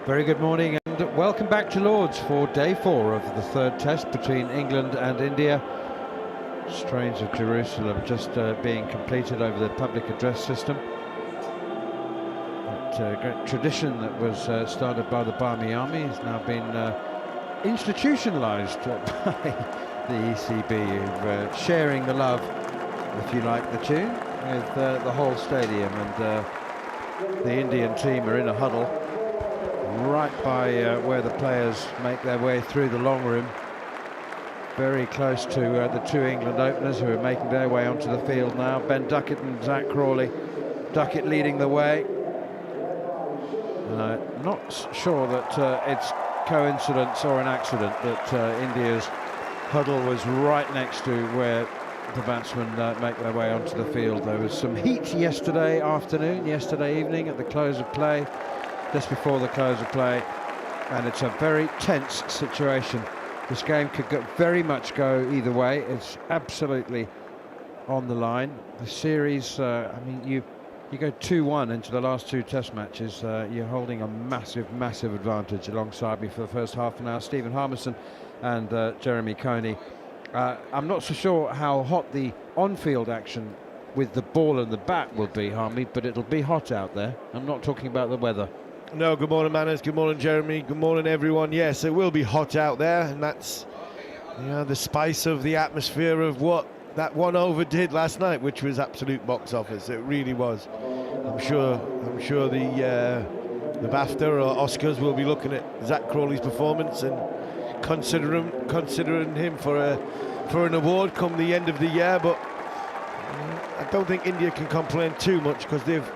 Very good morning and welcome back to Lord's for day 4 of the third test between England and India. Strains of Jerusalem just being completed over the public address system. That great tradition that was started by the Barmy Army has now been institutionalised by the ECB, sharing the love, if you like the tune, with the whole stadium. And the Indian team are in a huddle right by where the players make their way through the long room, very close to the two England openers who are making their way onto the field now. Ben Duckett and Zack Crawley. Duckett leading the way. I'm not sure that it's coincidence or an accident that India's huddle was right next to where the batsmen make their way onto the field. There was some heat yesterday evening at the close of play, just before the close of play, and it's a very tense situation. This game could very much go either way. It's absolutely on the line. The series, I mean, you go 2-1 into the last 2 test matches. You're holding a massive advantage. Alongside me for the first half an hour, Steve Harmison and Jeremy Coney. I'm not so sure how hot the on-field action with the ball and the bat will be, Harmy, but it'll be hot out there. I'm not talking about the weather. No, good morning, Manners. Good morning, Jeremy. Good morning, everyone. Yes, it will be hot out there, and that's, you know, the spice of the atmosphere of what that 1 over did last night, which was absolute box office. It really was. I'm sure the BAFTA or Oscars will be looking at Zack Crawley's performance and considering him for an award come the end of the year. But I don't think India can complain too much, because they've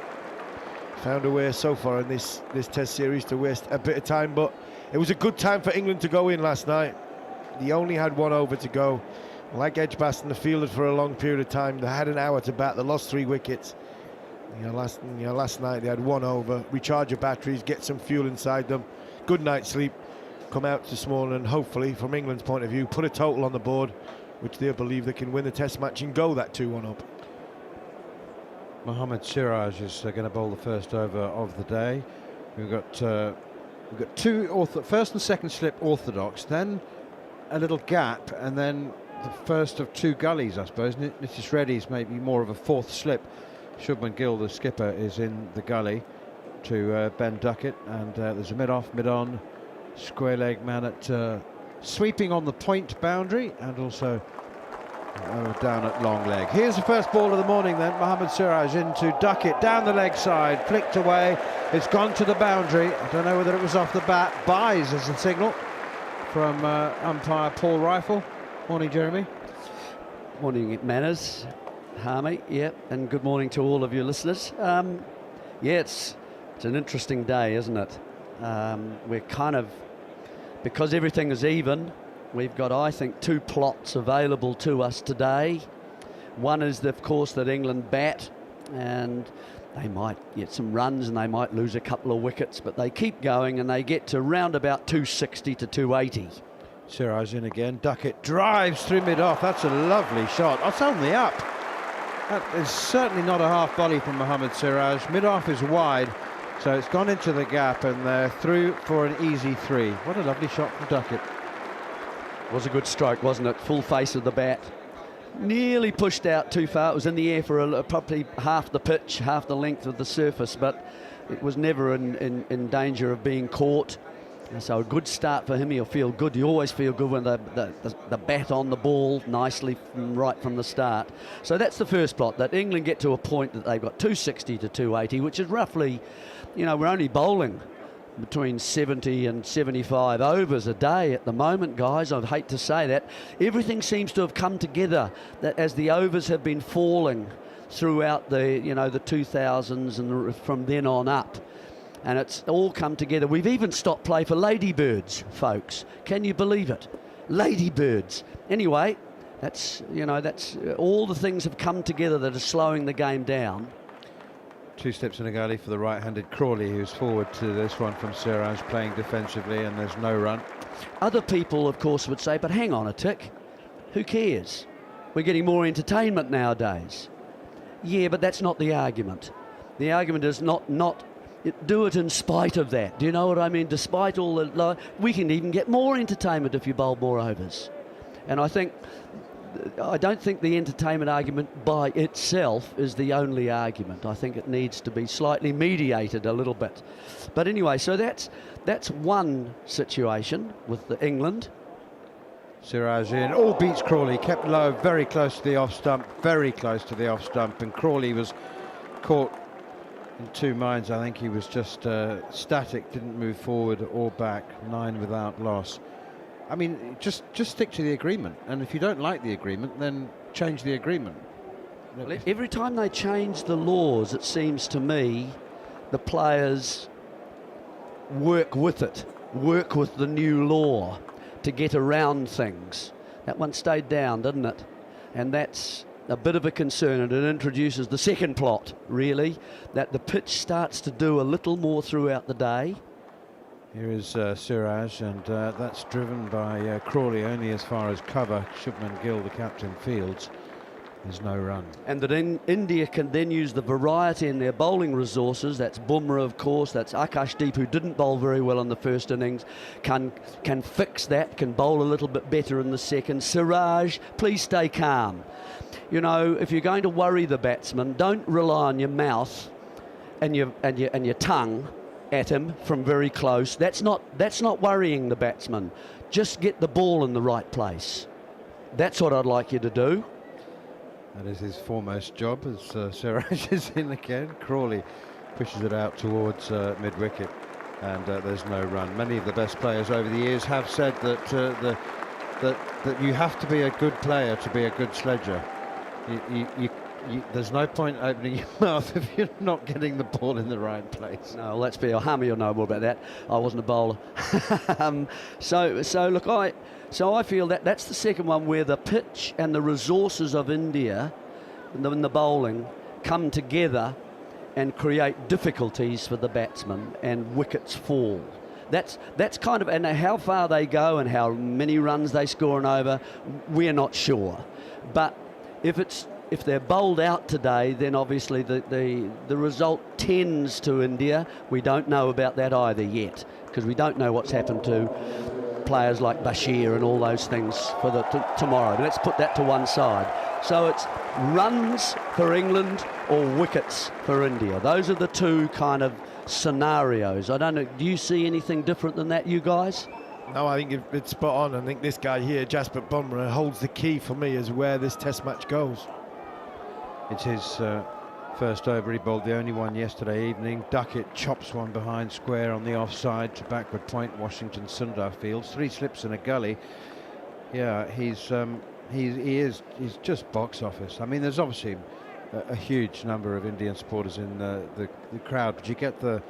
found a way so far in this test series to waste a bit of time. But it was a good time for England to go in last night. They only had 1 over to go. Like Edgbaston, they fielded for a long period of time. They had an hour to bat. They lost 3 wickets. Last night they had 1 over. Recharge your batteries, get some fuel inside them. Good night's sleep. Come out this morning and hopefully, from England's point of view, put a total on the board, which they believe they can win the test match and go that 2-1 up. Mohammad Siraj is going to bowl the first over of the day. We've got 2 first and second slip orthodox, then a little gap, and then the first of 2 gullies, I suppose. Nitish Reddy's maybe more of a 4th slip. Shubman Gill, the skipper, is in the gully to Ben Duckett, and there's a mid-off, mid-on, square leg man at sweeping on the point boundary, and also down at long leg. Here's the first ball of the morning then. Mohammad Siraj into Duckett, down the leg side, flicked away. It's gone to the boundary. I don't know whether it was off the bat. Buys as a signal from umpire Paul Rifle. Morning, Jeremy. Morning, Manners, Harmy, and good morning to all of your listeners. It's an interesting day, isn't it? We're kind of, because everything is even, we've got, I think, 2 plots available to us today. One is, of course, that England bat, and they might get some runs and they might lose a couple of wickets, but they keep going and they get to round about 260 to 280. Siraj in again. Duckett drives through mid-off. That's a lovely shot. That's on the up. That is certainly not a half volley from Mohammad Siraj. Mid-off is wide, so it's gone into the gap and they're through for an easy 3. What a lovely shot from Duckett. Was a good stroke, wasn't it? Full face of the bat. Nearly pushed out too far. It was in the air for probably half the pitch, half the length of the surface, but it was never in danger of being caught. So a good start for him. He'll feel good. You always feel good when the bat on the ball nicely right from the start. So that's the first plot, that England get to a point that they've got 260 to 280, which is roughly, you know, we're only bowling between 70 and 75 overs a day at the moment, guys. I'd hate to say that. Everything seems to have come together that as the overs have been falling throughout the 2000s and from then on up. And it's all come together. We've even stopped play for ladybirds, folks. Can you believe it? Ladybirds. Anyway, that's all the things have come together that are slowing the game down. 2 steps in a gully for the right-handed Crawley, who's forward to this one from Siraj, playing defensively, and there's no run. Other people, of course, would say, but hang on a tick. Who cares? We're getting more entertainment nowadays. Yeah, but that's not the argument. The argument is not do it in spite of that. Do you know what I mean? Despite all the... we can even get more entertainment if you bowl more overs. And I don't think the entertainment argument by itself is the only argument. I think it needs to be slightly mediated a little bit. But anyway, so that's one situation with England. Siraj in, all beats Crawley, kept low, very close to the off stump, and Crawley was caught in two minds. I think he was just static, didn't move forward or back, 9 without loss. I mean, just stick to the agreement, and if you don't like the agreement, then change the agreement. Every time they change the laws, it seems to me, the players work with the new law to get around things. That one stayed down, didn't it? And that's a bit of a concern, and it introduces the second plot, really, that the pitch starts to do a little more throughout the day. Here is Siraj, and that's driven by Crawley only as far as cover. Shubman Gill, the captain, fields. There's no run. And that India can then use the variety in their bowling resources. That's Bumra, of course. That's Akashdeep, who didn't bowl very well in the first innings. Can fix that, can bowl a little bit better in the second. Siraj, please stay calm. You know, if you're going to worry the batsman, don't rely on your mouth and your tongue at him from very close. That's not worrying the batsman. Just get the ball in the right place. That's what I'd like you to do. That is his foremost job, as Siraj is in again. Crawley pushes it out towards mid-wicket, and there's no run. Many of the best players over the years have said that that you have to be a good player to be a good sledger. There's no point opening your mouth if you're not getting the ball in the right place. No, let's be Harmy will know more about that. I wasn't a bowler. So look, I feel that that's the second one where the pitch and the resources of India in the bowling come together and create difficulties for the batsman, and wickets fall. That's kind of, and how far they go and how many runs they score and over, we're not sure. But if they're bowled out today, then obviously the result tends to India. We don't know about that either yet, because we don't know what's happened to players like Bashir and all those things for tomorrow. But let's put that to one side. So it's runs for England or wickets for India. Those are the two kind of scenarios. I don't know, do you see anything different than that, you guys? No, I think it's spot on. I think this guy here, Jasprit Bumrah, holds the key for me as where this test match goes. It's his first over. He bowled the only one yesterday evening. Duckett chops one behind square on the offside to backward point. Washington Sundar fields 3 slips in a gully. Yeah, he's just box office. I mean, there's obviously a huge number of Indian supporters in the crowd, but you get the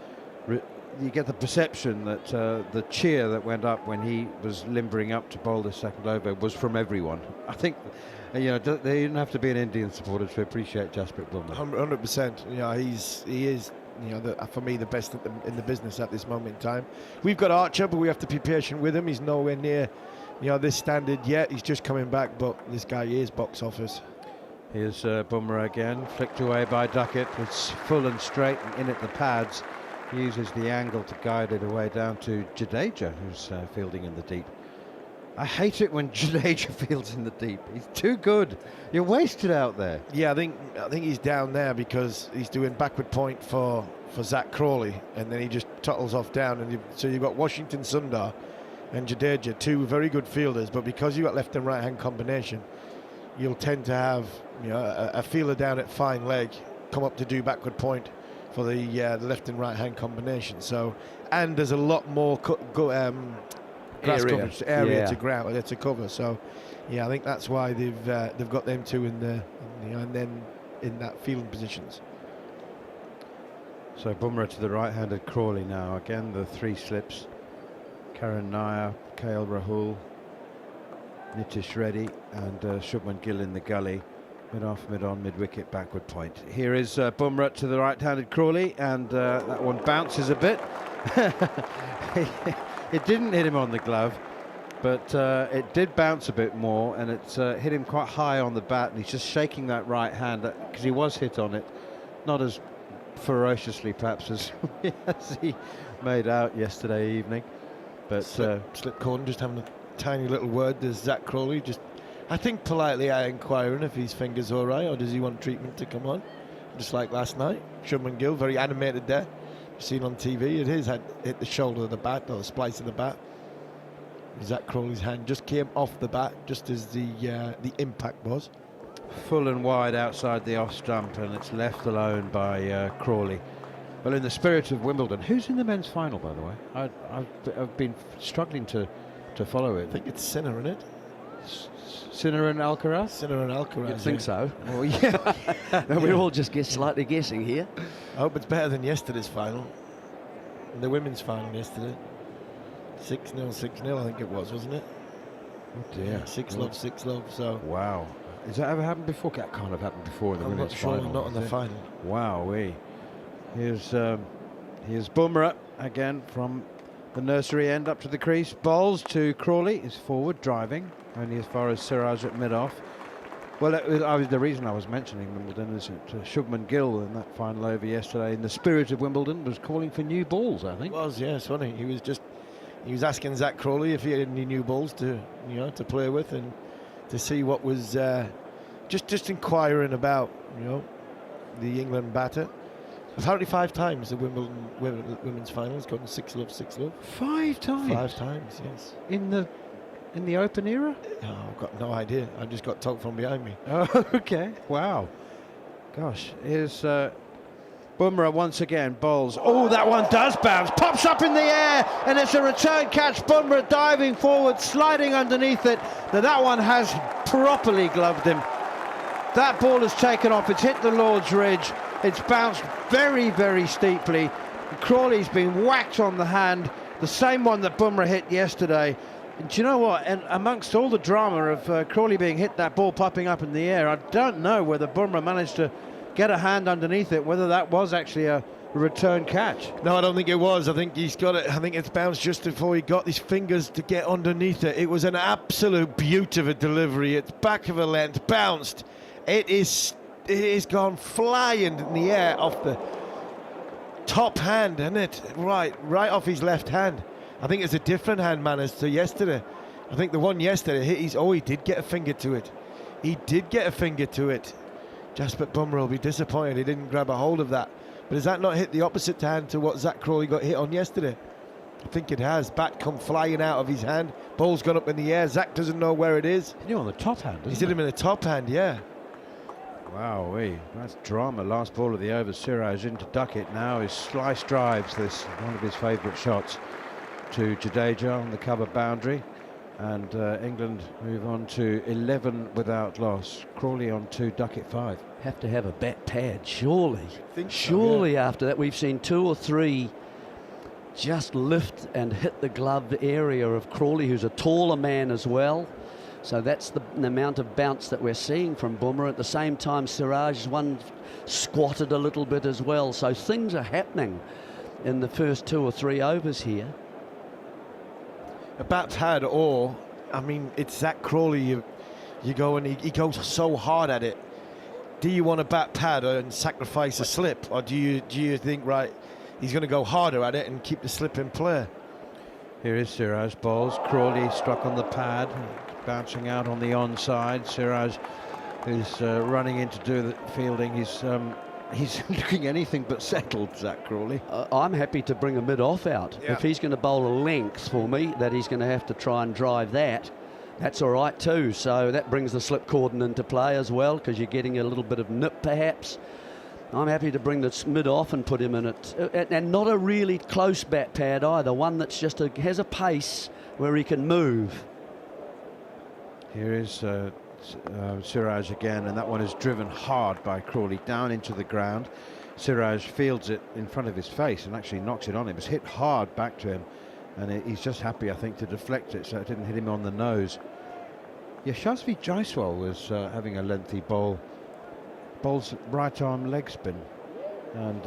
perception that the cheer that went up when he was limbering up to bowl the second over was from everyone. I think, you know, they didn't have to be an Indian supporter to appreciate Jasprit Bumrah. 100%. You know, he is, you know, for me, the best in the business at this moment in time. We've got Archer, but we have to be patient with him. He's nowhere near, you know, this standard yet. He's just coming back, but this guy is box office. Here's Bumrah again, flicked away by Duckett. It's full and straight and in at the pads. He uses the angle to guide it away down to Jadeja, who's fielding in the deep. I hate it when Jadeja fields in the deep. He's too good. You're wasted out there. Yeah, I think he's down there because he's doing backward point for Zack Crawley, and then he just tottles off down. And so you've got Washington Sundar and Jadeja, two very good fielders, but because you've got left and right hand combination, you'll tend to have, you know, a fielder down at fine leg come up to do backward point for the left and right hand combination. So, and there's a lot more grass coverage area to ground to cover. So, yeah, I think that's why they've got them two in the, you know, and then in that fielding positions. So Bumrah to the right-handed Crawley now. Again, the 3 slips. Karan Nair, KL Rahul, Nitish Reddy, and Shubman Gill in the gully. Mid-off, mid-on, mid-wicket, backward point. Here is Bumrah to the right-handed Crawley, and that one bounces a bit. It didn't hit him on the glove, but it did bounce a bit more, and it's hit him quite high on the bat, and he's just shaking that right hand because he was hit on it. Not as ferociously, perhaps, as he made out yesterday evening. But Slip Corden just having a tiny little word. There's Zack Crawley just, I think, politely inquiring if his finger's all right, or does he want treatment to come on, just like last night. Shubman Gill, very animated there. Seen on TV, it is hit the shoulder of the bat, or the splice of the bat. Zack Crawley's hand just came off the bat just as the impact was. Full and wide outside the off stump, and it's left alone by Crawley. Well, in the spirit of Wimbledon, who's in the men's final, by the way? I've been struggling to follow it. I think it's Sinner, isn't it? Sinner and Alcaraz? Sinner and Alcaraz. I think so. Well, yeah. We're all just slightly guessing here. I hope it's better than yesterday's final. The women's final yesterday. 6-0, 6-0, I think it was, wasn't it? Oh dear. Yeah, 6-love, 6-love. So. Wow. Has that ever happened before? That can't have happened before in the women's final. I'm not sure, not in the final. Wow-wee. Here's Bumra again from the nursery end up to the crease. Bowls to Crawley, is forward, driving, only as far as Siraj at mid-off. Well, the reason I was mentioning Wimbledon is that Shubman Gill in that final over yesterday, in the spirit of Wimbledon, was calling for new balls, I think. It was, yes, wasn't he? He was asking Zack Crawley if he had any new balls to play with, and to see what was just inquiring about, the England batter. Apparently 5 times the Wimbledon women's finals gotten 6-love, 6-love. 5 times? 5 times, yes. In the Open era? Oh, I've got no idea. I just got told from behind me. Oh, okay. Wow. Gosh, here's Bumra once again bowls. Oh, that one does bounce. Pops up in the air, and it's a return catch. Bumra diving forward, sliding underneath it. That one has properly gloved him. That ball has taken off. It's hit the Lord's Ridge. It's bounced very, very steeply. Crawley's been whacked on the hand, the same one that Bumra hit yesterday. And do you know what? And amongst all the drama of Crawley being hit, that ball popping up in the air, I don't know whether Bumra managed to get a hand underneath it, whether that was actually a return catch. No, I don't think it was. I think he's got it. I think it's bounced just before he got his fingers to get underneath it. It was an absolute beaut of a delivery. It's back of a length, bounced. It is gone flying in the air off the top hand, isn't it? Right off his left hand. I think it's a different hand, man, as to yesterday. I think the one yesterday hit he did get a finger to it. He did get a finger to it. Jasper Bumra will be disappointed he didn't grab a hold of that. But has that not hit the opposite hand to what Zack Crawley got hit on yesterday? I think it has. Bat come flying out of his hand. Ball's gone up in the air. Zack doesn't know where it is. You're on the top hand, He's hit him in the top hand, yeah. Wow, that's drama. Last ball of the over. Siraj into Duckett now. His slice drives, this one of his favourite shots, to Jadeja on the cover boundary, and England move on to 11 without loss. Crawley on 2, Duckett 5. Have to have a bat pad, surely. So, yeah. After that we've seen 2 or 3 just lift and hit the glove area of Crawley, who's a taller man as well. So that's the amount of bounce that we're seeing from Bumra. At the same time, Siraj one squatted a little bit as well. So things are happening in the first 2 or 3 overs here. A bat pad, or, I mean, it's Zack Crawley. You go and he goes so hard at it. Do you want a bat pad and sacrifice a slip, or do you think, right, he's going to go harder at it and keep the slip in play? Here is Siraj bowls. Crawley struck on the pad, bouncing out on the onside. Siraj is running in to do the fielding. He's looking anything but settled, Zack Crawley. I'm happy to bring a mid-off out. Yeah. If he's going to bowl a length for me, that he's going to have to try and drive that. That's all right too. So that brings the slip cordon into play as well, because you're getting a little bit of nip perhaps. I'm happy to bring this mid-off and put him in it. And not a really close bat pad either. One that's just has a pace where he can move. Here is Siraj again, and that one is driven hard by Crawley down into the ground. Siraj fields it in front of his face and actually knocks it on him. It's hit hard back to him, and he's just happy, I think, to deflect it so it didn't hit him on the nose. Yashasvi Jaiswal was having a lengthy bowl. Bowls right arm leg spin, and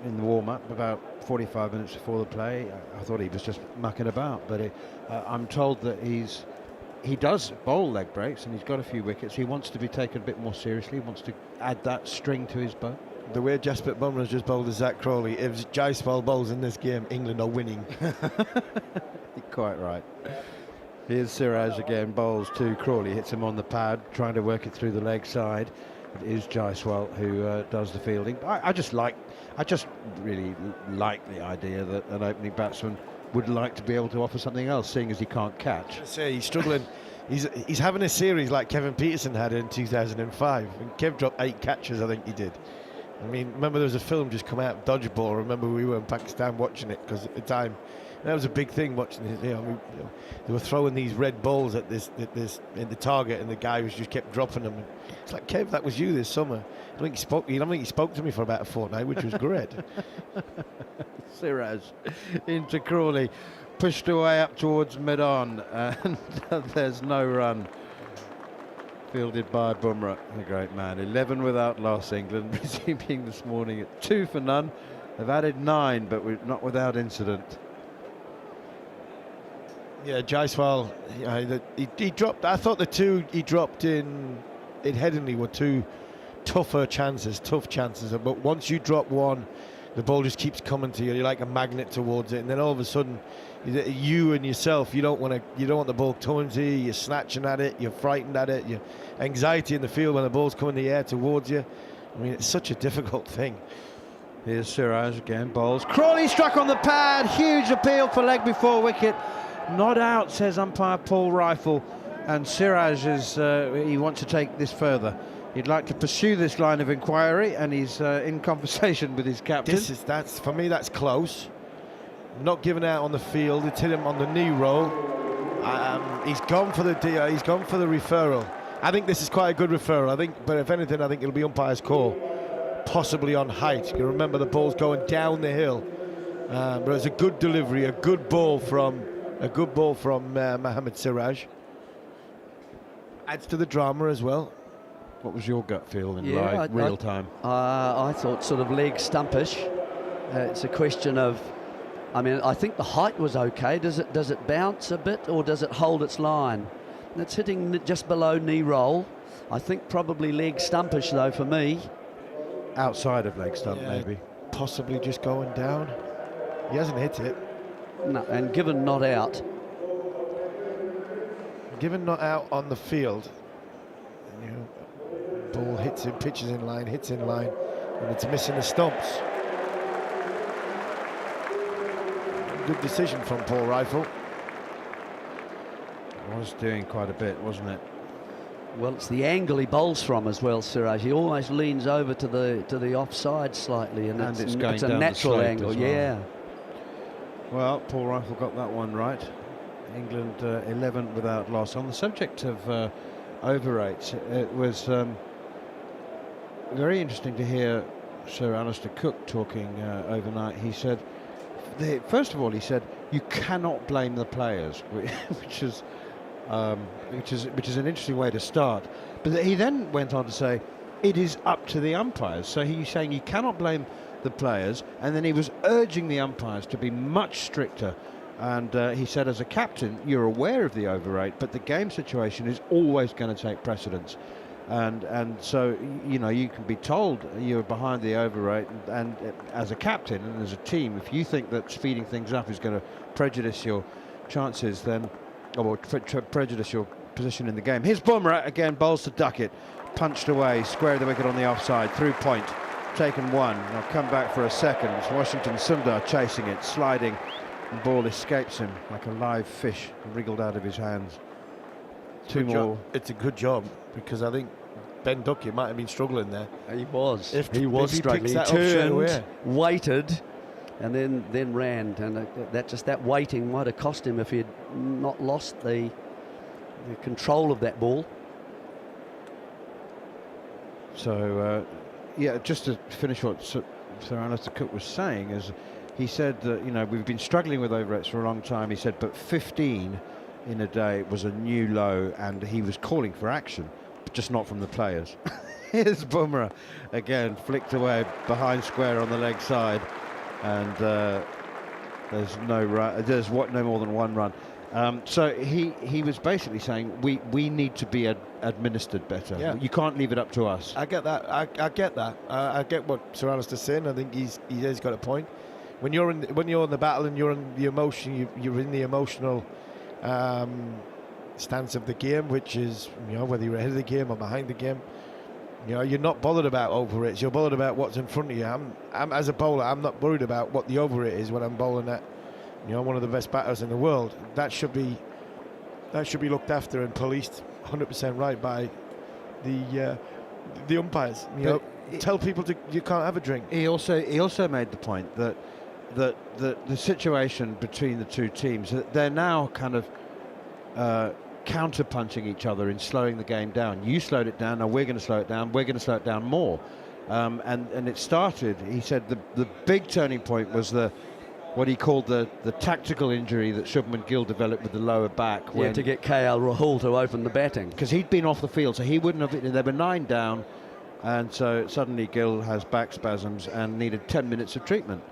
in the warm-up about 45 minutes before the play, I thought he was just mucking about, but I'm told that he does bowl leg breaks and he's got a few wickets. He wants to be taken a bit more seriously. He wants to add that string to his bow. the way Jasprit Bumra's just bowled to Zack Crawley, if Jaiswal bowls in this game, England are winning. You're quite right. Here's Siraj again, bowls to Crawley, hits him on the pad, trying to work it through the leg side. It is Jaiswal who does the fielding. I just really like the idea that an opening batsman would like to be able to offer something else, seeing as he can't catch. I say he's struggling. He's having a series like Kevin Peterson had in 2005. And Kev dropped 8 catches, I think he did. I mean, remember there was a film just come out, Dodgeball. I remember we were in Pakistan watching it because at the time that was a big thing watching it. They were throwing these red balls at this in the target, and the guy was just kept dropping them. And it's like, Kev, that was you this summer. I don't think he spoke to me for about a fortnight, which was great. Siraj into Crawley, pushed away up towards mid-on, and there's no run. Fielded by Bumra, the great man. 11 without loss, England, resuming this morning at 2 for none. They've added 9, but we're not without incident. Yeah, Jaiswal, he dropped. I thought the 2 he dropped in Headingley were 2 tough chances. But once you drop one, the ball just keeps coming to you. You're like a magnet towards it, and then all of a sudden, you and yourself, you don't want the ball coming to you. You're snatching at it. You're frightened at it. Your anxiety in the field when the ball's coming in the air towards you. I mean, it's such a difficult thing. Here's Siraj again, bowls. Crawley struck on the pad. Huge appeal for leg before wicket. Not out, says umpire Paul Rifle. And Siraj he wants to take this further. He'd like to pursue this line of inquiry, and he's in conversation with his captain. For me, that's close. Not given out on the field. It's hit him on the knee roll. He's gone for the referral. I think this is quite a good referral. But if anything, I think it'll be umpire's call, possibly on height. You remember the ball's going down the hill, but it's a good delivery, a good ball from Mohammad Siraj. Adds to the drama as well. What was your gut feel in real time? I thought sort of leg stumpish. It's a question of, I mean, I think the height was okay. Does it bounce a bit, or does it hold its line? It's hitting just below knee roll. I think probably leg stumpish though for me. Outside of leg stump, maybe. Possibly just going down. He hasn't hit it. No, and given not out. Given not out on the field. Ball hits him, pitches in line, hits in line, and it's missing the stumps. Good decision from Paul Rifle. Was doing quite a bit, wasn't it? Well, it's the angle he bowls from as well, Siraj. He almost leans over to the offside slightly, and it's a natural angle. Yeah. Well, Paul Rifle got that one right. England 11 without loss. On the subject of overrates, it was very interesting to hear Sir Alistair Cook talking overnight. He said, first of all, he said you cannot blame the players, which is an interesting way to start. But he then went on to say it is up to the umpires. So he's saying you cannot blame the players, and then he was urging the umpires to be much stricter. And he said, as a captain, you're aware of the overrate, but the game situation is always going to take precedence. And so, you know, you can be told you're behind the overrate, and as a captain and as a team, if you think that speeding things up is going to prejudice your chances, then, or prejudice your position in the game. Here's Bumra again, bowls to Duckett, punched away, square of the wicket on the offside, through point, taken 1. I'll come back for a second. It's Washington Sundar chasing it, sliding. The ball escapes him like a live fish, wriggled out of his hands. Two more. It's a good job, because I think Ben Duckett might have been struggling there. He was. He was struggling. He turned, waited, and then ran. And that waiting might have cost him if he had not lost the control of that ball. So, yeah, just to finish what Sir Alistair Cook was saying is, he said that, you know, we've been struggling with overrates for a long time. He said, but 15 in a day was a new low, and he was calling for action, but just not from the players. Here's Bumra again, flicked away behind square on the leg side, and there's no run. There's no more than 1 run. So he was basically saying we need to be administered better. Yeah. You can't leave it up to us. I get that. I get that. I get what Siraj is saying. I think he's got a point. When you're in the battle and you're in the emotion, you're in the emotional stance of the game, which is, you know, whether you're ahead of the game or behind the game. You know, you're not bothered about overrates. You're bothered about what's in front of you. I'm as a bowler, I'm not worried about what the overrate is when I'm bowling at, you know, one of the best batters in the world. That should be looked after and policed 100% right by the umpires. You know, tell people you can't have a drink. He also made the point that the situation between the two teams, that they're now kind of counter-punching each other in slowing the game down. You slowed it down, now we're going to slow it down, we're going to slow it down more. And it started, he said the big turning point was what he called the tactical injury that Shubman Gill developed with the lower back. To get KL Rahul to open the batting. Because he'd been off the field, so he wouldn't have, there were 9 down, and so suddenly Gill has back spasms and needed 10 minutes of treatment.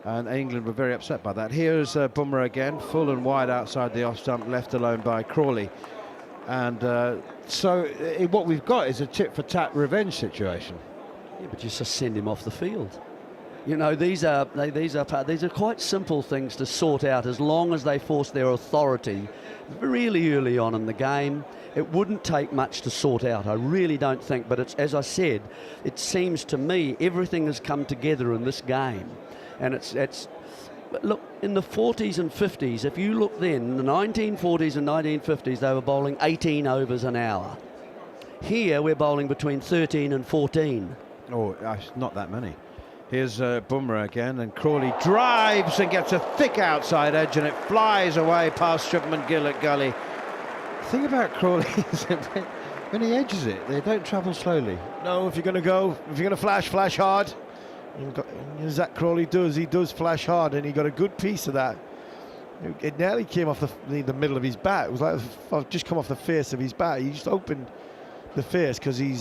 And England were very upset by that. Here's Bumra again, full and wide outside the off stump, left alone by Crawley. And so what we've got is a tit-for-tat revenge situation. Yeah, but you just send him off the field. You know, these are quite simple things to sort out as long as they force their authority really early on in the game. It wouldn't take much to sort out, I really don't think. But it's, as I said, it seems to me everything has come together in this game. And it's look, in the 40s and 50s, if you look then, the 1940s and 1950s, they were bowling 18 overs an hour. Here we're bowling between 13 and 14. Oh, not that many. Here's Bumra again, and Crawley drives and gets a thick outside edge, and it flies away past Shubman Gill at gully. The thing about Crawley is that when he edges it, they don't travel slowly. No, if you're going to flash hard. Zack Crawley he does flash hard, and he got a good piece of that. It nearly came off the middle of his bat. It was like just come off the face of his bat. He just opened the face because he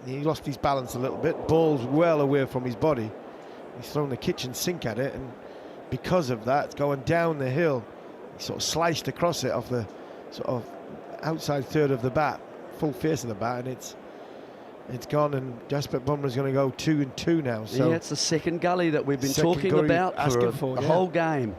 lost his balance a little bit. Ball's well away from his body. He's thrown the kitchen sink at it, and because of that, it's going down the hill. He sort of sliced across it off the sort of outside third of the bat, full face of the bat, and it's gone, and Jasprit Bumra's going to go 2 and 2 now. So yeah, it's the second gully that we've been talking about for the whole game.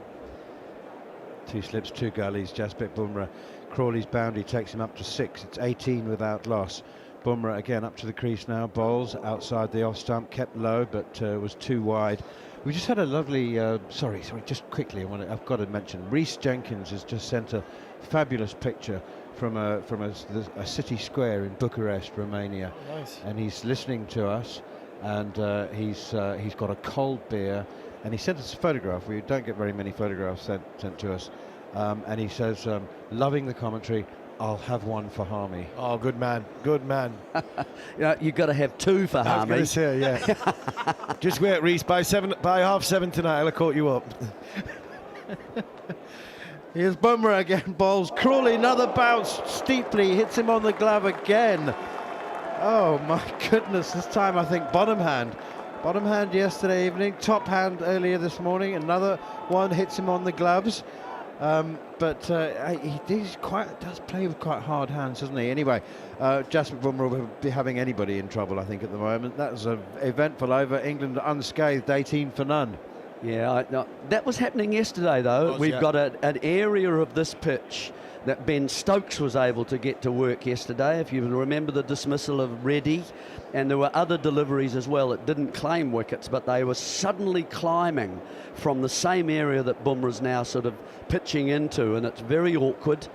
2 slips, 2 gullies. Jasprit Bumra, Crawley's boundary takes him up to 6. It's 18 without loss. Bumra again up to the crease now. Bowls outside the off stump, kept low, but was too wide. We just had a lovely. Sorry, just quickly, I've got to mention. Rhys Jenkins has just sent a fabulous picture from a city square in Bucharest, Romania. Nice. And he's listening to us, and he's got a cold beer, and he sent us a photograph. We don't get very many photographs sent to us, and he says, loving the commentary, I'll have one for Harmy. Oh, good man, good man. You've got to have 2 for Harmy. I was going to say, yeah. Just wait, Rhys, by 7:30 tonight, I'll have caught you up. Here's Bumra again, bowls. Crawley, another bounce, steeply, hits him on the glove again. Oh my goodness, this time I think bottom hand. Bottom hand yesterday evening, top hand earlier this morning, another one hits him on the gloves. But he does play with quite hard hands, doesn't he? Anyway, Jasprit Bumra will be having anybody in trouble, I think, at the moment. That was an eventful over. England unscathed, 18 for none. Yeah, that was happening yesterday, though. We've got an area of this pitch that Ben Stokes was able to get to work yesterday, if you remember the dismissal of Reddy, and there were other deliveries as well that didn't claim wickets, but they were suddenly climbing from the same area that Bumra's now sort of pitching into, and it's very awkward,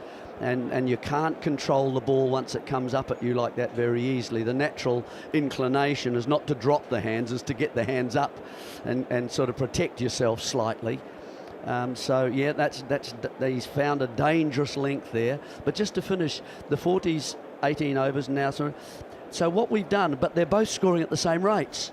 and you can't control the ball once it comes up at you like that very easily. The natural inclination is not to drop the hands, is to get the hands up and sort of protect yourself slightly. So yeah, he's found a dangerous length there. But just to finish, the 40s, 18 overs now. So what we've done, but they're both scoring at the same rates.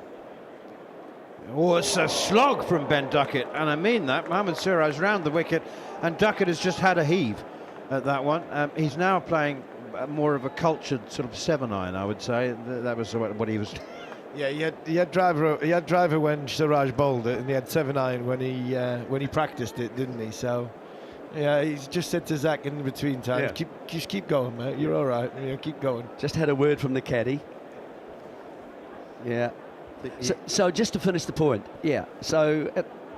Oh, it's a slog from Ben Duckett, and I mean that. Mohammad Siraj round the wicket, and Duckett has just had a heave at that one. He's now playing more of a cultured sort of 7-iron, I would say. That was what he was. Yeah, he had driver when Siraj bowled it, and he had 7-iron when he practiced it, didn't he? So Yeah, he's just said to Zack in between times, just keep going, mate. You're all right. Yeah, keep going. Just had a word from the caddy. Yeah. So just to finish the point, so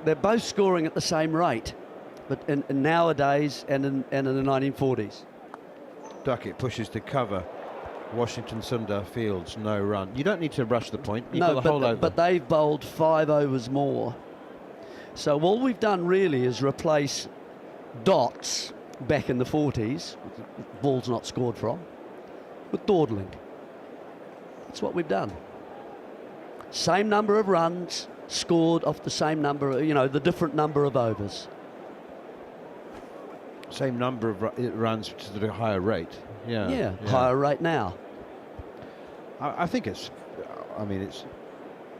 they're both scoring at the same rate, but in nowadays and in the 1940s. Duckett pushes to cover. Washington Sundar Fields, no run. You don't need to rush the point. You've got the whole over. But they've bowled 5 overs more. So all we've done really is replace dots back in the 40s, balls not scored from, with dawdling. That's what we've done. Same number of runs scored off the same number of, the different number of overs. Same number of runs, which is at a higher rate. Yeah, higher rate now. I think it's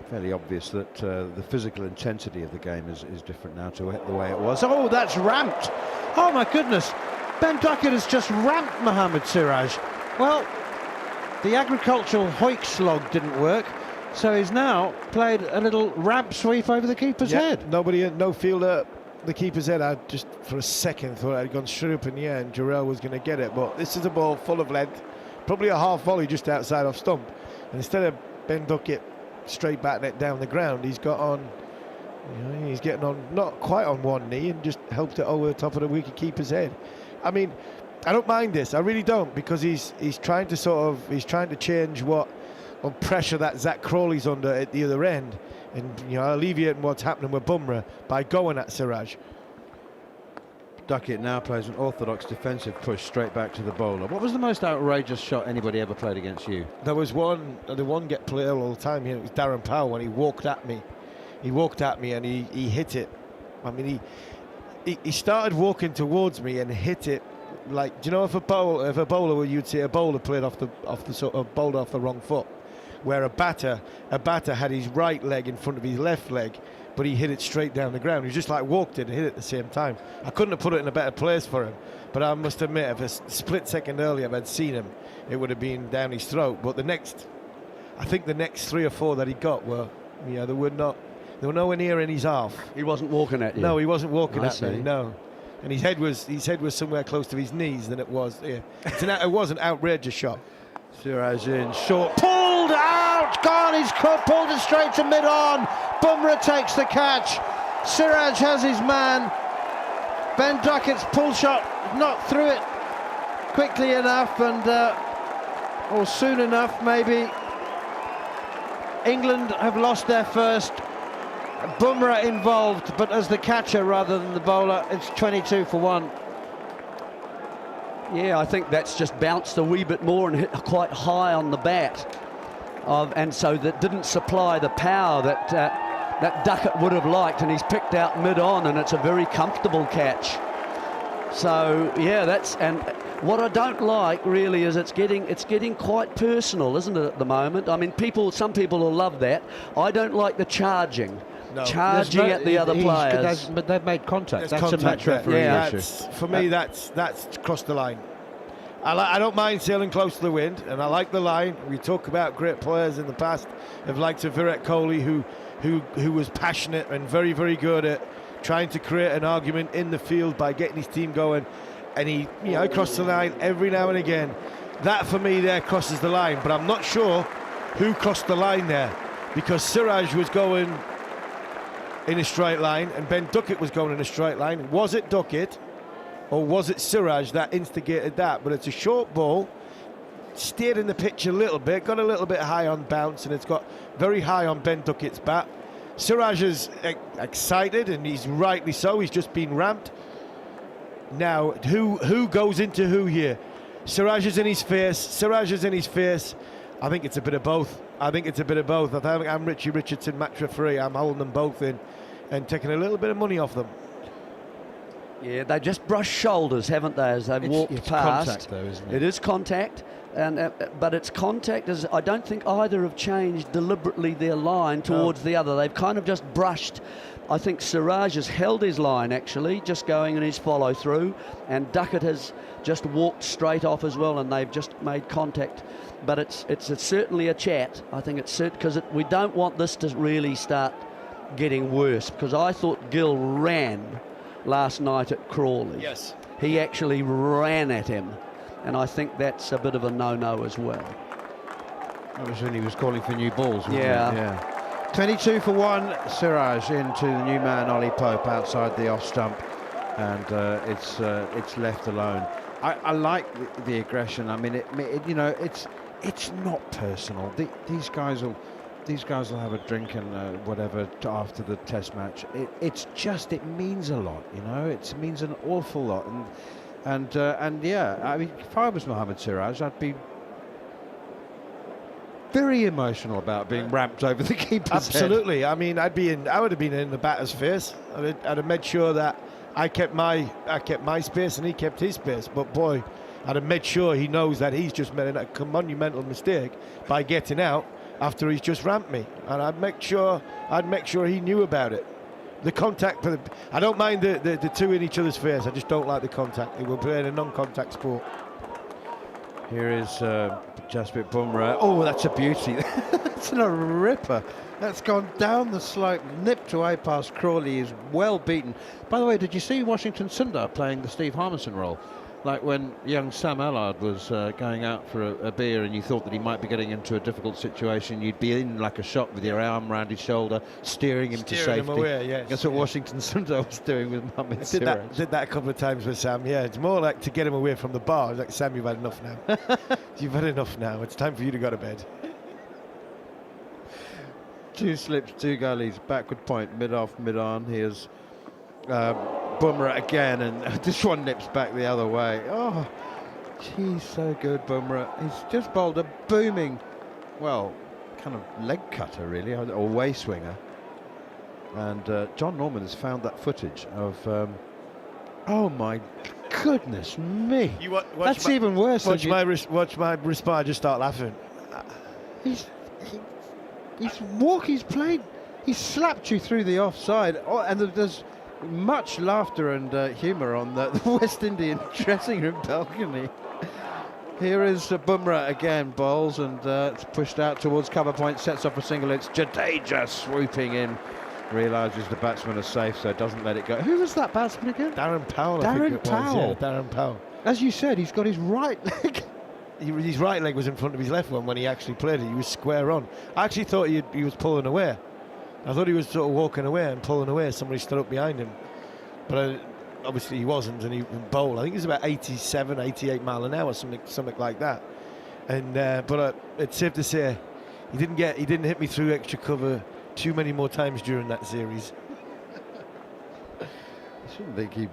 fairly obvious that the physical intensity of the game is different now to the way it was. Oh, that's ramped. Oh, my goodness. Ben Duckett has just ramped Mohammad Siraj. Well, the agricultural hoik slog didn't work, so he's now played a little ramp sweep over the keeper's head. No fielder. The keeper's head, I just for a second thought I'd gone straight up in the air and Jarrod was going to get it, but this is a ball full of length, probably a half volley just outside off stump, and instead of Ben Duckett straight batting it down the ground, he's got on, he's getting on not quite on one knee and just helped it over the top of the wicket keeper's head. I mean, I don't mind this, I really don't, because he's trying to change what on pressure that Zack Crawley's under at the other end, and alleviating what's happening with Bumra by going at Siraj. Duckett now plays an orthodox defensive push straight back to the bowler. What was the most outrageous shot anybody ever played against you? There was the one get played all the time here. It was Darren Powell when he walked at me. He walked at me and he hit it. I mean, he started walking towards me and hit it like, do you know if a bowler where you'd see a bowler played off the sort of bowled off the wrong foot, where a batter had his right leg in front of his left leg, but he hit it straight down the ground. He just like walked it and hit it at the same time. I couldn't have put it in a better place for him, but I must admit, if a split second earlier if I'd seen him, it would have been down his throat. But I think the next 3 or 4 that he got were, they were nowhere near in his half. He wasn't walking at you? No, he wasn't walking at me, see. no. And his head was somewhere close to his knees than it was here. It was an outrageous shot. Siraj in short, pulled out, gone, he's pulled it straight to mid-on. Bumra takes the catch. Siraj has his man. Ben Duckett's pull shot not through it quickly enough or soon enough maybe. England have lost their first. Bumra involved, but as the catcher rather than the bowler, it's 22 for 1. Yeah, I think that's just bounced a wee bit more and hit quite high on the bat. And so that didn't supply the power that Duckett would have liked, and he's picked out mid-on, and it's a very comfortable catch. So, and what I don't like really is it's getting quite personal, isn't it, at the moment? I mean, some people will love that. I don't like the charging. No. Charging at the other players. But they've made contact. That's contact a match referee issue. For me, that's crossed the line. I don't mind sailing close to the wind, and I like the line. We talk about great players in the past, of like Virat Kohli, who was passionate and very, very good at trying to create an argument in the field by getting his team going, and he crossed the line every now and again. That for me there crosses the line, but I'm not sure who crossed the line there, because Siraj was going in a straight line and Ben Duckett was going in a straight line. Was it Duckett or was it Siraj that instigated that? But it's a short ball, stayed in the pitch a little bit, got a little bit high on bounce, and it's got very high on Ben Duckett's bat. Siraj is excited, and he's rightly so. He's just been ramped. Now, who goes into who here? Siraj is in his face. I think it's a bit of both. I think I'm Richie Richardson, match referee. I'm holding them both in and taking a little bit of money off them. Yeah, they just brushed shoulders, haven't they, as they've walked past. Contact, though, isn't it? It is contact, but it's contact. I don't think either have changed deliberately their line towards the other. They've kind of just brushed. I think Siraj has held his line, actually, just going in his follow-through, and Duckett has just walked straight off as well, and they've just made contact. But it's certainly a chat. I think it's because we don't want this to really start getting worse, because I thought Gill ran last night at Crawley. Yes. He actually ran at him, and I think that's a bit of a no-no as well. That was when he was calling for new balls, wasn't Yeah. it? Yeah. 22 for 1, Siraj into the new man Ollie Pope outside the off stump, and it's left alone. I like the aggression. I mean, it's not personal. These guys will have a drink and whatever after the Test match. It means a lot, It means an awful lot, and yeah. I mean, if I was Mohammad Siraj, I'd be very emotional about being ramped over the keeper's Absolutely. head. I mean, I would have been in the batter's face. I'd have made sure that I kept my space and he kept his space. But boy, I'd have made sure he knows that he's just made a monumental mistake by getting out after he's just ramped me. And I'd make sure he knew about it. The contact I don't mind the two in each other's face. I just don't like the contact. We're playing a non-contact sport. Here is Jasprit Bumra. Oh, that's a beauty. That's a ripper. That's gone down the slope, nipped away past Crawley. Is well beaten. By the way, did you see Washington Sundar playing the Steve Harmison role? Like when young Sam Allard was going out for a beer and you thought that he might be getting into a difficult situation, you'd be in like a shot with your arm around his shoulder, steering him to safety. Him away, yes. That's what Washington Sundar was doing with Mohammad Siraj. Did that a couple of times with Sam, yeah. It's more like to get him away from the bar. It's like, Sam, you've had enough now. You've had enough now. It's time for you to go to bed. 2 slips, 2 gullies, backward point, mid-off, mid-on. Here's Bumra again, and this one nips back the other way. Oh, he's so good, Bumra. He's just bowled a booming, well, kind of leg cutter, really, or way swinger. And Jon Norman has found that footage of, oh my goodness me. That's even worse. Watch my response, just start laughing. He's played, he slapped you through the offside, and there's much laughter and humour on the West Indian dressing room balcony. Here is Bumra again, bowls, and it's pushed out towards cover point, sets off a single. It's Jadeja swooping in, realises the batsman is safe, so doesn't let it go. Who was that batsman again? Darren Powell. Darren Powell. Yeah, Darren Powell. As you said, he's got his right leg. His right leg was in front of his left one when he actually played it. He was square on. I actually thought he was pulling away. I thought he was sort of walking away and pulling away. Somebody stood up behind him. But obviously he wasn't, and he bowled. I think it was about 87, 88 mile an hour, something like that. And but it's safe to say he didn't hit me through extra cover too many more times during that series. I shouldn't think he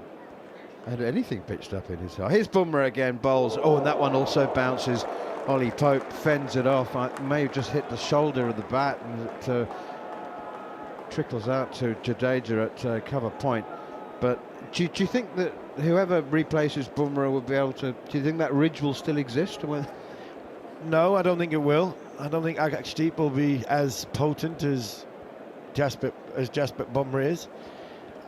had anything pitched up in his eye. Here's Bumra again, bowls. Oh, and that one also bounces. Ollie Pope fends it off. I may have just hit the shoulder of the bat, and it trickles out to Jadeja at cover point. But do you think that whoever replaces Bumra will be able to? Do you think that ridge will still exist? No, I don't think it will. I don't think Agaksteep will be as potent as Jasprit Bumra is.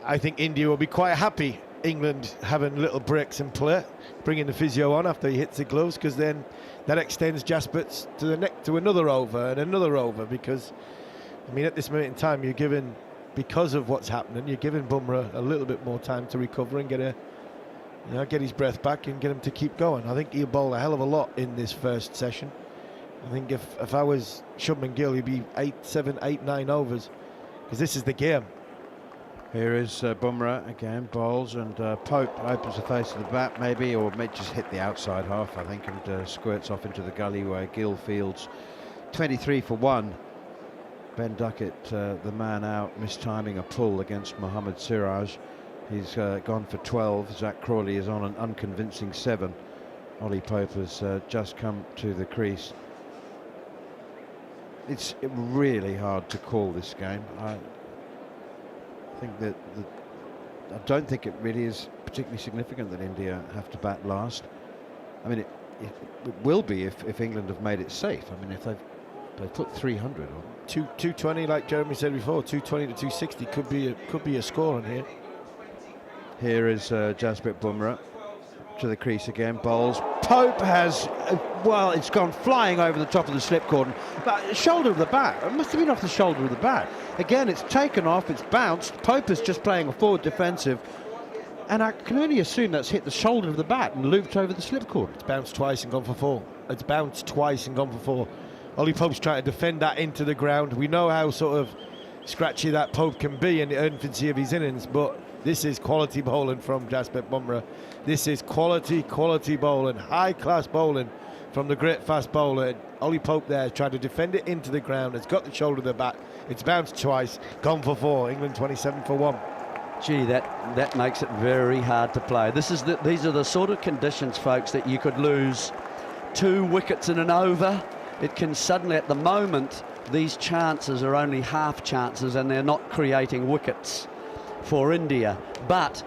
I think India will be quite happy England having little breaks in play, bringing the physio on after he hits the gloves, because then that extends Jasprit's to another over and another over. Because I mean, at this moment in time, you're giving, because of what's happening, you're giving Bumra a little bit more time to recover and get his breath back and get him to keep going. I think he'll bowl a hell of a lot in this first session. I think if I was Shubman Gill, he'd be 8, 7, 8, 9 overs, because this is the game. Here is Bumra again, bowls, and Pope opens the face of the bat maybe, or may just hit the outside half, I think, and squirts off into the gully where Gill fields. 23 for 1. Ben Duckett, the man out, mistiming a pull against Mohammad Siraj. He's gone for 12. Zack Crawley is on an unconvincing 7. Ollie Pope has just come to the crease. It's really hard to call this game. I think that I don't think it really is particularly significant that India have to bat last. I mean, it will be if England have made it safe. I mean, if they've put 300 on. 220, like Jeremy said before, 220 to 260 could be a score on here. Here is Jasprit Bumra to the crease again, bowls. Pope has, well, it's gone flying over the top of the slip cordon. Shoulder of the bat, it must have been off the shoulder of the bat. Again, it's taken off, it's bounced. Pope is just playing a forward defensive. And I can only assume that's hit the shoulder of the bat and looped over the slip cord. It's bounced twice and gone for 4. It's bounced twice and gone for 4. Ollie Pope's trying to defend that into the ground. We know how sort of scratchy that Pope can be in the infancy of his innings, but this is quality bowling from Jasprit Bumra. This is quality bowling, high-class bowling from the great fast bowler. Ollie Pope there trying to defend it into the ground. It's got the shoulder of the bat. It's bounced twice, gone for 4. England 27 for 1. Gee, that makes it very hard to play. These are the sort of conditions, folks, that you could lose 2 wickets in an over. It can suddenly, at the moment, these chances are only half chances and they're not creating wickets for India. But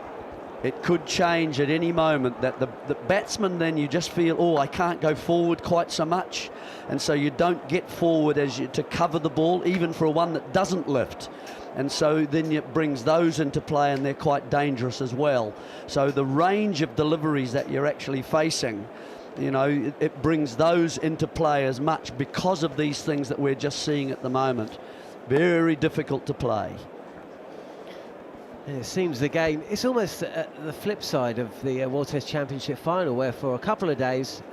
it could change at any moment, that the batsman, then you just feel, oh, I can't go forward quite so much. And so you don't get forward to cover the ball, even for one that doesn't lift. And so then it brings those into play, and they're quite dangerous as well. So the range of deliveries that you're actually facing, you know, it brings those into play as much because of these things that we're just seeing at the moment. Very difficult to play. And it seems the game, it's almost the flip side of the World Test Championship final, where for a couple of days,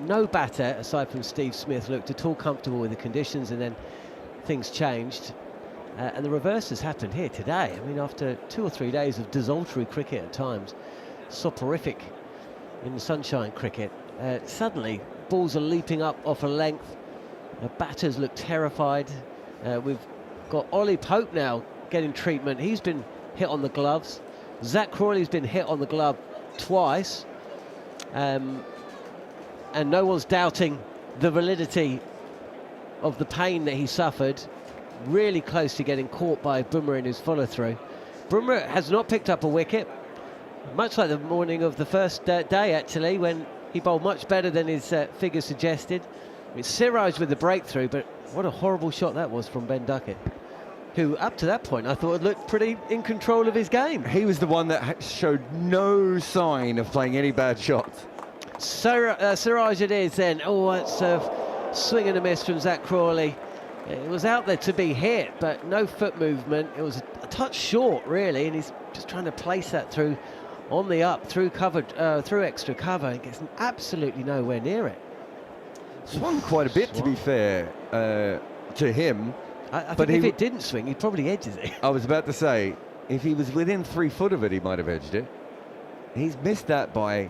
no batter, aside from Steve Smith, looked at all comfortable with the conditions, and then things changed. And the reverse has happened here today. I mean, after 2 or 3 days of desultory cricket at times, soporific in the sunshine cricket, suddenly balls are leaping up off a length. The batters look terrified. We've got Ollie Pope now getting treatment. He's been hit on the gloves. Zack Crawley's been hit on the glove twice. And no one's doubting the validity of the pain that he suffered. Really close to getting caught by Bumra in his follow-through. Bumra has not picked up a wicket, much like the morning of the first day, actually, when he bowled much better than his figure suggested. It's Siraj with the breakthrough, but what a horrible shot that was from Ben Duckett, who up to that point I thought had looked pretty in control of his game. He was the one that showed no sign of playing any bad shots. Siraj it is then. Oh, it's a swing and a miss from Zack Crawley. It was out there to be hit, but no foot movement. It was a touch short, really, and he's just trying to place that through on the up, through extra cover, and gets absolutely nowhere near it. Swung quite a bit, to be fair, to him. I think if it didn't swing, he'd probably edges it. I was about to say, if he was within 3 foot of it, he might have edged it. He's missed that by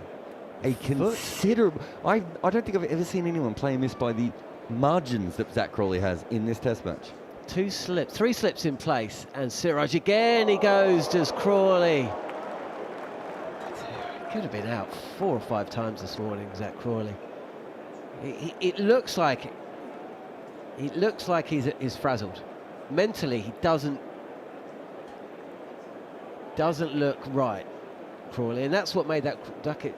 a considerable... I don't think I've ever seen anyone play and miss by the margins that Zack Crawley has in this Test match. 3 slips in place, and Siraj again, he goes, does Crawley. He could have been out 4 or 5 times this morning, Zack Crawley. It looks like he's frazzled. Mentally, he doesn't look right, Crawley, and that's what made that Duckett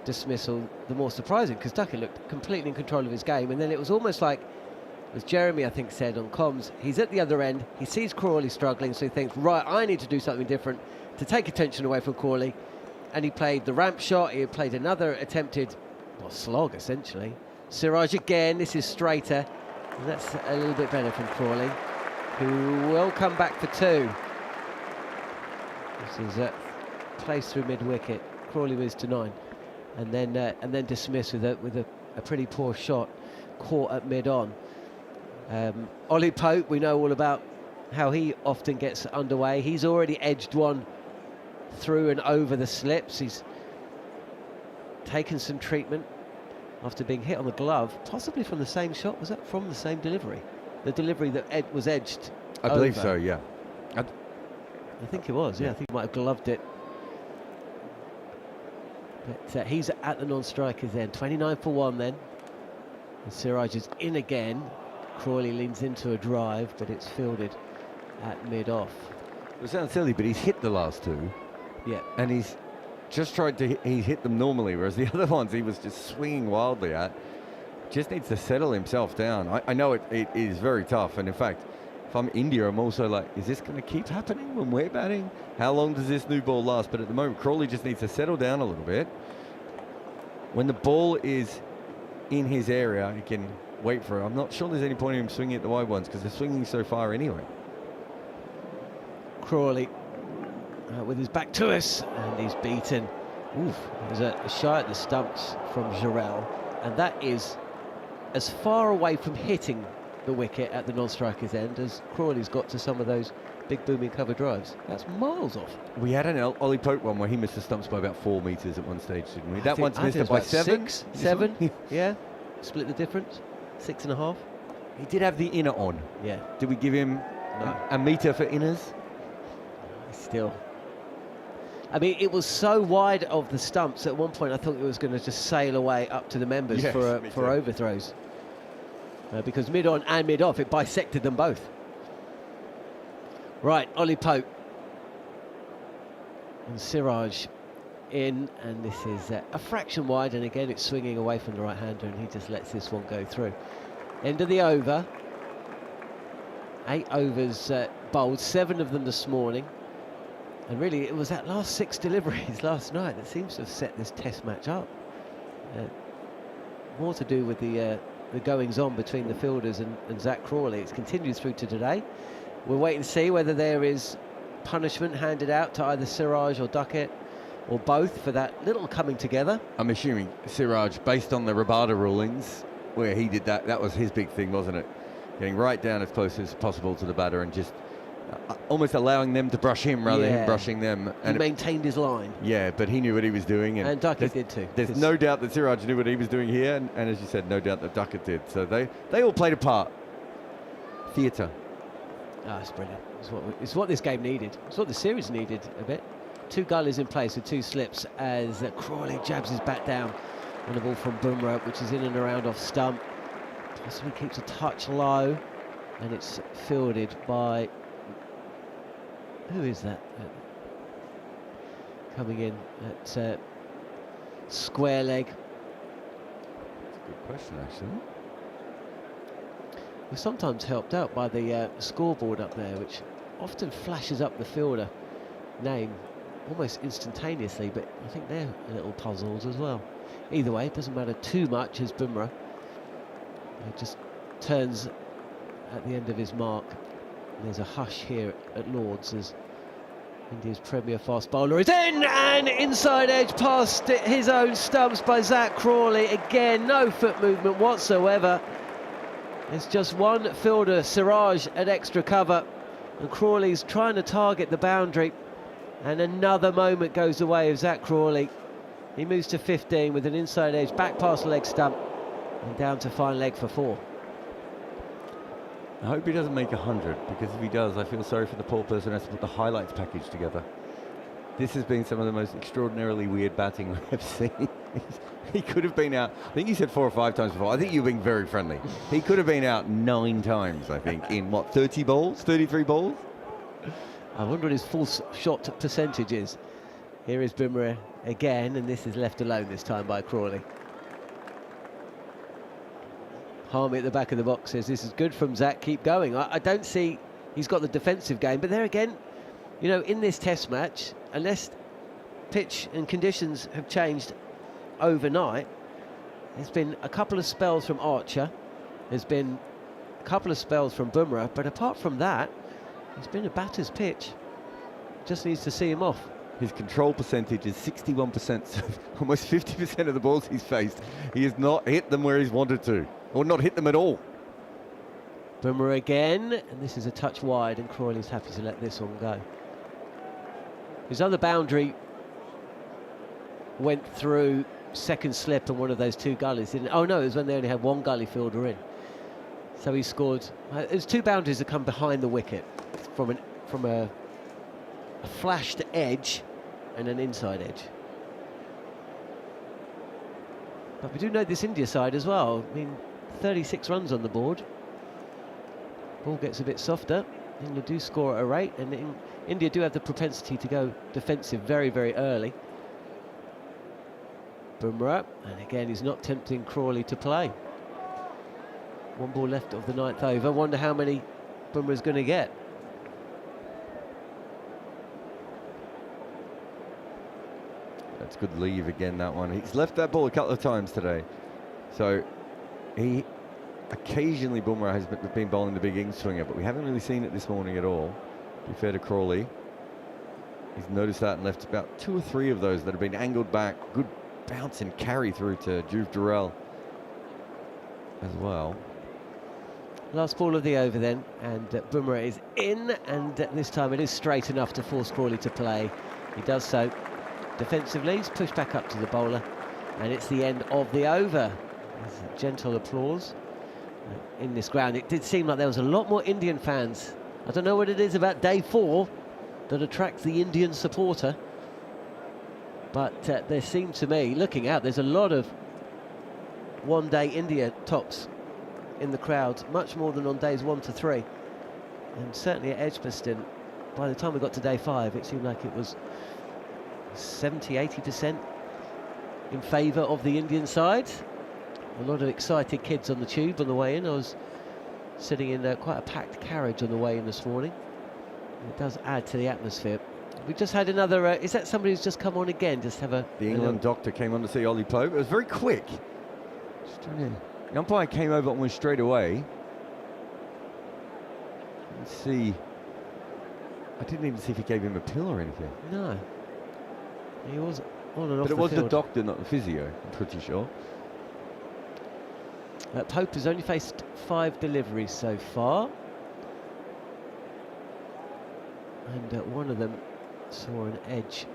dismissal the more surprising, because Duckett looked completely in control of his game, and then it was almost like, as Jeremy I think said on comms, he's at the other end, he sees Crawley struggling, so he thinks, right, I need to do something different to take attention away from Crawley, and he played the ramp shot, he played another attempted slog essentially. Siraj again, this is straighter, and that's a little bit better from Crawley, who will come back for 2. This is placed through mid-wicket. Crawley moves to 9. And then dismissed with a pretty poor shot, caught at mid-on. Ollie Pope, we know all about how he often gets underway. He's already edged one through and over the slips. He's taken some treatment after being hit on the glove, possibly from the same shot. Was that from the same delivery? The delivery that was edged I believe so, yeah. I think it was, yeah. I think he might have gloved it. But he's at the non-strikers then. 29 for 1 then. And Siraj is in again. Crawley leans into a drive, but it's fielded at mid-off. It sounds silly, but he's hit the last 2. Yeah. And he's just tried to hit them normally, whereas the other ones he was just swinging wildly at. Just needs to settle himself down. I know it is very tough, and in fact, if I'm India, I'm also like, is this going to keep happening when we're batting? How long does this new ball last? But at the moment, Crawley just needs to settle down a little bit. When the ball is in his area, he can wait for it. I'm not sure there's any point in him swinging at the wide ones, because they're swinging so far anyway. Crawley with his back to us, and he's beaten. Oof, there's a shy at the stumps from Jarrod, and that is as far away from hitting the wicket at the non-striker's end as Crawley's got to some of those big booming cover drives. That's miles off. We had an Ollie Pope one where he missed the stumps by about 4 metres at one stage, didn't we? That one's I missed think it by it's about 7. 7, yeah. Split the difference, 6.5. He did have the inner on. Yeah. Did we give him a metre for inners? Still. I mean, it was so wide of the stumps at one point I thought it was going to just sail away up to the members Yes, for overthrows. Because mid-on and mid-off, it bisected them both. Right, Ollie Pope. And Siraj in, and this is a fraction wide, and again it's swinging away from the right-hander, and he just lets this one go through. End of the over. 8 overs bowled, 7 of them this morning. And really, it was that last 6 deliveries last night that seems to have set this test match up. More to do with the goings-on between the fielders and Zack Crawley. It's continued through to today. We'll wait and see whether there is punishment handed out to either Siraj or Duckett, or both, for that little coming together. I'm assuming Siraj, based on the Rabada rulings, where he did that was his big thing, wasn't it? Getting right down as close as possible to the batter and just almost allowing them to brush him rather than him brushing them. And he maintained his line. Yeah, but he knew what he was doing. And Duckett did too. There's no doubt that Siraj knew what he was doing here, and as you said, no doubt that Duckett did. So they all played a part. Theatre. Ah, it's brilliant. It's what this game needed. It's what the series needed a bit. 2 gullies in place with 2 slips as Crawley jabs his bat down on the ball from Bumra, which is in and around off stump. Possibly keeps a touch low, and it's fielded by... Who is that? Coming in at square leg. That's a good question, actually. We're sometimes helped out by the scoreboard up there, which often flashes up the fielder name almost instantaneously, but I think they're little puzzles as well. Either way, it doesn't matter too much as Bumra just turns at the end of his mark. There's a hush here at Lord's as India's premier fast bowler is in, and inside edge past his own stumps by Zack Crawley. Again, no foot movement whatsoever. It's just one fielder, Siraj, at extra cover, and Crawley's trying to target the boundary, and another moment goes the way of Zack Crawley. He moves to 15 with an inside edge back past the leg stump and down to fine leg for 4. I hope he doesn't make 100, because if he does, I feel sorry for the poor person who has to put the highlights package together. This has been some of the most extraordinarily weird batting we have seen. He could have been out, I think you said 4 or 5 times before. I think you're being very friendly. He could have been out 9 times, I think, in what, 30 balls, 33 balls? I wonder what his full shot percentage is. Here is Bumra again, and this is left alone this time by Crawley. Harmy at the back of the box says this is good from Zack, keep going. I don't see he's got the defensive game, but there again, you know, in this test match, unless pitch and conditions have changed overnight, there's been a couple of spells from Archer, there's been a couple of spells from Bumra, but apart from that, it's been a batter's pitch. Just needs to see him off. His control percentage is 61%, so almost 50% of the balls he's faced, he has not hit them where he's wanted to, or not hit them at all. Bumra again, and this is a touch wide, and Crawley's happy to let this one go. His other boundary went through second slip and one of those 2 gullies, didn't it? Oh no, it was when they only had 1 gully fielder in. So he scored. There's 2 boundaries that come behind the wicket from a flashed edge and an inside edge. But we do know this India side as well. I mean, 36 runs on the board. Ball gets a bit softer. England do score at a rate, and India do have the propensity to go defensive very, very early. Bumra, and again he's not tempting Crawley to play. 1 ball left of the 9th over. Wonder how many Bumra's going to get. That's good leave again, that one. He's left that ball a couple of times today. So he occasionally, Bumra has been bowling the big in swinger, but we haven't really seen it this morning at all. To be fair to Crawley. He's noticed that and left about 2 or 3 of those that have been angled back. Good bounce and carry through to Juve Durrell as well. Last ball of the over then, and Bumra is in, and this time it is straight enough to force Crawley to play. He does so defensively. He's pushed back up to the bowler, and it's the end of the over. There's a gentle applause in this ground. It did seem like there was a lot more Indian fans. I don't know what it is about day 4 that attracts the Indian supporter, but there seemed to me, looking out, there's a lot of one-day India tops in the crowd, much more than on days 1 to 3. And certainly at Edgbaston, by the time we got to day 5, it seemed like it was 70–80% in favour of the Indian side. A lot of excited kids on the tube on the way in. I was sitting in quite a packed carriage on the way in this morning. It does add to the atmosphere. We just had another, is that somebody who's just come on again? Just have a... The England doctor came on to see Ollie Pope. It was very quick. The umpire came over almost straight away. Let's see. I didn't even see if he gave him a pill or anything. No. He was on and off the But it was field. the doctor, not the physio, I'm pretty sure. Pope has only faced 5 deliveries so far. And one of them saw an edge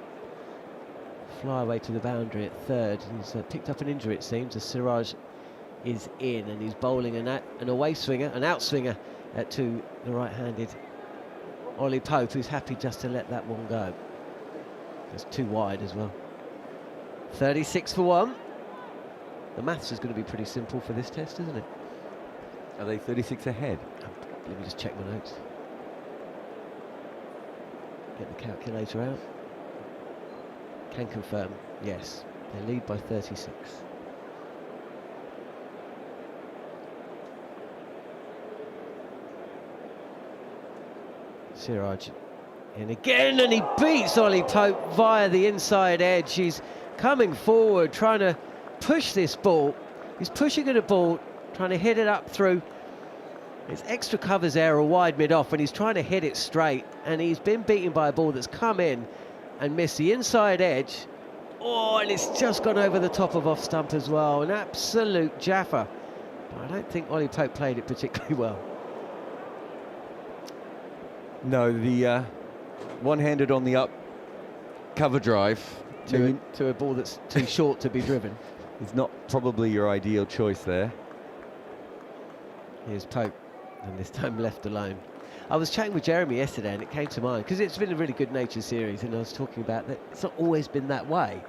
fly away to the boundary at third. He's picked up an injury, it seems, as Siraj is in, and he's bowling an away swinger, an outswinger to the right-handed Ollie Pope, who's happy just to let that one go. It's too wide as well. 36 for 1. The maths is going to be pretty simple for this test, isn't it? Are they 36 ahead? Let me just check my notes. Get the calculator out. Can confirm, yes. They lead by 36. Siraj in again, and he beats Ollie Pope via the inside edge. He's coming forward, trying to push this ball. He's pushing at a ball, trying to hit it up through. His extra covers there are wide mid-off, and he's trying to hit it straight, and he's been beaten by a ball that's come in and missed the inside edge. Oh, and it's just gone over the top of off stump as well. An absolute jaffa. But I don't think Ollie Pope played it particularly well. No, the one-handed on the up cover drive To a ball that's too short to be driven. is not probably your ideal choice there. Here's Pope, and this time left alone. I was chatting with Jeremy yesterday, and it came to mind, because it's been a really good nature series, and I was talking about that it's not always been that way.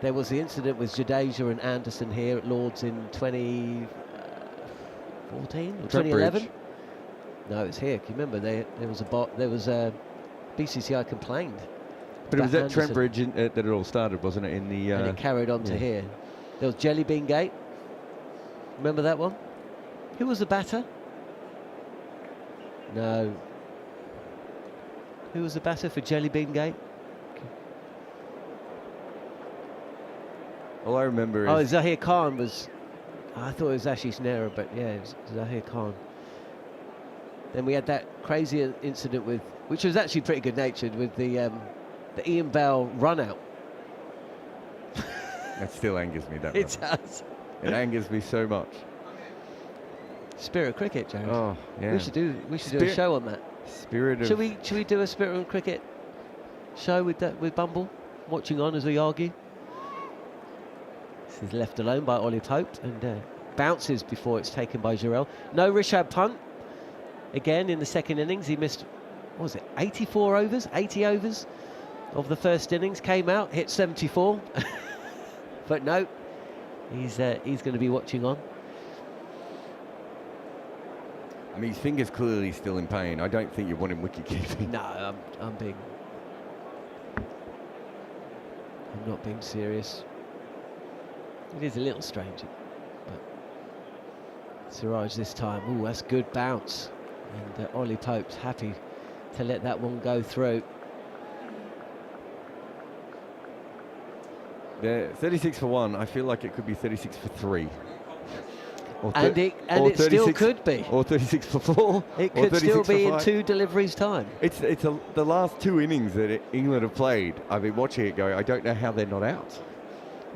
There was the incident with Jadeja and Anderson here at Lord's in 2014 or 2011. No, it's here. Can you remember there was a BCCI complained. But it was at Anderson, Trent Bridge that it all started, wasn't it? In the and it carried on to here. There was Jelly Bean Gate. Remember that one? Who was the batter? No. Who was the batter for Jelly Bean Gate? all I remember is... Oh, Zahir Khan was... I thought it was Ashish Nehra, but yeah, it was Zahir Khan. Then we had that crazy incident with, which was actually pretty good-natured, with the Ian Bell run-out. That still angers me, that It does. It angers me so much. Spirit of cricket, Jarrod. Oh, yeah. We should do a show on that. Spirit of... Should we do a Spirit of cricket show with Bumble, watching on as we argue? This is left alone by Ollie Pope, and bounces before it's taken by Jarrell. No Rishabh Pant. Again, in the second innings, he missed, what was it, 84 overs, 80 overs of the first innings, came out, hit 74. But no, he's going to be watching on. I mean, his finger's clearly still in pain. I don't think you want him wicket-keeping. No, I'm not being serious. It is a little strange, but Siraj this time. Oh, that's good bounce. And Ollie Pope's happy to let that one go through. Yeah, 36 for 1. I feel like it could be 36 for 3. And it still could be. Or 36 for 4. It or could still 36 be for in 5. 2 deliveries time. The last 2 innings that England have played, I've been watching it going, I don't know how they're not out.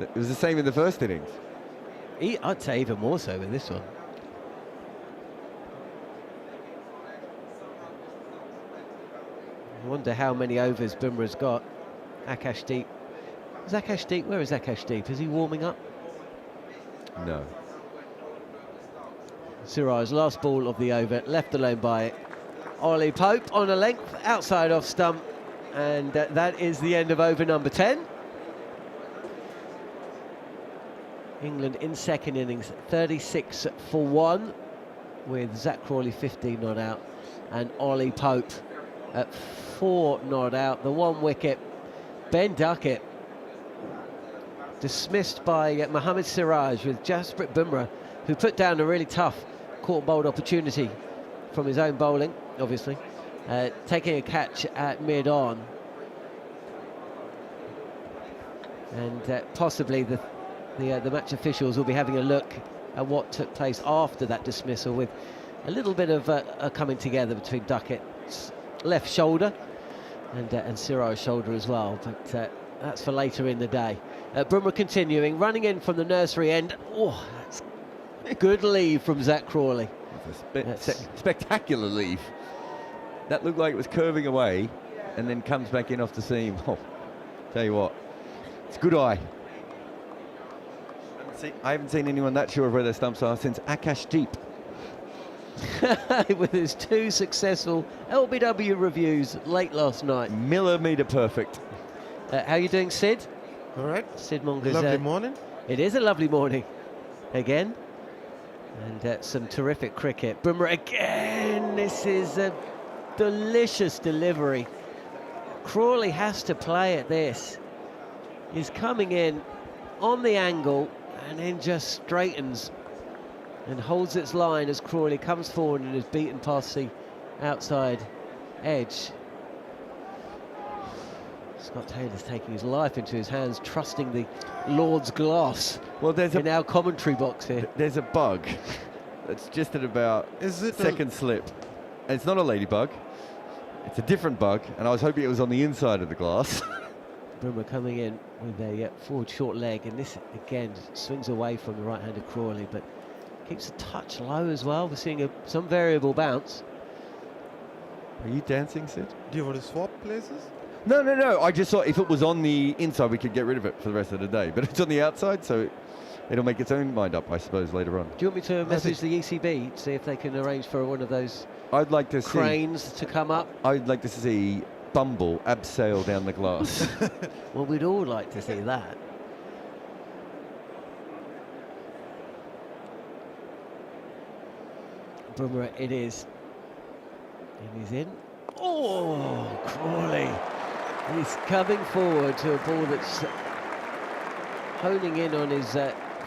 It was the same in the first innings. I'd say even more so with this one. I wonder how many overs Bumra's got. Akashdeep. Where is Akashdeep? Is he warming up? No. Siraj, last ball of the over, left alone by Ollie Pope on a length, outside off stump, and that is the end of over number 10. England in second innings, 36 for 1, with Zack Crawley 15 not out, and Ollie Pope at 4 not out. The 1 wicket, Ben Duckett, dismissed by Mohammad Siraj, with Jasprit Bumra, who put down a really tough caught bowled opportunity from his own bowling, obviously, taking a catch at mid-on, and possibly the match officials will be having a look at what took place after that dismissal, with a little bit of a coming together between Duckett's left shoulder and Siraj's shoulder as well, but that's for later in the day. Bumra continuing, running in from the nursery end. Oh, that's good leave from Zack Crawley. Spectacular leave. That looked like it was curving away and then comes back in off the seam. Oh, tell you what, it's good eye. I haven't seen anyone that sure of where their stumps are since Akashdeep. With his 2 successful LBW reviews late last night. Millimetre perfect. How are you doing, Sid? All right. Sid Monger's. Lovely morning. It is a lovely morning again. And some terrific cricket. Bumra again. This is a delicious delivery. Crawley has to play at this. He's coming in on the angle and then just straightens and holds its line as Crawley comes forward and is beaten past the outside edge. Scott Taylor's taking his life into his hands, trusting the Lord's glass. Well, there's in our commentary box here. There's a bug that's just at about second slip. And it's not a ladybug. It's a different bug, and I was hoping it was on the inside of the glass. Bumra coming in with a forward short leg, and this again swings away from the right-handed Crawley, but keeps a touch low as well. We're seeing some variable bounce. Are you dancing, Sid? Do you want to swap places? No. I just thought if it was on the inside, we could get rid of it for the rest of the day. But it's on the outside, so it'll make its own mind up, I suppose, later on. Do you want me to message the ECB to see if they can arrange for one of those I'd like to cranes to come up? I'd like to see Bumble abseil down the glass. Well, we'd all like to see that. Bumra, it is. And he's in. Oh, Crawley. He's coming forward to a ball that's honing in on his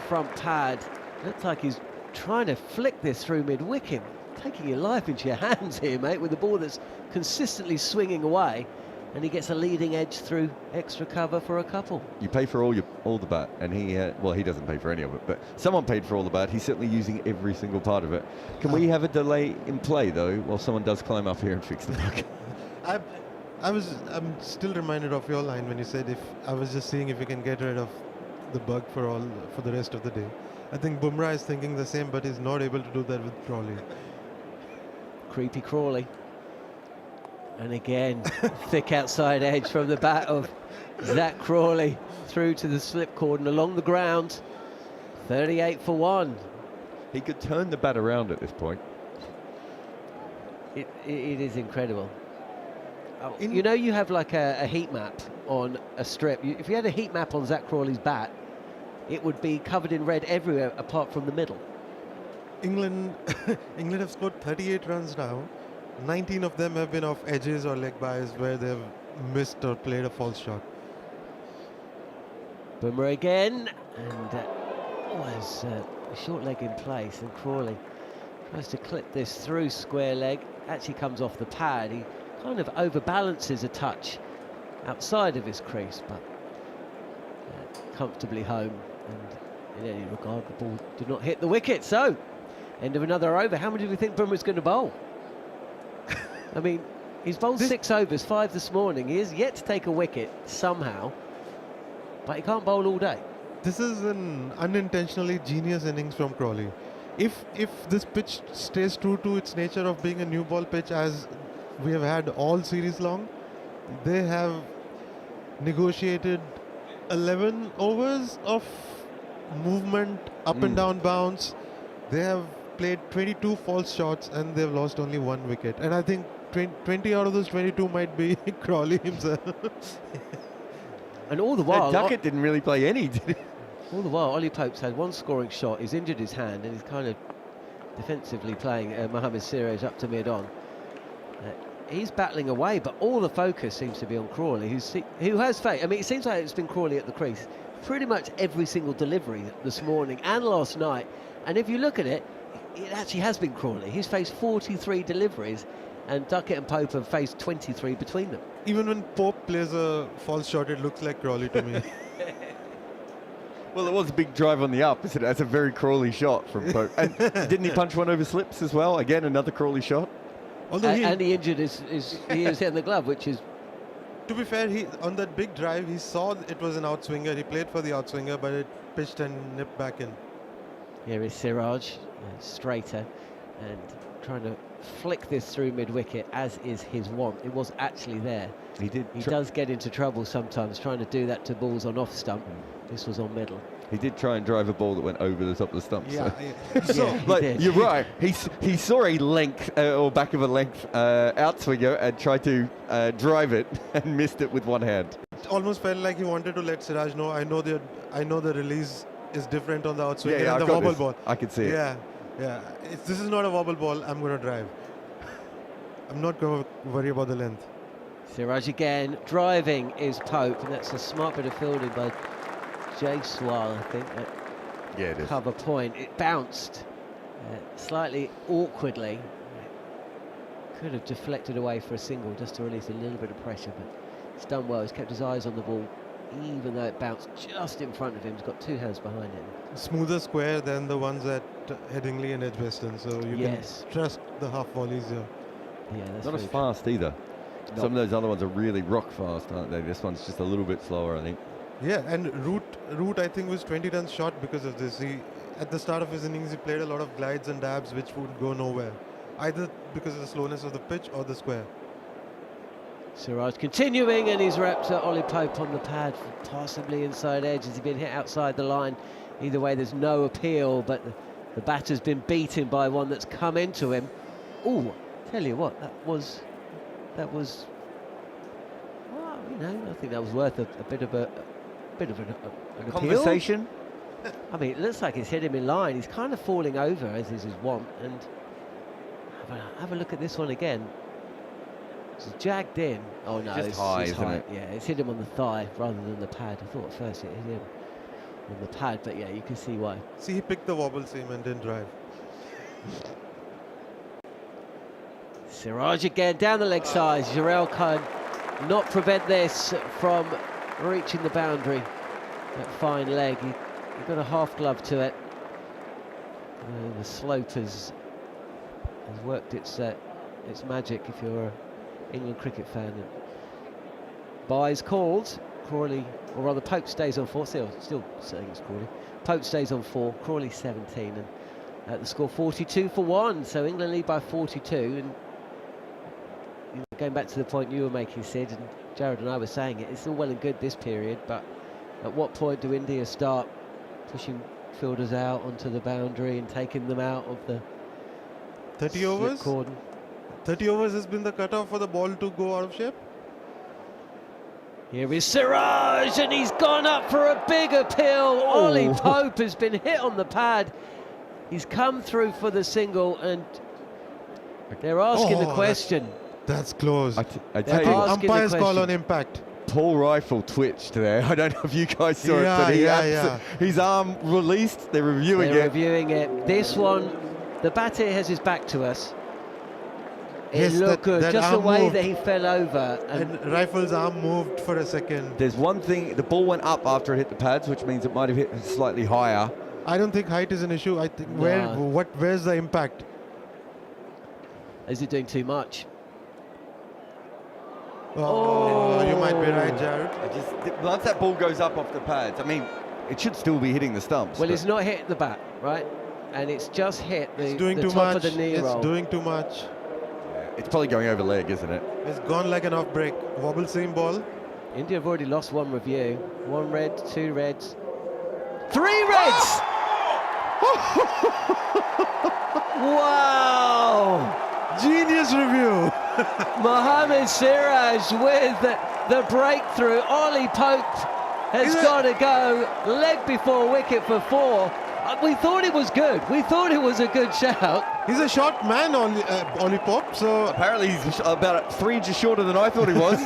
front pad. Looks like he's trying to flick this through mid-wicket. Taking your life into your hands here, mate, with the ball that's consistently swinging away. And he gets a leading edge through extra cover for a couple. You pay for all the bat, and he doesn't pay for any of it, but someone paid for all the bat. He's certainly using every single part of it. Can we have a delay in play though, while someone does climb up here and fix the bug? I'm still reminded of your line when you said I was just seeing if we can get rid of the bug for the rest of the day. I think Bumra is thinking the same, but he's not able to do that with Crawley. Creepy Crawley. And again, thick outside edge from the bat of Zack Crawley through to the slip cordon along the ground. 38 for 1. He could turn the bat around at this point. It is incredible. You know, you have like a heat map on a strip. If you had a heat map on Zack Crawley's bat, it would be covered in red everywhere apart from the middle. England have scored 38 runs now. 19 of them have been off edges or leg byes where they've missed or played a false shot. Bumra again, and was a short leg in place, and Crawley tries to clip this through square leg. Actually comes off the pad. He kind of overbalances a touch outside of his crease, but comfortably home. And in any regard. The ball did not hit the wicket, so end of another over. How many do we think Bumra's going to bowl? I mean, he's bowled 6 overs, 5 this morning. He is yet to take a wicket somehow, but he can't bowl all day. This is an unintentionally genius innings from Crawley. If this pitch stays true to its nature of being a new ball pitch, as we have had all series long, they have negotiated 11 overs of movement, up and down bounce. They have played 22 false shots and they've lost only 1 wicket. And I think 20 out of those 22 might be Crawley himself. And all the while, Duckett didn't really play any, did he? all the while, Ollie Pope's had 1 scoring shot. He's injured his hand and he's kind of defensively playing Mohammad Siraj up to mid-on. He's battling away, but all the focus seems to be on Crawley, who has faith. I mean, it seems like it's been Crawley at the crease pretty much every single delivery this morning and last night. And if you look at it, it actually has been Crawley. He's faced 43 deliveries, and Duckett and Pope have faced 23 between them. Even when Pope plays a false shot, it looks like Crawley to me. Well, it was a big drive on the up, isn't it? That's a very Crawley shot from Pope. And didn't he punch one over slips as well? Again, another Crawley shot. Although And he injured he is hitting the glove, which is... To be fair, he on that big drive, he saw it was an outswinger. He played for the outswinger, but it pitched and nipped back in. Here is Siraj, straighter, and trying to flick this through mid-wicket, as is his want. It was actually there. He did. He does get into trouble sometimes trying to do that to balls on off stump. This was on middle. He did try and drive a ball that went over the top of the stump. Yeah, so. so he Like, did. you're right. He saw a length or back of a length outswinger and tried to drive it and missed it with one hand. it almost felt like he wanted to let Siraj know. I know the release is different on the outswinger Yeah, and the I've got wobble this. ball. I can see it. Yeah. This is not a wobble ball. I'm going to drive. I'm not going to worry about the length. Siraj again, driving is Pope, and that's a smart bit of fielding by Jaiswal, I think, at Yeah, it is. cover point. It bounced slightly awkwardly. Could have deflected away for a single just to release a little bit of pressure, but it's done well. He's kept his eyes on the ball, even though it bounced just in front of him. He's got 2 hands behind him. Smoother square than the ones at Headingley and Edgbaston, so you Yes. can trust the half volleys here. Yeah, that's Not as very fast either. No. Some of those other ones are really rock fast, aren't they? This one's just a little bit slower, I think. Yeah, and Root I think was 20 runs short because of this. At the start of his innings, he played a lot of glides and dabs which would go nowhere, either because of the slowness of the pitch or the square. Siraj continuing, and he's wrapped Ollie Pope on the pad, possibly inside edge. Has he been hit outside the line? Either way, there's no appeal, but the batter's been beaten by one that's come into him. Oh, tell you what, that was, well, you know, I think that was worth a bit of an appeal. Conversation? I mean, it looks like it's hit him in line. He's kind of falling over, as is his want. And have a look at this one again. It's jagged in. Oh no, Just it's high, it's isn't high. it? Yeah, it's hit him on the thigh rather than the pad. I thought at first it hit him on the pad, but yeah, you can see why. See, he picked the wobble seam and didn't drive. Siraj again down the leg side. Jarrod can not prevent this from reaching the boundary. That fine leg. He got a half glove to it. The slope has worked its magic if you're an England cricket fan. Byes called. Crawley, or rather Pope stays on 4. Still saying it's Crawley. Pope stays on 4. Crawley 17, and at the score 42-1. So England lead by 42. And going back to the point you were making, Sid, and Jarrod and I were saying it, it's all well and good this period, but at what point do India start pushing fielders out onto the boundary and taking them out of the 30 slip overs? cordon? 30 overs has been the cutoff for the ball to go out of shape. Here is Siraj, and he's gone up for a big appeal. Ollie Pope has been hit on the pad. He's come through for the single, and they're asking the question. That's close. I I tell think you, asking the umpire's call question. on impact. Paul Rifle twitched there. I don't know if you guys saw it, but his arm released. They're reviewing They're it. reviewing it. This one, the batter has his back to us. It Yes, looked good, that just the arm way moved. that he fell over. And Rifle's arm moved for a second. There's one thing, the ball went up after it hit the pads, which means it might have hit slightly higher. I don't think height is an issue. I think No. where's the impact? Is he doing too much? Oh, you might be right, Jarrod. Once that ball goes up off the pads, I mean, it should still be hitting the stumps. Well, but it's not hit the bat, right? And it's just hit It's the doing too top much. of the knee It's roll. doing too much. it's probably going over leg, isn't it? It's gone like an off break. Wobble seam ball. India have already lost one review. 1 red, 2 reds, 3 reds! Wow! Genius review. Mohammad Siraj with the breakthrough. Ollie Pope has got to go. Leg before wicket for 4. We thought it was good. We thought it was a good shout. He's a short man, Ollie Pope. So Apparently he's about 3 inches shorter than I thought he was.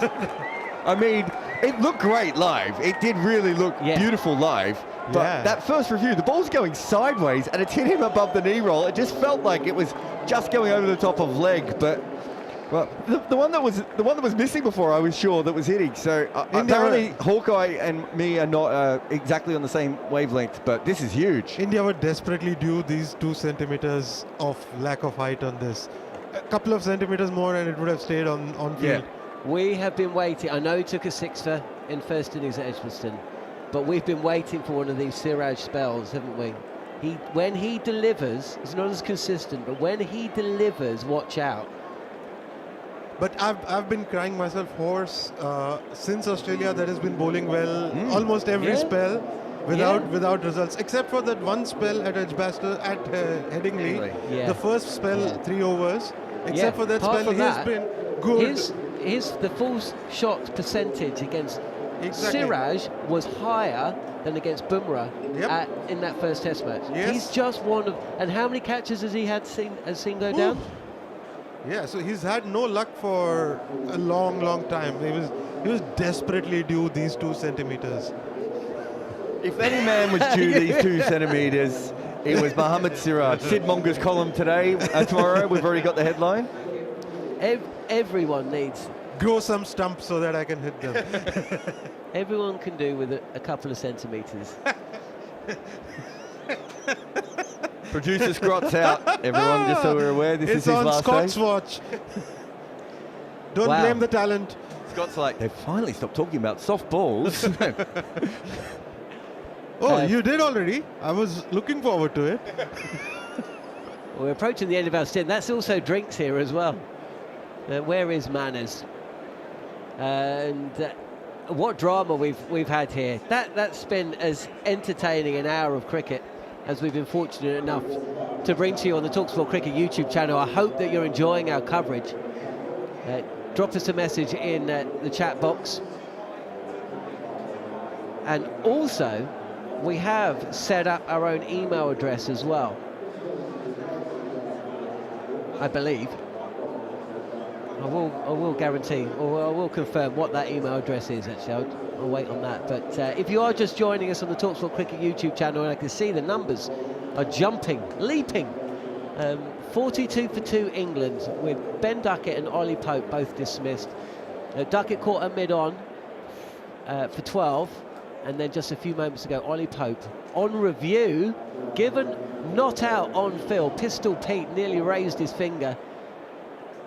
I mean, it looked great live. It did really look beautiful live. But that first review, the ball's going sideways and it's hit him above the knee roll. It just felt like it was just going over the top of leg. But well, the one that was missing before, I was sure that was hitting. So apparently Hawkeye and me are not exactly on the same wavelength. But this is huge. India were desperately due these 2 centimeters of lack of height on this. A couple of centimeters more and it would have stayed on field. We have been waiting. I know he took a 6-fer in first innings at Edgbaston, but we've been waiting for one of these Siraj spells, haven't we? When he delivers, he's not as consistent, but when he delivers, watch out. But I've been crying myself hoarse since Australia that has been bowling well almost every spell without results, except for that one spell at Edgbaston at Headingley. The first spell 3 overs. Except for that Apart spell, from he has been good. The full shot percentage against Siraj was higher than against Bumra in that first Test match. He's just one of, and how many catches has he seen go down? Yeah, so he's had no luck for a long time. He was desperately due these 2 centimeters. If any man was due these 2 centimeters, it was Mohammad Siraj. Sid Monger's column today, tomorrow. We've already got the headline. Everyone needs. Grow some stumps so that I can hit them. Everyone can do with a couple of centimetres. Producer Scott's out. Everyone, just so we're aware, this is his last day. It's on Scott's watch. Don't blame the talent. Scott's like, they've finally stopped talking about soft balls. Oh, you did already? I was looking forward to it. We're approaching the end of our stint. That's also drinks here as well. Where is manners? And what drama we've had here. That's been as entertaining an hour of cricket as we've been fortunate enough to bring to you on the talkSPORT Cricket YouTube channel. I hope that you're enjoying our coverage. Drop us a message in the chat box. And also, we have set up our own email address as well, I believe. I will guarantee, or I will confirm what that email address is, actually. I'll wait on that. But if you are just joining us on the talkSPORT Cricket YouTube channel, and I can see the numbers are jumping, leaping. 42 for 2 England, with Ben Duckett and Ollie Pope both dismissed. Duckett caught a mid-on for 12, and then just a few moments ago, Ollie Pope on review, given not out on field. Pistol Pete nearly raised his finger,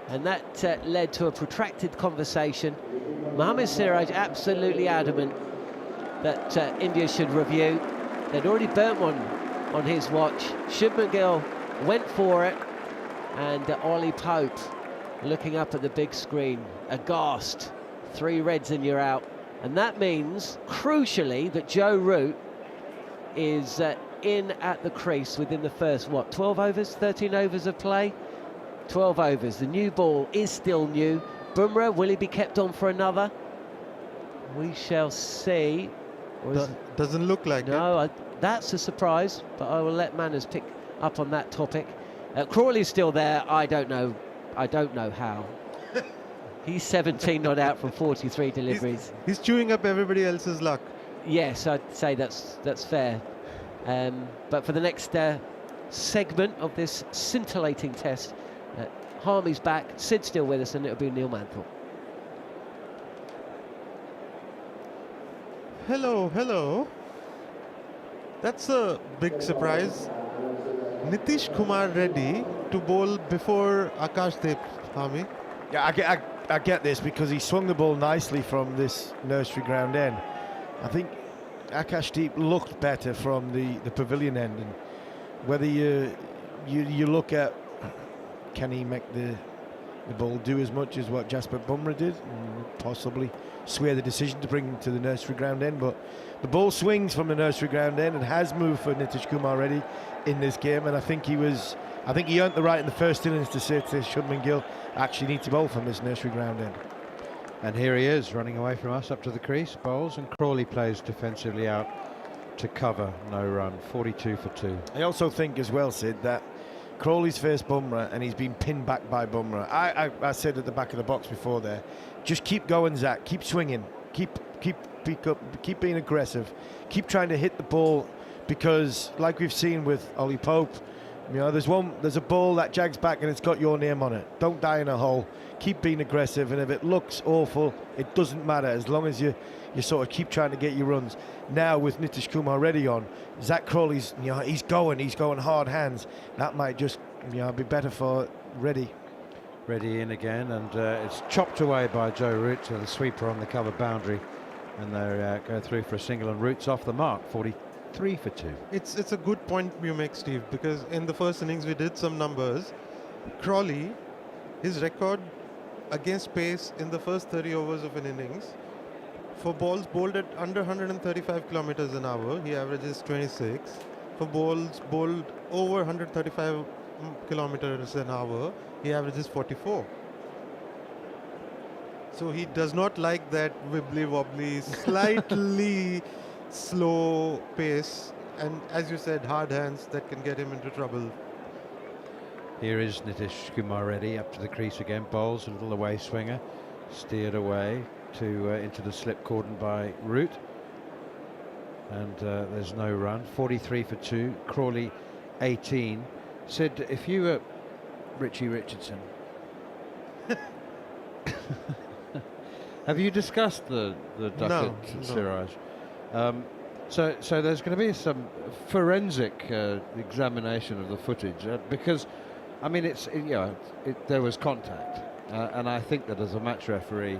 and that led to a protracted conversation. Mohammad Siraj absolutely adamant that India should review. They'd already burnt one on his watch. Shubman Gill went for it, and Ollie Pope looking up at the big screen, aghast. 3 reds and you're out. And that means, crucially, that Jarrod Root is in at the crease within the first, 12 overs, 13 overs of play? 12 overs. The new ball is still new. Bumra, will he be kept on for another? We shall see. Doesn't look like it. No, that's a surprise, but I will let Manners pick up on that topic. Crawley's still there. I don't know how. He's 17 not out from 43 deliveries. He's chewing up everybody else's luck. Yes, I'd say that's fair. But for the next segment of this scintillating test, Harmy's back, Sid's still with us, and it'll be Neil Manthorp. Hello. That's a big surprise. Nitish Kumar Reddy to bowl before Akashdeep, Hami. Yeah, I get this because he swung the ball nicely from this nursery ground end. I think Akashdeep looked better from the pavilion end, and whether you look at can he make the ball do as much as what Jasper Bumra did, possibly sway the decision to bring him to the nursery ground end, but the ball swings from the nursery ground end and has moved for Nitish Kumar Reddy in this game, and I think he earned the right in the first innings to say to Shubman Gill, I actually need to bowl from this nursery ground end. And here he is running away from us up to the crease, bowls, and Crawley plays defensively out to cover, no run, 42 for 2. I also think as well, Sid, that Crawley's faced Bumra and he's been pinned back by Bumra. I said at the back of the box before there, just keep going, Zack, keep swinging, keep being aggressive, keep trying to hit the ball, because like we've seen with Ollie Pope, you know, there's a ball that jags back and it's got your name on it. Don't die in a hole. Keep being aggressive, and if it looks awful, it doesn't matter as long as you sort of keep trying to get your runs. Now with Nitish Kumar Reddy on, Zack Crawley's, you know, he's going hard hands. That might just, you know, be better for Reddy. Reddy in again, and it's chopped away by Joe Root to the sweeper on the cover boundary, and they go through for a single, and Root's off the mark, 43 for 2. It's a good point you make, Steve, because in the first innings we did some numbers. Crawley, his record against pace in the first 30 overs of an innings, for balls bowled at under 135 kilometers an hour, he averages 26. For balls bowled over 135 kilometers an hour, he averages 44. So he does not like that wibbly wobbly, slightly slow pace, and as you said, hard hands that can get him into trouble. Here is Nitish Kumar Reddy up to the crease again, bowls a little away swinger, steered away to into the slip cordon by Root, and there's no run, 43 for 2. Crawley 18. Sid, if you were Richie Richardson, have you discussed the duck at Siraj? So there's going to be some forensic examination of the footage, because I mean there was contact, and I think that as a match referee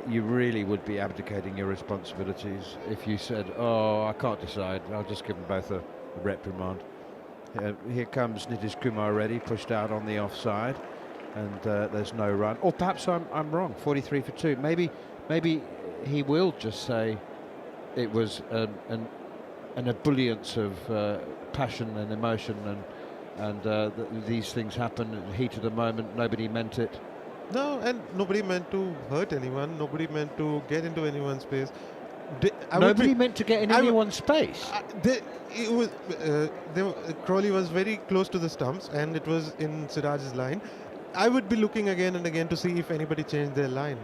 you really would be abdicating your responsibilities if you said, oh, I can't decide, I'll just give them both a reprimand. Here comes Nitish Kumar Reddy, pushed out on the offside, and there's no run. Or perhaps I'm wrong, 43 for 2. Maybe he will just say it was an ebullience of passion and emotion, and these things happen at the heat of the moment, nobody meant it. No, and nobody meant to hurt anyone, nobody meant to get into anyone's space. Nobody meant to get in anyone's space. Crawley was very close to the stumps, and it was in Siraj's line. I would be looking again and again to see if anybody changed their line.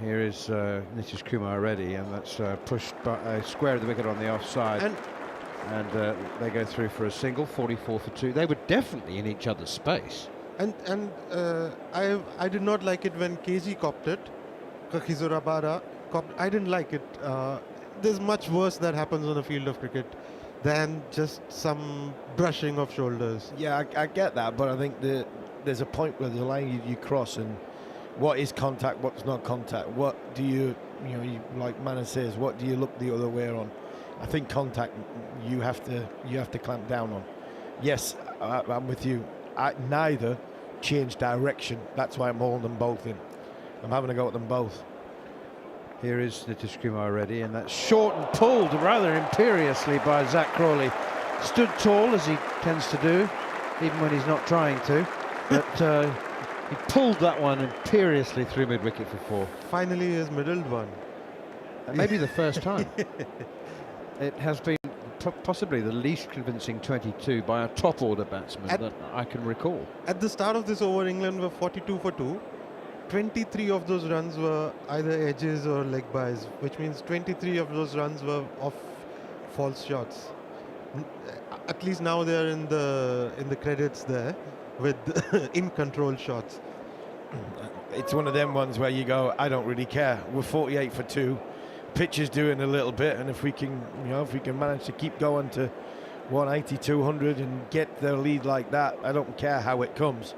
Here is Nitish Kumar Reddy, and that's pushed by square of the wicket on the offside. And they go through for a single, 44 for 2. They were definitely in each other's space. And I did not like it when KG copped it. Kakizurabara copped. I didn't like it. There's much worse that happens on a field of cricket than just some brushing of shoulders. Yeah, I get that, but I think there's a point where the line you cross, and what is contact, what's not contact, what do you like Manna says, what do you look the other way on? I think contact you have to clamp down on. Yes, I'm with you. Neither change direction. That's why I'm holding them both in. I'm having a go at them both. Here is Nitish Kumar Reddy, and that's short and pulled rather imperiously by Zack Crawley. Stood tall, as he tends to do, even when he's not trying to. But he pulled that one imperiously through mid-wicket for 4. Finally, his middled one. And maybe the first time. It has been possibly the least convincing 22 by a top-order batsman that I can recall. At the start of this over, England were 42 for 2. 23 of those runs were either edges or leg byes, which means 23 of those runs were off false shots. At least now they are in the credits there with in control shots. It's one of them ones where you go, I don't really care. We're 48 for 2. pitch is doing a little bit, and if we can manage to keep going to 180, 200 and get their lead like that, I don't care how it comes.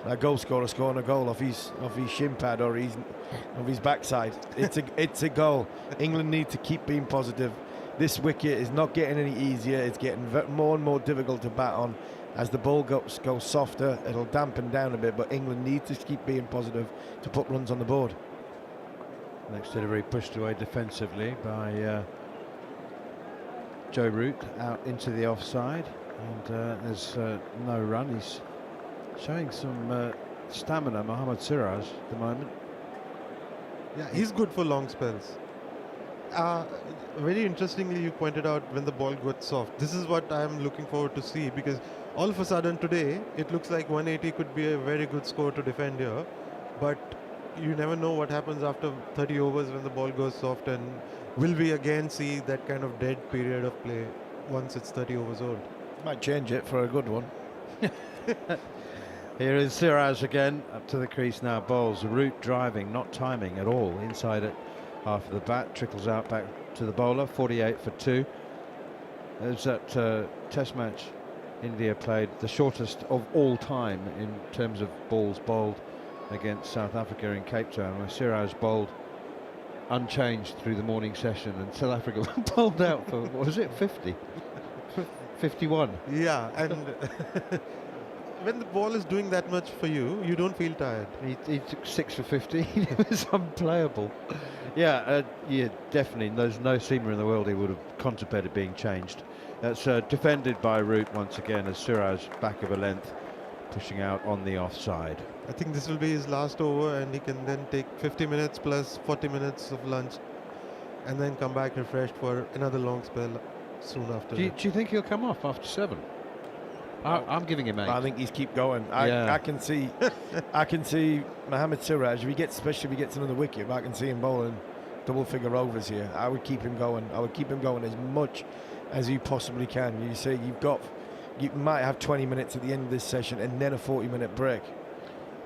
A goal scorer scoring a goal off his shin pad or his backside. It's a goal. England need to keep being positive. This wicket is not getting any easier. It's getting more and more difficult to bat on. As the ball goes softer, it'll dampen down a bit, but England need to keep being positive to put runs on the board. Next delivery pushed away defensively by Joe Root out into the offside, and there's no run. He's showing some stamina, Mohammad Siraj, at the moment. Yeah, he's good for long spells. Very interestingly, you pointed out when the ball got soft. This is what I'm looking forward to see, because all of a sudden today, it looks like 180 could be a very good score to defend here, but you never know what happens after 30 overs when the ball goes soft, and will we again see that kind of dead period of play once it's 30 overs old? Might change it for a good one. Here is Siraj again, up to the crease now, bowls. Root driving, not timing at all, inside it. Half of the bat, trickles out back to the bowler, 48 for 2. There's that test match India played, the shortest of all time in terms of balls bowled, against South Africa in Cape Town, where Siraj bowled unchanged through the morning session, and South Africa bowled out for, what was it, 50? 51. Yeah, and when the ball is doing that much for you, you don't feel tired. He took 6 for 15. It was unplayable. Yeah, definitely. There's no seamer in the world he would have contemplated being changed. That's defended by Root once again, as Siraj back of a length, pushing out on the offside. I think this will be his last over, and he can then take 50 minutes plus 40 minutes of lunch, and then come back refreshed for another long spell soon after. Do you think he'll come off after 7? I'm giving him 8. I think he's keep going. I can see Mohammad Siraj, especially if he gets another wicket, I can see him bowling double figure overs here. I would keep him going. I would keep him going as much as you possibly can. You say you might have 20 minutes at the end of this session and then a 40-minute break.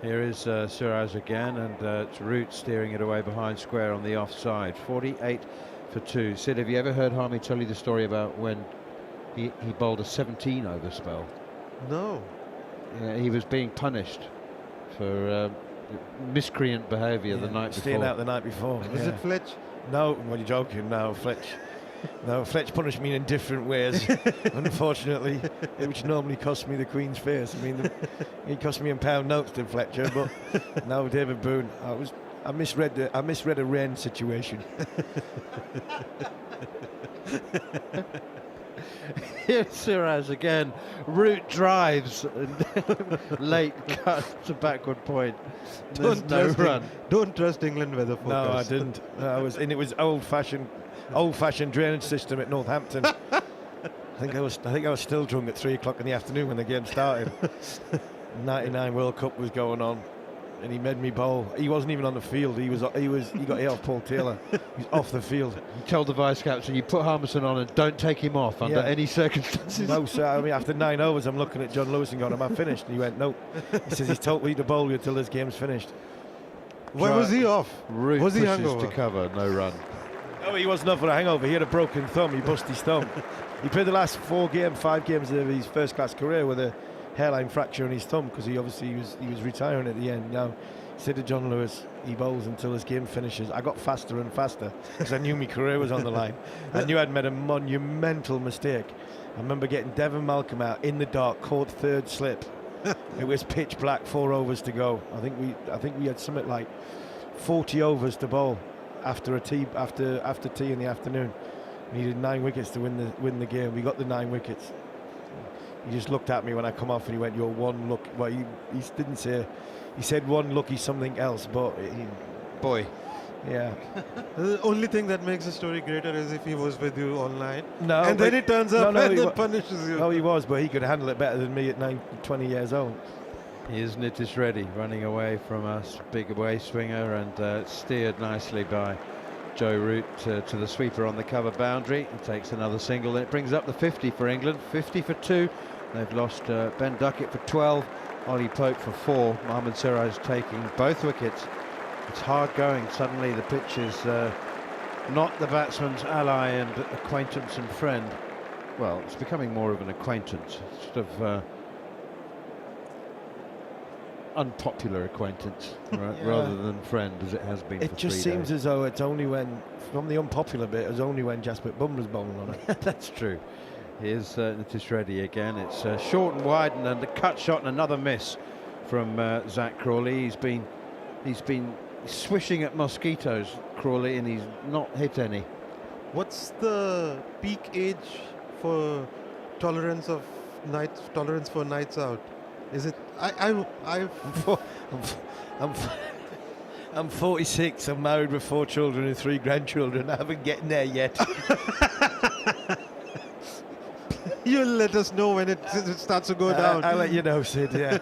Here is Siraj again, and it's Root steering it away behind square on the offside. 48 for 2. Sid, have you ever heard Harmy tell you the story about when he bowled a 17-over spell? No. He was being punished for miscreant behaviour the night before. Staying out the night before. Is it Fletch? No, what are you joking? No, Fletch. No, Fletch punished me in different ways, unfortunately, which normally cost me the Queen's face. I mean, he cost me in pound notes to Fletcher, but no, David Boone. I misread a rain situation. Here's Siraj again. Root drives, late cut to backward point. There's no run. Don't trust England weather forecast. No, I didn't. It was old-fashioned drainage system at Northampton. I think I was still drunk at 3 o'clock in the afternoon when the game started. 99 World Cup was going on, and he made me bowl. He wasn't even on the field. He got hit off Paul Taylor. He's off the field. You told the vice captain, you put Harmison on and don't take him off under any circumstances. No, sir. I mean, after 9 overs, I'm looking at John Lewis and going, "Am I finished?" And he went, "No." He says he's told me to bowl you until this game's finished. Why was he off? Root was he pushes hungover? to cover, no run. No, he wasn't off for a hangover. He had a broken thumb. He busted his thumb. He played the last 5 games of his first-class career with a hairline fracture in his thumb, because he was retiring at the end. Now, he said to John Lewis, he bowls until his game finishes. I got faster and faster because I knew my career was on the line. I knew I'd made a monumental mistake. I remember getting Devon Malcolm out in the dark, caught third slip. It was pitch black, 4 overs to go. I think we had something like 40 overs to bowl after tea in the afternoon. We needed 9 wickets to win the game. We got the 9 wickets. He just looked at me when I come off and he went, "You're one luck." Well, he didn't say. He said one lucky something else, but Boy. yeah. The only thing that makes the story greater is if he was with you all night. No, and then he turns up and he then punishes you. No, he was, but he could handle it better than me at 20 years old. Here's Nitish Reddy running away from us, big away swinger, and steered nicely by Joe Root to the sweeper on the cover boundary. He takes another single, and it brings up the 50 for England. 50 for 2. They've lost Ben Duckett for 12, Ollie Pope for 4. Mohammad Siraj taking both wickets. It's hard going. Suddenly the pitch is not the batsman's ally and acquaintance and friend. Well, it's becoming more of an acquaintance, sort of unpopular acquaintance, right, Yeah. rather than friend, as it has been. It for just 3 seems days. as though it's only when, from the unpopular bit, it's only when Jasprit Bumra's bowling on it. That's true. Here's Nitish Reddy again. It's short and wide, and a cut shot and another miss from Zack Crawley. He's been swishing at mosquitoes, Crawley, and he's not hit any. What's the peak age for tolerance for nights out? Is it? I'm 46. I'm married with 4 children and 3 grandchildren. I haven't getting there yet. You'll let us know when it starts to go down. I'll let you know, Sid. Yeah.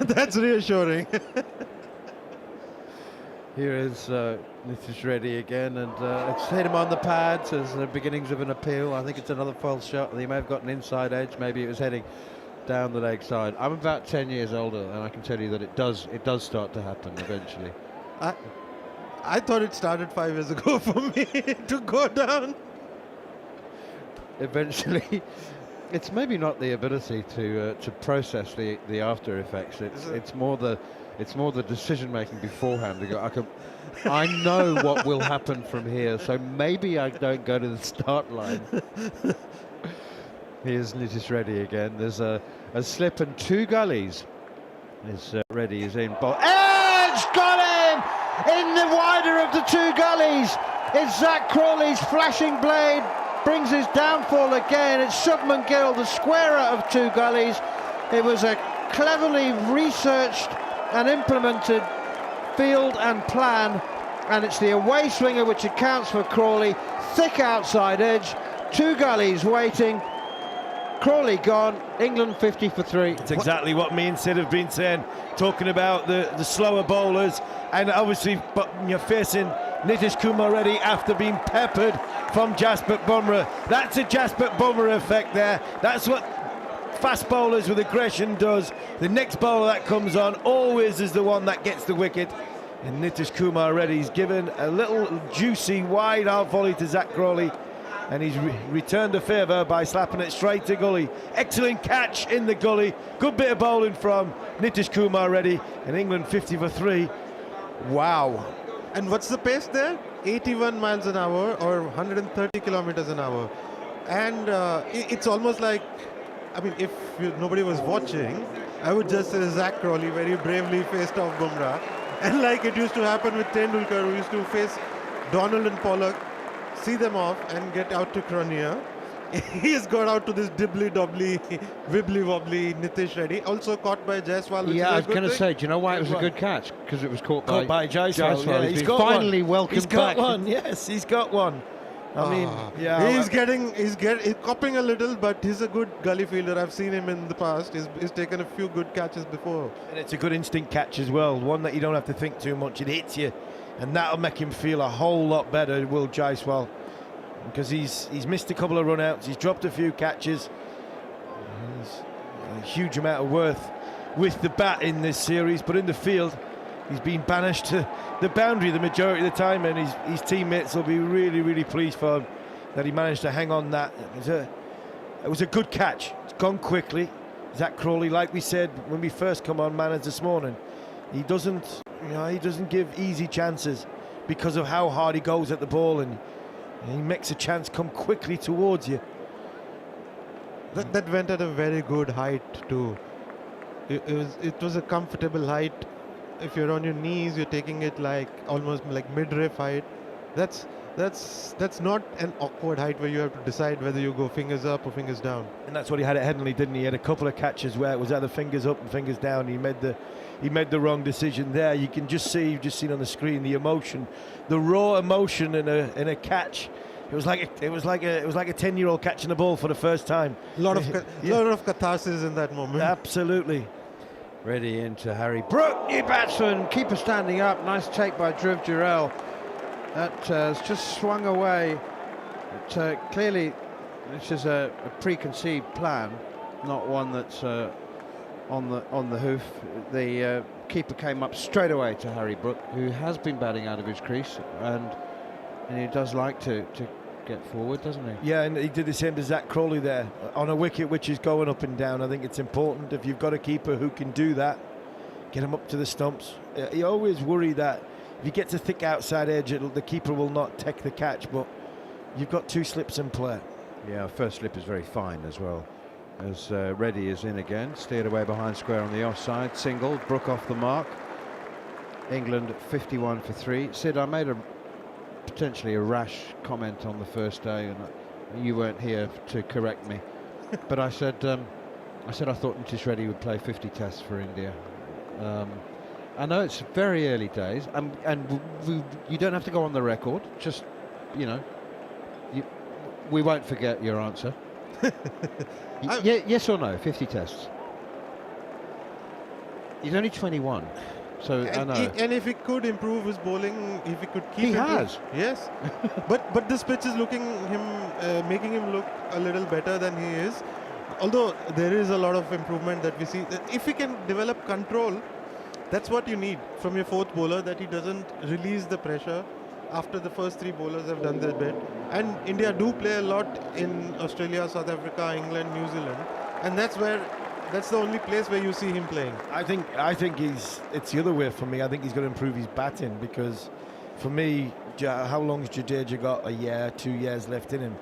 That's reassuring. Here is Nitish Reddy again, and it's hit him on the pads as the beginnings of an appeal. I think it's another false shot. He may have got an inside edge. Maybe it was heading down the leg side. I'm about 10 years older, and I can tell you that it does start to happen eventually. I thought it started 5 years ago for me to go down. Eventually, it's maybe not the ability to process the after effects. It's more the decision making beforehand. To go, I know what will happen from here, so maybe I don't go to the start line. Here's Nitish Reddy again. There's a slip and 2 gullies. As Reddy is in ball. Edge got him in the wider of the 2 gullies. It's Zack Crawley's flashing blade. Brings his downfall again. It's Shubman Gill, the squarer of 2 gullies. It was a cleverly researched and implemented field and plan, and it's the away swinger which accounts for Crawley. Thick outside edge, 2 gullies waiting. Crawley gone, England 50 for 3. It's exactly what me and Sid have been saying, talking about the slower bowlers, and obviously but you're facing Nitish Kumar Reddy after being peppered from Jasprit Bumra. That's a Jasprit Bumra effect there. That's what fast bowlers with aggression does. The next bowler that comes on always is the one that gets the wicket. And Nitish Kumar Reddy's given a little juicy wide out volley to Zack Crawley, and he's returned a favour by slapping it straight to gully. Excellent catch in the gully. Good bit of bowling from Nitish Kumar Reddy, and England 50 for 3. Wow. And what's the pace there? 81 miles an hour or 130 kilometers an hour. And it's almost like, I mean, if nobody was watching, I would just say Zack Crawley very bravely faced off Bumra. And like it used to happen with Tendulkar, who used to face Donald and Pollock, see them off and get out to Cronia. He's got out to this dibbly-dobbly, wibbly-wobbly Nitish Reddy, also caught by Jaiswal. Which Yeah, I is was going to say, do you know why it was a good catch? Because it was caught by Jaiswal. Yeah, He's got finally one. welcomed He's got back. one. Yes, he's got one. I mean, yeah. He's copping a little, but he's a good gully fielder. I've seen him in the past. He's taken a few good catches before. And it's a good instinct catch as well. One that you don't have to think too much. It hits you, and that'll make him feel a whole lot better, Will Jaiswal, because he's missed a couple of run-outs. He's dropped a few catches. There's a huge amount of worth with the bat in this series, but in the field, he's been banished to the boundary the majority of the time, and his teammates will be really, really pleased for him that he managed to hang on that. It was a good catch. It's gone quickly. Zack Crawley, like we said when we first come on Manners this morning, he doesn't give easy chances because of how hard he goes at the ball, and he makes a chance come quickly towards you. That went at a very good height too. It was a comfortable height. If you're on your knees, you're taking it like almost like midriff height. That's not an awkward height where you have to decide whether you go fingers up or fingers down. And that's what he had at Headingley, didn't he? He had a couple of catches where it was either fingers up and fingers down. He made the wrong decision there. You can just see, you've just seen on the screen, the emotion, the raw emotion in a catch. It was like a 10-year-old catching the ball for the first time. Lot of catharsis in that moment. Absolutely. Ready into Harry Brook, new batsman, keeper standing up, nice take by Dhruv Jurel. That has just swung away. But, clearly, this is a preconceived plan, not one that's on the hoof. The keeper came up straight away to Harry Brook, who has been batting out of his crease, and And he does like to get forward, doesn't he? Yeah, and he did the same to Zack Crawley there on a wicket which is going up and down. I think it's important if you've got a keeper who can do that, get him up to the stumps. You always worry that if he gets a thick outside edge, the keeper will not take the catch, but you've got 2 slips in play. Yeah, first slip is very fine as well. As Reddy is in again, steered away behind square on the offside, single, Brook off the mark. England 51 for 3. Sid, I made potentially a rash comment on the first day, and you weren't here to correct me. But I said I thought Nitish Reddy would play 50 tests for India. I know it's very early days, and you don't have to go on the record. Just, we won't forget your answer. Yes or no? 50 tests. He's only 21. So I know. And if he could improve his bowling, if he could keep. He has. Yes. but this pitch is making him look a little better than he is. Although there is a lot of improvement that we see. If he can develop control, that's what you need from your fourth bowler. That he doesn't release the pressure after the first 3 bowlers have done their bit. And India do play a lot in Australia, South Africa, England, New Zealand, and that's the only place where you see him playing. I think it's the other way for me. I think he's got to improve his batting, because for me, how long's Jadeja got? A year, 2 years left in him.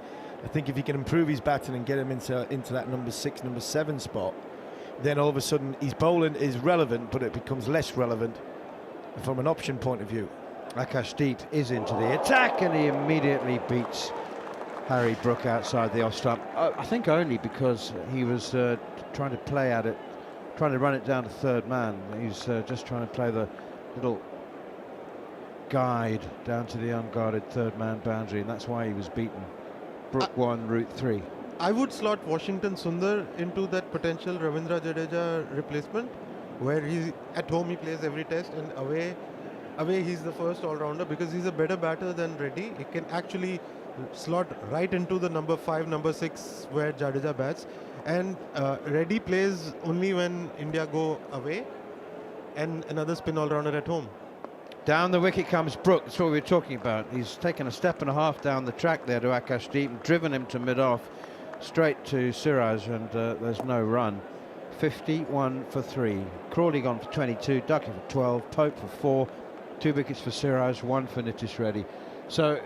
I think if he can improve his batting and get him into that number 6, number 7 spot, then all of a sudden his bowling is relevant, but it becomes less relevant from an option point of view. Akashdeep is into the attack, and he immediately beats Harry Brook outside the off stump. I think only because he was trying to play at it, trying to run it down to third man. He's just trying to play the little guide down to the unguarded third man boundary, and that's why he was beaten. Brook 1, Root 3. I would slot Washington Sundar into that potential Ravindra Jadeja replacement, where at home he plays every test, and away he's the first all-rounder, because he's a better batter than Reddy. He can actually slot right into the number 5, number 6 where Jadeja bats, and Reddy plays only when India go away, and another spin all-rounder at home. Down the wicket comes Brook. That's what we were talking about. He's taken a step and a half down the track there to Akashdeep and driven him to mid-off, straight to Siraj, and there's no run. 51 for 3. Crawley gone for 22, Ducky for 12, Pope for 4, 2 wickets for Siraj, 1 for Nitish Reddy. So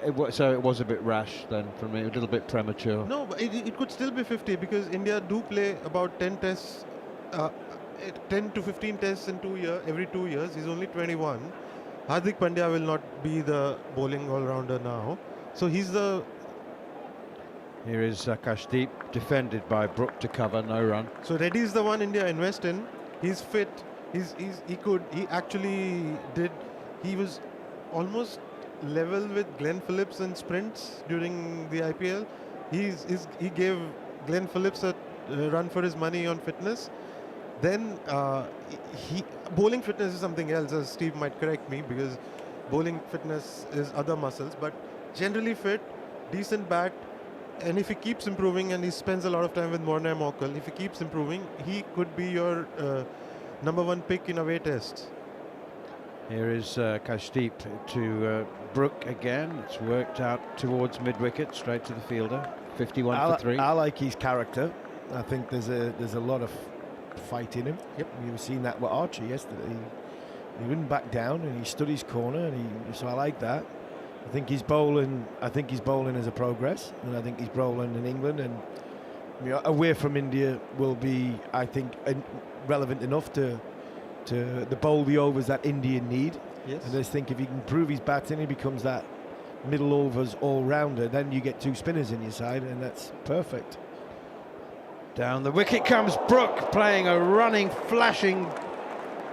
it was a bit rash then from me, a little bit premature. No, but it could still be 50, because India do play about 10 tests, 10 to 15 tests in every 2 years. He's only 21. Hardik Pandya will not be the bowling all-rounder now. So he's the... Here is Akashdeep, defended by Brook to cover, no run. So Reddy is the one India invest in. He's fit. He was almost level with Glenn Phillips in sprints during the IPL. He gave Glenn Phillips a run for his money on fitness. Then bowling fitness is something else, as Steve might correct me, because bowling fitness is other muscles, but generally fit, decent bat, and if he keeps improving, and he spends a lot of time with Morna Mokkal, if he keeps improving, he could be your number 1 pick in away tests. Here is Kashdeep to Brook again. It's worked out towards mid-wicket, straight to the fielder. 51 for 3. I like his character. I think there's a lot of fight in him. Yep. You've seen that with Archie yesterday. He wouldn't back down, and he stood his corner, and so I like that. I think he's bowling as a progress, and I think he's bowling in England, and away from India will be, I think, relevant enough to bowl the overs that India need. Yes. And I just think if he can improve his batting, he becomes that middle overs all-rounder. Then you get 2 spinners in your side, and that's perfect. Down the wicket comes Brook, playing a running, flashing,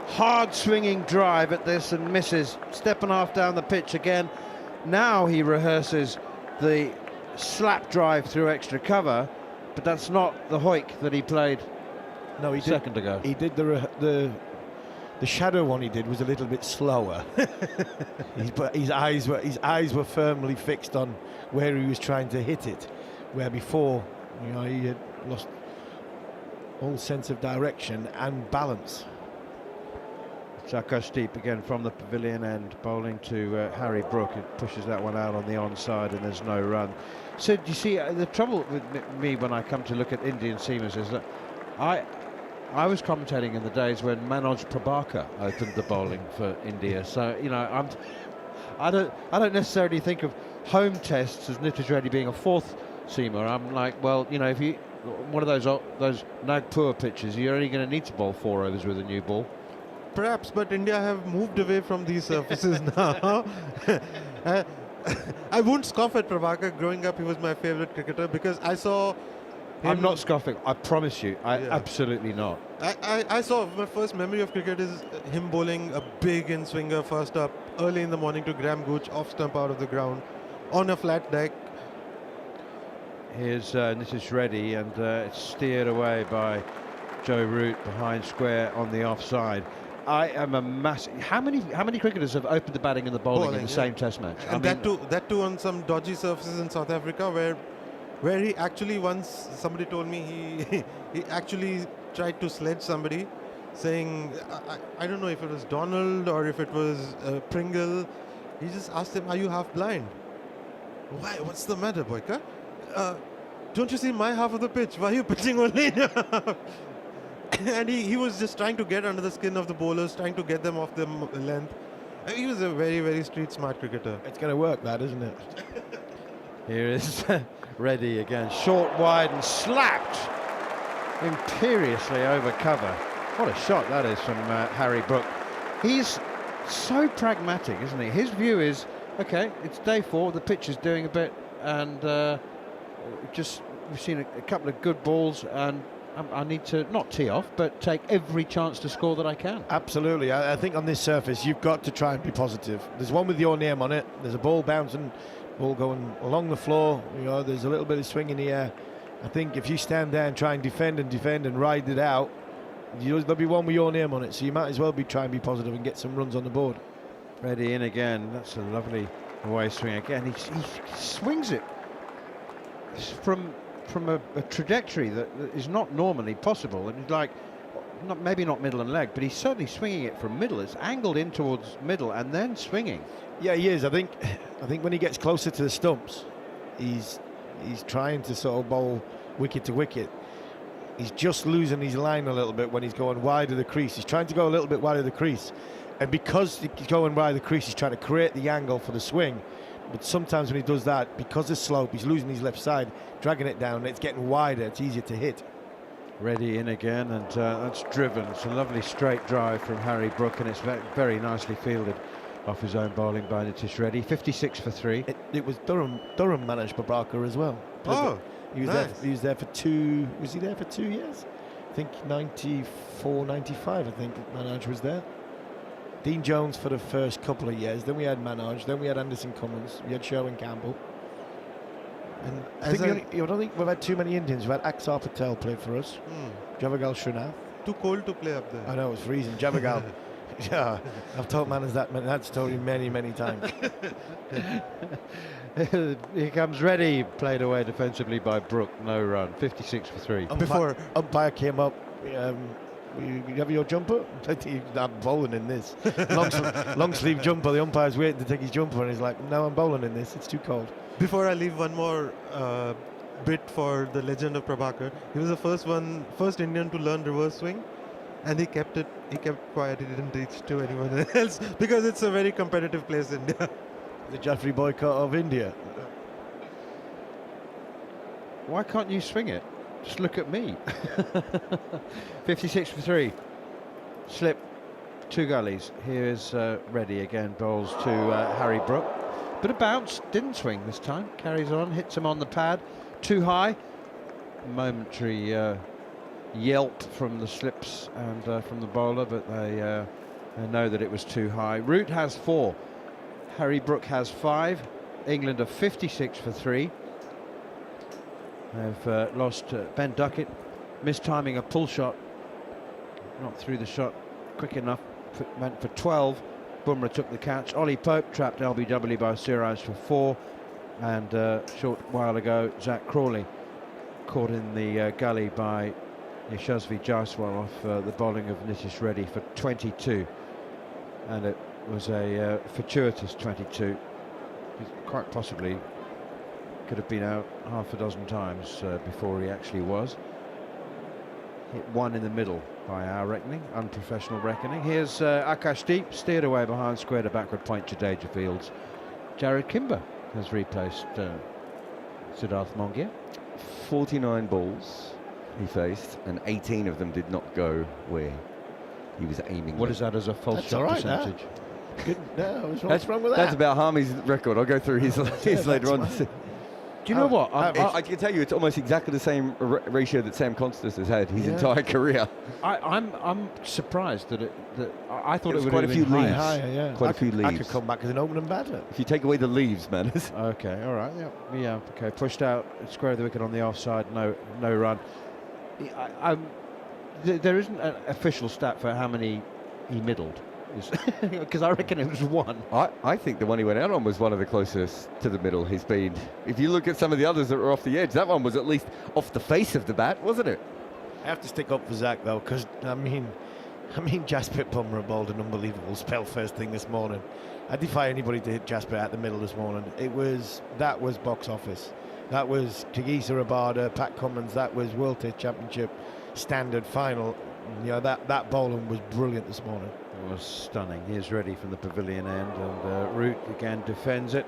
hard-swinging drive at this and misses. Step and a half down the pitch again. Now he rehearses the slap drive through extra cover, but that's not the hoik that he played a second ago. He did the shadow one he did was a little bit slower. But his eyes were firmly fixed on where he was trying to hit it, where before he had lost all sense of direction and balance. Deep again from the pavilion end, bowling to Harry Brook. It pushes that one out on the onside, and there's no run. So do you see the trouble with me when I come to look at Indian seamers is that I was commentating in the days when Manoj Prabhakar opened the bowling for India. So you know, I don't necessarily think of home tests as Nitish Reddy being a fourth seamer. I'm like, well, you know, if you one of those Nagpur pitches, you're only going to need to bowl 4 overs with a new ball. Perhaps, but India have moved away from these surfaces now. I wouldn't scoff at Prabhakar. Growing up, he was my favorite cricketer because I saw him. I'm not scoffing, I promise you. Absolutely not. I saw my first memory of cricket is him bowling a big in-swinger first up early in the morning to Graham Gooch off stump out of the ground on a flat deck. Here's Nitish Reddy, and it's steered away by Joe Root behind square on the offside. I am a massive. How many cricketers have opened the batting and the bowling in the same Test match? And that too on some dodgy surfaces in South Africa, where he actually once, somebody told me he actually tried to sledge somebody, saying I don't know if it was Donald or if it was Pringle. He just asked him, "Are you half blind?" Why? What's the matter, Boyka? Don't you see my half of the pitch? Why are you pitching only? And he was just trying to get under the skin of the bowlers, trying to get them off the length. He was a very, very street smart cricketer. It's going to work, that, isn't it? Here is Reddy again, short, wide, and slapped imperiously over cover. What a shot that is from Harry Brook. He's so pragmatic, isn't he? His view is, okay, it's day 4, the pitch is doing a bit, and we've seen a couple of good balls, and I need to not tee off, but take every chance to score that I can. Absolutely. I think on this surface, you've got to try and be positive. There's one with your name on it. There's a ball bouncing, ball going along the floor. You know, there's a little bit of swing in the air. I think if you stand there and try and defend and ride it out, there'll be one with your name on it. So you might as well try and be positive and get some runs on the board. Reddy in again. That's a lovely away swing again. He swings it from a trajectory that is not normally possible, and like maybe not middle and leg, but he's certainly swinging it from middle. It's angled in towards middle and then swinging. Yeah, he is. I think when he gets closer to the stumps, he's trying to sort of bowl wicket to wicket. He's just losing his line a little bit when he's going wide of the crease. He's trying to go a little bit wide of the crease, and because he's going wide of the crease, he's trying to create the angle for the swing. But sometimes when he does that, because of slope, he's losing his left side, dragging it down, and it's getting wider, it's easier to hit. Reddy in again, and that's driven. It's a lovely straight drive from Harry Brook, and it's very nicely fielded off his own bowling by Nitish Reddy. 56 for 3. It was Durham managed Prabhakar as well. He was nice. He was there for 2. Was he there for 2 years? I think 94, 95. I think Manoj was there. Dean Jones for the first couple of years. Then we had Manoj. Then we had Anderson Cummins. We had Sherwin Campbell. And I don't think we've had too many Indians. We've had Axar Patel play for us. Javagal Srinath. Too cold to play up there. I know, it was freezing. Javagal. Yeah, I've told Manners that story many, many times. Here comes Reddy, played away defensively by Brook, no run. 56 for 3. Before umpire came up, you have your jumper? I'm bowling in this. Long sleeve jumper. The umpire's waiting to take his jumper, and he's like, no, I'm bowling in this. It's too cold. Before I leave, one more bit for the legend of Prabhakar. He was the first Indian to learn reverse swing, and he kept quiet. He didn't teach to anyone else because it's a very competitive place, India. The Jaffrey boycott of India. Why can't you swing it? Just look at me. 56 for 3. Slip, 2 gullies. Here is Reddy again, bowls to Harry Brook. Bit of bounce, didn't swing this time. Carries on, hits him on the pad. Too high. Momentary yelp from the slips and from the bowler, but they know that it was too high. Root has 4. Harry Brook has 5. England are 56 for 3. They've lost Ben Duckett, mistiming a pull shot, not through the shot quick enough, went for 12. Bumra took the catch. Ollie Pope trapped LBW by Siraj for 4, and a short while ago Zack Crawley caught in the gully by Yashasvi Jaiswal off the bowling of Nitish Reddy for 22. and it was a fortuitous 22. Quite possibly could have been out half a dozen times before he actually was. Hit one in the middle by our reckoning, unprofessional reckoning. Here's Akashdeep, steered away behind, squared a backward point to Dangerfield's. Jarrod Kimber has replaced Siddharth Mongia. 49 balls he faced, and 18 of them did not go where he was aiming. What is that as a false shot percentage? Good. No, what's wrong with that? That's about Harmy's record. I'll go through his later on. Do you know what? I can tell you it's almost exactly the same ratio that Sam Constas has had his entire career. I'm surprised that I thought it would quite have a few been leaves. higher. Yeah. Quite a few leaves. I could come back as an opening batter. If you take away the leaves, man. Okay, all right, yeah, okay. Pushed out, square of the wicket on the offside, no run. There isn't an official stat for how many he middled, because I reckon it was one. I think the one he went out on was one of the closest to the middle he's been. If you look at some of the others that were off the edge, that one was at least off the face of the bat, wasn't it? I have to stick up for Zack though, because I mean, Jasprit Bumra bowled an unbelievable spell first thing this morning. I defy anybody to hit Jasprit at the middle this morning. That was box office. That was Kagisa Rabada, Pat Cummins. That was World Test Championship standard final. You know, that bowling was brilliant this morning. It was stunning. He's ready from the pavilion end, and Root again defends it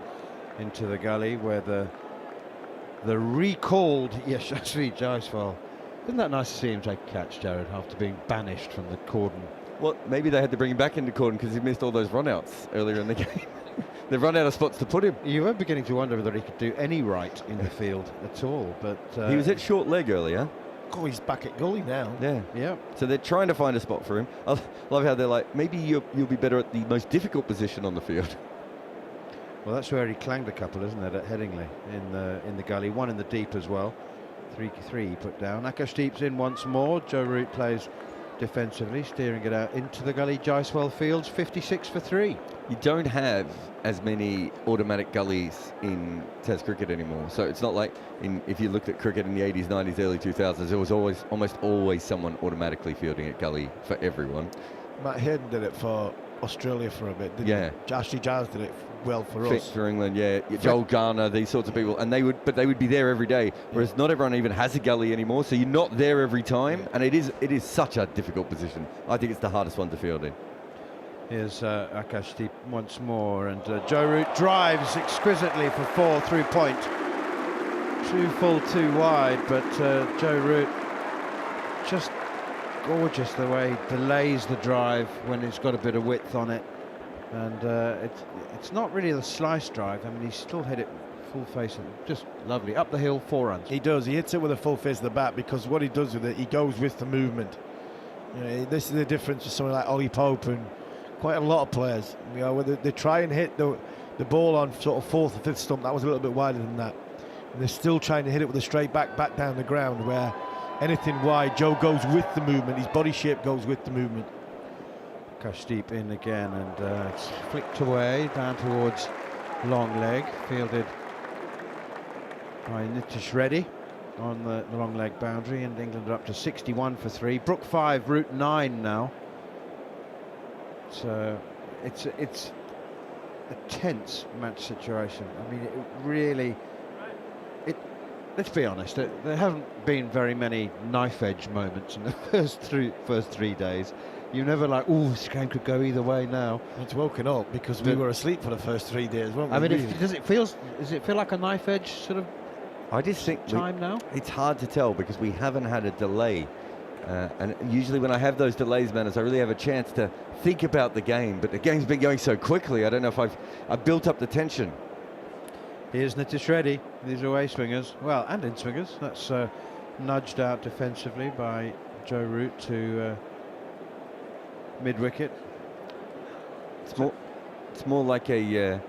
into the gully where the recalled Yashasvi Jaiswal. Isn't that nice to see him take a catch, Jarrod, after being banished from the cordon? Well, maybe they had to bring him back into cordon because he missed all those run-outs earlier in the game. They've run out of spots to put him. You were beginning to wonder whether he could do any right in the field at all, but he was at short leg earlier. Oh, he's back at gully now. Yeah. So they're trying to find a spot for him. I love how they're like, maybe you'll be better at the most difficult position on the field. Well, that's where he clanged a couple, isn't it, at Headingley in the gully. One in the deep as well. 3 he put down. Akashdeep's in once more. Joe Root plays defensively, steering it out into the gully. Jaiswal fields 56 for 3. You don't have as many automatic gullies in Test cricket anymore. So it's not like if you looked at cricket in the 80s, 90s, early 2000s, there was almost always someone automatically fielding at gully for everyone. Matt Hayden did it for Australia for a bit, didn't he? Ashley Giles did it well for us. For England, Joel Garner, these sorts of people, and they would be there every day. Whereas not everyone even has a gully anymore, so you're not there every time, and it is such a difficult position. I think it's the hardest one to field in. Here's Akashdeep once more, and Joe Root drives exquisitely for 4 through point. 2 full, 2 wide, but Joe Root just gorgeous the way he delays the drive when it's got a bit of width on it, and it's not really the slice drive. I mean, he still hit it full face, and just lovely up the hill, 4 runs. He does. He hits it with a full face of the bat because what he does with it, he goes with the movement. You know, this is the difference with someone like Ollie Pope and quite a lot of players. You know, where they try and hit the ball on sort of 4th or 5th stump. That was a little bit wider than that, and they're still trying to hit it with a straight back down the ground, where anything wide, Joe goes with the movement. His body shape goes with the movement. Akashdeep in again, and it's flicked away down towards long leg, fielded by Nitish Reddy on the long leg boundary, and England are up to 61 for 3. Brook 5, Root 9 now. So it's a tense match situation. I mean, it really. Let's be honest. There haven't been very many knife edge moments in the first 3 days. You're never like, oh, this game could go either way now. It's woken up because we were asleep for the first 3 days, weren't we? I mean, does it feel like a knife edge sort of? I just think time now. It's hard to tell because we haven't had a delay. And usually when I have those delays, man, I really have a chance to think about the game. But the game's been going so quickly, I don't know if I've built up the tension. Here's Nitish Reddy. These are away swingers. Well, and in swingers. That's nudged out defensively by Joe Root to mid-wicket. It's more like a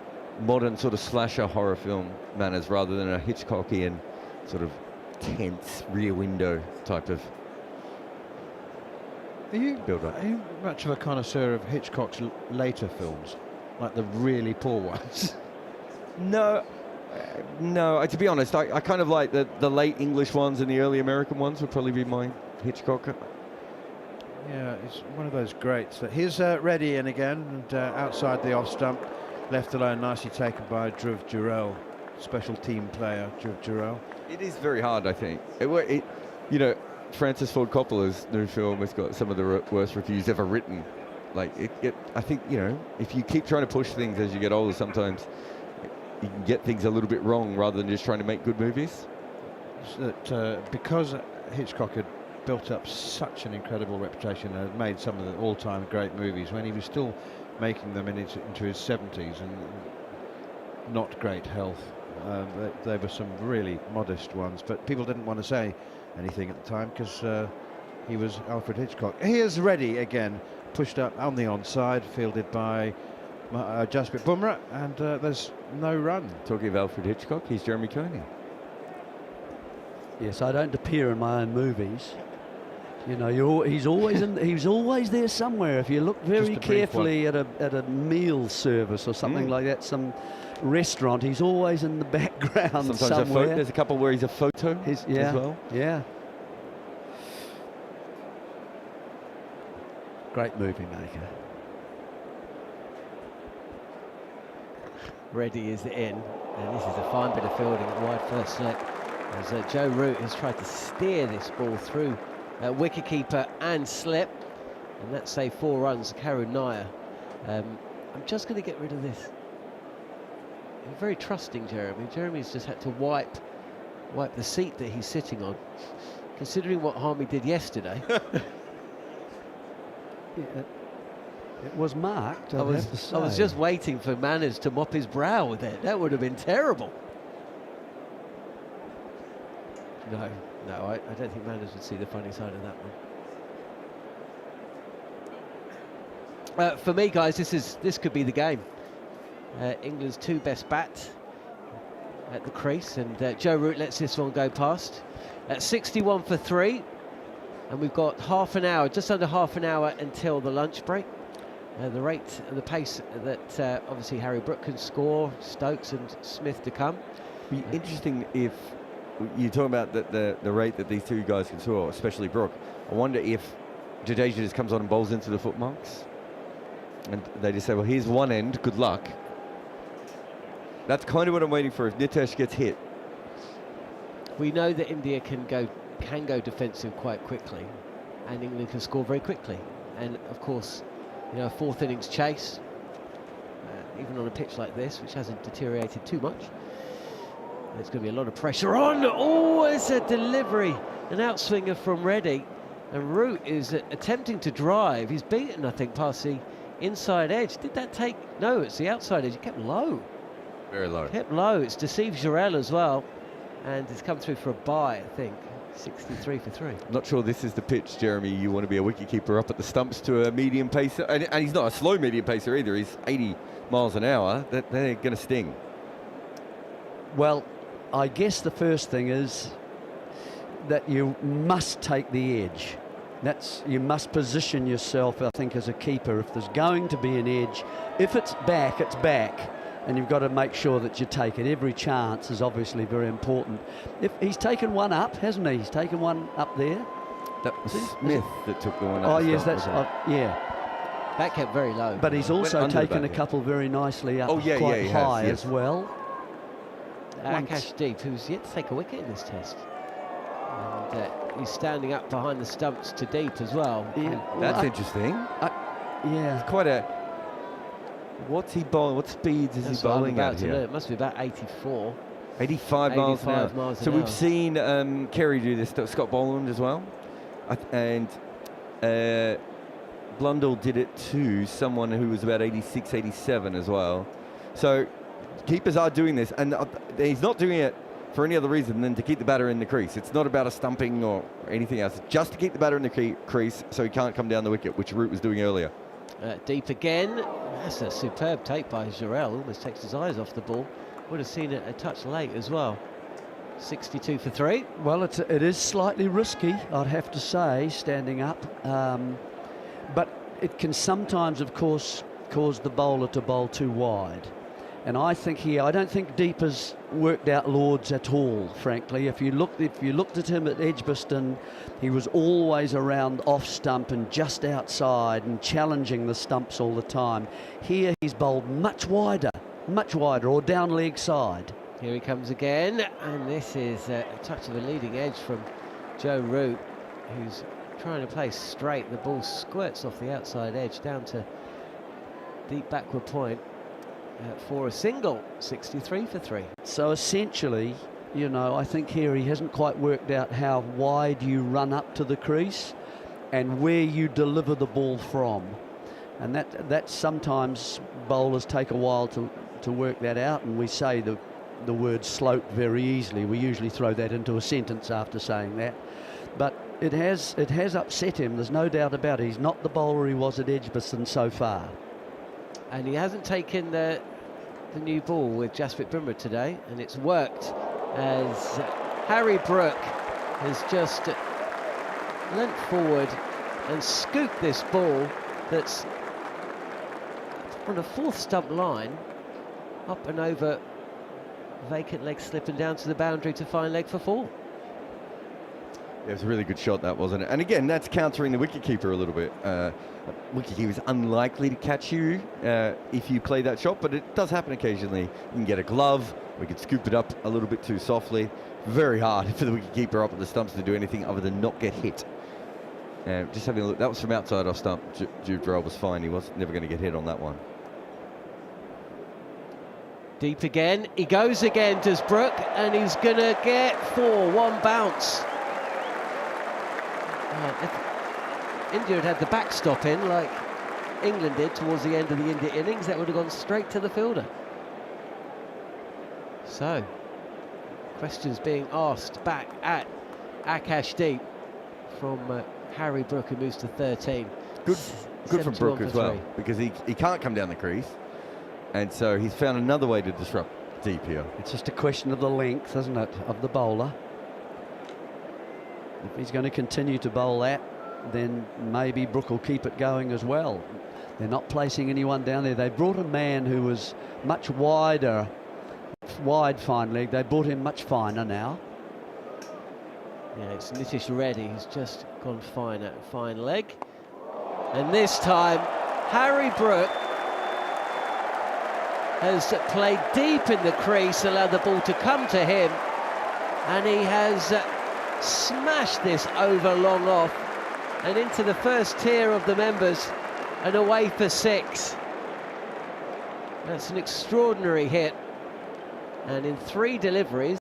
modern sort of slasher horror film manners rather than a Hitchcockian sort of tense rear window type of build-up. Are you much of a connoisseur of Hitchcock's later films, like the really poor ones? No, to be honest, I kind of like the late English ones and the early American ones would probably be my Hitchcock. Yeah, it's one of those greats. Here's Reddy in again, and outside the off stump, left alone, nicely taken by Dhruv Jurel, special team player Dhruv Jurel. It is very hard, I think. You know, Francis Ford Coppola's new film has got some of the worst reviews ever written. Like, I think, you know, if you keep trying to push things as you get older, sometimes you can get things a little bit wrong rather than just trying to make good movies. That because Hitchcock had built up such an incredible reputation and had made some of the all-time great movies when he was still making them into his 70s and not great health. They were some really modest ones, but people didn't want to say anything at the time because he was Alfred Hitchcock. Here's Reddy again, pushed up on the onside, fielded by Jasprit Bumra, and there's no run. Talking of Alfred Hitchcock, he's Jeremy Coney. Yes, I don't appear in my own movies. You know, he's always there somewhere. If you look very carefully at a meal service or something like that, some restaurant, he's always in the background somewhere. There's a couple where he's a photo as well. Yeah. Great movie maker. Reddy is in, and this is a fine bit of fielding at wide first slip, as Joe Root has tried to steer this ball through wicketkeeper and slip, and that's say 4 runs. Karun Nair. I'm just going to get rid of this. You're very trusting, Jeremy. Jeremy's just had to wipe the seat that he's sitting on, considering what Harmy did yesterday. It was marked. I was just waiting for Manners to mop his brow with it. That would have been terrible. No, I don't think Manners would see the funny side of that one. For me, guys, this could be the game. England's 2 best bats at the crease, and Joe Root lets this one go past. At 61 for 3, and we've got half an hour, just under half an hour until the lunch break. The rate and the pace that obviously Harry Brook can score, Stokes and Smith to come. Be interesting if you talk about the rate that these 2 guys can score, especially Brook. I wonder if Jadeja just comes on and bowls into the foot marks, and they just say, well, here's one end, good luck. That's kind of what I'm waiting for if Nitesh gets hit. We know that India can go defensive quite quickly, and England can score very quickly. And of course, you know, a 4th innings chase, even on a pitch like this, which hasn't deteriorated too much. There's going to be a lot of pressure on. Oh, it's a delivery, an outswinger from Reddy, and Root is attempting to drive. He's beaten, I think, past the inside edge. Did that take? No, it's the outside edge. It kept low. Very low. Kept low. It's deceived Jurel as well, and it's come through for a bye, I think. 63 for 3. Not sure this is the pitch, Jeremy. You want to be a wicketkeeper up at the stumps to a medium pacer, and he's not a slow medium pacer either. He's 80 miles an hour. They're going to sting. Well, I guess the first thing is that you must take the edge. You must position yourself, I think, as a keeper. If there's going to be an edge, if it's back, it's back. And you've got to make sure that you take it. Every chance is obviously very important. If he's taken one up, hasn't he? He's taken one up there. That was Smith that took the one up. Oh, yes, that's yeah. That kept very low. But he's also taken a couple very nicely up quite high as well. Akash Deep, who's yet to take a wicket in this test. And he's standing up behind the stumps to Deep as well. Yeah. That's interesting. Yeah. It's quite a... What's he bowling? What speeds is he bowling at here? It must be about 84. 85 miles an hour. So we've seen Kerry do this, Scott Boland as well. And Blundell did it to someone who was about 86, 87 as well. So keepers are doing this, and he's not doing it for any other reason than to keep the batter in the crease. It's not about a stumping or anything else. It's just to keep the batter in the crease so he can't come down the wicket, which Root was doing earlier. Deep again. That's a superb take by Jurel. Almost takes his eyes off the ball. Would have seen it a touch late as well. 62 for 3. Well, it is slightly risky, I'd have to say, standing up. But it can sometimes, of course, cause the bowler to bowl too wide. And I don't think Deep has worked out Lords at all, frankly. If you looked at him at Edgbaston, he was always around off stump and just outside and challenging the stumps all the time. Here he's bowled much wider, or down leg side. Here he comes again, and this is a touch of a leading edge from Jon Norman, who's trying to play straight. The ball squirts off the outside edge down to deep backward point. For a single, 63 for 3. So essentially, you know, I think here he hasn't quite worked out how wide you run up to the crease and where you deliver the ball from. And that sometimes bowlers take a while to work that out, and we say the word slope very easily. We usually throw that into a sentence after saying that. But it has upset him, there's no doubt about it. He's not the bowler he was at Edgbaston so far. And he hasn't taken the new ball with Jasprit Bumra today, and it's worked as Harry Brook has just leant forward and scooped this ball that's on the 4th stump line, up and over vacant leg, slipping down to the boundary to find leg for 4. It was a really good shot, that, wasn't it? And again, that's countering the wicketkeeper a little bit. Wicketkeeper's unlikely to catch you if you play that shot, but it does happen occasionally. You can get a glove, we could scoop it up a little bit too softly. Very hard for the wicketkeeper up at the stumps to do anything other than not get hit. Just having a look, that was from outside off stump. Jude Droll was fine, he was never going to get hit on that one. Deep again, he goes again, does Brook, and he's going to get 4, 1 bounce. If India had the backstop in like England did towards the end of the India innings, that would have gone straight to the fielder. So, questions being asked back at Akashdeep from Harry Brook, who moves to 13. Good from Brook as well, because he can't come down the crease, and so he's found another way to disrupt Deep here. It's just a question of the length, isn't it, of the bowler. If he's going to continue to bowl that, then maybe Brook will keep it going as well. They're not placing anyone down there. They brought a man who was much wider, wide fine leg. They brought him much finer now. Yeah, it's Nitish Reddy who's just gone fine at fine leg. And this time, Harry Brook has played deep in the crease, allowed the ball to come to him, and he has smashed this over long off and into the first tier of the members and away for 6. That's an extraordinary hit, and in 3 deliveries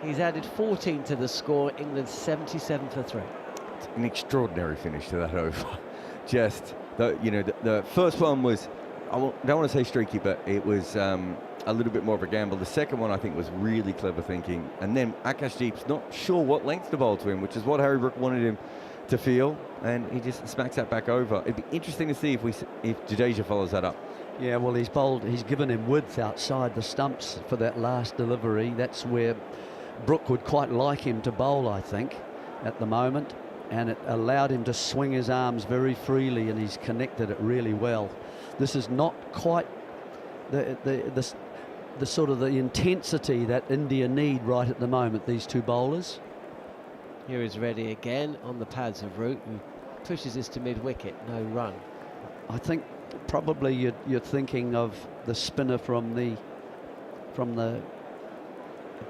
he's added 14 to the score. England 77 for 3. It's an extraordinary finish to that over. Just the first one was, I don't want to say streaky, but it was a little bit more of a gamble. The second one, I think, was really clever thinking. And then Akashdeep's not sure what length to bowl to him, which is what Harry Brook wanted him to feel, and he just smacks that back over. It'd be interesting to see if Jadeja follows that up. Yeah, well, he's given him width outside the stumps for that last delivery. That's where Brook would quite like him to bowl, I think, at the moment, and it allowed him to swing his arms very freely, and he's connected it really well. This is not quite the sort of the intensity that India need right at the moment, these two bowlers. Here is Reddy again on the pads of Root, who pushes this to mid-wicket, no run. I think probably you're thinking of the spinner from the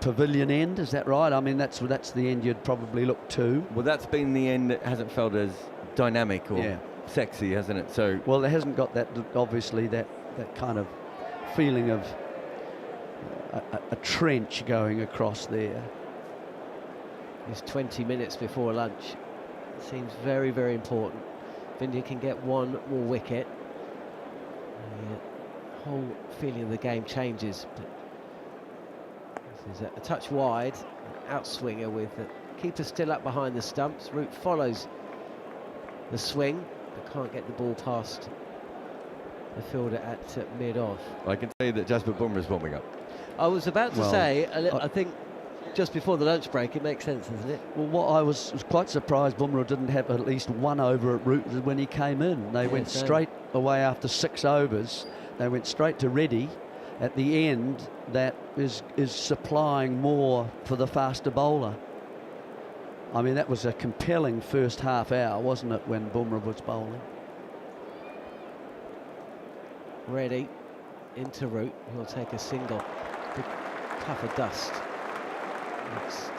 pavilion end, is that right? I mean, that's the end you'd probably look to. Well, that's been the end that hasn't felt as dynamic or sexy, hasn't it? So, well, it hasn't got that, obviously, that kind of feeling of a trench going across there. It's 20 minutes before lunch. It seems very, very important. If India can get 1 more wicket, the whole feeling of the game changes. But this is a touch wide, outswinger with the keeper still up behind the stumps. Root follows the swing, but can't get the ball past the fielder at mid-off. I can say that Jasprit Bumra is warming up. I was about to say, I think just before the lunch break, it makes sense, doesn't it? Well, what I was quite surprised Bumra didn't have at least 1 over at Root when he came in. They went straight away after 6 overs. They went straight to Reddy, at the end that is supplying more for the faster bowler. I mean, that was a compelling first half hour, wasn't it, when Bumra was bowling? Ready into Root. He'll take a single. Big puff of dust. Next,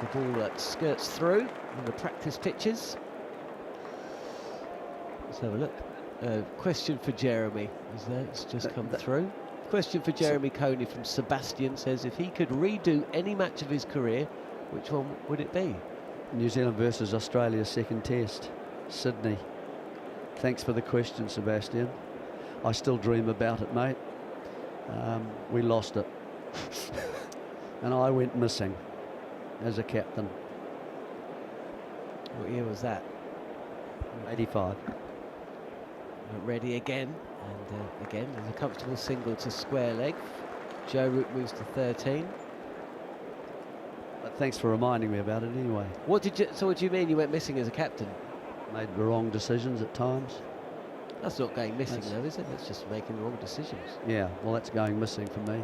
the ball that skirts through on the practice pitches. Let's have a look. Question for Jeremy. Is that it's just come through? Question for Jeremy Coney from Sebastian says, if he could redo any match of his career, which one would it be? New Zealand versus Australia's second test, Sydney. Thanks for the question, Sebastian. I still dream about it, mate. We lost it. And I went missing as a captain. What year was that? 85. Ready again, and again there's a comfortable single to square leg. Joe Root moves to 13. But thanks for reminding me about it anyway. What do you mean you went missing as a captain? Made the wrong decisions at times. That's not going missing though, is it? That's just making the wrong decisions. Yeah, well, that's going missing for me.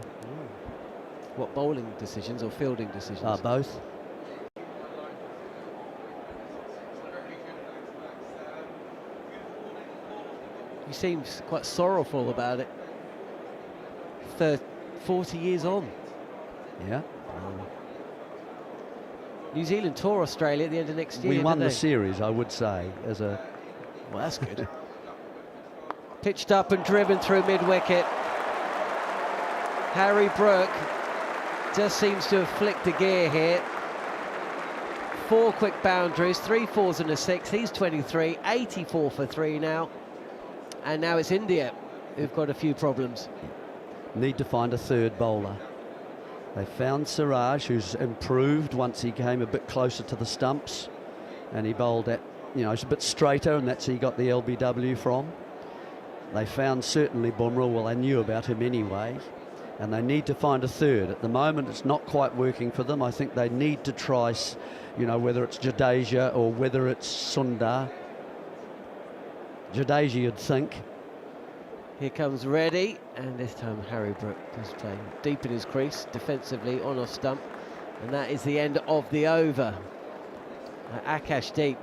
What, bowling decisions or fielding decisions? Both. He seems quite sorrowful about it. 40 years on. Yeah. New Zealand tour Australia at the end of next year. We won the series, I would say, as a... Well, that's good. Pitched up and driven through mid-wicket. Harry Brook just seems to have flicked a gear here. 4 quick boundaries, 3 fours and a 6. He's 23, 84 for 3 now. And now it's India who've got a few problems. Need to find a third bowler. They found Siraj, who's improved once he came a bit closer to the stumps, and he bowled at, he's a bit straighter, and that's where he got the LBW from. They found certainly Bumra, well, they knew about him anyway, and they need to find a third. At the moment, it's not quite working for them. I think they need to try, whether it's Jadeja or whether it's Sundar. Jadeja, you'd think. Here comes Reddy, and this time Harry Brook is playing deep in his crease, defensively on off stump, and that is the end of the over. Akash Deep,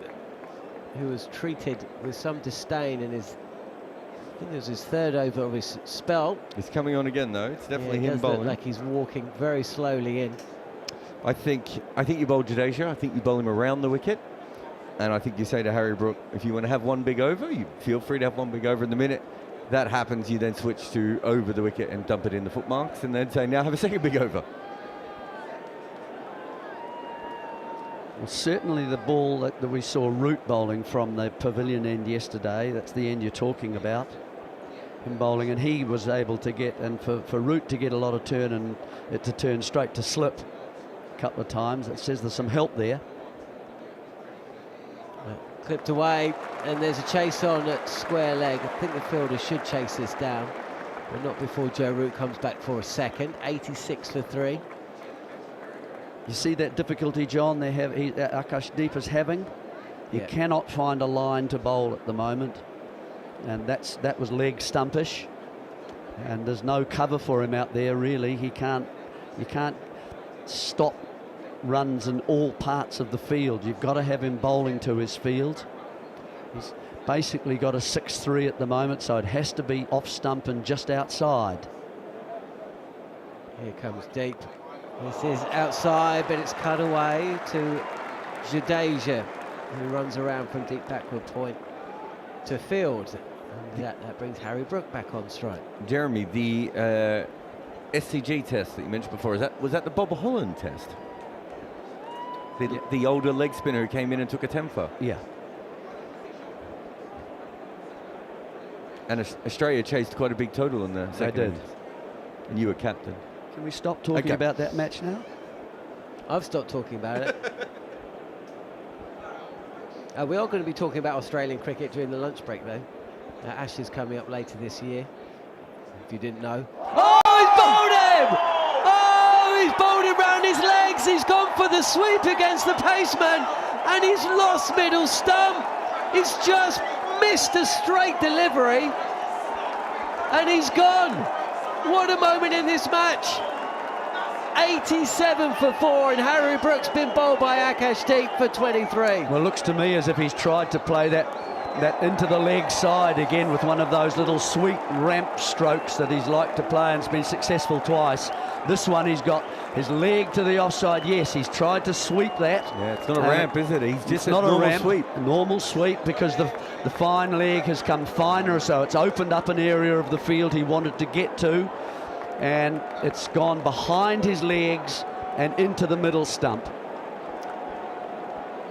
who was treated with some disdain in his, I think it was his 3rd over of his spell. He's coming on again though. It's definitely him him bowling. Look like he's walking very slowly in. I think you bowl Jadeja. I think you bowl him around the wicket. And I think you say to Harry Brook, if you want to have one big over, you feel free to have one big over. In the minute that happens, you then switch to over the wicket and dump it in the foot marks, and then say, now have a second big over. Well, certainly the ball that we saw Root bowling from the pavilion end yesterday, that's the end you're talking about, him bowling, and he was able to get, and for Root to get a lot of turn and it to turn straight to slip a couple of times, it says there's some help there. Clipped away, and there's a chase on at square leg. I think the fielder should chase this down, but not before Joe Root comes back for a second. 86 for 3. You see that difficulty, John, Akash Deep is having? He cannot find a line to bowl at the moment, and that was leg stumpish, and there's no cover for him out there really. You can't stop runs in all parts of the field. You've got to have him bowling to his field. He's basically got a 6-3 at the moment, so it has to be off stump and just outside. Here comes Deep. This is outside, but it's cut away to Jadeja, who runs around from deep backward point to field. And that brings Harry Brook back on strike. Jeremy, the SCG test that you mentioned before, was that the Bob Holland test? The older leg spinner who came in and took a 10-for? Yeah. And Australia chased quite a big total in the second. They did. And you were captain. Can we stop talking about that match now? I've stopped talking about it. We are going to be talking about Australian cricket during the lunch break, though. Ashes coming up later this year, if you didn't know. Oh, he's bowled him! Oh, he's bowled him round his legs. He's gone for the sweep against the paceman, and he's lost middle stump. He's just missed a straight delivery. and he's gone. What a moment in this match. 87 for 4, and Harry Brook's been bowled by Akashdeep for 23. Well, it looks to me as if he's tried to play that into the leg side again with one of those little sweet ramp strokes that he's liked to play, and it's been successful twice. This one, he's got his leg to the offside. Yes, he's tried to sweep that. Yeah, it's not a ramp, is it? He's just not a a ramp, sweep. normal sweep, because the fine leg has come finer, so it's opened up an area of the field he wanted to get to, and it's gone behind his legs and into the middle stump.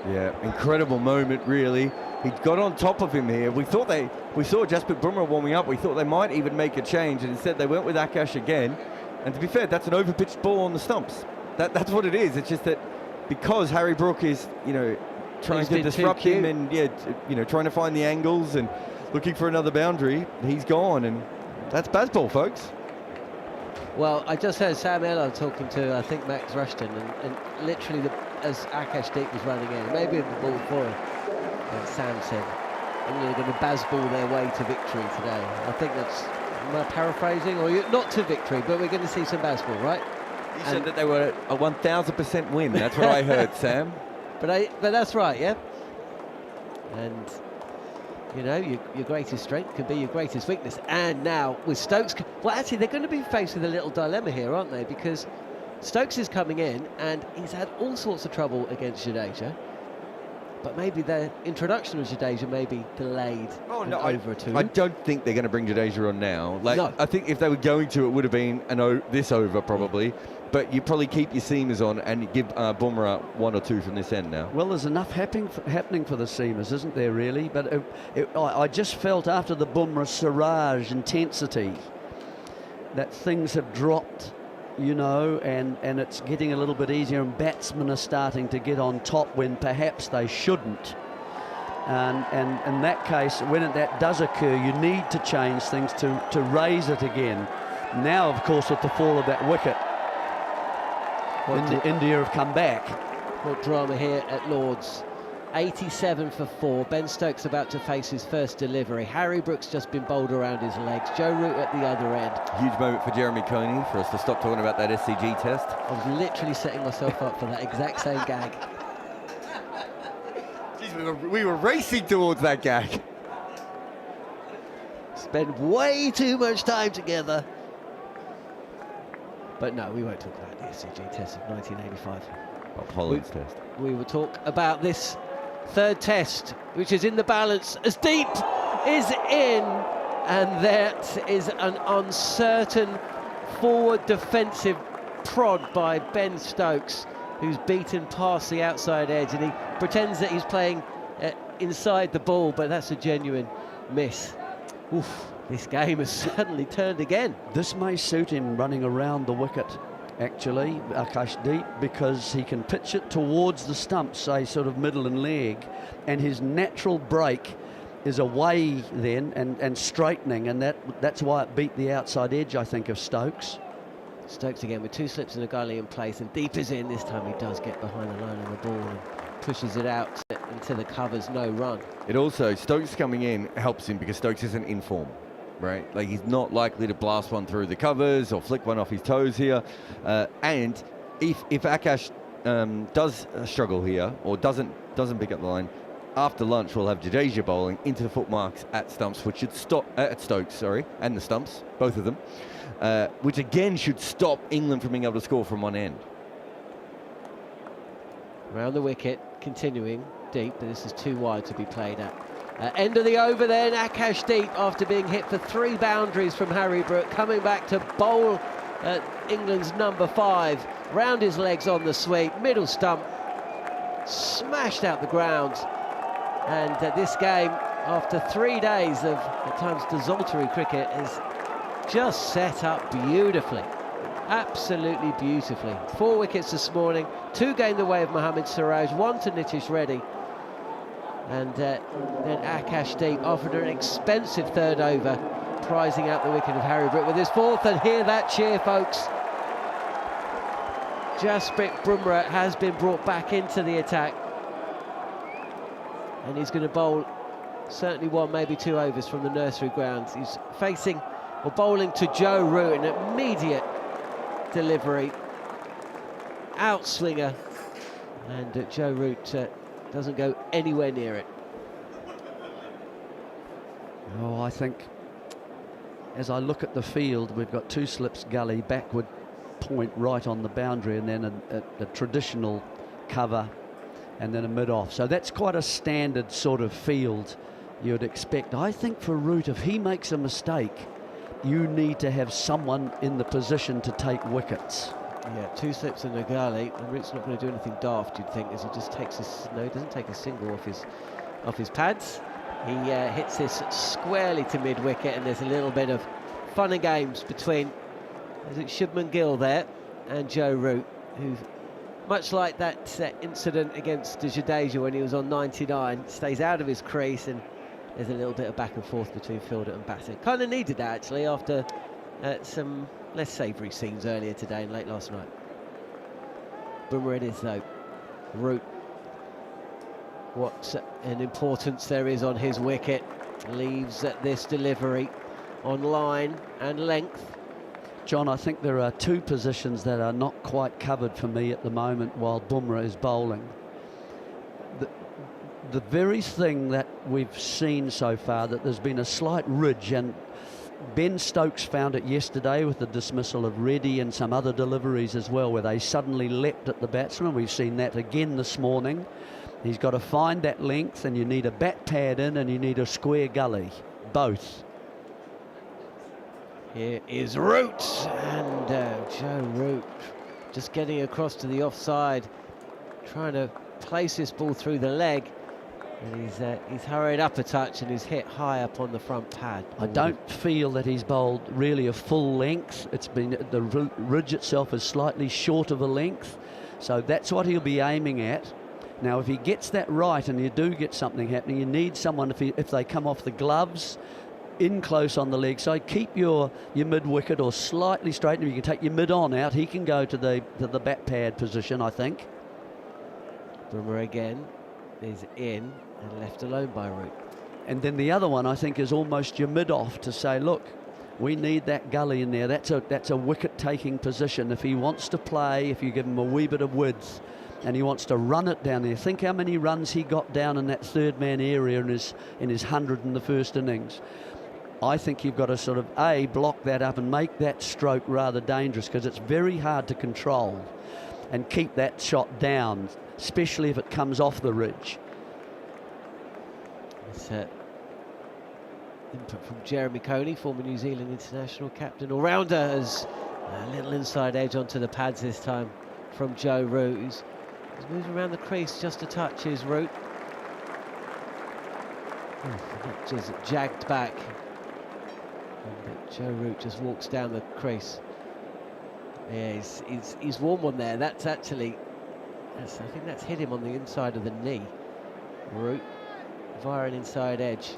Yeah, incredible moment, really. He got on top of him here. We saw Jasprit Bumrah warming up. We thought they might even make a change, and instead they went with Akash again. And to be fair, that's an overpitched ball on the stumps. That's what it is. It's just that because Harry Brook is, trying to disrupt him and trying to find the angles and looking for another boundary, he's gone, and that's Bazball, folks. Well, I just heard Sam Ella talking to, I think, Max Rushton, and literally as Akashdeep was running in, maybe the ball for him, Sam said, England are going to Bazball their way to victory today. I think that's, am I paraphrasing? Or not to victory, but we're going to see some Bazball, right? You said that they were a 1,000% win. That's what I heard, Sam. But that's right, yeah? And, your greatest strength can be your greatest weakness. And now with Stokes, well, actually, they're going to be faced with a little dilemma here, aren't they? Because Stokes is coming in, and he's had all sorts of trouble against Jadeja. But maybe the introduction of Jadeja may be delayed over a 2. I don't think they're going to bring Jadeja on now. No. I think if they were going to, it would have been this over probably. But you probably keep your seamers on and give Bumra 1 or 2 from this end now. Well, there's enough happening for the seamers, isn't there, really? But I just felt after the Bumra Siraj intensity that things have dropped, and it's getting a little bit easier, and batsmen are starting to get on top when perhaps they shouldn't. And in that case, when that does occur, you need to change things to raise it again. Now, of course, with the fall of that wicket, India have come back. What drama here at Lord's. 87 for 4. Ben Stokes about to face his first delivery. Harry Brook's just been bowled around his legs. Joe Root at the other end. Huge moment for Jeremy Coney for us to stop talking about that SCG test. I was literally setting myself up for that exact same gag. Jeez, we were racing towards that gag. Spend way too much time together. But no, we won't talk about the SCG test of 1985. Holland's test. We will talk about this third test, which is in the balance. As deep is in, and that is an uncertain forward defensive prod by Ben Stokes, who's beaten past the outside edge, and he pretends that he's playing inside the ball, but that's a genuine miss. Oof, this game has suddenly turned again. This may suit him running around the wicket, actually, Akashdeep, because he can pitch it towards the stumps, say sort of middle and leg, and his natural break is away then and straightening, and that's why it beat the outside edge, I think, of Stokes. Stokes again with 2 slips and a gully in place, and deep is in. This time he does get behind the line of the ball and pushes it out into the covers, no run. It also, Stokes coming in helps him because Stokes isn't in form. Right, like he's not likely to blast one through the covers or flick one off his toes here. And if Akash does struggle here or doesn't pick up the line, after lunch we'll have Jadeja bowling into the footmarks at stumps, which should stop at Stokes, and the stumps, both of them, which again should stop England from being able to score from one end. Round the wicket, continuing deep, but this is too wide to be played at. End of the over then, Akashdeep, after being hit for 3 boundaries from Harry Brook, coming back to bowl at England's number 5. Round his legs on the sweep, middle stump, smashed out the ground. And this game, after 3 days of, at times, desultory cricket, is just set up beautifully. Absolutely beautifully. 4 wickets this morning, 2 gained the way of Mohammad Siraj, 1 to Nitish Reddy. And then Akashdeep offered an expensive third over, prizing out the wicket of Harry Brook with his 4th, and hear that cheer, folks. Jasprit Bumrah has been brought back into the attack, and he's going to bowl certainly 1, maybe 2 overs from the nursery ground. He's facing Well, bowling to Joe Root, an immediate delivery, outswinger, and Joe Root doesn't go anywhere near it. Oh, I think as I look at the field, we've got two slips gully, backward point right on the boundary, and then a traditional cover, and then a mid-off. So that's quite a standard sort of field you'd expect. I think for Root, if he makes a mistake, you need to have someone in the position to take wickets. Yeah, two slips in the gully, and Root's not going to do anything daft, you'd think, as he just takes he doesn't take a single off his pads. He hits this squarely to mid-wicket, and there's a little bit of fun and games between, is it Shubman Gill there, and Joe Root, who, much like that incident against Jadeja when he was on 99, stays out of his crease, and there's a little bit of back and forth between fielder and batter. Kind of needed that, actually, after some less savoury scenes earlier today and late last night. Bumra it is, though. Root. What an importance there is on his wicket. Leaves this delivery on line and length. John, I think there are two positions that are not quite covered for me at the moment while Bumra is bowling. The very thing that we've seen so far, that there's been a slight ridge, and Ben Stokes found it yesterday with the dismissal of Reddy and some other deliveries as well, where they suddenly leapt at the batsman. We've seen that again this morning. He's got to find that length, and you need a bat pad in, and you need a square gully, both. Here is Root, and Joe Root just getting across to the offside, trying to place this ball through the leg, and he's hurried up a touch and he's hit high up on the front pad. I don't feel that he's bowled really a full length. It's been, the ridge itself is slightly short of a length, so that's what he'll be aiming at. Now, if he gets that right and you do get something happening, you need someone, if they come off the gloves, in close on the leg side, keep your mid-wicket or slightly straighten. You can take your mid-on out. He can go to the bat pad position, I think. Bumra again is in and left alone by Root. And then the other one, I think, is almost your mid-off to say, look, we need that gully in there. That's a wicket-taking position. If he wants to play, if you give him a wee bit of width, and he wants to run it down there. Think how many runs he got down in that third man area in his 100 in the first innings. I think you've got to sort of block that up and make that stroke rather dangerous, because it's very hard to control and keep that shot down, especially if it comes off the ridge. It's input from Jeremy Coney, former New Zealand international captain, all-rounder, as a little inside edge onto the pads this time from Joe Root. He's moving around the crease just a touch, his Root. Just jagged back. And Joe Root just walks down the crease. Yeah, he's warm one there. That's actually, I think that's hit him on the inside of the knee. Root via an inside edge.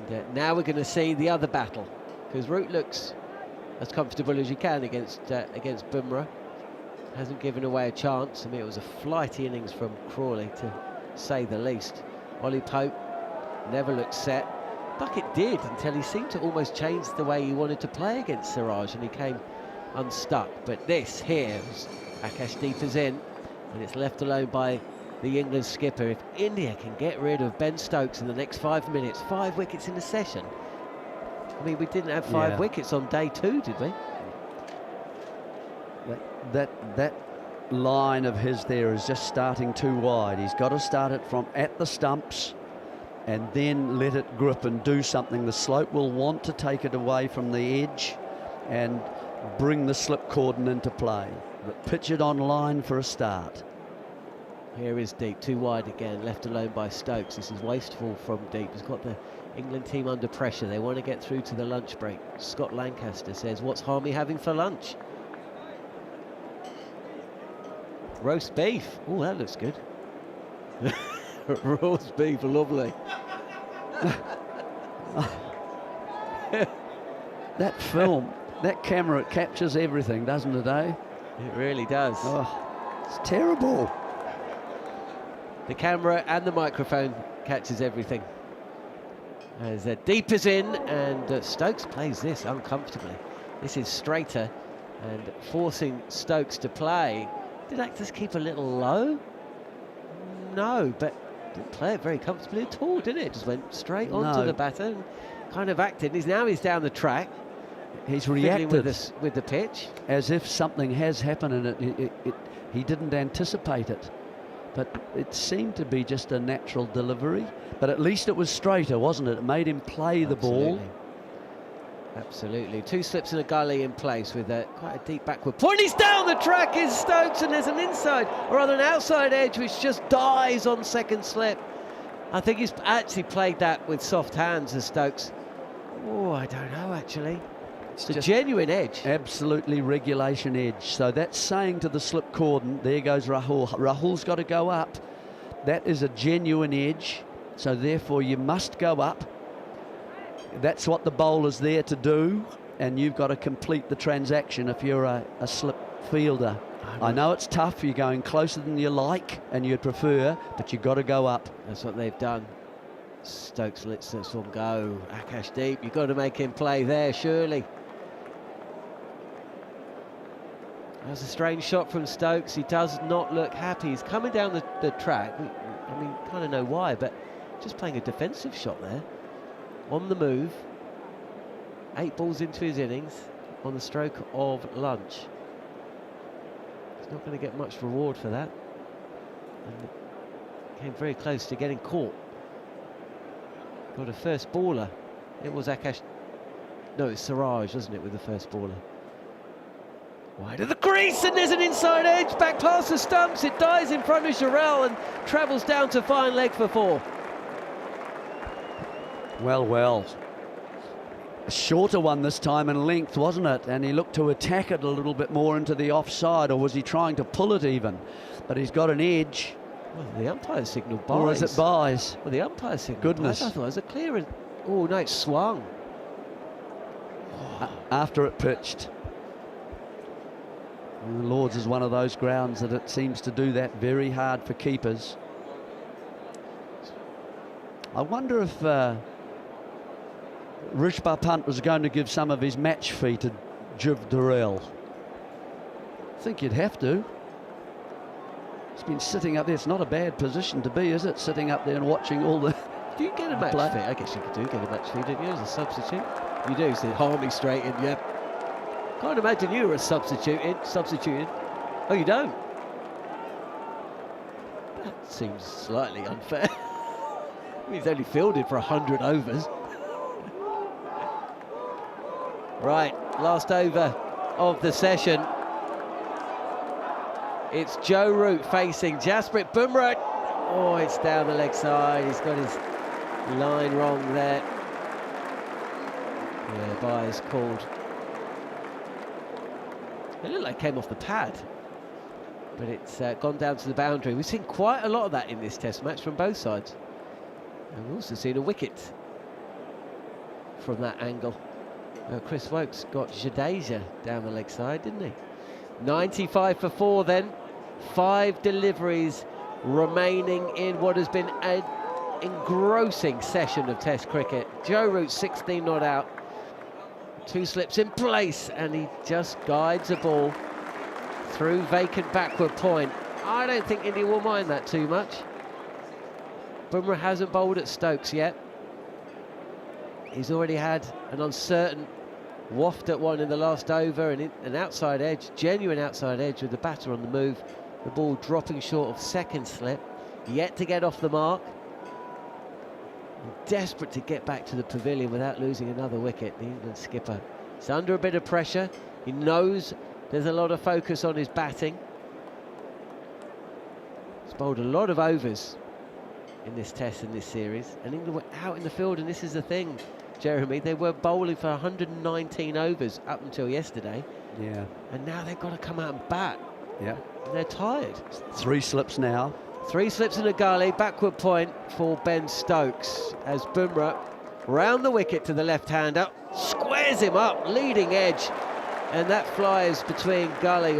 And now we're going to see the other battle, because Root looks as comfortable as you can against Bumra. Hasn't given away a chance. I mean, it was a flighty innings from Crawley, to say the least. Ollie Pope never looked set. Bucket did, until he seemed to almost change the way he wanted to play against Siraj, and he came unstuck. But this here, Akashdeep is in, and it's left alone by the England skipper. If India can get rid of Ben Stokes in the next 5 minutes, 5 wickets in the session. I mean, we didn't have 5 wickets on day 2, did we? That line of his there is just starting too wide. He's got to start it from at the stumps and then let it grip and do something. The slope will want to take it away from the edge and bring the slip cordon into play. But pitch it on line for a start. Here is Deep, too wide again, left alone by Stokes. This is wasteful from Deep. He's got the England team under pressure. They want to get through to the lunch break. Scott Lancaster says, what's Harmy having for lunch? Roast beef. Oh, that looks good. Roast beef, lovely. That film, that camera, it captures everything, doesn't it, eh? It really does. Oh, it's terrible. The camera and the microphone catches everything. As deep is in, and Stokes plays this uncomfortably. This is straighter, and forcing Stokes to play. Did Actors keep a little low? No, but didn't play it very comfortably at all, did it? Just went straight onto the batter and kind of acted. He's down the track. He's reacted with the pitch as if something has happened, and he didn't anticipate it. But it seemed to be just a natural delivery. But at least it was straighter, wasn't it? It made him play the ball. Absolutely. 2 slips and a gully in place with quite a deep backward point. He's down the track, is Stokes, and there's an inside, or rather an outside edge, which just dies on second slip. I think he's actually played that with soft hands as Stokes. Oh, I don't know, actually. It's a genuine edge. Absolutely regulation edge. So that's saying to the slip cordon, there goes Rahul. Rahul's got to go up. That is a genuine edge. So therefore you must go up. That's what the bowler's there to do. And you've got to complete the transaction if you're a slip fielder. I know it's tough. You're going closer than you like and you'd prefer, but you've got to go up. That's what they've done. Stokes lets this one go. Akash deep. You've got to make him play there, surely. That's a strange shot from Stokes. He does not look happy. He's coming down the track. I mean, kind of know why, but just playing a defensive shot there. On the move. 8 balls into his innings on the stroke of lunch. He's not going to get much reward for that. And came very close to getting caught. Got a first baller. It was Akash. No, it's Siraj, wasn't it, with the first baller? Wide of the crease, and there's an inside edge back past the stumps. It dies in front of Jarrod and travels down to fine leg for 4. Well. A shorter one this time in length, wasn't it? And he looked to attack it a little bit more into the offside, or was he trying to pull it even? But he's got an edge. Well, the umpire signal buys. Or is it buys? Well, the umpire signal Goodness. buys. I thought it was a clearance. Oh, no, it swung. After it pitched. And Lords is one of those grounds that it seems to do that very hard for keepers. I wonder if Rishbha Pant was going to give some of his match fee to Jiv Durrell. I think you'd have to. He's been sitting up there. It's not a bad position to be, is it? Sitting up there and watching all the... Do you get a match fee? I guess you do get a match fee, don't you, as a substitute? You do, so Harmey straight in, yep. Can't imagine you were a substituting. Oh, you don't? That seems slightly unfair. He's only fielded for 100 overs. Right, last over of the session. It's Joe Root facing Jasprit Bumra. Oh, it's down the leg side. He's got his line wrong there. Yeah, byes called. It looked like it came off the pad, but it's gone down to the boundary. We've seen quite a lot of that in this test match from both sides. And we've also seen a wicket from that angle. Chris Wokes got Jadeja down the leg side, didn't he? 95 for 4 then. 5 deliveries remaining in what has been an engrossing session of Test cricket. Joe Root 16 not out. 2 slips in place, and he just guides a ball through vacant backward point. I don't think India will mind that too much. Bumra hasn't bowled at Stokes yet. He's already had an uncertain waft at one in the last over, and an outside edge, genuine outside edge with the batter on the move. The ball dropping short of second slip, yet to get off the mark. Desperate to get back to the pavilion without losing another wicket, the England skipper. He's under a bit of pressure. He knows there's a lot of focus on his batting. He's bowled a lot of overs in this test, in this series, and England were out in the field, and this is the thing, Jeremy, they were bowling for 119 overs up until yesterday. Yeah. And now they've got to come out and bat. Yeah. And they're tired. 3 slips now. 3 slips in a gully, backward point for Ben Stokes as Bumra round the wicket to the left-hander, squares him up, leading edge, and that flies between gully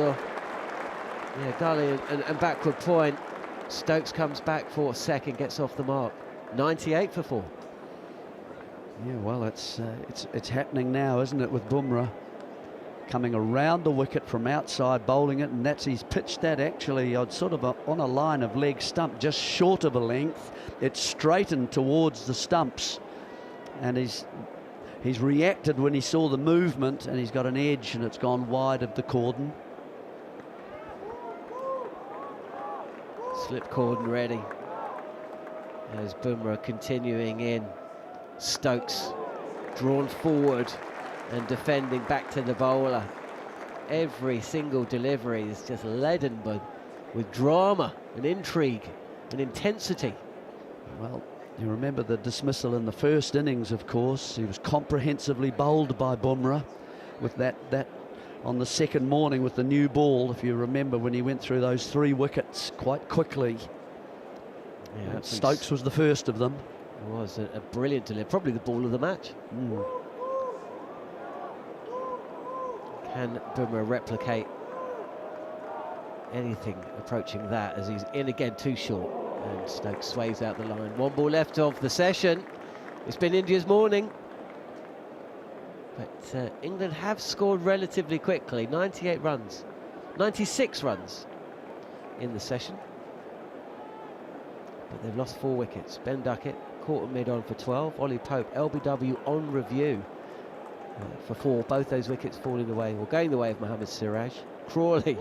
and backward point. Stokes comes back for second, gets off the mark. 98 for 4. Yeah, well, it's happening now, isn't it, with Bumra coming around the wicket from outside, bowling it, and he's pitched that actually sort of on a line of leg stump, just short of a length. It's straightened towards the stumps, and he's reacted when he saw the movement, and he's got an edge, and it's gone wide of the cordon. Slip cordon ready as Bumra continuing in. Stokes drawn forward and defending back to the bowler. Every single delivery is just leaden with drama and intrigue and intensity. Well, you remember the dismissal in the first innings, of course. He was comprehensively bowled by Bumra with that on the second morning with the new ball, if you remember, when he went through those 3 wickets quite quickly. Yeah, Stokes was the first of them. It was a brilliant delivery, probably the ball of the match. Can Bumra replicate anything approaching that, as he's in again too short, and Stokes sways out the line. 1 ball left of the session. It's been India's morning, but England have scored relatively quickly. 96 runs in the session, but they've lost 4 wickets. Ben Duckett caught mid on for 12. Ollie Pope, LBW on review for 4. Both those wickets falling away, or going the way of Mohammad Siraj. Crawley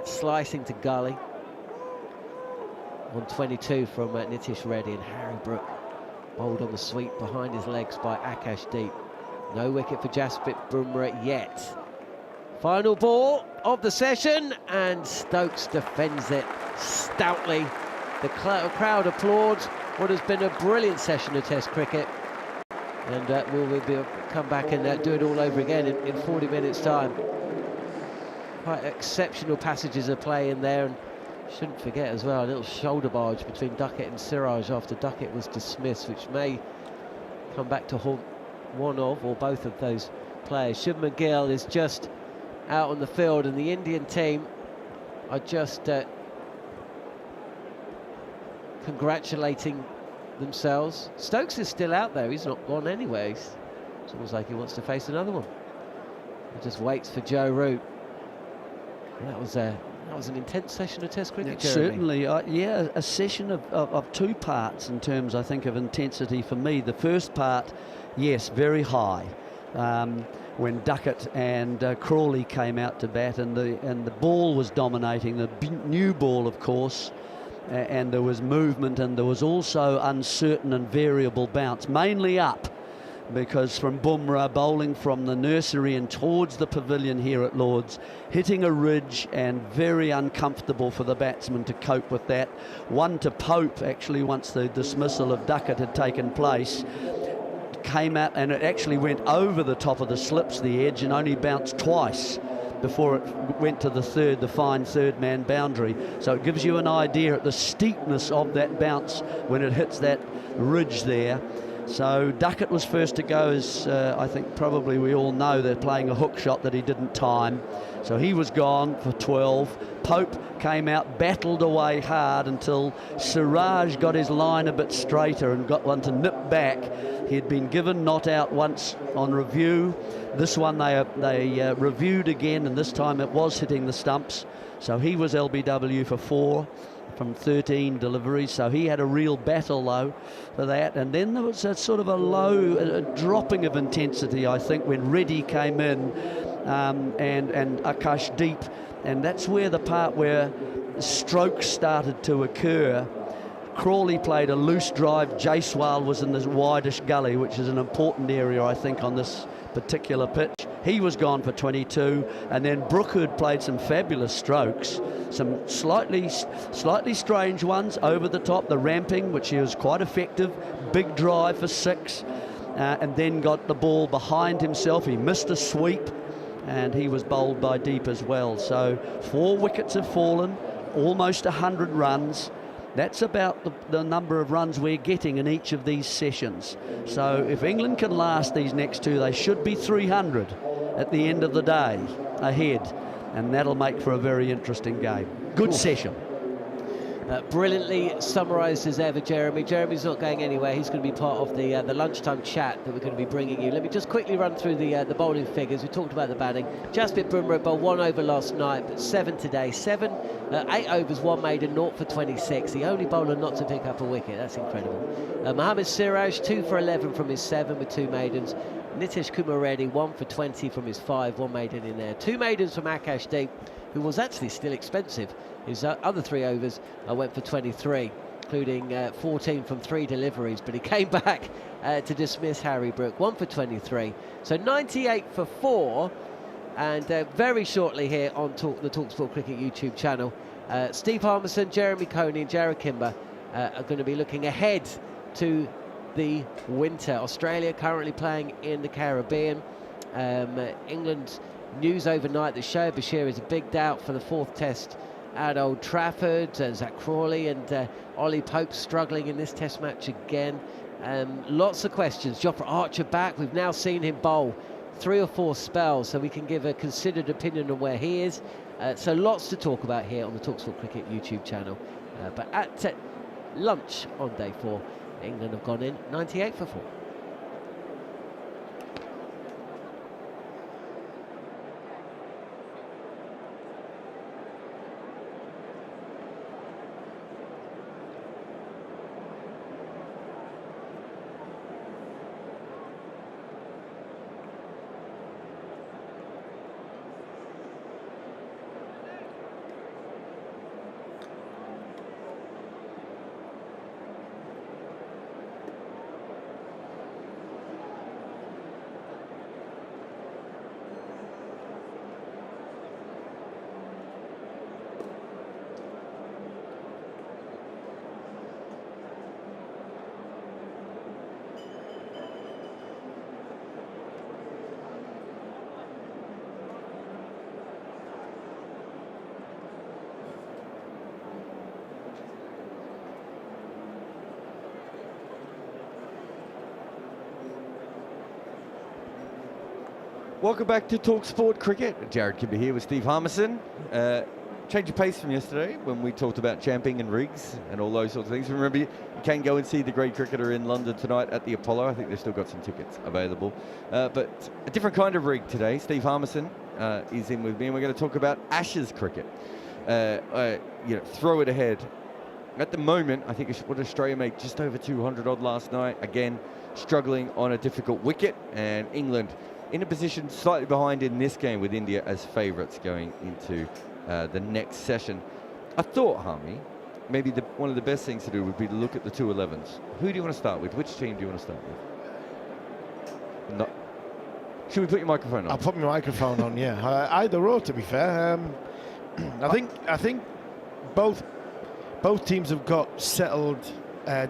slicing to gully on 22 from Nitish Reddy, and Harry Brook bowled on the sweep behind his legs by Akash Deep. No wicket for Jasprit Bumra yet. Final ball of the session, and Stokes defends it stoutly. The crowd applauds what has been a brilliant session of Test cricket, and we'll come back and do it all over again in 40 minutes time. Quite exceptional passages of play in there, and shouldn't forget as well a little shoulder barge between Duckett and Siraj after Duckett was dismissed, which may come back to haunt one of or both of those players. Shubman Gill is just out on the field, and the Indian team are just congratulating themselves. Stokes is still out there, he's not gone anywhere. It's almost like he wants to face another one. He just waits for Joe Root. That was an intense session of Test cricket. Certainly, yeah, a session of 2 parts in terms, I think, of intensity for me. The first part, yes, very high. When Duckett and Crawley came out to bat, and the ball was dominating, the new ball, of course, and there was movement, and there was also uncertain and variable bounce, mainly up, because from Bumra bowling from the nursery and towards the pavilion here at Lord's, hitting a ridge, and very uncomfortable for the batsman to cope with that. 1 to Pope, actually, once the dismissal of Duckett had taken place, came out, and it actually went over the top of the slips, the edge, and only bounced twice before it went to the fine third-man boundary. So it gives you an idea at the steepness of that bounce when it hits that ridge there. So Duckett was first to go, as I think probably we all know, they're playing a hook shot that he didn't time. So he was gone for 12. Pope came out, battled away hard until Siraj got his line a bit straighter and got one to nip back. He had been given not out once on review. This one they reviewed again, and this time it was hitting the stumps. So he was LBW for 4 from 13 deliveries, so he had a real battle though for that. And then there was a sort of a dropping of intensity, I think, when Reddy came in, and Akash Deep, and that's where the part where strokes started to occur. Crawley played a loose drive. Jaiswal was in the widest gully, which is an important area, I think, on this particular pitch. He was gone for 22, and then Brook, who'd played some fabulous strokes, some slightly strange ones over the top, the ramping, which he was quite effective, big drive for 6, and then got the ball behind himself. He missed a sweep, and he was bowled by Deep as well. So 4 wickets have fallen, almost 100 runs. That's about the number of runs we're getting in each of these sessions. So if England can last these next 2, they should be 300 at the end of the day ahead, and that'll make for a very interesting game. Good session. Brilliantly summarised as ever, Jeremy. Jeremy's not going anywhere. He's going to be part of the lunchtime chat that we're going to be bringing you. Let me just quickly run through the bowling figures. We talked about the batting. Jasprit Bumra bowled 1 over last night, but 7 today. 8 overs, 1 maiden, 0 for 26. The only bowler not to pick up a wicket. That's incredible. Mohammad Siraj, 2 for 11 from his 7 with 2 maidens. Nitish Kumar Reddy, 1 for 20 from his 5, 1 maiden in there. 2 maidens from Akash Deep, who was actually still expensive. His other 3 overs went for 23, including 14 from 3 deliveries, but he came back to dismiss Harry Brook, 1 for 23. So 98 for 4, and very shortly here on the talkSPORT Cricket YouTube channel, Steve Harmison, Jeremy Coney and Jarrod Kimber are going to be looking ahead to the winter. Australia currently playing in the Caribbean. England news overnight that Shoaib Bashir is a big doubt for the 4th test at Old Trafford. Zack Crawley and Ollie Pope struggling in this test match again. Lots of questions. Jofra Archer back. We've now seen him bowl 3 or 4 spells, so we can give a considered opinion on where he is. So lots to talk about here on the talkSPORT Cricket YouTube channel. But at lunch on day 4, England have gone in 98 for 4. Welcome back to talkSPORT Cricket. Jarrod Kimber here with Steve Harmison. Change of pace from yesterday when we talked about champing and rigs and all those sorts of things. Remember, you can go and see the great cricketer in London tonight at the Apollo. I think they've still got some tickets available. But a different kind of rig today. Steve Harmison is in with me, and we're going to talk about Ashes cricket. Throw it ahead. At the moment, I think what Australia made just over 200 odd last night. Again, struggling on a difficult wicket, and England in a position slightly behind in this game with India as favourites going into the next session. I thought, Harmy, maybe one of the best things to do would be to look at the 2 11s. Who do you want to start with? Which team do you want to start with? No. Should we put your microphone on? I'll put my microphone on, yeah. Either or, to be fair. I think both teams have got settled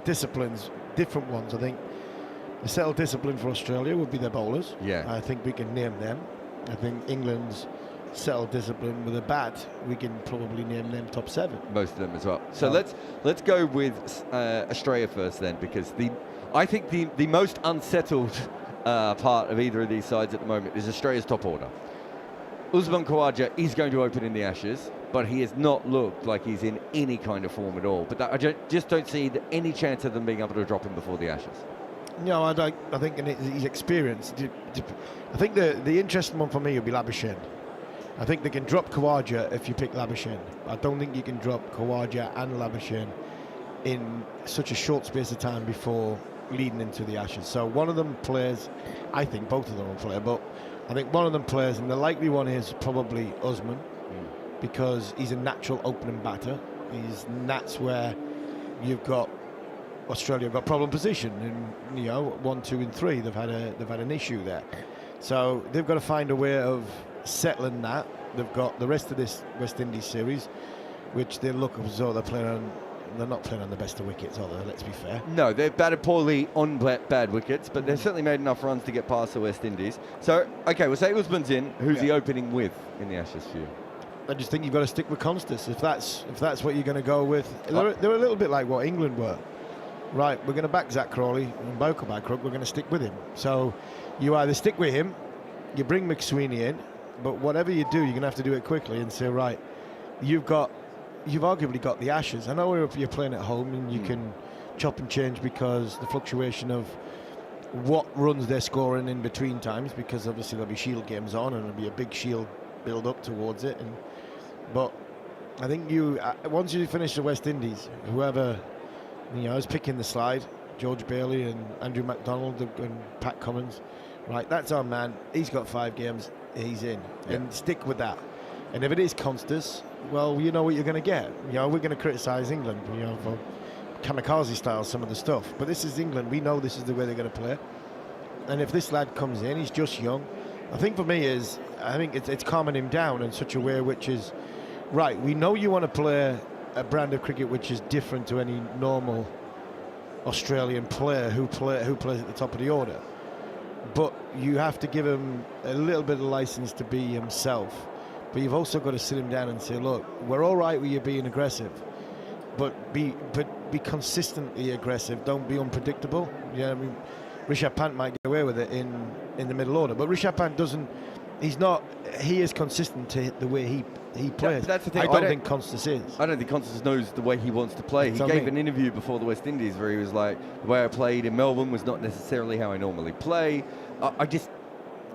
disciplines, different ones. I think the settled discipline for Australia would be their bowlers. Yeah. I think we can name them. I think England's settled discipline with a bat, we can probably name them top 7. Most of them as well. So let's go with Australia first then, because I think the most unsettled part of either of these sides at the moment is Australia's top order. Usman Khawaja is going to open in the Ashes, but he has not looked like he's in any kind of form at all. But I just don't see any chance of them being able to drop him before the Ashes. No, I think in his experience, I think the interesting one for me would be Labuschagne. I think they can drop Khawaja if you pick Labuschagne. I don't think you can drop Khawaja and Labuschagne in such a short space of time before leading into the Ashes. So one of them plays, I think both of them will play, but I think one of them plays, and the likely one is probably Usman, because he's a natural opening batter. That's where you've got Australia have got problem position, and 1, 2, and 3 they've had an issue there. So they've got to find a way of settling that. They've got the rest of this West Indies series, which they look as though they're not playing on the best of wickets, are they? Let's be fair. No, they've batted poorly on bad wickets, but they've certainly made enough runs to get past the West Indies. So, okay, we'll say Usman's in. Who's he opening with in the Ashes for you? I just think you've got to stick with Constance. If that's what you're going to go with. They're a little bit like what England were. Right, we're going to back Zack Crawley and Bowker by Crook, we're going to stick with him. So you either stick with him, you bring McSweeney in, but whatever you do, you're going to have to do it quickly and say, right, you've got you've arguably got the Ashes. I know if you're playing at home and you can chop and change because the fluctuation of what runs they're scoring in between times, because obviously there'll be Shield games on and there'll be a big Shield build up towards it. But I think once you finish the West Indies, whoever is picking the slide, George Bailey and Andrew McDonald and Pat Cummins, right? That's our man. He's got 5 games. He's in, and stick with that. And if it is Constas, well, you know what you're going to get. We're going to criticise England, for kamikaze style some of the stuff. But this is England. We know this is the way they're going to play. And if this lad comes in, he's just young. I think for me it's calming him down in such a way which is right. We know you want to play a brand of cricket which is different to any normal Australian player who plays at the top of the order. But you have to give him a little bit of license to be himself. But you've also got to sit him down and say, look, we're all right with you being aggressive, but be consistently aggressive. Don't be unpredictable. Rishabh Pant might get away with it in the middle order, but Rishabh Pant doesn't. He is consistent to the way he plays. That's the thing. I don't think Constas is. I don't think Constas knows the way he wants to play. He gave an interview before the West Indies where he was like, the way I played in Melbourne was not necessarily how I normally play.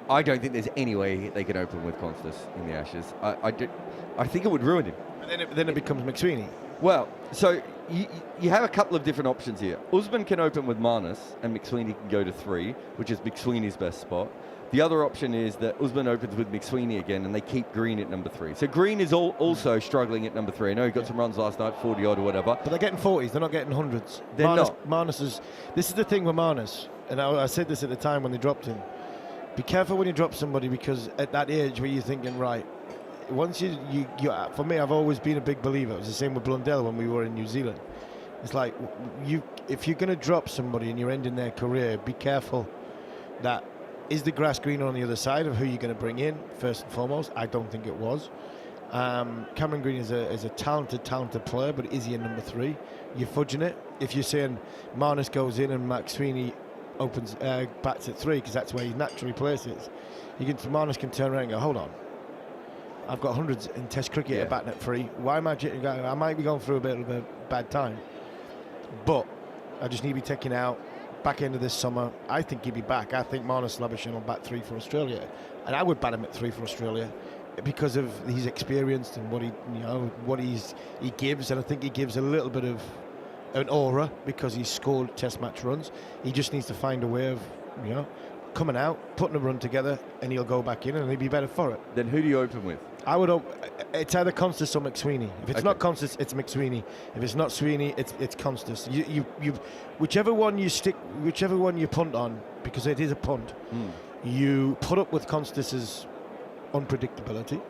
I don't think there's any way they can open with Constas in the Ashes. I think it would ruin him. Then it becomes McSweeney. Well, so you have a couple of different options here. Usman can open with Marnus and McSweeney can go to 3, which is McSweeney's best spot. The other option is that Usman opens with McSweeney again and they keep Green at number 3. So Green is also struggling at number 3. I know he got some runs last night, 40 odd or whatever. But they're getting 40s, they're not getting 100s. They're not. Marnus is, this is the thing with Marnus, and I said this at the time when they dropped him. Be careful when you drop somebody, because at that age where you're thinking, right, once you for me, I've always been a big believer. It was the same with Blundell when we were in New Zealand. It's like, if you're going to drop somebody and you're ending their career, be careful that, is the grass greener on the other side of who you're going to bring in, first and foremost? I don't think it was. Cameron Green is a talented player, but is he a number 3? You're fudging it. If you're saying Marnus goes in and McSweeney bats at 3, because that's where he naturally places, Marnus can turn around and go, hold on, I've got hundreds in Test cricket at batting at 3. Why am I might be going through a bit of a bad time, but I just need to be taken out back end of this summer. I think he'd be back. I think Marnus Labuschagne will bat 3 for Australia, and I would bat him at 3 for Australia because of his experience and what he gives. And I think he gives a little bit of an aura because he's scored Test match runs. He just needs to find a way of coming out, putting a run together, and he'll go back in and he'll be better for it. Then who do you open with? I would it's either Constas or McSweeney. If it's not Constas, it's McSweeney. If it's not Sweeney, it's Constas. You whichever one you punt on, because it is a punt. You put up with Constas's unpredictability,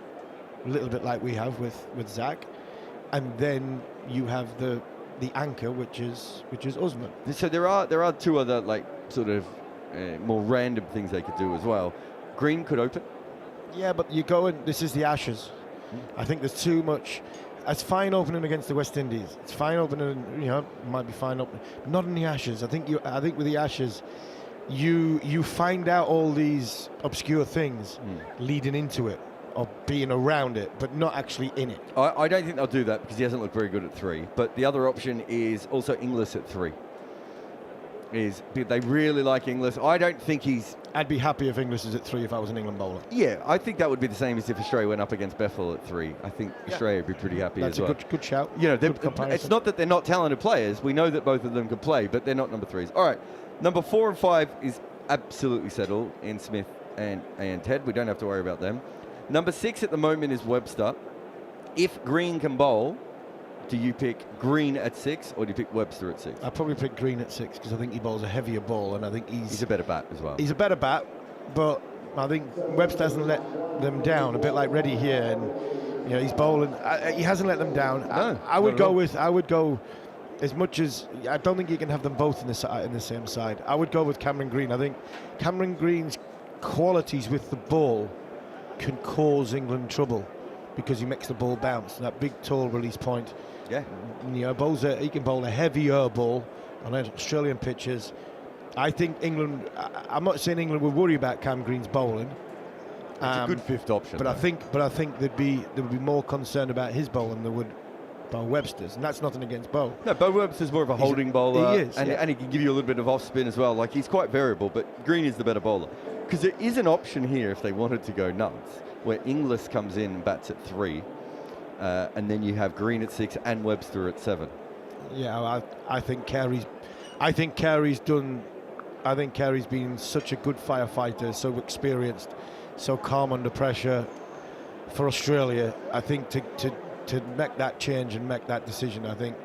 a little bit like we have with Zack, and then you have the anchor, which is Usman. So there are 2 other sort of more random things they could do as well. Green could open. Yeah, but you go and this is the Ashes. I think there's too much. It's fine opening against the West Indies. It's fine opening, might be fine opening. Not in the Ashes. I think with the Ashes, you find out all these obscure things leading into it or being around it, but not actually in it. I don't think they'll do that because he hasn't looked very good at 3. But the other option is also Inglis at 3. They really like Inglis. I don't think I'd be happy if Inglis is at 3 if I was an England bowler. Yeah, I think that would be the same as if Australia went up against Bethel at 3. I think Australia would be pretty happy as well. That's a good shout. It's not that they're not talented players. We know that both of them can play, but they're not number 3s. All right, number 4 and 5 is absolutely settled in Smith and Ted. We don't have to worry about them. Number 6 at the moment is Webster. If Green can bowl, do you pick Green at 6 or do you pick Webster at 6? I'd probably pick Green at 6 because I think he bowls a heavier ball, and I think he's a better bat as well. He's a better bat, but I think Webster hasn't let them down. A bit like Reddy here, and he's bowling. He hasn't let them down. No, I would go as much as I don't think you can have them both in the same side. I would go with Cameron Green. I think Cameron Green's qualities with the ball can cause England trouble because he makes the ball bounce. That big tall release point. Yeah, he can bowl a heavier ball on Australian pitches. I think England. I'm not saying England would worry about Cam Green's bowling. It's a good 5th option. But I think there would be more concern about his bowling than there would Bo Webster's, and that's nothing against Bo. No, Bo Webster's more of a holding bowler. He is, and he can give you a little bit of off spin as well. Like, he's quite variable, but Green is the better bowler. Because there is an option here if they wanted to go nuts, where Inglis comes in and bats at 3, and then you have Green at 6 and Webster at 7. Yeah, I think Carey's been such a good firefighter, so experienced, so calm under pressure for Australia. I think to make that change and make that decision, I think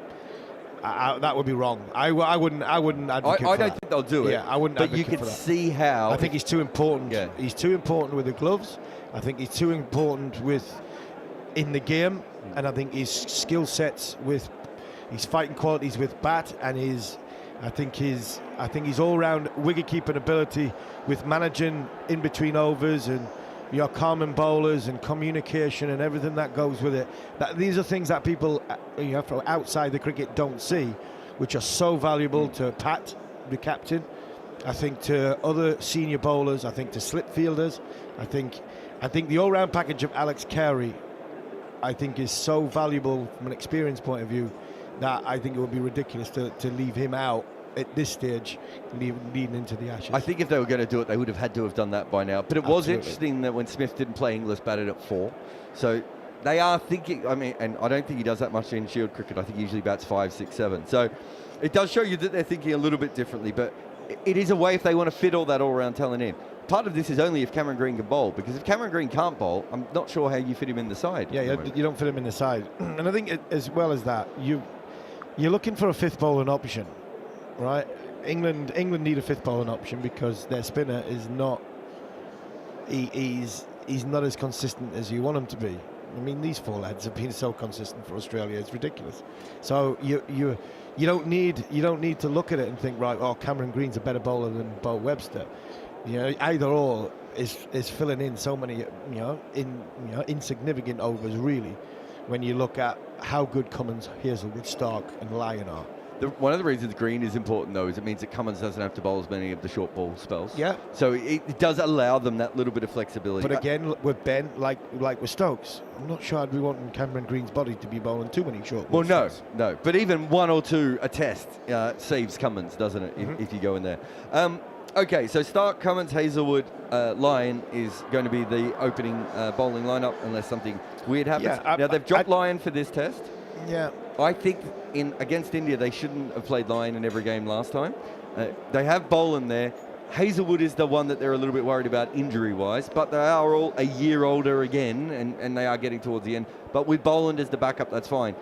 that would be wrong. I wouldn't advocate for I don't that. think they'll do it. Yeah, I wouldn't But you advocate can for that. see how. I think he's too important. Yeah. He's too important with the gloves. I think he's too important in the game, and I think his skill sets with his fighting qualities with bat and his all-round wicket-keeping ability with managing in between overs and your calming bowlers and communication and everything that goes with it. These are things that people from outside the cricket don't see, which are so valuable to Pat, the captain. I think to other senior bowlers. I think to slip fielders. I think the all-round package of Alex Carey, I think, is so valuable from an experience point of view that I think it would be ridiculous to leave him out at this stage, leading into the Ashes. I think if they were going to do it, they would have had to have done that by now. But it was Absolutely. interesting that when Smith didn't play, Inglis batted at 4. So they are thinking, I mean, and I don't think he does that much in Shield cricket. I think he usually bats 5, 6, 7. So it does show you that they're thinking a little bit differently. But it is a way if they want to fit all that all-round talent in. Part of this is only if Cameron Green can bowl, because if Cameron Green can't bowl, I'm not sure how you fit him in the side. Yeah, you don't fit him in the side. And I think as well as that, you're looking for a fifth bowling option, right? England need a fifth bowling option because their spinner is not. He's not as consistent as you want him to be. I mean, these 4 lads have been so consistent for Australia; it's ridiculous. So you don't need to look at it and think, right, oh, Cameron Green's a better bowler than Bo Webster. Either or is filling in so many insignificant overs really. When you look at how good Cummins, Hazelwood, Stark, and Lyon are. One of the reasons Green is important, though, is it means that Cummins doesn't have to bowl as many of the short ball spells. Yeah. So it does allow them that little bit of flexibility. But again, with Ben, like with Stokes, I'm not sure I'd be wanting Cameron Green's body to be bowling too many short ball spells. No. But even 1 or 2 a test saves Cummins, doesn't it, if you go in there. Okay, so Stark, Cummins, Hazelwood, Lyon is going to be the opening bowling lineup unless something weird happens. Yeah, now, they've dropped Lyon for this test. Yeah. I think against India, they shouldn't have played Lyon in every game last time. They have Boland there. Hazelwood is the one that they're a little bit worried about injury-wise, but they are all a year older again, and they are getting towards the end. But with Boland as the backup, that's fine.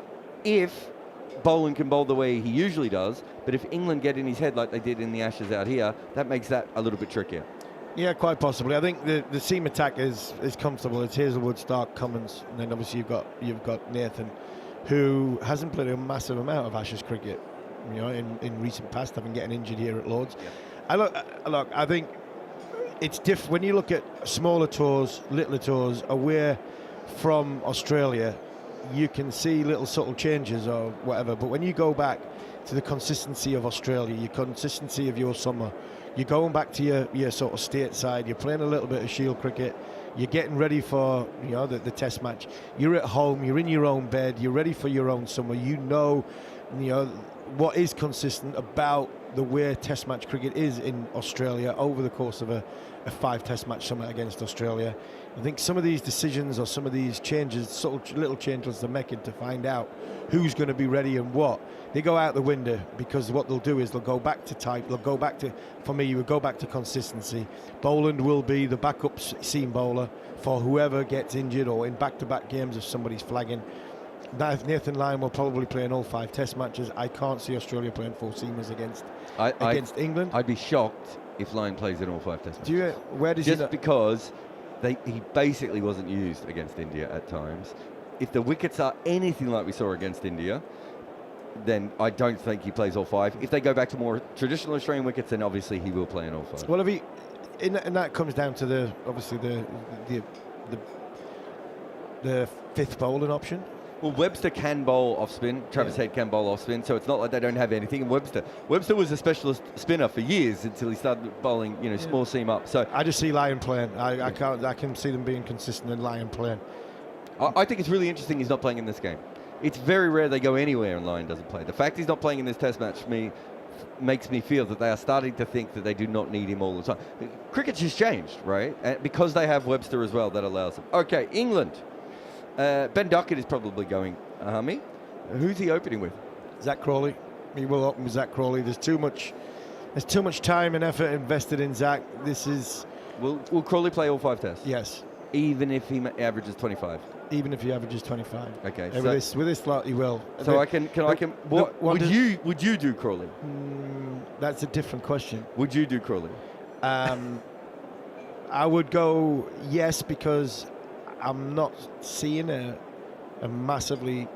If Boland can bowl the way he usually does, but if England get in his head like they did in the Ashes out here, that makes that a little bit trickier. Yeah, quite possibly. I think the seam attack is comfortable. It's Hazelwood, Stark, Cummins, and then obviously you've got Nathan, who hasn't played a massive amount of Ashes cricket, in recent past, having getting injured here at Lord's. Yeah. I think it's different when you look at smaller tours, littler tours away from Australia. You can see little subtle changes or whatever, but when you go back to the consistency of Australia, your consistency of your summer, you're going back to your sort of stateside, you're playing a little bit of Shield cricket, you're getting ready for the test match, you're at home, you're in your own bed, you're ready for your own summer, what is consistent about the way test match cricket is in Australia over the course of a 5 test match summer against Australia. I think some of these decisions or some of these changes, subtle little changes they're making to find out who's going to be ready and what, they go out the window, because what they'll do is they'll go back to type, you would go back to consistency. Boland will be the backup seam bowler for whoever gets injured or in back-to-back games if somebody's flagging. Nathan Lyon will probably play in all 5 test matches. I can't see Australia playing 4 seamers against England. I'd be shocked if Lyon plays in all 5 test matches. Where does Just because he basically wasn't used against India at times. If the wickets are anything like we saw against India, then I don't think he plays all 5. If they go back to more traditional Australian wickets, then obviously he will play in all 5. Well, and that comes down to the fifth bowling option. Well, Webster can bowl off spin. Travis Head can bowl off spin, so it's not like they don't have anything. And Webster was a specialist spinner for years until he started bowling, small seam up. So I just see Lyon playing. I can see them being consistent in Lyon playing. I think it's really interesting he's not playing in this game. it's very rare they go anywhere and Lyon doesn't play. The fact he's not playing in this Test match makes me feel that they are starting to think that they do not need him all the time. Cricket's just changed, right? And because they have Webster as well, that allows them. Okay, England. Ben Duckett is probably going. Harmy, who's he opening with? Zack Crawley. He will open with Zack Crawley. There's too much time and effort invested in Zack. This is. Will Crawley play all 5 tests? Yes. Even if he averages 25. Even if he averages 25. Okay. So with this lot, he will. So would you do Crawley? That's a different question. Would you do Crawley? I would go yes, because I'm not seeing a massively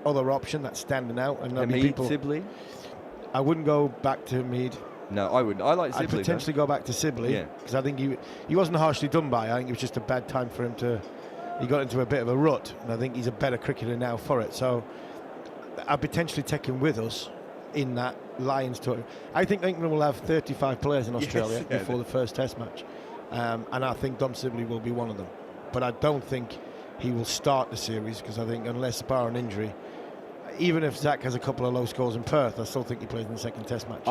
other option that's standing out. And Sibley? I wouldn't go back to Mead. No, I wouldn't. I like Sibley. I'd potentially go back to Sibley, because I think he wasn't harshly done by. I think it was just a bad time for him to. He got into a bit of a rut, and I think he's a better cricketer now for it. So I'd potentially take him with us in that Lions tour. I think England will have 35 players in Australia before the first Test match, and I think Dom Sibley will be one of them. But I don't think he will start the series, because I think unless bar an injury, even if Zack has a couple of low scores in Perth, I still think he plays in the second Test match.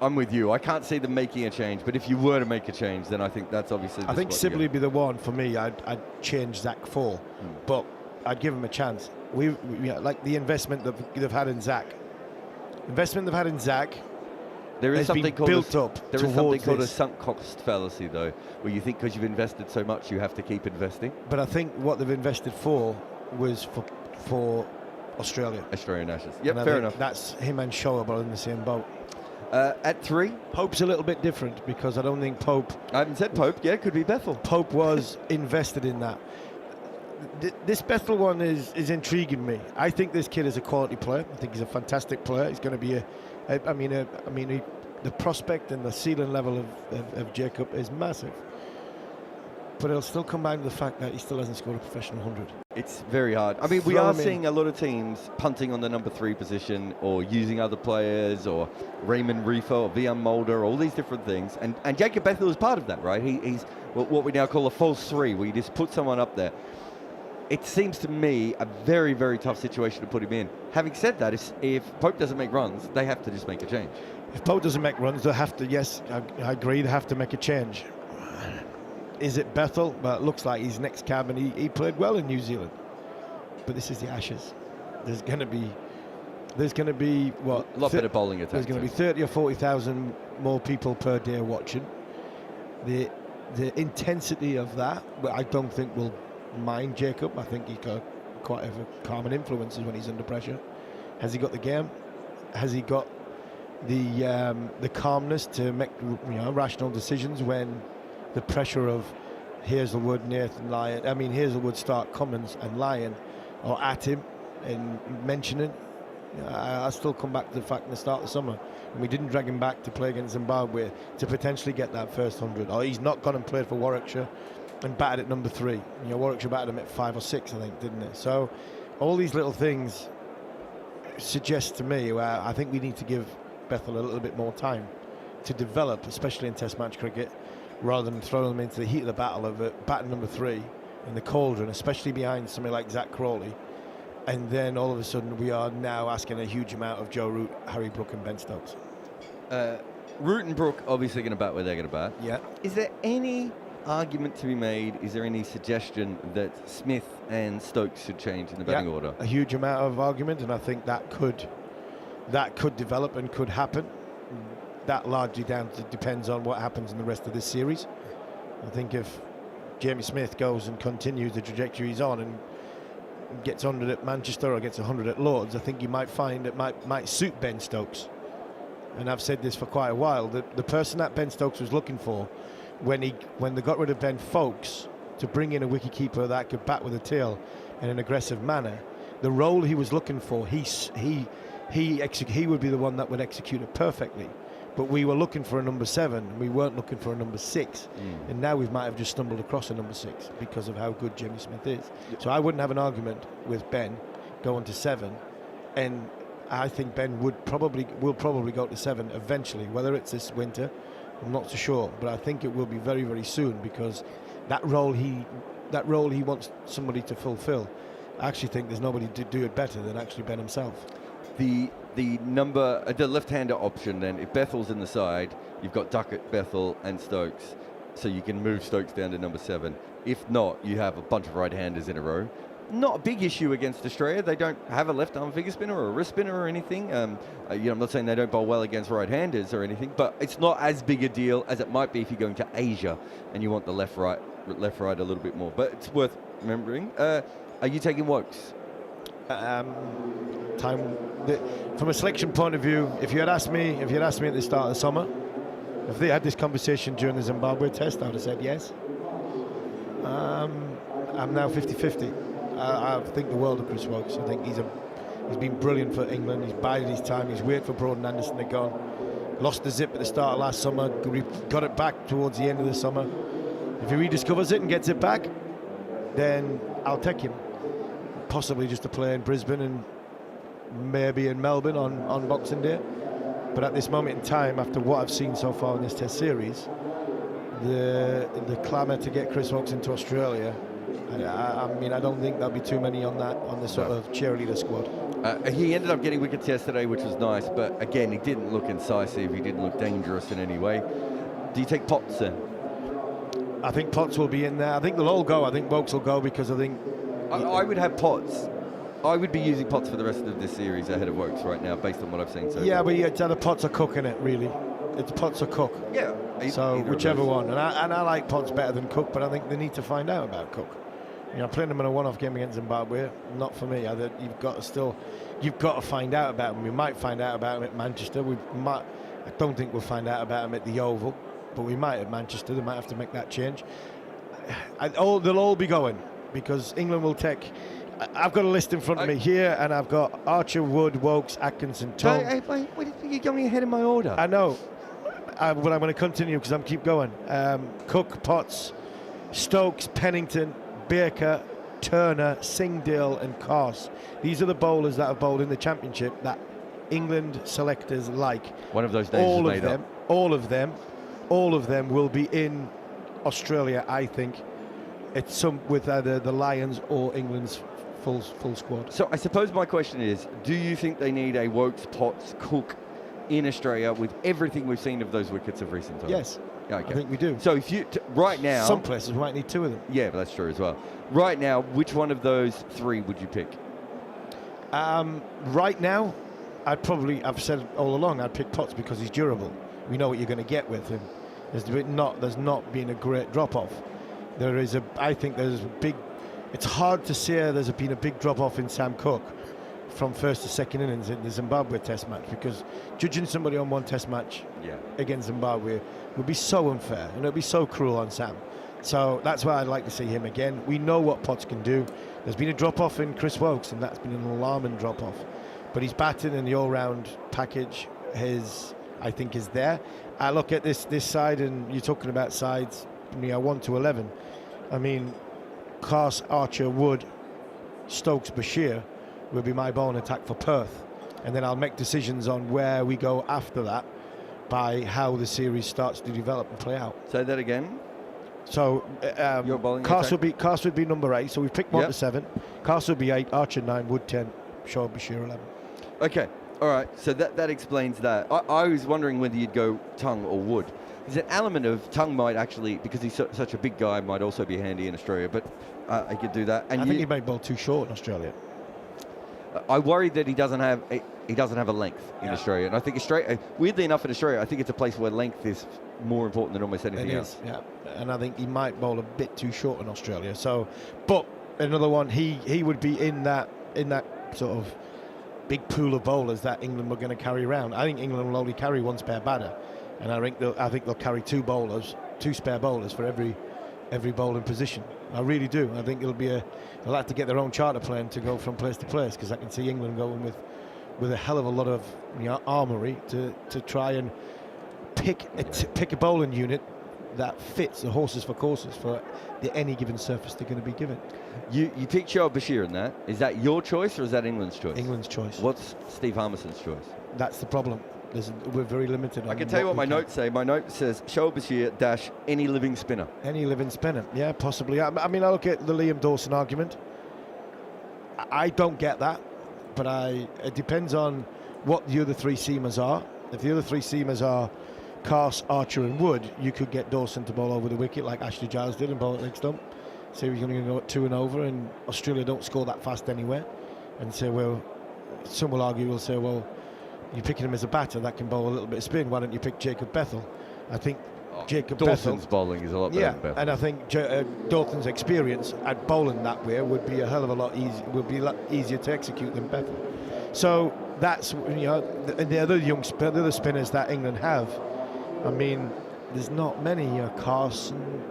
I'm with you. I can't see them making a change, but if you were to make a change, then I think that's obviously. I think Sibley would be the one for me. I'd change Zack for, but I'd give him a chance. We like the investment that they've had in Zack. There is something called a sunk cost fallacy, though, where you think because you've invested so much, you have to keep investing. But I think what they've invested for was for Australia. Australian Ashes. Yep, fair enough. That's him and Shoaib are in the same boat. At 3? Pope's a little bit different, because I don't think Pope... I haven't said Pope. Yeah, it could be Bethel. Pope was invested in that. This Bethel one is intriguing me. I think this kid is a quality player. I think he's a fantastic player. He's going to be the prospect and the ceiling level of Jacob is massive. But it'll still come back to the fact that he still hasn't scored a professional 100. It's very hard. I mean, we are seeing a lot of teams punting on the number 3 position, or using other players, or Raymond Reefer, or Vian Mulder, all these different things. And Jacob Bethel is part of that, right? He's what we now call a false 3, where you just put someone up there. It seems to me a very, very tough situation to put him in. Having said that, if Pope doesn't make runs, they have to just make a change. If Pope doesn't make runs, they have to, yes, I agree, they have to make a change. Is it Bethel? Well, it looks like he's next cab, and he played well in New Zealand. But this is the Ashes. There's going to be what? A lot better bowling attack. There's going to be 30 or 40,000 more people per day watching. The intensity of that, I don't think will mind Jacob. I think he's got quite a calming influences when he's under pressure. Has he got the game? Has he got the calmness to make rational decisions when the pressure of Hazelwood, Nathan Lyon, Hazelwood, Stark, Cummins and Lyon are at him and mentioning? I still come back to the fact in the start of the summer, and we didn't drag him back to play against Zimbabwe to potentially get that first 100. Or he's not gone and played for Warwickshire and batted at number 3. Warwickshire batted him at 5 or 6, I think, didn't they? So all these little things suggest to me where I think we need to give Bethel a little bit more time to develop, especially in Test match cricket, rather than throwing them into the heat of the battle of batting number 3 in the cauldron, especially behind somebody like Zack Crawley. And then all of a sudden we are now asking a huge amount of Joe Root, Harry Brook and Ben Stokes. Root and Brook obviously going to bat where they're going to bat. Yeah. Is there any argument to be made? Is there any suggestion that Smith and Stokes should change in the batting order? A huge amount of argument, and I think that could develop and could happen. That largely depends on what happens in the rest of this series. I think if Jamie Smith goes and continues the trajectory he's on and gets 100 at Manchester or gets 100 at Lords, I think you might find it might suit Ben Stokes. And I've said this for quite a while. The person that Ben Stokes was looking for when they got rid of Ben Foakes to bring in a wicketkeeper that could bat with a tail in an aggressive manner, the role he was looking for, he would be the one that would execute it perfectly. But we were looking for a number 7. We weren't looking for a number 6. And now we might have just stumbled across a number 6 because of how good Jimmy Smith is. So I wouldn't have an argument with Ben going to 7. And I think Ben will probably go to 7 eventually. Whether it's this winter, I'm not so sure. But I think it will be very, very soon, because that role he wants somebody to fulfill. I actually think there's nobody to do it better than actually Ben himself. The left-hander option then, if Bethel's in the side, you've got Duckett, Bethel and Stokes, so you can move Stokes down to number 7. If not, you have a bunch of right-handers in a row. Not a big issue against Australia. They don't have a left-arm figure spinner or a wrist spinner or anything. I'm not saying they don't bowl well against right-handers or anything, but it's not as big a deal as it might be if you're going to Asia and you want the left-right a little bit more. But it's worth remembering. Are you taking Wokes? From a selection point of view, if you had asked me at the start of the summer, if they had this conversation during the Zimbabwe test, I would have said yes. I'm now 50-50. I think the world of Chris Wokes. I think he's been brilliant for England. He's bided his time. He's waited for Broad and Anderson to go. Lost the zip at the start of last summer. Got it back towards the end of the summer. If he rediscovers it and gets it back, then I'll take him. Possibly just to play in Brisbane and maybe in Melbourne on Boxing Day. But at this moment in time, after what I've seen so far in this Test series, the clamour to get Chris Wokes into Australia, I mean, I don't think there'll be too many on the sort of cheerleader squad. He ended up getting wickets yesterday, which was nice, but again, he didn't look incisive. He didn't look dangerous in any way. Do you take Potts then? I think Potts will be in there. I think they'll all go. I think Wokes will go because I think... I would have Potts. I would be using Potts for the rest of this series ahead of Wokes right now, based on what I've seen so far. But it's either Potts or Cook in it, really. It's Potts or Cook. Yeah. So whichever one. And I like Potts better than Cook, but I think they need to find out about Cook. Playing them in a one-off game against Zimbabwe, not for me. You've got to find out about him. We might find out about him at Manchester. I don't think we'll find out about him at the Oval, but we might at Manchester. They might have to make that change. They'll all be going because England will take. I've got a list in front of me here, and I've got Archer, Wood, Wokes, Atkinson, Tom. You're going ahead in my order. I know, but I'm going to continue because I'm keep going. Cook, Potts, Stokes, Pennington, Baker, Turner, Singdale and Carse. These are the bowlers that have bowled in the championship that England selectors like. One of those days all is made up. All of them will be in Australia, I think. It's with either the Lions or England's full squad. So I suppose my question is, do you think they need a Wokes, Potts, Cook in Australia with everything we've seen of those wickets of recent times? Yes. Okay. I think we do. So if you right now, some places we might need 2 of them. Yeah, but that's true as well. Right now, which one of those 3 would you pick? Right now, I've said all along, I'd pick Potts because he's durable. We know what you're going to get with him. There's not been a great drop-off. I think there's a big. It's hard to say there's been a big drop-off in Sam Cook from first to second innings in the Zimbabwe Test match, because judging somebody on one Test match against Zimbabwe would be so unfair and it would be so cruel on Sam. So that's why I'd like to see him again. We know what Potts can do. There's been a drop-off in Chris Wokes, and that's been an alarming drop-off. But his batting and the all-round package, I think, is there. I look at this side, and you're talking about sides, 1 to 11. I mean, Carse, Archer, Wood, Stokes, Bashir will be my bowling attack for Perth. And then I'll make decisions on where we go after that by how the series starts to develop and play out. Say that again. So Carse would be number 8. So we've picked 1 to 7. Carse would be 8, Archer 9, Wood 10, Shaw, Bashir 11. Okay, all right. So that explains that. I was wondering whether you'd go Tongue or Wood. There's an element of Tongue might actually, because he's such a big guy, might also be handy in Australia. But I could do that. And I think he may bowl too short in Australia. I worry that he doesn't have a length in Australia, and I think Australia, weirdly enough, in Australia, I think it's a place where length is more important than almost anything else. Yeah, and I think he might bowl a bit too short in Australia. So, but another one, he would be in that sort of big pool of bowlers that England were going to carry around. I think England will only carry 1 spare batter, and I think they'll carry 2 spare bowlers for every bowling position. I really do. I think they'll have to get their own charter plane to go from place to place, because I can see England going with a hell of a lot of armoury to try and pick a bowling unit that fits the horses for courses for any given surface they're going to be given. You picked Jarrod Bashir in that. Is that your choice or is that England's choice? England's choice. What's Steve Harmison's choice? That's the problem. We're very limited. I can tell you what my notes say. My note says Jarrod Bashir - any living spinner. Any living spinner, yeah, possibly. I mean, I look at the Liam Dawson argument. I don't get that, but it depends on what the other three seamers are. If the other three seamers are Carse, Archer and Wood, you could get Dawson to bowl over the wicket like Ashley Giles did and bowl at leg stump. So you're going to go at 2 and over, and Australia don't score that fast anywhere. And so, well, some will argue, will say, well, you're picking him as a batter that can bowl a little bit of spin. Why don't you pick Jacob Bethel? I think Jacob Dawson's Bethel, bowling is a lot better than Bethel. and I think Dawson's experience at bowling that way would be a hell of a lot easier to execute than Bethel. So that's, the other spinners that England have. I mean, there's not many. Carson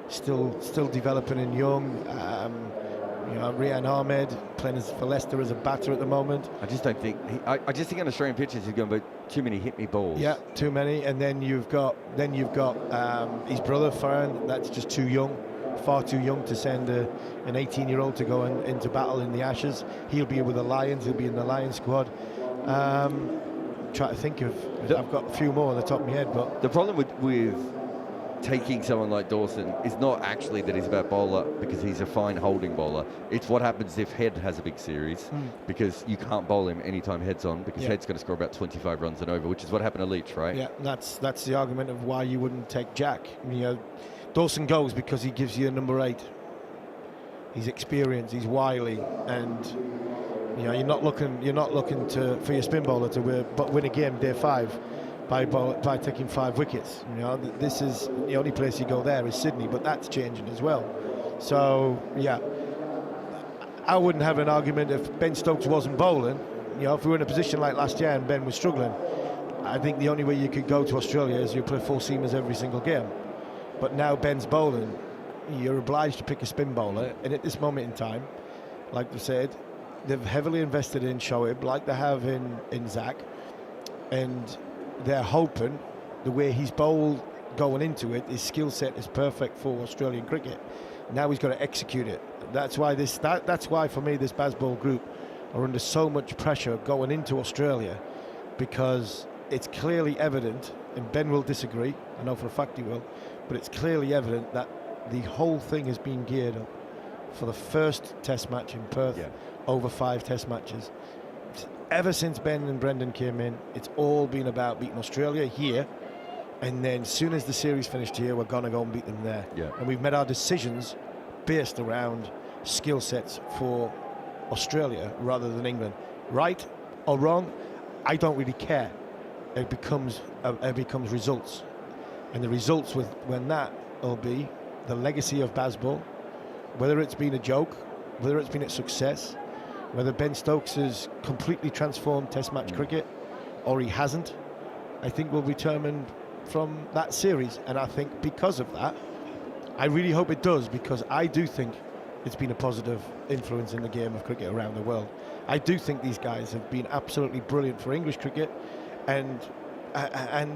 still developing and young. Rian Ahmed playing for Leicester as a batter at the moment. I just don't think. I just think on Australian pitches he's going to be too many hit me balls. Yeah, too many. And then you've got his brother Farhan. That's just too young, far too young to send an 18-year-old to go into battle in the Ashes. He'll be with the Lions. He'll be in the Lions squad. Try to think of. I've got a few more on the top of my head, but the problem with taking someone like Dawson is not actually that he's a bad bowler because he's a fine holding bowler. It's what happens if Head has a big series, because you can't bowl him anytime Head's on, because Head's going to score about 25 runs and over, which is what happened to Leach, right? Yeah, that's the argument of why you wouldn't take Jack. Dawson goes because he gives you a number 8. He's experienced, he's wily, and you're not looking for your spin bowler to win a game day 5 by taking 5 wickets. This is the only place you go there is Sydney, but that's changing as well. So yeah, I wouldn't have an argument if Ben Stokes wasn't bowling. If we were in a position like last year and Ben was struggling, I think the only way you could go to Australia is you play 4 seamers every single game. But now Ben's bowling, you're obliged to pick a spin bowler, and at this moment in time, like they said, they've heavily invested in Shoaib, like they have in Zack, and they're hoping the way he's bowled going into it, his skill set is perfect for Australian cricket. Now he's got to execute it. That's why for me this Bazball group are under so much pressure going into Australia, because it's clearly evident, and Ben will disagree, I know for a fact he will, but it's clearly evident that the whole thing has been geared up for the first test match in Perth, over 5 test matches. Ever since Ben and Brendan came in, it's all been about beating Australia here, and then as soon as the series finished here, we're going to go and beat them there. And we've made our decisions based around skill sets for Australia rather than England. Right or wrong, I don't really care. It becomes results, and the results when that will be the legacy of Bazball, whether it's been a joke, whether it's been a success, whether Ben Stokes has completely transformed Test match cricket or he hasn't, I think will be determined from that series. And I think because of that, I really hope it does, because I do think it's been a positive influence in the game of cricket around the world. I do think these guys have been absolutely brilliant for English cricket and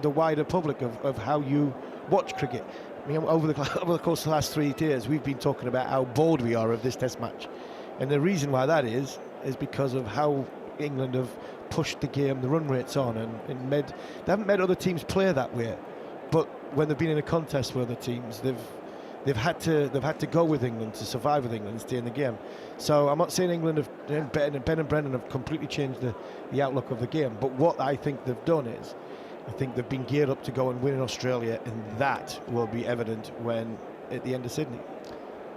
the wider public of how you watch cricket. I mean, over the course of the last 3 years, we've been talking about how bored we are of this Test match. And the reason why that is because of how England have pushed the game, the run rates on, and they haven't made other teams play that way. But when they've been in a contest with other teams, they've had to go with England to survive with England and stay in the game. So I'm not saying England have Ben and Brendan have completely changed the outlook of the game. But what I think they've done is, I think they've been geared up to go and win in Australia, and that will be evident at the end of Sydney.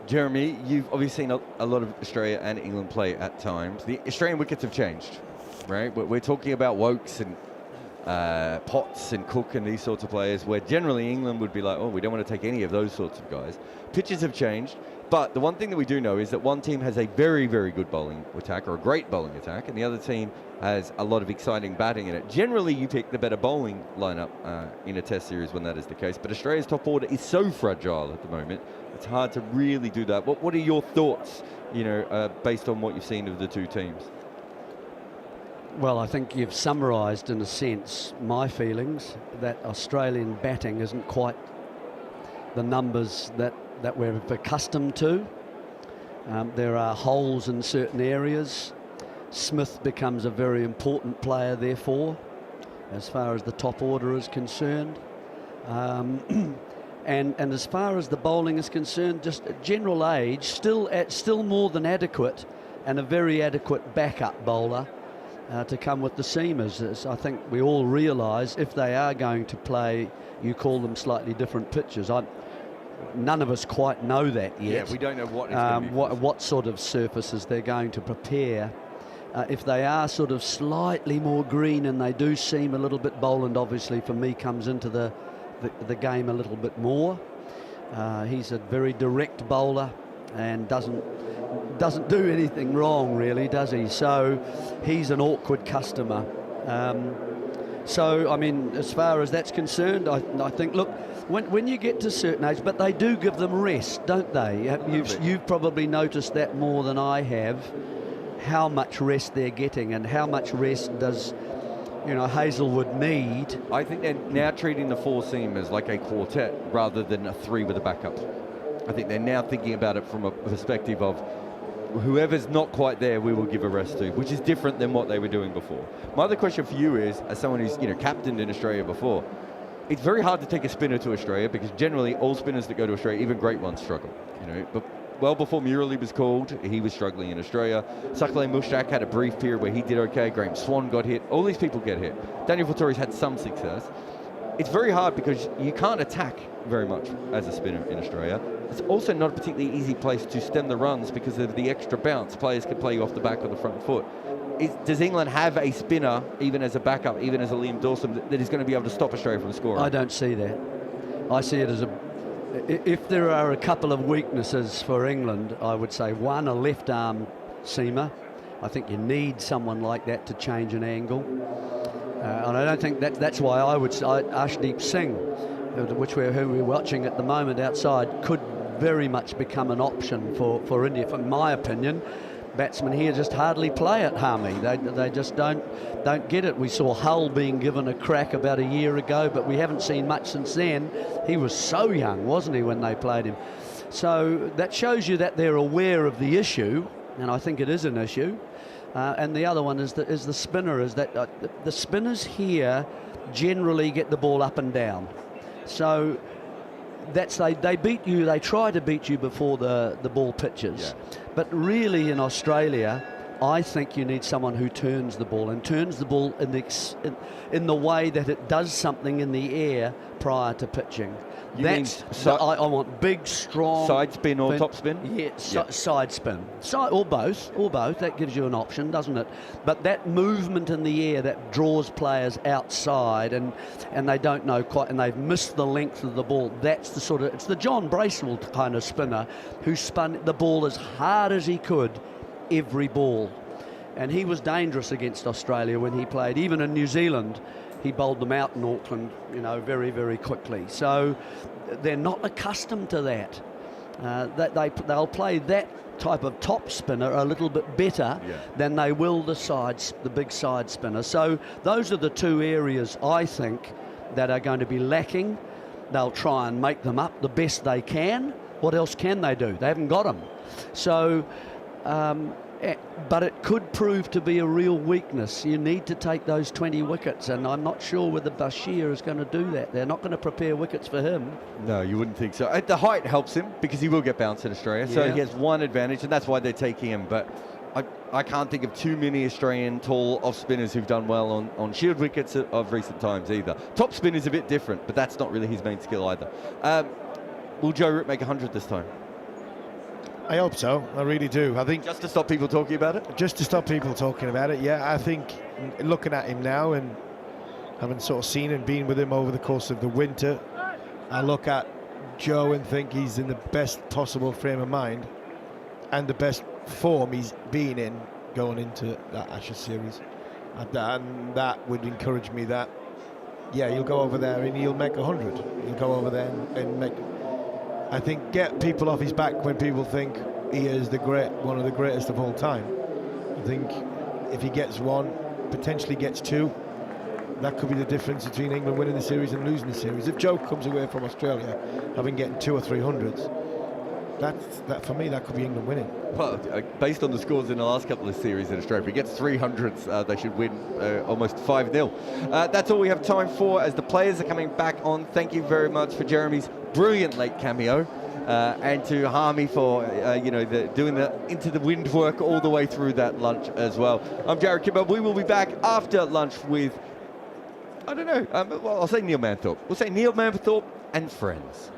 Jeremy, you've obviously seen a lot of Australia and England play at times. The Australian wickets have changed, right? We're talking about Wokes and Potts and Cook and these sorts of players, where generally England would be like, oh, we don't want to take any of those sorts of guys. Pitches have changed, but the one thing that we do know is that one team has a very, very good bowling attack, or a great bowling attack, and the other team has a lot of exciting batting in it. Generally, you pick the better bowling lineup in a Test series when that is the case, but Australia's top order is so fragile at the moment, it's hard to really do that. What are your thoughts, based on what you've seen of the two teams? Well, I think you've summarised, in a sense, my feelings that Australian batting isn't quite the numbers that we're accustomed to. There are holes in certain areas. Smith becomes a very important player, therefore, as far as the top order is concerned. And as far as the bowling is concerned, just general age, still more than adequate and a very adequate backup bowler to come with the seamers. As I think we all realise, if they are going to play, you call them slightly different pitches. None of us quite know that yet. Yeah, we don't know what it's going to be. What sort of surfaces they're going to prepare. If they are sort of slightly more green and they do seem a little bit Boland, obviously for me comes into the game a little bit more. He's a very direct bowler and doesn't do anything wrong really, does he? So he's an awkward customer. So I mean, as far as that's concerned, I think, look, when you get to a certain age, but they do give them rest, don't they? You've probably noticed that more than I have, how much rest they're getting and how much rest does Hazelwood need. I think they're now treating the 4 seamers like a quartet rather than a 3 with a backup. I think they're now thinking about it from a perspective of whoever's not quite there, we will give a rest to, which is different than what they were doing before. My other question for you is, as someone who's captained in Australia before, it's very hard to take a spinner to Australia because generally all spinners that go to Australia, even great ones, struggle. But well before Murali was called, he was struggling in Australia. Sakale Mushtaq had a brief period where he did okay. Graham Swan got hit. All these people get hit. Daniel Vettori's had some success. It's very hard because you can't attack very much as a spinner in Australia. It's also not a particularly easy place to stem the runs because of the extra bounce. Players can play you off the back or the front foot. Does England have a spinner, even as a backup, even as a Liam Dawson, that is going to be able to stop Australia from scoring? I don't see that. I see it as if there are a couple of weaknesses for England, I would say one, a left arm seamer. I think you need someone like that to change an angle. And I don't think that's why I would say Arshdeep Singh, who we're watching at the moment outside, could very much become an option for India. In my opinion, batsmen here just hardly play at Harmy. They just don't get it. We saw Hull being given a crack about a year ago, but we haven't seen much since then. He was so young, wasn't he, when they played him? So that shows you that they're aware of the issue, and I think it is an issue. And the other one is the spinner. Is that the spinners here generally get the ball up and down. So they beat you. They try to beat you before the ball pitches. Yeah. But really, in Australia, I think you need someone who turns the ball in the way that it does something in the air prior to pitching. I want big, strong side spin or top spin. Yeah, side spin, or both. That gives you an option, doesn't it? But that movement in the air that draws players outside, and they don't know quite, and they've missed the length of the ball. That's it's the John Bracewell kind of spinner who spun the ball as hard as he could every ball, and he was dangerous against Australia when he played. Even in New Zealand, he bowled them out in Auckland, very, very quickly. So they're not accustomed to that. They'll play that type of top spinner a little bit better than they will the big side spinner. So those are the two areas I think that are going to be lacking. They'll try and make them up the best they can. What else can they do? They haven't got them. So but it could prove to be a real weakness. You need to take those 20 wickets, and I'm not sure whether Bashir is going to do that. They're not going to prepare wickets for him. No, you wouldn't think so. The height helps him because he will get bounced in Australia, so he has one advantage, and that's why they're taking him. But I can't think of too many Australian tall off spinners who've done well on shield wickets of recent times either. Top spin is a bit different, but that's not really his main skill either. Will Joe Root make 100 this time? I hope so. I really do. I think just to stop people talking about it. Just to stop people talking about it. Yeah, I think looking at him now and having sort of seen and been with him over the course of the winter, I look at Joe and think he's in the best possible frame of mind and the best form he's been in going into that Ashes series, and that would encourage me that he'll go over there and he'll make 100. He'll go over there and make. I think get people off his back when people think he is one of the greatest of all time. I think if he gets one, potentially gets two, that could be the difference between England winning the series and losing the series. If Joe comes away from Australia having getting 200 or 300s, that for me, that could be England winning. Well, based on the scores in the last couple of series in Australia, if he gets 300s, they should win almost 5-0. That's all we have time for as the players are coming back on. Thank you very much for Jeremy's brilliant late cameo. and to Harmy for doing the into the wind work all the way through that lunch as well. I'm Jarrod Kimber. We will be back after lunch with, I don't know, well, I'll say Neil Manthorp. We'll say Neil Manthorp and friends.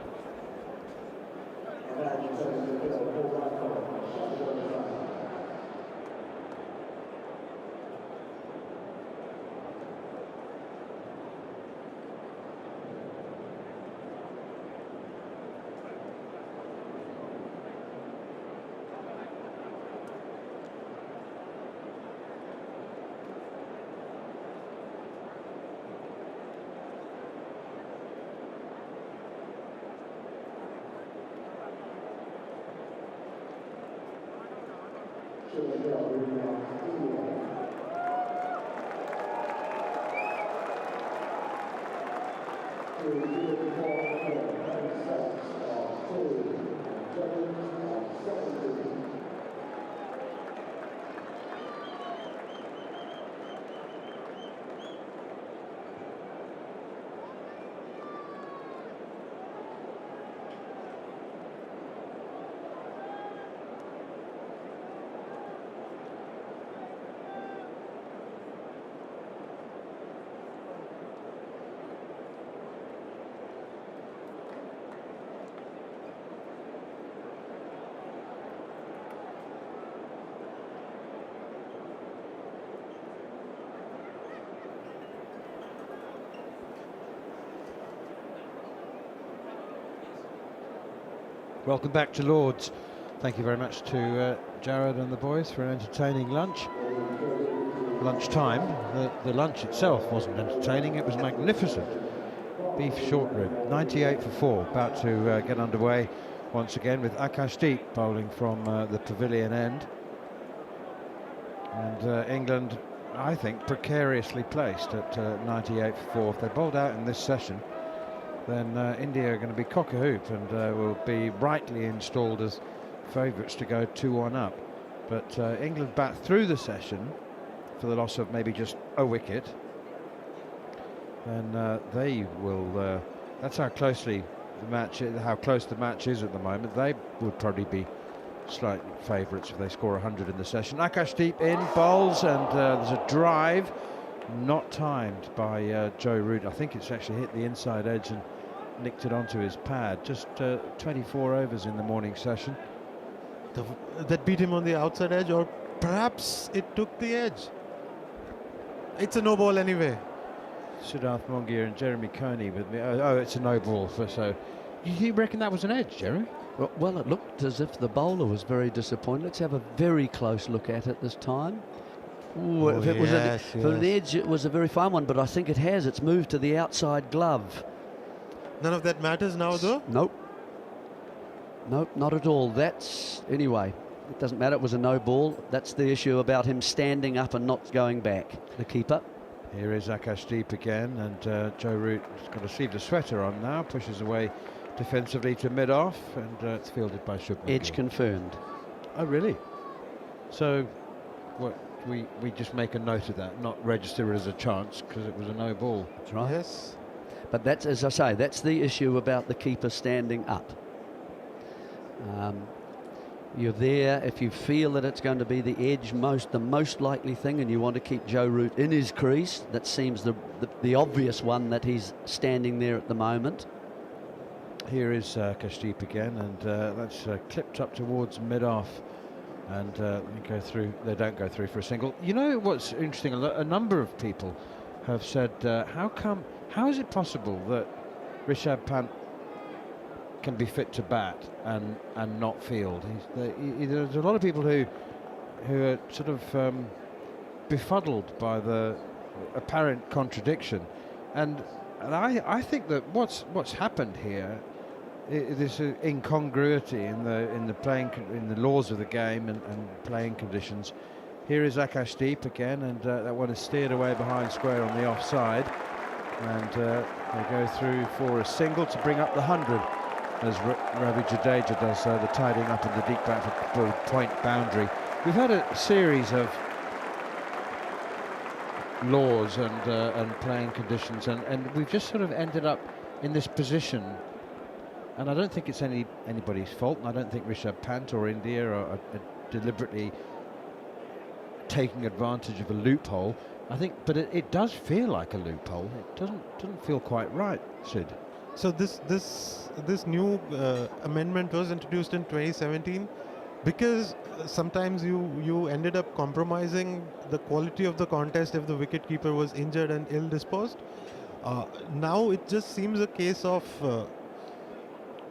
Welcome back to Lord's. Thank you very much to Jarrod and the boys for an entertaining lunch. Lunchtime. The lunch itself wasn't entertaining, it was magnificent. Beef short rib, 98 for 4, about to get underway once again with Akashdeep bowling from the pavilion end. And England, I think, precariously placed at 98 for 4. If they bowled out in this session, then India are going to be cock-a-hoop and will be rightly installed as favourites to go 2-1 up. But England bat through the session for the loss of maybe just a wicket, and they will. That's how closely the match, how close the match is at the moment. They would probably be slight favourites if they score 100 in the session. Akashdeep in, bowls, and there's a drive. Not timed by Joe Root. I think it's actually hit the inside edge and nicked it onto his pad. Just 24 overs in the morning session. That beat him on the outside edge, or perhaps it took the edge. It's a no ball anyway. Siddharth Mongia and Jeremy Coney with me. Oh, it's a no ball. So you reckon that was an edge, Jeremy? Well, it looked as if the bowler was very disappointed. Let's have a very close look at it this time. Ooh, if it was an edge, it was a very fine one, but I think it has. It's moved to the outside glove. None of that matters now, though? Nope. Nope, not at all. Anyway, it doesn't matter. It was a no ball. That's the issue about him standing up and not going back, the keeper. Here is Akashdeep again, and Joe Root has got a sleeveless sweater on now, pushes away defensively to mid-off, and it's fielded by Shubman. Edge confirmed. Oh, really? So, what? We just make a note of that, not register it as a chance because it was a no ball. That's right. Yes. But that's, as I say, that's the issue about the keeper standing up. You're there if you feel that it's going to be the edge, the most likely thing, and you want to keep Joe Root in his crease. That seems the obvious one, that he's standing there at the moment. Here is Akashdeep again, and that's clipped up towards mid-off. And they don't go through for a single. You know what's interesting? A number of people have said, how is it possible that Rishabh Pant can be fit to bat and not field? There's a lot of people who are sort of befuddled by the apparent contradiction, and I think that what's happened here, this incongruity in the laws of the game and playing conditions. Here is Akashdeep again, and that one is steered away behind square on the offside, and they go through for a single to bring up the 100 as Ravi Jadeja does the tidying up in the deep backward point boundary. We've had a series of laws and playing conditions, and we've just sort of ended up in this position And I don't think it's anybody's fault, and I don't think Rishabh Pant or India are deliberately taking advantage of a loophole. I think, but it does feel like a loophole. It doesn't feel quite right, Sid. So this new amendment was introduced in 2017 because sometimes you ended up compromising the quality of the contest if the wicketkeeper was injured and ill disposed. Now it just seems a case of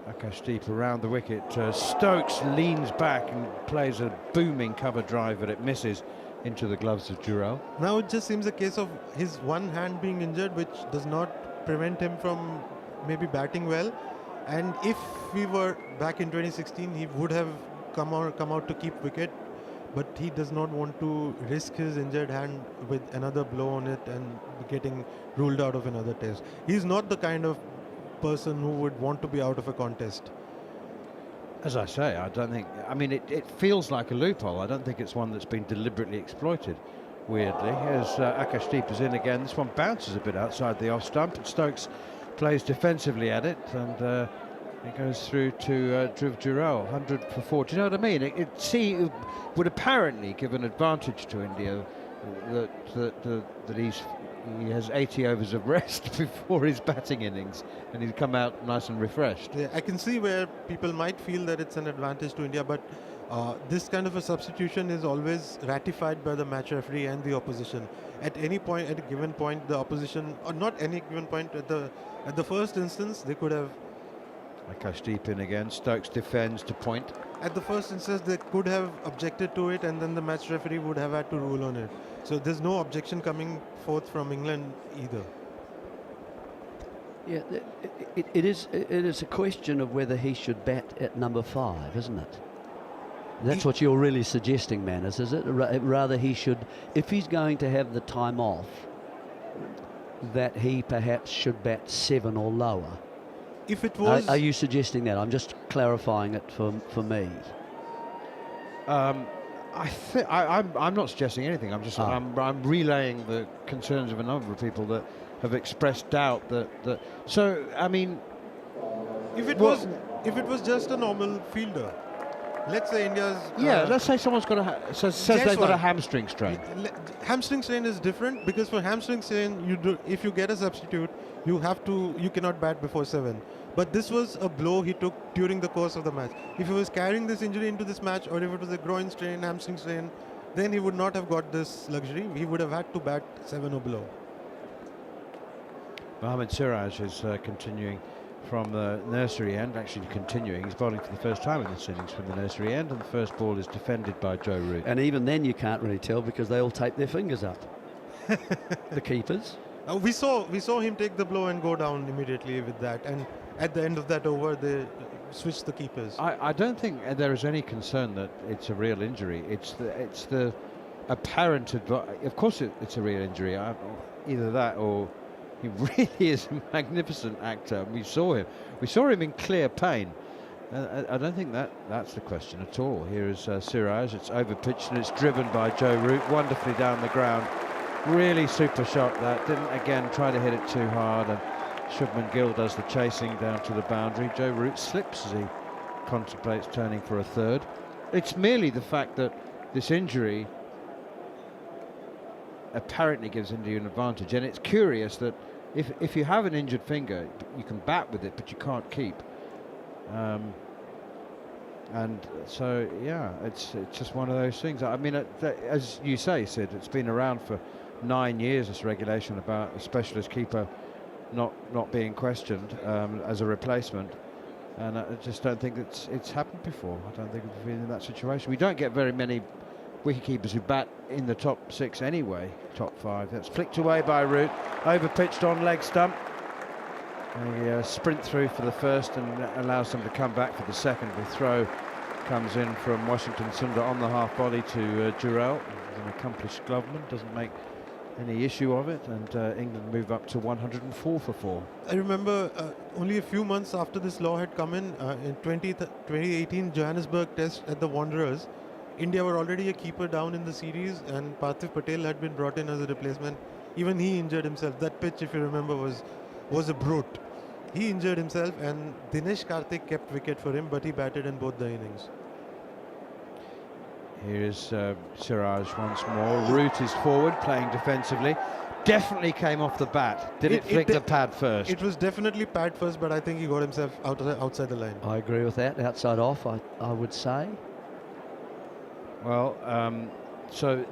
Akashdeep around the wicket. Stokes leans back and plays a booming cover drive, but it misses into the gloves of Jarrod. now it just seems a case of his one hand being injured, which does not prevent him from maybe batting well. And if we were back in 2016, he would have come out to keep wicket, but he does not want to risk his injured hand with another blow on it and getting ruled out of another test. He's not the kind of person who would want to be out of a contest. As I say, I don't think, I mean, it feels like a loophole. I don't think it's one that's been deliberately exploited, weirdly. Here's Akashdeep is in again. This one bounces a bit outside the off stump, and Stokes plays defensively at it, and it goes through to Dhruv Jurel, 100 for 4. Do you know what I mean? It would apparently give an advantage to India that he has 80 overs of rest before his batting innings, and he'd come out nice and refreshed. Yeah, I can see where people might feel that it's an advantage to India, but this kind of a substitution is always ratified by the match referee and the opposition. At any point, at a given point, the opposition, or not any given point, at the first instance, they could have. Akashdeep in again. Stokes defends to point. At the first instance, they could have objected to it, and then the match referee would have had to rule on it. So there's no objection coming forth from England either. Yeah, it is a question of whether he should bat at number 5, isn't it? That's what you're really suggesting, Manners, is it? Rather he should, if he's going to have the time off, that he perhaps should bat 7 or lower. If it was, are you suggesting that? I'm just clarifying it for me. I'm not suggesting anything. I'm relaying the concerns of a number of people that have expressed doubt that. So I mean, if it was just a normal fielder, let's say India's. Let's say someone's got says they've got a hamstring strain. Hamstring strain is different because for hamstring strain, if you get a substitute, you cannot bat before 7. But this was a blow he took during the course of the match. If he was carrying this injury into this match, or if it was a groin strain, hamstring strain, then he would not have got this luxury. He would have had to bat 7 or below. Mohammad Siraj is continuing from the nursery end, actually continuing. He's bowling for the first time in this innings from the nursery end, and the first ball is defended by Joe Root. And even then you can't really tell because they all tape their fingers up. The keepers. We saw him take the blow and go down immediately with that, and at the end of that over they switched the keepers. I don't think there is any concern that it's a real injury. It's the apparent of course it's a real injury. Either that or he really is a magnificent actor. We saw him in clear pain. I don't think that's the question at all. Here is Siraj. It's over pitched and it's driven by Joe Root wonderfully down the ground. Really super shot that. Didn't again try to hit it too hard, and Shubman Gill does the chasing down to the boundary. Joe Root slips as he contemplates turning for a third. It's merely the fact that this injury apparently gives India an advantage, and it's curious that if you have an injured finger, you can bat with it, but you can't keep. And so, yeah, it's just one of those things. I mean, as you say, Sid, it's been around for 9 years, this regulation about a specialist keeper not being questioned as a replacement, and I just don't think it's happened before. I don't think we've been in that situation. We don't get very many wicketkeepers who bat in the top 6 anyway, top 5. That's flicked away by Root, over pitched on leg stump. They sprint through for the first and allows them to come back for the second. The throw comes in from Washington Sundar on the half volley to Jurel. He's an accomplished gloveman, doesn't make any issue of it, and England move up to 104 for 4. I remember only a few months after this law had come in 2018 Johannesburg Test at the Wanderers, India were already a keeper down in the series, and Parthiv Patel had been brought in as a replacement. Even he injured himself. That pitch, if you remember, was a brute. he injured himself, and Dinesh Karthik kept wicket for him, but he batted in both the innings. Here is Siraj once more. Root is forward, playing defensively. Definitely came off the bat. Did it flick the pad first? It was definitely pad first, but I think he got himself outside the line. I agree with that. Outside off, I would say. Well, so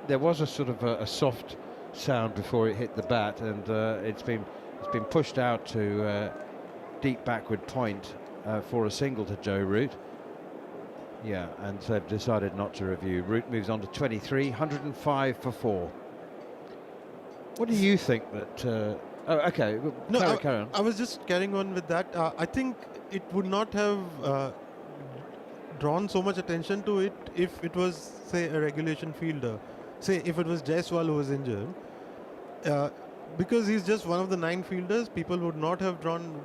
there was a sort of a soft sound before it hit the bat, and it's been pushed out to deep backward point for a single to Joe Root. Yeah, and so they've decided not to review. Root moves on to 23, 105 for 4. What do you think that... oh, okay, No, carry on. I was just carrying on with that. I think it would not have drawn so much attention to it if it was, say, a regulation fielder. Say, if it was Jaiswal who was injured. Because he's just one of the 9 fielders, people would not have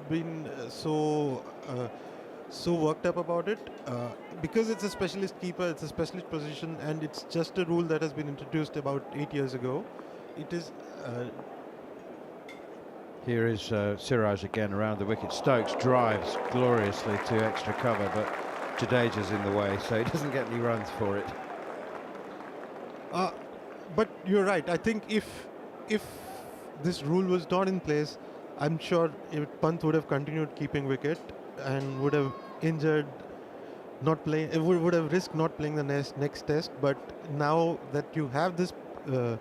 been so worked up about it. Because it's a specialist keeper, it's a specialist position, and it's just a rule that has been introduced about 8 years ago. It is... Here is Siraj again around the wicket. Stokes drives gloriously to extra cover, but Jadeja's in the way, so he doesn't get any runs for it. But you're right. I think if this rule was not in place, I'm sure Pant would have continued keeping wicket and would have injured, not playing. It would have risked not playing the next test. But now that you have this, now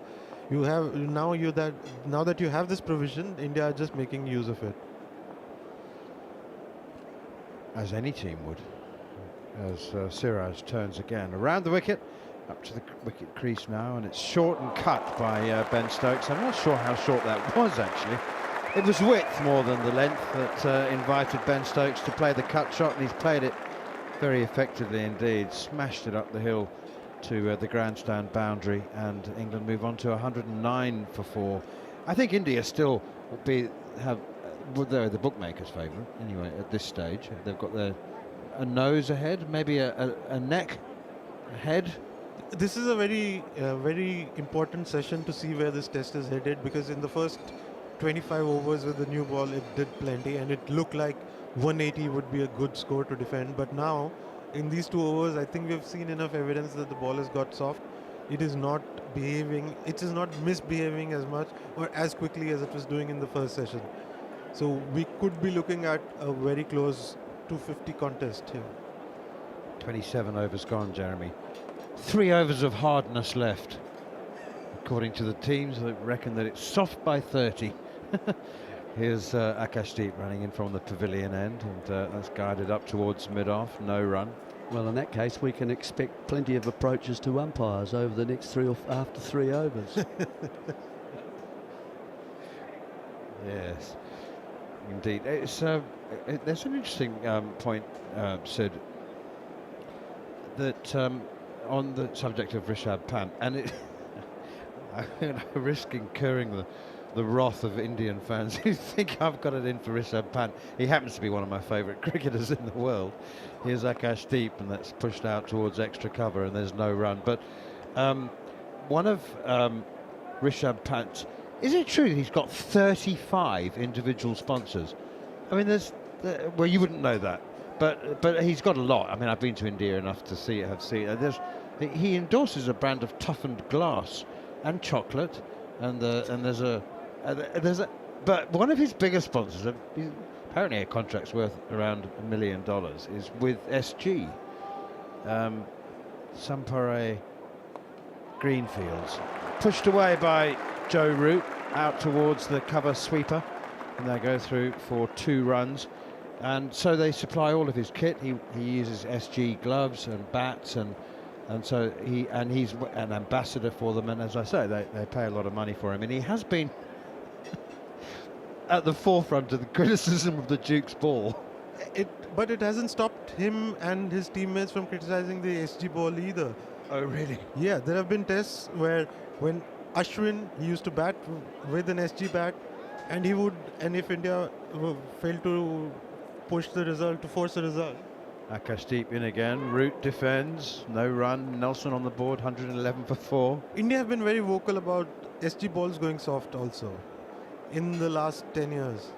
that you have this provision, India are just making use of it. As any team would. As Siraj turns again around the wicket, up to the wicket crease now, and it's short and cut by Ben Stokes. I'm not sure how short that was actually. It was width more than the length that invited Ben Stokes to play the cut shot, and he's played it very effectively indeed. Smashed it up the hill to the grandstand boundary, and England move on to 109 for 4. I think India still they're the bookmakers' favourite anyway at this stage. They've got a nose ahead, maybe a neck ahead. This is a very important session to see where this test is headed, because in the first 25 overs with the new ball it did plenty, and it looked like 180 would be a good score to defend. But now in these 2 overs, I think we've seen enough evidence that the ball has got soft. It is not behaving, it is not misbehaving as much or as quickly as it was doing in the first session. So we could be looking at a very close 250 contest here. 27 overs gone, Jeremy. 3 overs of hardness left. According to the teams, they reckon that it's soft by 30. Here's Akashdeep running in from the pavilion end, and that's guided up towards mid-off, no run. Well, in that case, we can expect plenty of approaches to umpires over the next after 3 overs. Yes, indeed. It's there's an interesting point, Sid, that on the subject of Rishabh Pant, and it I'm going to risk incurring the wrath of Indian fans who think I've got it in for Rishabh Pant. He happens to be one of my favourite cricketers in the world. Here's Akashdeep, and that's pushed out towards extra cover, and there's no run. But one of Rishabh Pant's, is it true that he's got 35 individual sponsors? I mean, well, you wouldn't know that, but he's got a lot. I mean, I've been to India enough to have seen it. He endorses a brand of toughened glass and chocolate, and there's a but one of his biggest sponsors, apparently a contract's worth around $1 million, is with SG, Sampare Greenfields. Pushed away by Joe Root out towards the cover sweeper, and they go through for 2 runs. And so they supply all of his kit. He uses SG gloves and bats, and so he's an ambassador for them. And as I say, they pay a lot of money for him, and he has been at the forefront of the criticism of the Duke's ball. But it hasn't stopped him and his teammates from criticizing the SG ball either. Oh, really? Yeah, there have been tests where when Ashwin, he used to bat with an SG bat, and if India failed to push the result, to force the result. Akashdeep in again. Root defends, no run. Nelson on the board, 111 for 4. India have been very vocal about SG balls going soft also in the last 10 years.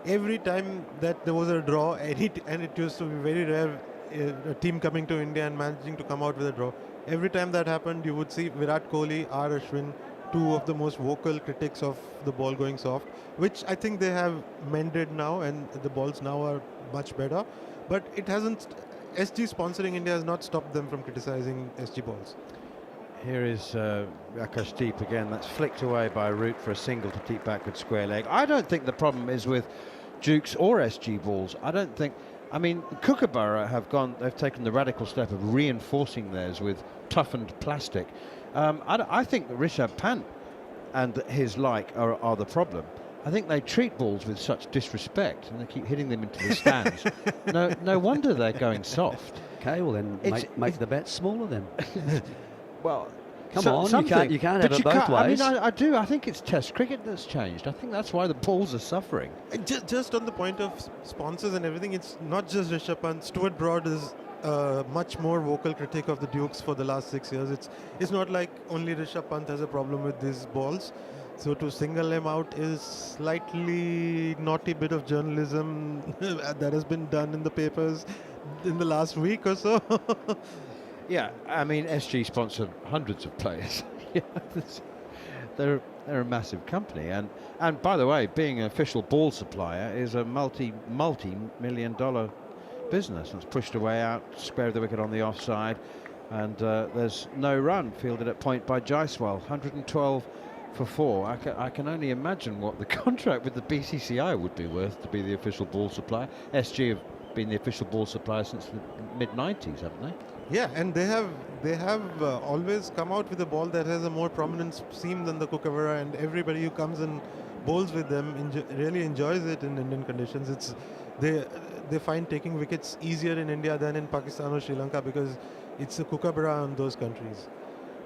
every time that there was a draw, and it used to be very rare, a team coming to India and managing to come out with a draw. Every time that happened, you would see Virat Kohli, R. Ashwin, two of the most vocal critics of the ball going soft, which I think they have mended now, and the balls now are much better. But it hasn't. SG sponsoring India has not stopped them from criticizing SG balls. Here is Akashdeep again. That's flicked away by Root for a single to deep backward square leg. I don't think the problem is with Dukes or SG balls. I don't think. I mean, Kookaburra they've taken the radical step of reinforcing theirs with toughened plastic. I think that Rishabh Pant and his like are the problem. I think they treat balls with such disrespect and they keep hitting them into the stands. No wonder they're going soft. Okay, well then make the bat smaller then. Well, come on, you can't have it both ways. I mean, I do. I think it's Test cricket that's changed. I think that's why the balls are suffering. Just on the point of sponsors and everything, it's not just Rishabh Pant. Stuart Broad is much more vocal critic of the Dukes for the last 6 years. It's not like only Rishabh Pant has a problem with these balls. So to single him out is slightly naughty bit of journalism that has been done in the papers in the last week or so. Yeah, I mean, SG sponsored hundreds of players. They're a massive company, and by the way, being an official ball supplier is a multi-million-dollar business. It's pushed away out, square of the wicket on the offside, and there's no run. Fielded at point by Jaiswal, 112 for 4. I can only imagine what the contract with the BCCI would be worth to be the official ball supplier. SG have been the official ball supplier since the mid-90s, haven't they? Yeah, and they have always come out with a ball that has a more prominent seam than the Kookaburra, and everybody who comes and bowls with them really enjoys it in Indian conditions. They find taking wickets easier in India than in Pakistan or Sri Lanka because it's a Kookaburra in those countries.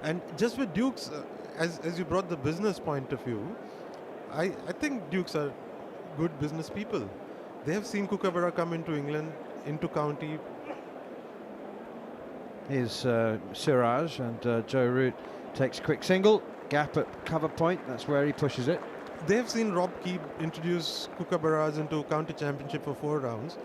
And just with Dukes, as you brought the business point of view, I think Dukes are good business people. They have seen Kookaburra come into England, into county. Here's Siraj, and Joe Root takes quick single, gap at cover point, that's where he pushes it. They have seen Rob Key introduce Kookaburras into county championship for 4 rounds.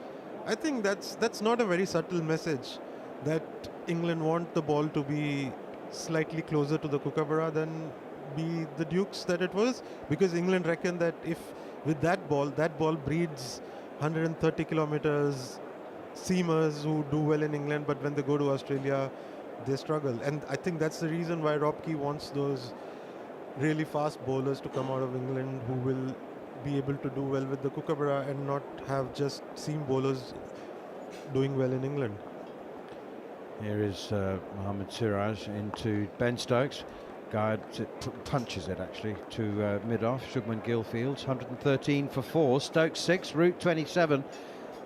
I think that's not a very subtle message that England want the ball to be slightly closer to the Kookaburra than be the Dukes that it was, because England reckon that if with that ball breeds 130 kilometers seamers who do well in England, but when they go to Australia they struggle. And I think that's the reason why Rob Key wants those really fast bowlers to come out of England who will be able to do well with the Kookaburra and not have just seam bowlers doing well in England. Here is Mohammad Siraj into Ben Stokes. Guides it, punches it actually to mid-off. Shubman Gill fields, 113 for 4. Stokes 6, Root 27.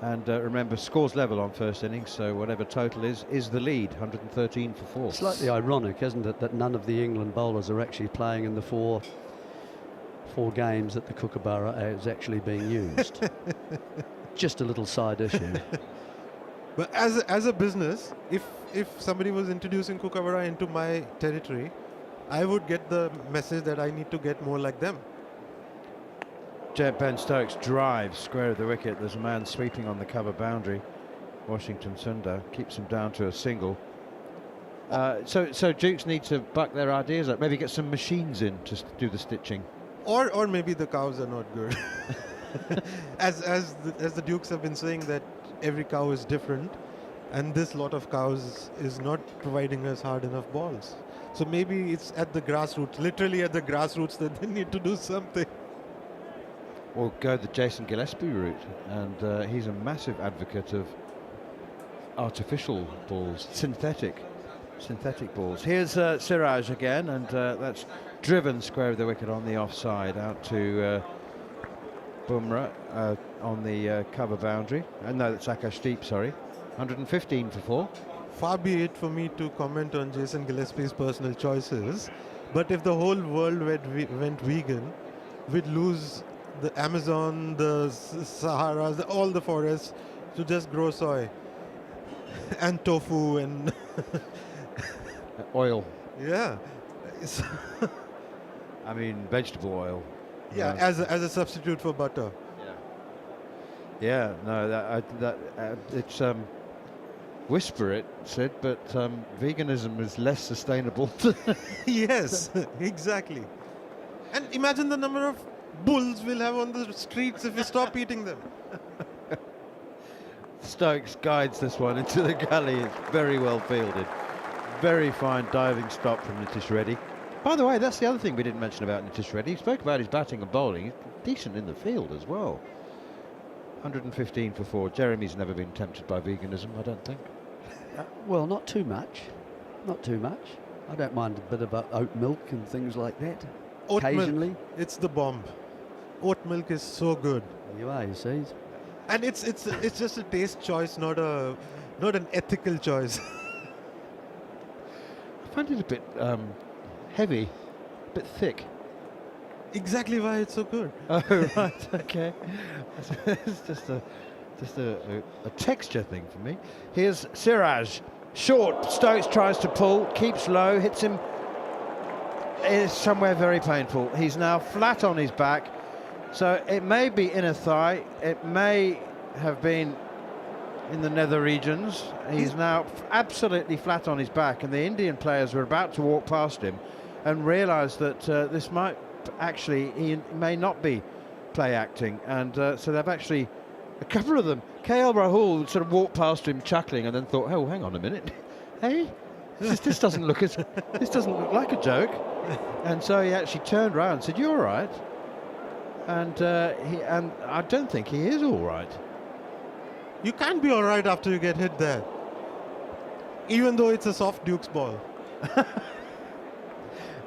And remember, scores level on first innings, so whatever total is the lead, 113 for 4. Slightly ironic, isn't it, that none of the England bowlers are actually playing in the four games that the Kookaburra is actually being used. Just a little side issue. But as a business, if somebody was introducing Kookaburra into my territory, I would get the message that I need to get more like them. Ben Stokes drives square of the wicket. There's a man sweeping on the cover boundary. Washington Sundar keeps him down to a single. So Dukes need to buck their ideas up. Maybe get some machines in to do the stitching. Or maybe the cows are not good. as the Dukes have been saying that every cow is different, and this lot of cows is not providing us hard enough balls. So maybe it's at the grassroots, literally at the grassroots, that they need to do something. Or go the Jason Gillespie route, and he's a massive advocate of artificial balls, synthetic balls. Here's Siraj again, and that's driven square of the wicket on the offside out to Bumra on the cover boundary. No, that's Akashdeep, sorry. 115 for 4. Far be it for me to comment on Jason Gillespie's personal choices, but if the whole world went vegan, we'd lose the Amazon, the Sahara, all the forests to just grow soy and tofu and oil. Yeah. I mean, vegetable oil. Yeah, as a substitute for butter. Yeah. Yeah, no, it's whisper it, Sid, but veganism is less sustainable. Yes, exactly. And imagine the number of bulls we'll have on the streets if we stop eating them. Stokes guides this one into the gully. It's very well fielded. Very fine diving stop from Nitish Reddy. By the way, that's the other thing we didn't mention about Nitish Reddy. He spoke about his batting and bowling. He's decent in the field as well. 115 for 4. Jeremy's never been tempted by veganism, I don't think. Well, not too much. Not too much. I don't mind a bit of oat milk and things like that. Oat Occasionally. milk, it's the bomb. Oat milk is so good. There you are, you see. And it's just a taste choice, not an ethical choice. I find it a bit heavy, a bit thick. Exactly why it's so good. Oh, right, okay. It's just a texture thing for me. Here's Siraj. Short, Stokes tries to pull, keeps low, hits him. It is somewhere very painful. He's now flat on his back. So it may be inner thigh. It may have been in the nether regions. He's now absolutely flat on his back, and the Indian players were about to walk past him and realise that this might actually, he may not be play acting, and so they've actually, a couple of them, KL Rahul sort of walked past him chuckling and then thought, oh, hang on a minute, hey, this doesn't look like a joke. And so he actually turned around and said, you all right? And I don't think he is all right. You can't be all right after you get hit there, even though it's a soft Duke's ball.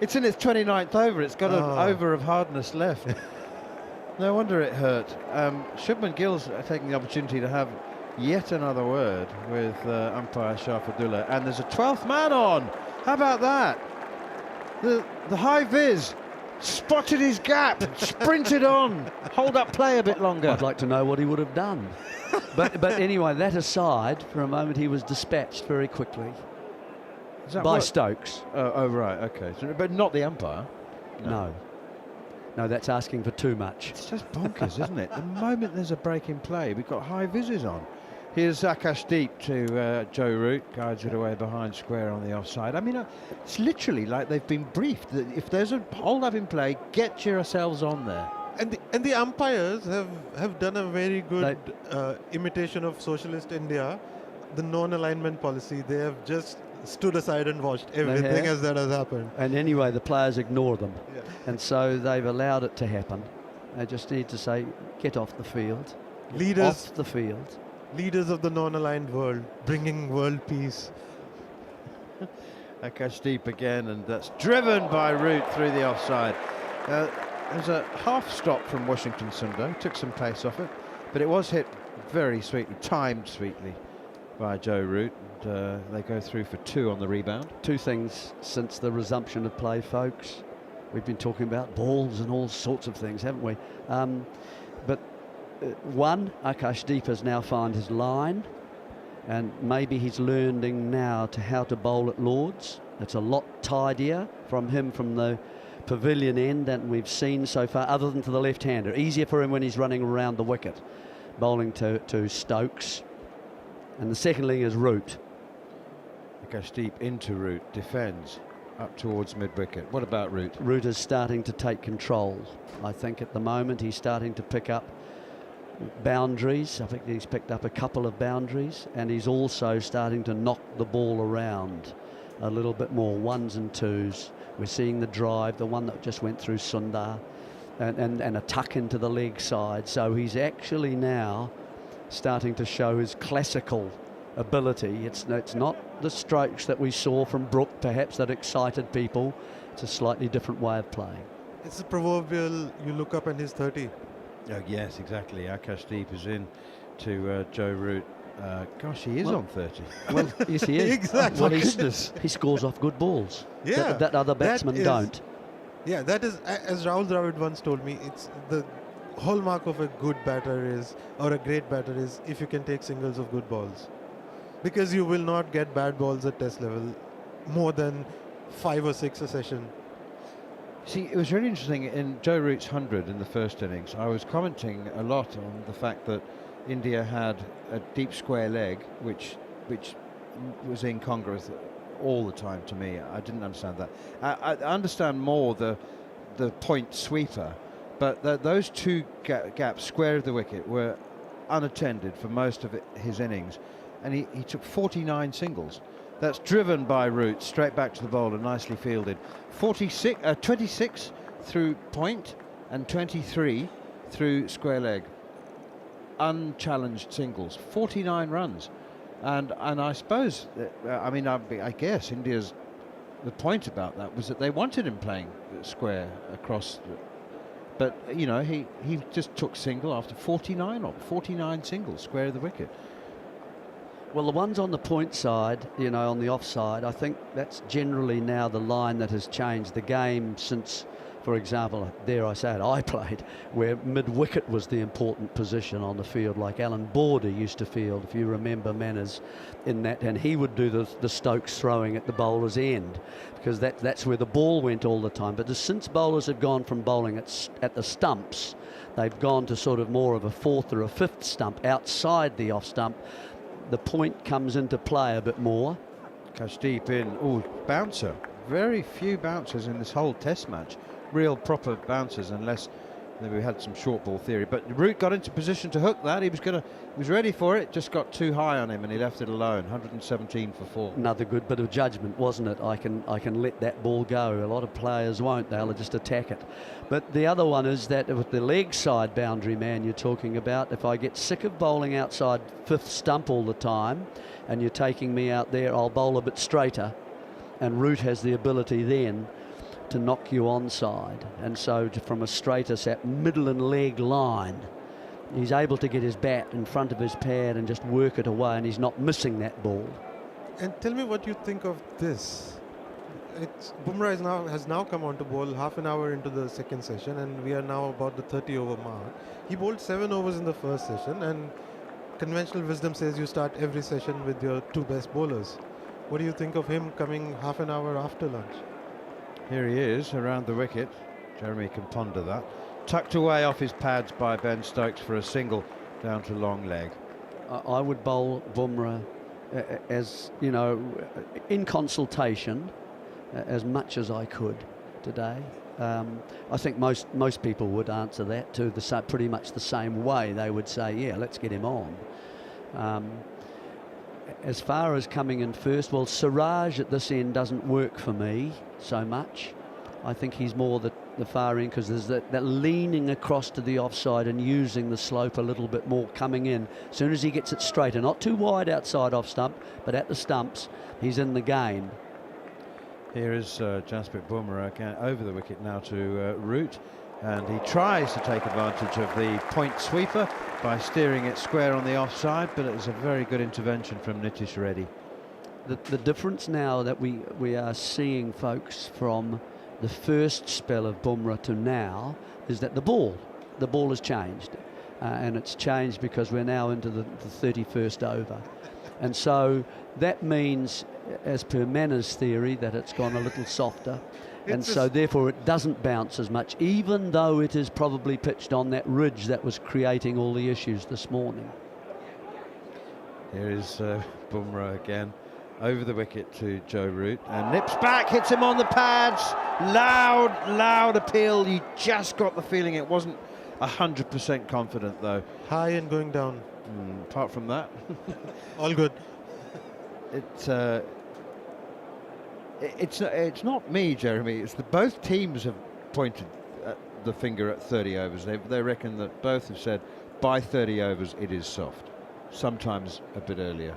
It's in its 29th over. It's got an over of hardness left. No wonder it hurt. Shubman Gill's taking the opportunity to have yet another word with umpire Shafadullah, and there's a 12th man on. How about that? The high vis spotted his gap, sprinted on, hold up play a bit longer. I'd like to know what he would have done. But anyway, that aside, for a moment he was dispatched very quickly by Stokes. Oh, right, okay. So, but not the umpire. No, that's asking for too much. It's just bonkers, isn't it? The moment there's a break in play, we've got high vises on. Here's Akashdeep to Joe Root, guides it away behind square on the offside. I mean, it's literally like they've been briefed that if there's a hold-up in play, get yourselves on there. And the umpires have done a very good imitation of socialist India, the non-alignment policy. They have just stood aside and watched everything as that has happened. And anyway, the players ignore them. Yeah. And so they've allowed it to happen. They just need to say, get off the field. Off the field. Leaders of the non-aligned world, bringing world peace. Akashdeep again, and that's driven by Root through the offside. There's a half stop from Washington Sundar, took some pace off it, but it was hit very sweetly, timed sweetly by Joe Root. And, they go through for 2 on the rebound. 2 things since the resumption of play, folks. We've been talking about balls and all sorts of things, haven't we? But one, Akashdeep has now found his line, and maybe he's learning now how to bowl at Lords. It's a lot tidier from him from the pavilion end than we've seen so far, other than to the left-hander. Easier for him when he's running around the wicket, bowling to Stokes. And the second thing is Root. Akashdeep into Root, defends up towards mid-wicket. What about Root? Root is starting to take control. I think at the moment he's starting to pick up boundaries. I think he's picked up a couple of boundaries, and he's also starting to knock the ball around a little bit more, 1s and 2s. We're seeing the drive, the one that just went through Sundar, and a tuck into the leg side. So he's actually now starting to show his classical ability. It's not the strokes that we saw from Brook, perhaps, that excited people. It's a slightly different way of playing. It's the proverbial, you look up and he's 30. Oh, yes, exactly. Akashdeep is in to Joe Root. Gosh, he is on 30. Well, yes, he is. Exactly. Well, he scores off good balls. Yeah, that other batsmen don't. Yeah, that is, as Rahul Dravid once told me, it's the hallmark of a good batter is, or a great batter is, if you can take singles of good balls. Because you will not get bad balls at test level more than 5 or 6 a session. See, it was really interesting in Joe Root's 100 in the first innings. I was commenting a lot on the fact that India had a deep square leg, which was incongruous all the time to me. I didn't understand that. I understand more the point sweeper, but those two gaps square of the wicket were unattended for most of his innings, and he took 49 singles. That's driven by Root straight back to the bowler, nicely fielded. 26 through point and 23 through square leg. Unchallenged singles, 49 runs, and I suppose I guess India's the point about that was that they wanted him playing square across, but you know he just took single after 49 singles square of the wicket. Well, the ones on the point side, you know, on the offside, I think that's generally now the line that has changed the game since, for example, dare I say it, I played, where mid-wicket was the important position on the field, like Alan Border used to field, if you remember Manners in that, and he would do the Stokes throwing at the bowler's end, because that's where the ball went all the time. But since bowlers have gone from bowling at the stumps, they've gone to sort of more of a fourth or a fifth stump outside the off stump. The point comes into play a bit more. Goes deep in. Oh, bouncer. Very few bouncers in this whole test match. Real proper bouncers, unless we had some short ball theory. But Root got into position to hook that. He was ready for it, just got too high on him and he left it alone. 117 for 4. Another good bit of judgment, wasn't it? I can let that ball go. A lot of players won't. They'll just attack it. But the other one is that with the leg side boundary man you're talking about, if I get sick of bowling outside fifth stump all the time and you're taking me out there, I'll bowl a bit straighter. And Root has the ability then to knock you onside, and so from a straighter set middle and leg line, he's able to get his bat in front of his pad and just work it away, and he's not missing that ball. And tell me what you think of this. Bumra has now come on to bowl half an hour into the second session, and we are now about the 30 over mark. He bowled 7 overs in the first session, and conventional wisdom says you start every session with your 2 best bowlers. What do you think of him coming half an hour after lunch? Here he is around the wicket. Jeremy can ponder that. Tucked away off his pads by Ben Stokes for a single down to long leg. I would bowl Bumra as, you know, in consultation as much as I could today. I think most people would answer that too, pretty much the same way. They would say, yeah, let's get him on. As far as coming in first, well, Siraj at this end doesn't work for me so much. I think he's more the far end, because there's that leaning across to the offside and using the slope a little bit more coming in. As soon as he gets it straighter, not too wide outside off stump, but at the stumps, he's in the game. Here is Jasprit Bumra again over the wicket now to Root, and he tries to take advantage of the point sweeper by steering it square on the offside, but it was a very good intervention from Nitish Reddy. The difference now that we are seeing, folks, from the first spell of Bumra to now is that the ball has changed, and it's changed because we're now into the 31st over, and so that means, as per Manners' theory, that it's gone a little softer, and so therefore it doesn't bounce as much, even though it is probably pitched on that ridge that was creating all the issues this morning. Here is Bumra again over the wicket to Joe Root, and nips back, hits him on the pads. Loud appeal. You just got the feeling it wasn't 100% confident though. High and going down. Apart from that, all good. It's not me, Jeremy. It's both teams have pointed the finger at 30 overs. They reckon that both have said by 30 overs it is soft. Sometimes a bit earlier.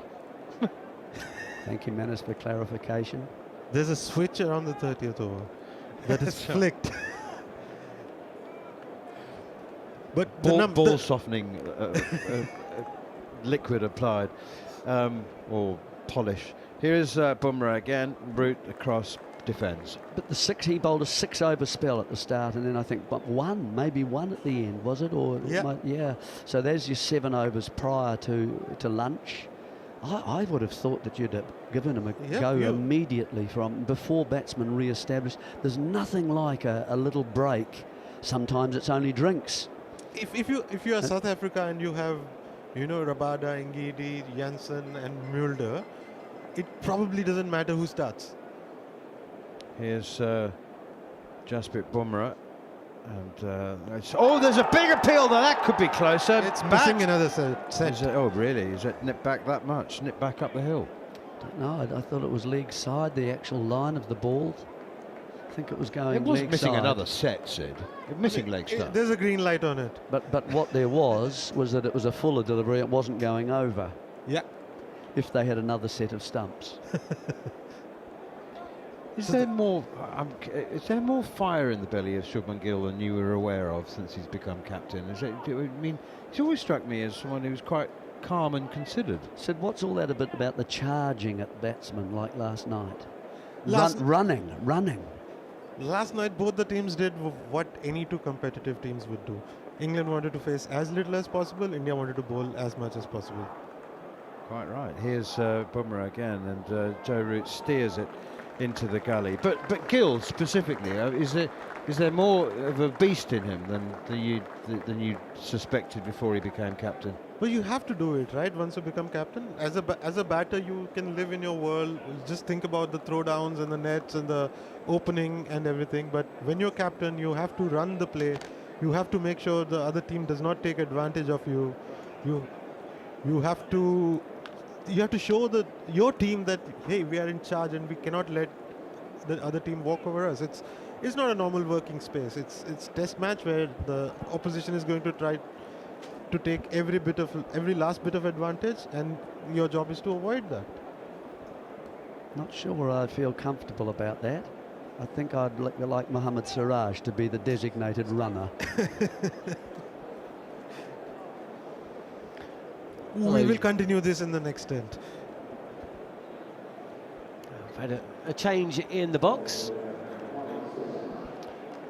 Thank you, Manners, for clarification. There's a switch around the 30th over that is flicked. But ball softening liquid applied, or polish. Here is Bumra again. Root across, defends. But he bowled a 6 over spell at the start, and then I think maybe one at the end, was it? Or yeah. So there's your 7 overs prior to lunch. I would have thought that you'd have given him a go immediately from before batsmen re-established. There's nothing like a little break. Sometimes it's only drinks. If you are South Africa and you have Rabada, Ngidi, Janssen and Mulder, it probably doesn't matter who starts. Here's Jasprit Bumra. And there's a big appeal there. That could be closer. It's missing another set. Is it, oh, really? Is it nipped back that much? Nipped back up the hill? No, I thought it was leg side, the actual line of the ball. I think it was going. It wasn't leg missing side. another set, Sid. Missing leg stuff. There's a green light on it. But what there was that it was a fuller delivery. It wasn't going over. Yeah. If they had another set of stumps. Is there more fire in the belly of Shubman Gill than you were aware of since he's become captain? He's always struck me as someone who's quite calm and considered. Sid, what's all that a bit about the charging at batsmen like last night? Running. Last night, both the teams did what any two competitive teams would do. England wanted to face as little as possible. India wanted to bowl as much as possible. Quite right. Here's Bumra again, and Joe Root steers it into the gully. But Gill specifically, is there more of a beast in him than you suspected before he became captain? Well, you have to do it, right? Once you become captain, as a batter, you can live in your world. Just think about the throwdowns and the nets and the opening and everything. But when you're captain, you have to run the play. You have to make sure the other team does not take advantage of you. You have to show your team that, hey, we are in charge and we cannot let the other team walk over us. It's not a normal working space. It's test match where the opposition is going to try to take every last bit of advantage, and your job is to avoid that. Not sure I'd feel comfortable about that. I think I'd like Mohammad Siraj to be the designated runner. We will continue this in the next end. We've had a change in the box.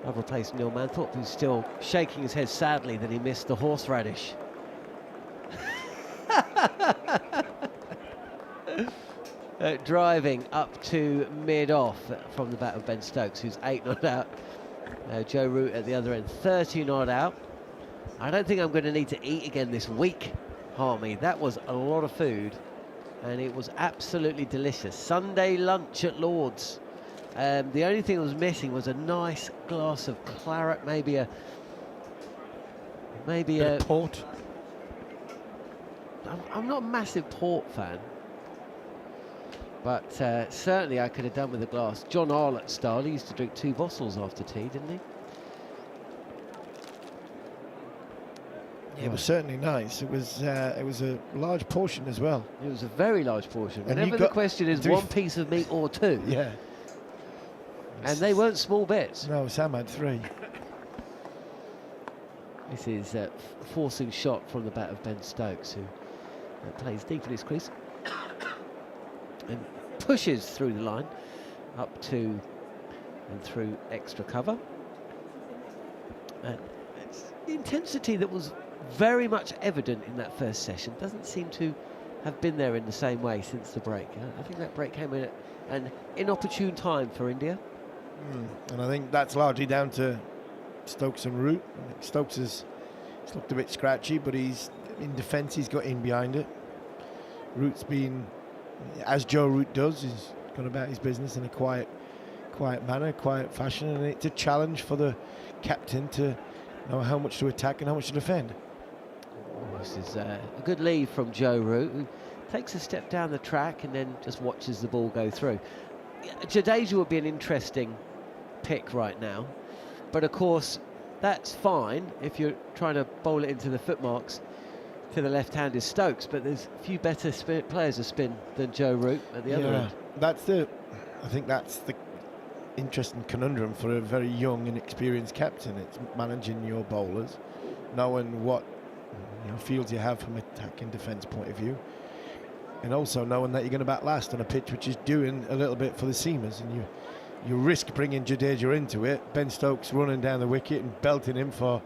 I've replaced Neil Manthorp, who's still shaking his head sadly that he missed the horseradish. Driving up to mid-off from the bat of Ben Stokes, who's 8 not out. Joe Root at the other end, 30 not out. I don't think I'm going to need to eat again this week, Harmy. That was a lot of food, and it was absolutely delicious. Sunday lunch at Lord's. The only thing that was missing was a nice glass of claret, maybe a port. I'm not a massive port fan, but certainly I could have done with a glass. John Arlott style. He used to drink 2 bottles after tea, didn't he? It was certainly nice. It was a large portion as well. It was a very large portion. And Whenever the question is 1 piece of meat or 2. Yeah. And they weren't small bits. No, Sam had 3. This is a forcing shot from the bat of Ben Stokes, who plays deep in his crease and pushes through the line up to and through extra cover. And it's the intensity that was very much evident in that first session doesn't seem to have been there in the same way since the break. I think that break came in at an inopportune time for India. And I think that's largely down to Stokes and Root. I think Stokes has looked a bit scratchy, but he's in defence, he's got in behind it. Root's been, as Joe Root does, he's gone about his business in a quiet manner, quiet fashion, and it's a challenge for the captain to know how much to attack and how much to defend. This is a good lead from Joe Root, who takes a step down the track and then just watches the ball go through. Jadeja would be an interesting pick right now, but of course that's fine if you're trying to bowl it into the footmarks to the left-handed Stokes, but there's a few better players of spin than Joe Root at the other end. I think that's the interesting conundrum for a very young, inexperienced captain. It's managing your bowlers, knowing what fields you have from an attack and defence point of view, and also knowing that you're going to bat last on a pitch which is doing a little bit for the seamers, and you risk bringing Jadeja into it. Ben Stokes running down the wicket and belting him for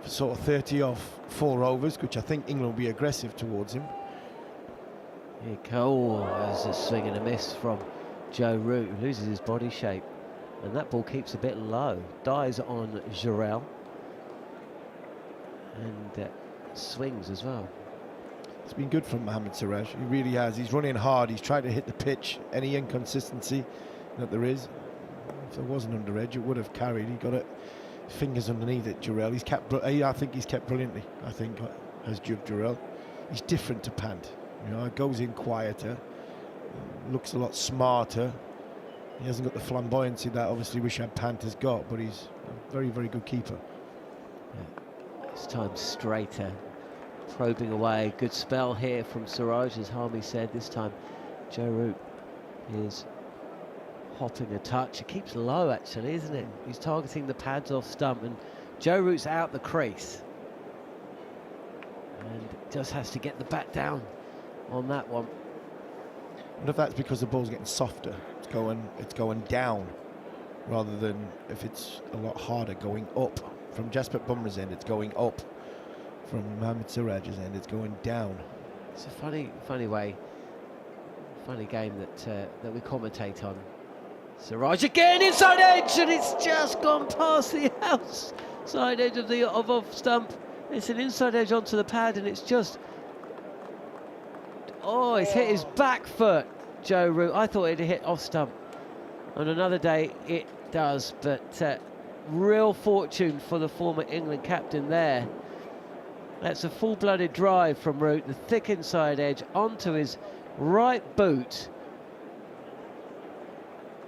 sort of 30 off 4 overs, which I think England will be aggressive towards him. Here there's a swing and a miss from Joe Root, who loses his body shape, and that ball keeps a bit low, dies on Jarrell, and swings as well. It's been good from Mohammad Siraj. He really has. He's running hard. He's trying to hit the pitch. Any inconsistency that there is, if there was an under edge, it would have carried. He got it, fingers underneath it. Jarrell. He's kept. I think he's kept brilliantly. I think as Jarrell, he's different to Pant. You know, goes in quieter, looks a lot smarter. He hasn't got the flamboyancy that obviously Rishabh Pant has got, but he's a very, very good keeper. This time straighter, probing away. Good spell here from Siraj, as Harmy said. This time Jarrod is hopping a touch. It keeps low actually, isn't it? He's targeting the pads off stump, and Jarrod's out the crease. And just has to get the bat down on that one. I wonder if that's because the ball's getting softer. It's going down rather than if it's a lot harder going up. From Jasprit Bumra's end, it's going up. From Mohammad Siraj's end, it's going down. It's a funny game that we commentate on. Siraj again, inside edge, and it's just gone past the outside edge of the off stump. It's an inside edge onto the pad, and it's just, oh, it's hit his back foot, Jarrod. I thought it'd hit off stump. On another day, it does, but real fortune for the former England captain there. That's a full-blooded drive from Root, the thick inside edge onto his right boot.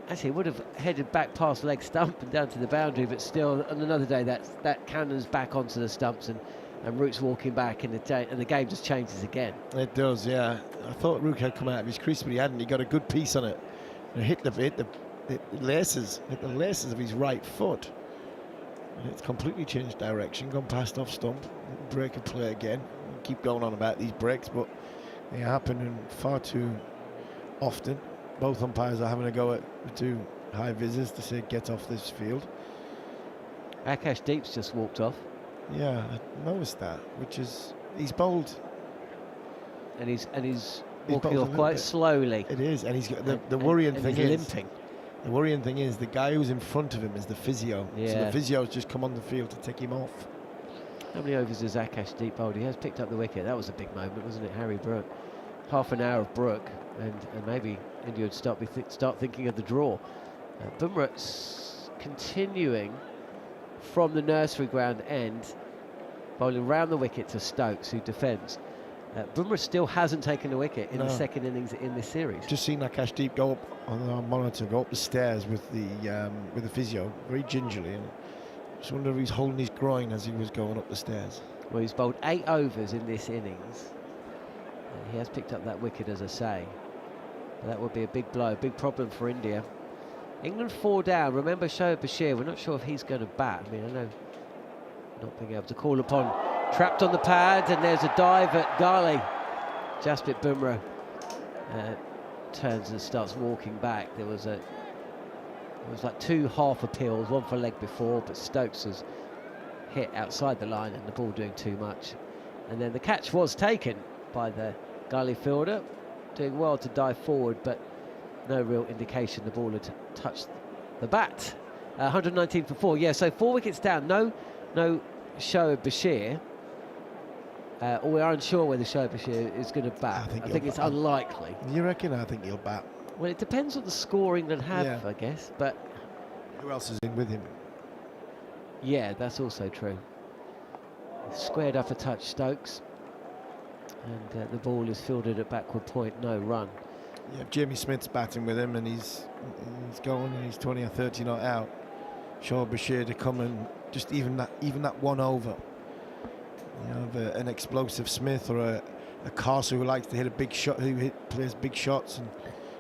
Actually, it would have headed back past leg stump and down to the boundary, but still, on another day, that cannons back onto the stumps, and Root's walking back, and the game just changes again. It does, yeah. I thought Root had come out of his crease, but he hadn't. He got a good piece on it. And hit the laces of his right foot. And it's completely changed direction, gone past off stump, break and play again. Keep going on about these breaks, but they happen far too often. Both umpires are having a go at the two high visors to say get off this field. Akash Deep's just walked off. Yeah, I noticed that, which is, he's bowled. And he's walking off quite slowly. It is, and he's got the worrying thing is limping. The worrying thing is the guy who's in front of him is the physio. Yeah. So the physio's just come on the field to take him off. How many overs has Akash Deep bowled? He has picked up the wicket. That was a big moment, wasn't it? Harry Brook. Half an hour of Brook, and maybe India would start thinking of the draw. Bumra's continuing from the nursery ground end, bowling round the wicket to Stokes, who defends. Bumra still hasn't taken a wicket in the second innings in this series. Just seen Akash Deep go up on our monitor, go up the stairs with the physio, very gingerly, and just wonder if he's holding his groin as he was going up the stairs. Well, he's bowled 8 overs in this innings. He has picked up that wicket, as I say. But that would be a big blow, big problem for India. England 4 down. Remember Shoaib Bashir, we're not sure if he's going to bat. I mean, I know not being able to call upon. Trapped on the pad, and there's a dive at Ghali. Jasprit Bumra turns and starts walking back. There was like 2 half appeals, one for leg before, but Stokes has hit outside the line and the ball doing too much. And then the catch was taken by the Ghali fielder, doing well to dive forward, but no real indication the ball had touched the bat. 119 for 4. Yeah, so 4 wickets down. No Shoaib Bashir. Or we are unsure whether Shoaib Bashir is going to bat. I think it's unlikely. You reckon? I think he'll bat. Well, it depends what the score England have, I guess. But who else is in with him? Yeah, that's also true. Squared up a touch, Stokes, and the ball is fielded at backward point. No run. Yeah, Jamie Smith's batting with him, and he's going, and he's 20 or 30 not out. Shoaib Bashir to come and just even that 1 over. You know, an explosive Smith or a Castle who likes to hit a big shot, plays big shots and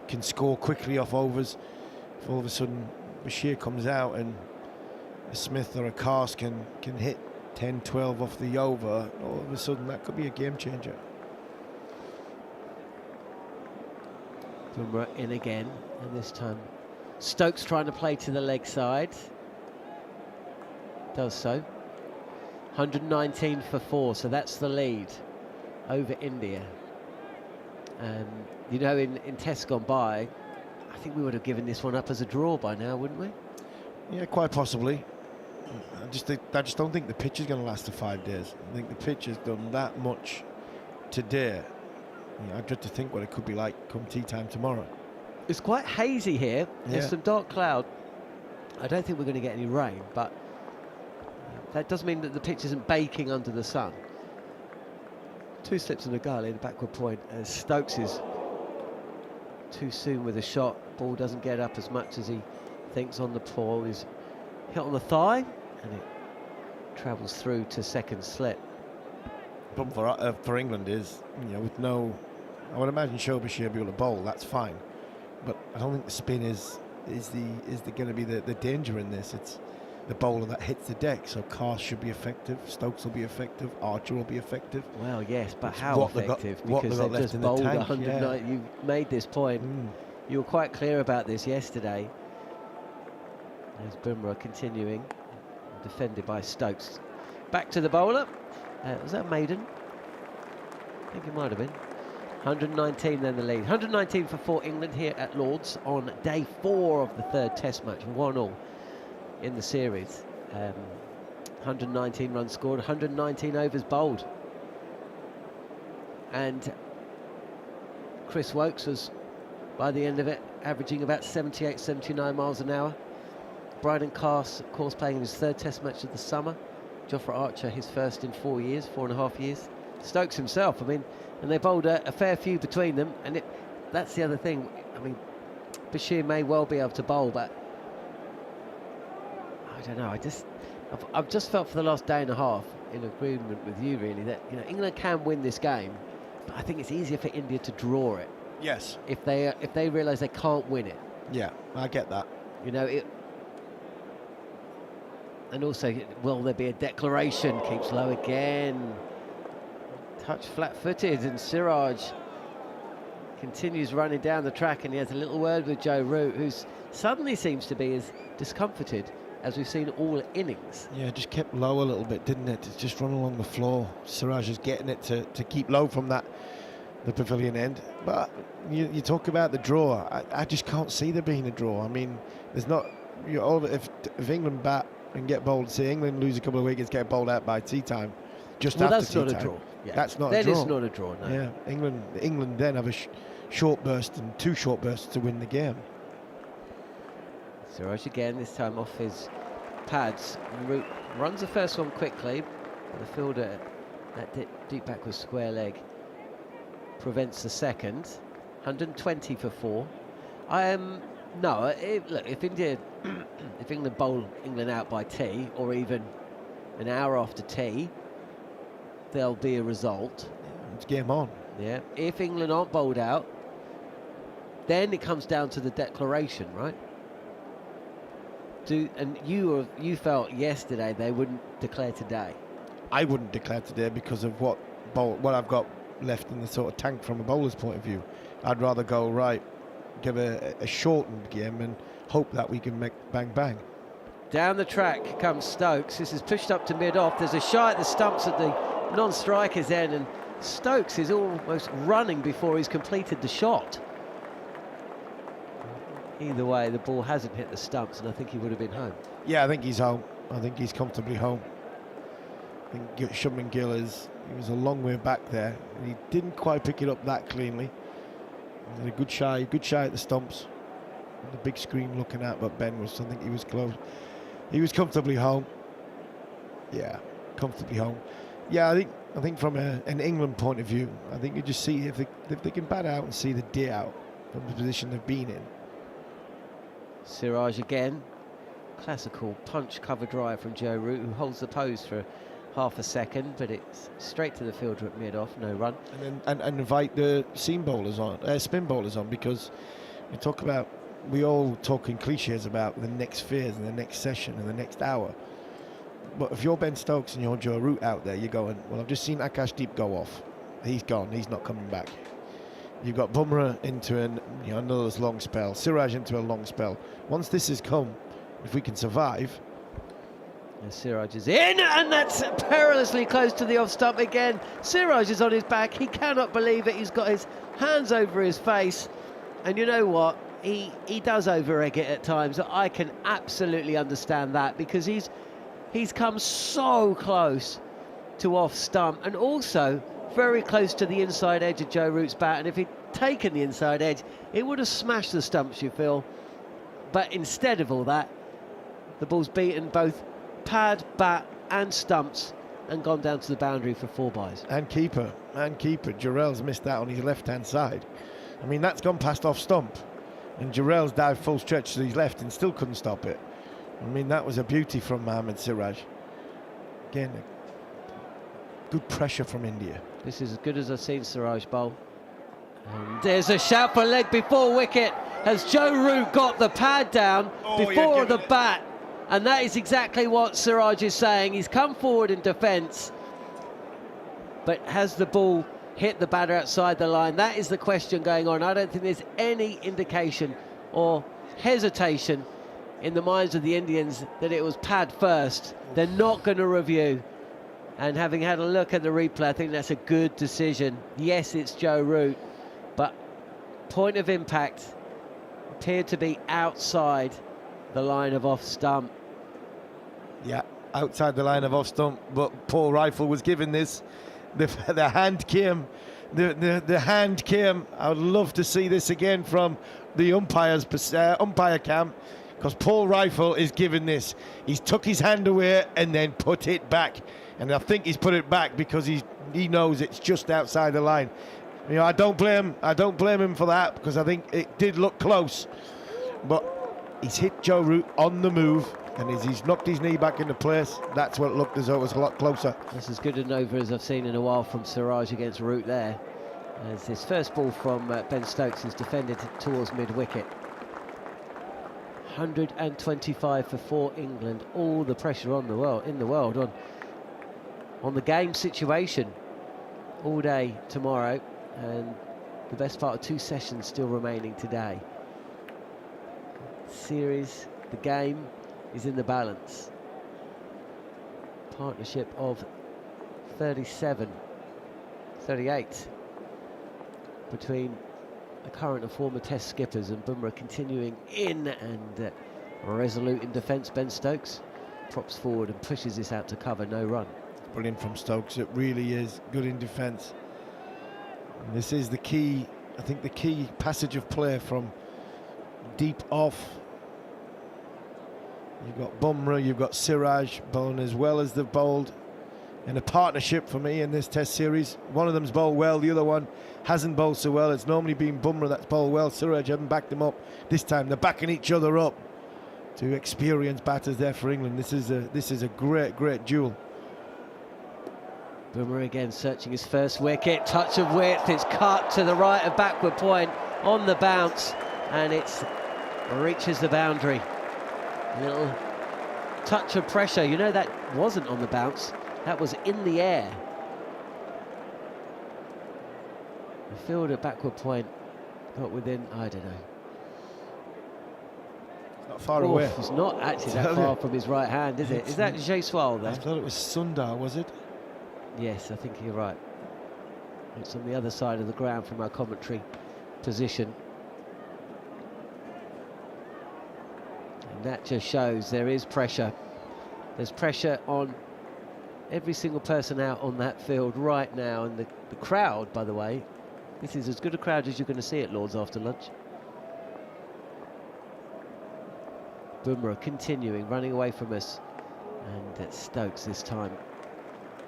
can score quickly off overs. If all of a sudden Bashir comes out and a Smith or a Castle can hit 10, 12 off the over, all of a sudden that could be a game changer. Bumra in again, and this time Stokes trying to play to the leg side. Does so. 119 for 4, so that's the lead over India. You know, in tests gone by, I think we would have given this one up as a draw by now, wouldn't we? Yeah, quite possibly. I just don't think the pitch is going to last for 5 days. I think the pitch has done that much today I dread to think what it could be like come tea time tomorrow. It's quite hazy here. There's Yeah. some dark cloud. I don't think we're going to get any rain, but that does mean that the pitch isn't baking under the sun. 2 slips and a goal in the backward point as Stokes is too soon with a shot. Ball doesn't get up as much as he thinks on the ball. He's hit on the thigh and it travels through to second slip. Problem for England is, with no, I would imagine Shobashir will be able to bowl. That's fine, but I don't think the spin is going to be the danger in this. It's the bowler that hits the deck. So Carr should be effective. Stokes will be effective. Archer will be effective. Well, yes, but It's how what they've got- effective? what Because they've got they've left just in the bowled tank, 190. You made this point. You were quite clear about this yesterday. There's Bumra continuing, defended by Stokes. Back to the bowler. Was that Maiden? I think it might have been. 119 then the lead. 119 for England here at Lord's on day 4 of the 3rd Test match. 1-1 in the series. 119 runs scored, 119 overs bowled. And Chris Wokes was, by the end of it, averaging about 78, 79 miles an hour. Bryden Carr, of course, playing in his 3rd Test match of the summer. Jofra Archer, his first in 4.5 years. Stokes himself, and they bowled a fair few between them, and that's the other thing. Bashir may well be able to bowl, but I don't know. I've just felt for the last day and a half, in agreement with you, really, that England can win this game, but I think it's easier for India to draw it. Yes. If they realise they can't win it. Yeah, I get that. And also, will there be a declaration? Keeps low again. Touch flat-footed, and Siraj continues running down the track, and he has a little word with Jarrod Root, who suddenly seems to be as discomforted as we've seen all innings. Yeah, just kept low a little bit, didn't it? It's just run along the floor. Siraj is getting it to keep low from the pavilion end. But you talk about the draw. I just can't see there being a draw. There's not. If England bat and get bowled, say England lose a couple of wickets, get bowled out by tea time, just after that's tea not time. a draw. Yeah. That's not a draw. a draw. That is not a draw, no. Yeah, England then have a short burst and 2 short bursts to win the game. Siraj again, this time off his pads. Root runs the first one quickly, but the fielder, that deep backward square leg, prevents the second. 120 for 4. Look, if England bowl England out by tea, or even an hour after tea, there'll be a result. It's game on. Yeah. If England aren't bowled out, then it comes down to the declaration, right? And you felt yesterday they wouldn't declare today. I wouldn't declare today because of what I've got left in the sort of tank from a bowler's point of view. I'd rather go give a shortened game and hope that we can make bang bang. Down the track comes Stokes. This is pushed up to mid-off. There's a shot at the stumps at the non-striker's end, and Stokes is almost running before he's completed the shot. Either way, the ball hasn't hit the stumps, and I think he would have been home. Yeah, I think he's home. I think he's comfortably home. I think Shubman Gill he was a long way back there, and he didn't quite pick it up that cleanly. He had a good shy at the stumps. The big screen looking at, but I think he was close. He was comfortably home. Yeah, comfortably home. Yeah, I think from an England point of view, I think you just see if they can bat out and see the day out from the position they've been in. Siraj again. Classical punch cover drive from Jarrod Root, who holds the pose for half a second, but it's straight to the fielder at mid-off, no run. And invite the spin bowlers on, because we all talk in cliches about the next phase and the next session and the next hour. But if you're Ben Stokes and you're Jarrod Root out there, you're going, well, I've just seen Akashdeep go off. He's gone. He's not coming back. You've got Bumra into another long spell. Siraj into a long spell. Once this has come, if we can survive. And Siraj is in, and that's perilously close to the off stump again. Siraj is on his back. He cannot believe it. He's got his hands over his face. And you know what? He does over-egg it at times. I can absolutely understand that, because he's come so close to off stump, and also very close to the inside edge of Joe Root's bat, and if he'd taken the inside edge, it would have smashed the stumps, you feel. But instead of all that, the ball's beaten both pad, bat and stumps and gone down to the boundary for 4 byes. And keeper. Jarrell's missed that on his left-hand side. I mean, that's gone past off stump. And Jarrell's dived full stretch to his left and still couldn't stop it. I mean, that was a beauty from Mohammad Siraj. Again, good pressure from India. This is as good as I've seen Siraj bowl. And there's a shout for leg before wicket. Has Joe Root got the pad down before the bat? And that is exactly what Siraj is saying. He's come forward in defence, but has the ball hit the batter outside the line? That is the question going on. I don't think there's any indication or hesitation in the minds of the Indians that it was pad first. They're not going to review. And having had a look at the replay, I think that's a good decision. Yes, it's Joe Root, but point of impact appeared to be outside the line of off stump. Yeah, outside the line of off stump, but Paul Rifle was given this. The hand came. The hand came. I would love to see this again from the umpire camp, because Paul Rifle is given this. He's took his hand away and then put it back. And I think he's put it back because he knows it's just outside the line. You know, I don't blame him for that, because I think it did look close. But he's hit Joe Root on the move, and as he's knocked his knee back into place, that's what it looked as though it was a lot closer. That's as good an over as I've seen in a while from Siraj against Root there. As this first ball from Ben Stokes is defended towards mid-wicket. 125 for 4 England. All the pressure in the world on the game situation all day tomorrow, and the best part of 2 sessions still remaining today. Series, the game is in the balance. Partnership of 38 between the current and former Test skippers, and Bumra continuing in and resolute in defence. Ben Stokes props forward and pushes this out to cover, no run. Brilliant from Stokes, it really is good in defence. And this is the key, I think the key passage of play from deep off. You've got Bumra, you've got Siraj bowling as well as they've bowled in a partnership for me in this Test series. One of them's bowled well, the other one hasn't bowled so well. It's normally been Bumra that's bowled well. Siraj haven't backed them up. This time they're backing each other up. Two experienced batters there for England. This is a great duel. Bumra again searching his first wicket. Touch of width, it's cut to the right of backward point on the bounce, and it reaches the boundary. A little touch of pressure. You know, that wasn't on the bounce, that was in the air. The field at backward point got within, I don't know. Not far away. It's not actually that far from his right hand, is it? Is that Jaiswal there? I thought it was Sundar, was it? Yes, I think you're right. It's on the other side of the ground from our commentary position. And that just shows there is pressure. There's pressure on every single person out on that field right now. And the crowd, by the way, this is as good a crowd as you're going to see at Lord's after lunch. Bumra continuing, running away from us. And it's Stokes this time,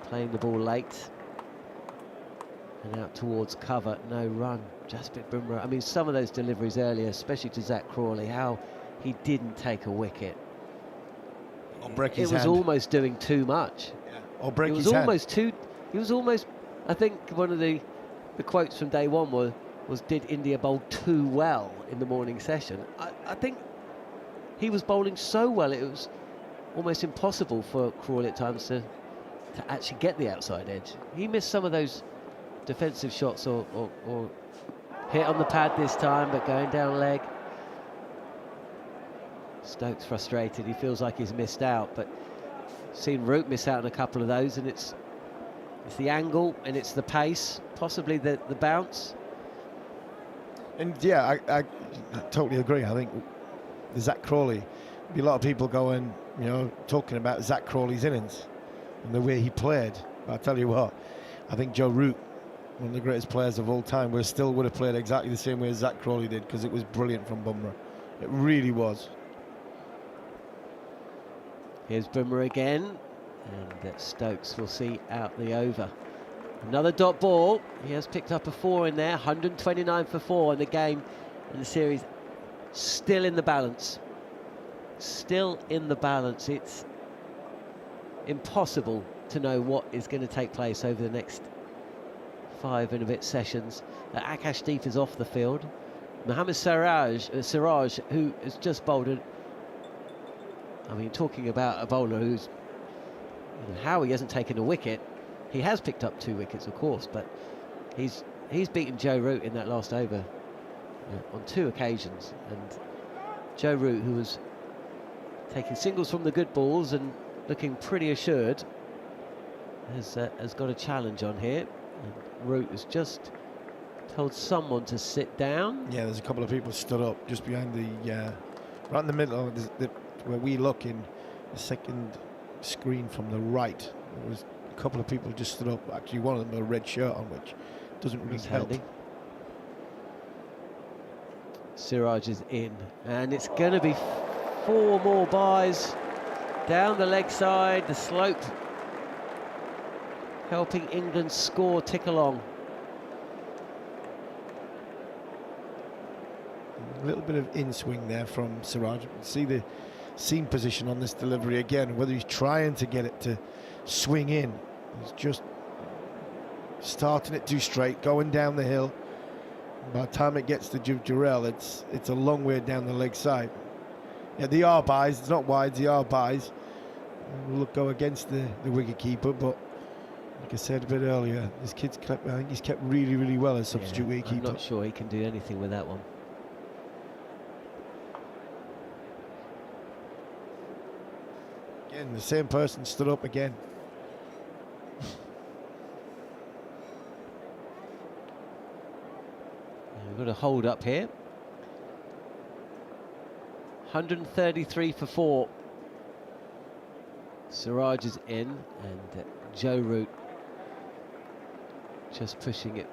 playing the ball late and out towards cover, no run. Jasprit Bumra, I mean, some of those deliveries earlier, especially to Zack Crawley, how he didn't take a wicket. Or break his hand. hand. It was almost doing too much. Yeah. Or break his hand. He was almost, I think one of the quotes from day one was did India bowl too well in the morning session? I think he was bowling so well it was almost impossible for Crawley at times to actually get the outside edge. He missed some of those defensive shots or hit on the pad this time, but going down leg. Stokes frustrated, he feels like he's missed out, but seen Root miss out on a couple of those, and it's the angle and it's the pace, possibly the bounce. And yeah, I totally agree. I think the Zack Crawley, be a lot of people going, you know, talking about Zack Crawley's innings and the way he played. But I tell you what, I think Joe Root one of the greatest players of all time, would have played exactly the same way as Zack Crawley did, because it was brilliant from Bumra. It really was. Here's Bumra again, and Stokes will see out the over. Another dot ball. He has picked up a 4 in there, 129 for 4 in the game, and the series still in the balance. Still in the balance. It's impossible to know what is going to take place over the next 5 and a bit sessions. Akashdeep is off the field. Mohammad Siraj, who has just bowled talking about a bowler who's, how he hasn't taken a wicket. He has picked up 2 wickets, of course, but he's beaten Joe Root in that last over on 2 occasions. And Joe Root, who was taking singles from the good balls and looking pretty assured, has got a challenge on here. And Root has just told someone to sit down. Yeah, there's a couple of people stood up just behind the, right in the middle, where we look in the second screen from the right. There was a couple of people just stood up. Actually, one of them had a red shirt on, which doesn't really help. Handy. Siraj is in, and it's going to be 4 more byes down the leg side. The slope helping England score tick along. A little bit of in-swing there from Siraj. You can see the seam position on this delivery again, whether he's trying to get it to swing in. He's just starting it too straight, going down the hill. By the time it gets to Jarrell, it's a long way down the leg side. Yeah, they are byes. It's not wides, they are byes. Will go against the wicket keeper, but like I said a bit earlier, this kid's kept, I think he's kept really, really well as substitute wicket keeper. I'm not sure he can do anything with that one. Again, the same person stood up again. We've got a hold up here. 133 for 4. Siraj is in, and Joe Root just pushing it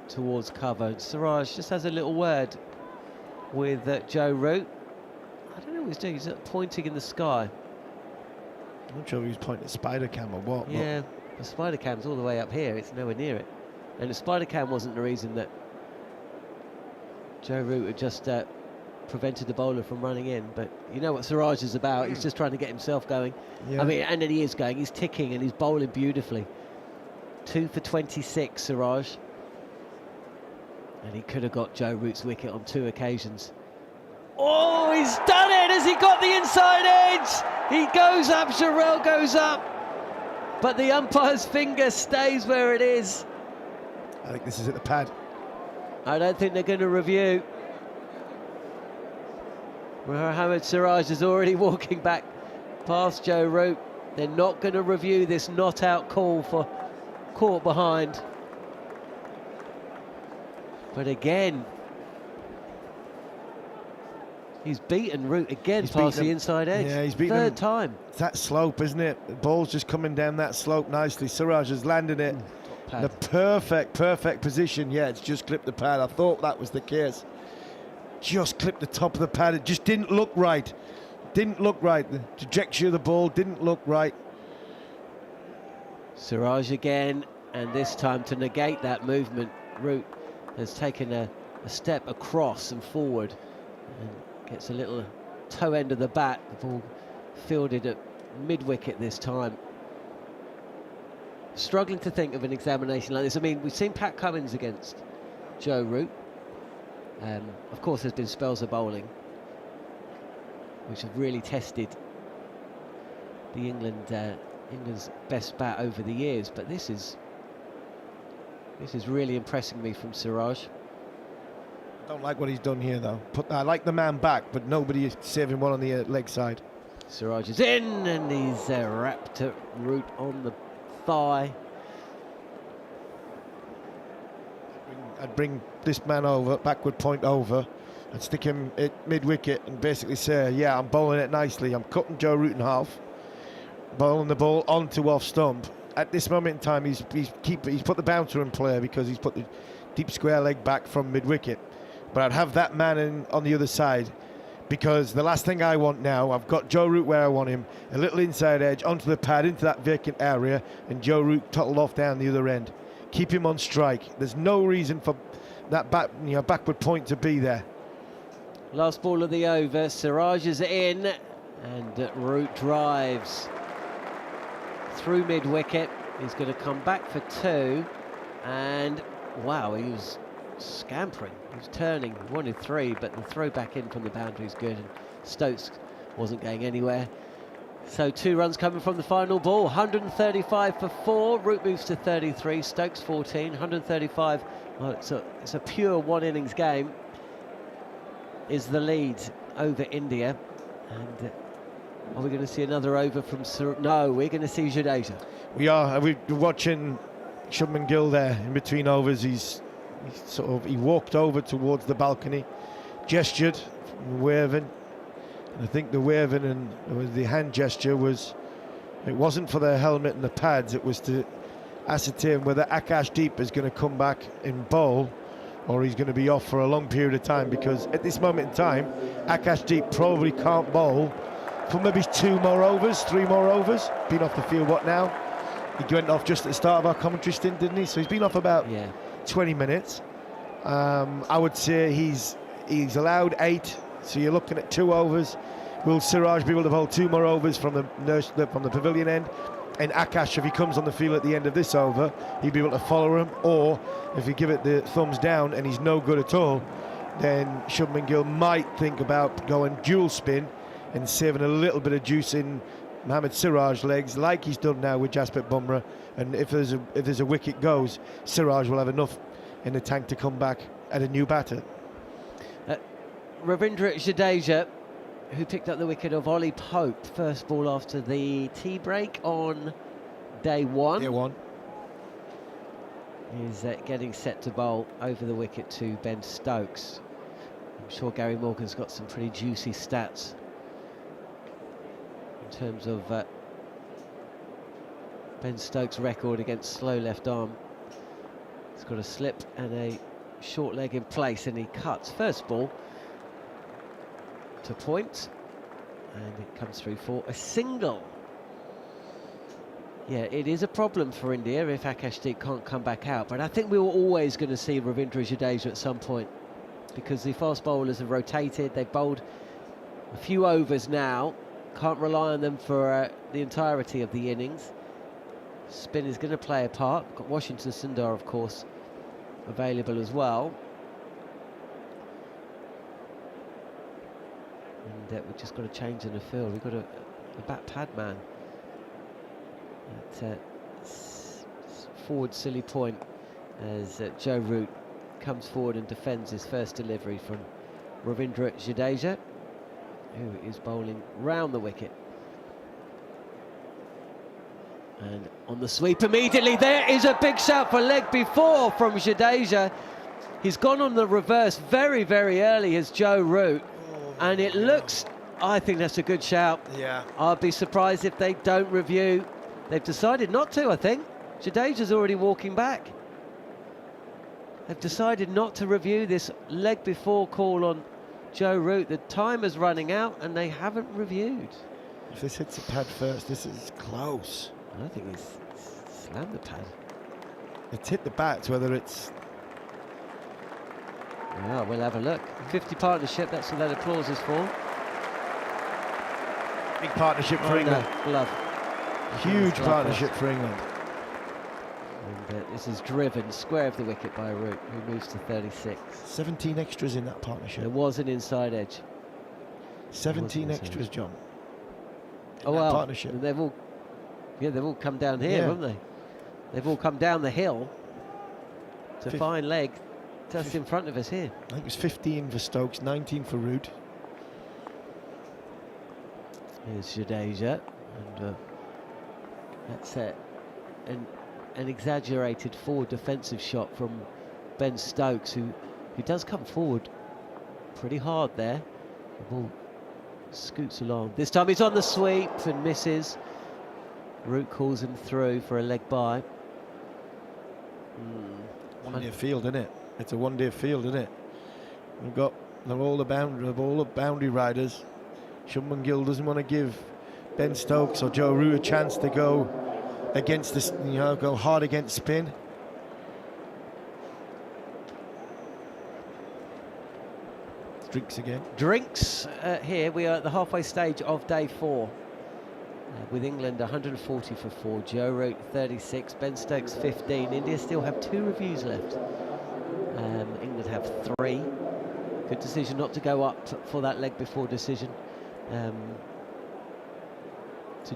towards cover. And Siraj just has a little word with Joe Root. I don't know what he's doing. He's pointing in the sky. I'm not sure if he's pointing at Spider Cam or what. Yeah, the Spider Cam's all the way up here. It's nowhere near it. And the Spider Cam wasn't the reason that Joe Root had just prevented the bowler from running in, but you know what Siraj is about. He's just trying to get himself going. Yeah. I mean, and then he is going. He's ticking and he's bowling beautifully. 2 for 26, Siraj. And he could have got Joe Root's wicket on 2 occasions. Oh, he's done it! Has he got the inside edge? He goes up, Jarrell goes up, but the umpire's finger stays where it is. I think this is at the pad. I don't think they're going to review. Mohammad Siraj is already walking back past Joe Root. They're not going to review this not out call for caught behind. But again, he's beaten Root again past the inside edge. Yeah, he's beaten third time. It's that slope, isn't it? The ball's just coming down that slope nicely. Siraj has landed it. The perfect position. Yeah, it's just clipped the pad. I thought that was the case. Just clipped the top of the pad. It just didn't look right. Didn't look right. The trajectory of the ball didn't look right. Siraj again, and this time to negate that movement, Root has taken a step across and forward and gets a little toe end of the bat. The ball fielded at mid-wicket this time. Struggling to think of an examination like this. I mean, we've seen Pat Cummins against Joe Root. Of course, there's been spells of bowling which have really tested the England's best bat over the years. But this is really impressing me from Siraj. I don't like what he's done here, though. I like the man back, but nobody is saving one on the leg side. Siraj is in, and he's wrapped at Root on the thigh. I'd bring this man over, backward point over, and stick him at mid-wicket and basically say, yeah, I'm bowling it nicely. I'm cutting Joe Root in half, bowling the ball onto off stump, at this moment in time, he's put the bouncer in play because he's put the deep square leg back from mid-wicket. But I'd have that man on the other side, because the last thing I want now, I've got Joe Root where I want him, a little inside edge onto the pad into that vacant area, and Joe Root tottled off down the other end. Keep him on strike. There's no reason for that backward point to be there. Last ball of the over, Siraj is in, and Root drives through mid-wicket. He's going to come back for 2, and wow, he was scampering, he was turning, he wanted 3, but the throw back in from the boundary is good, and Stokes wasn't going anywhere. So 2 runs coming from the final ball, 135 for 4, Root moves to 33, Stokes 14, 135, well, it's a pure one innings game, is the lead over India. And are we going to see another over from No, we're going to see Jadeja. We are. We're watching Shubman Gill there in between overs. He walked over towards the balcony, gestured, waving. And I think the waving and the hand gesture it wasn't for the helmet and the pads, it was to ascertain whether Akash Deep is going to come back in bowl or he's going to be off for a long period of time, because at this moment in time, Akash Deep probably can't bowl for maybe 2 more overs, 3 more overs. Been off the field, what now? He went off just at the start of our commentary stint, didn't he? So he's been off about 20 minutes. I would say he's allowed 8, so you're looking at 2 overs. Will Siraj be able to hold 2 more overs from the pavilion end? And Akash, if he comes on the field at the end of this over, he'll be able to follow him. Or if you give it the thumbs down and he's no good at all, then Shubman Gill might think about going dual spin and saving a little bit of juice in Mohammad Siraj's legs, like he's done now with Jasprit Bumra. And if there's a wicket goes, Siraj will have enough in the tank to come back at a new batter. Ravindra Jadeja, who picked up the wicket of Ollie Pope, first ball after the tea break on day 1. Day 1. He's getting set to bowl over the wicket to Ben Stokes. I'm sure Gary Morgan's got some pretty juicy stats in terms of Ben Stokes' record against slow left arm. He's got a slip and a short leg in place, and he cuts first ball to point, and it comes through for a single. Yeah, it is a problem for India if Akash Deep can't come back out, but I think we were always going to see Ravindra Jadeja at some point, because the fast bowlers have rotated. They've bowled a few overs now, can't rely on them for the entirety of the innings. Spin is going to play a part. Got Washington Sundar, of course, available as well. And we've just got a change in the field. We've got a bat pad man at forward silly point as Joe Root comes forward and defends his first delivery from Ravindra Jadeja, who is bowling round the wicket. And on the sweep immediately, there is a big shout for leg before from Jadeja. He's gone on the reverse very, very early as Joe Root. And it looks, I think that's a good shout. Yeah. I'd be surprised if they don't review. They've decided not to, I think. Jadeja's already walking back. They've decided not to review this leg before call on Joe Root. The time is running out and they haven't reviewed. If this hits the pad first, this is close. I don't think he's slammed the pad. It's hit the bat, whether it's... Yeah, we'll have a look. 50 partnership, that's what that applause is for. Big partnership for England. No, glove. Huge partnership for England. And this is driven square of the wicket by Root, who moves to 36. 17 extras in that partnership. There was an inside edge. 17 extras, John. Oh well, partnership. They've all come down here, haven't they? They've all come down the hill to find leg just in front of us here. I think it was 15 for Stokes, 19 for Root. Here's Jadeja, and that's an exaggerated forward defensive shot from Ben Stokes, who does come forward pretty hard there. The ball scoots along. This time he's on the sweep and misses. Root calls him through for a leg bye. One-day field, isn't it? It's a one-day field, isn't it? They're all the boundary riders. Shubman Gill doesn't want to give Ben Stokes or Joe Root a chance to go against this, go hard against spin. Drinks again. Drinks here. We are at the halfway stage of day 4. With England 140 for 4, Joe Root 36, Ben Stokes 15. India still have 2 reviews left. England have 3. Good decision not to go up for that leg before decision. To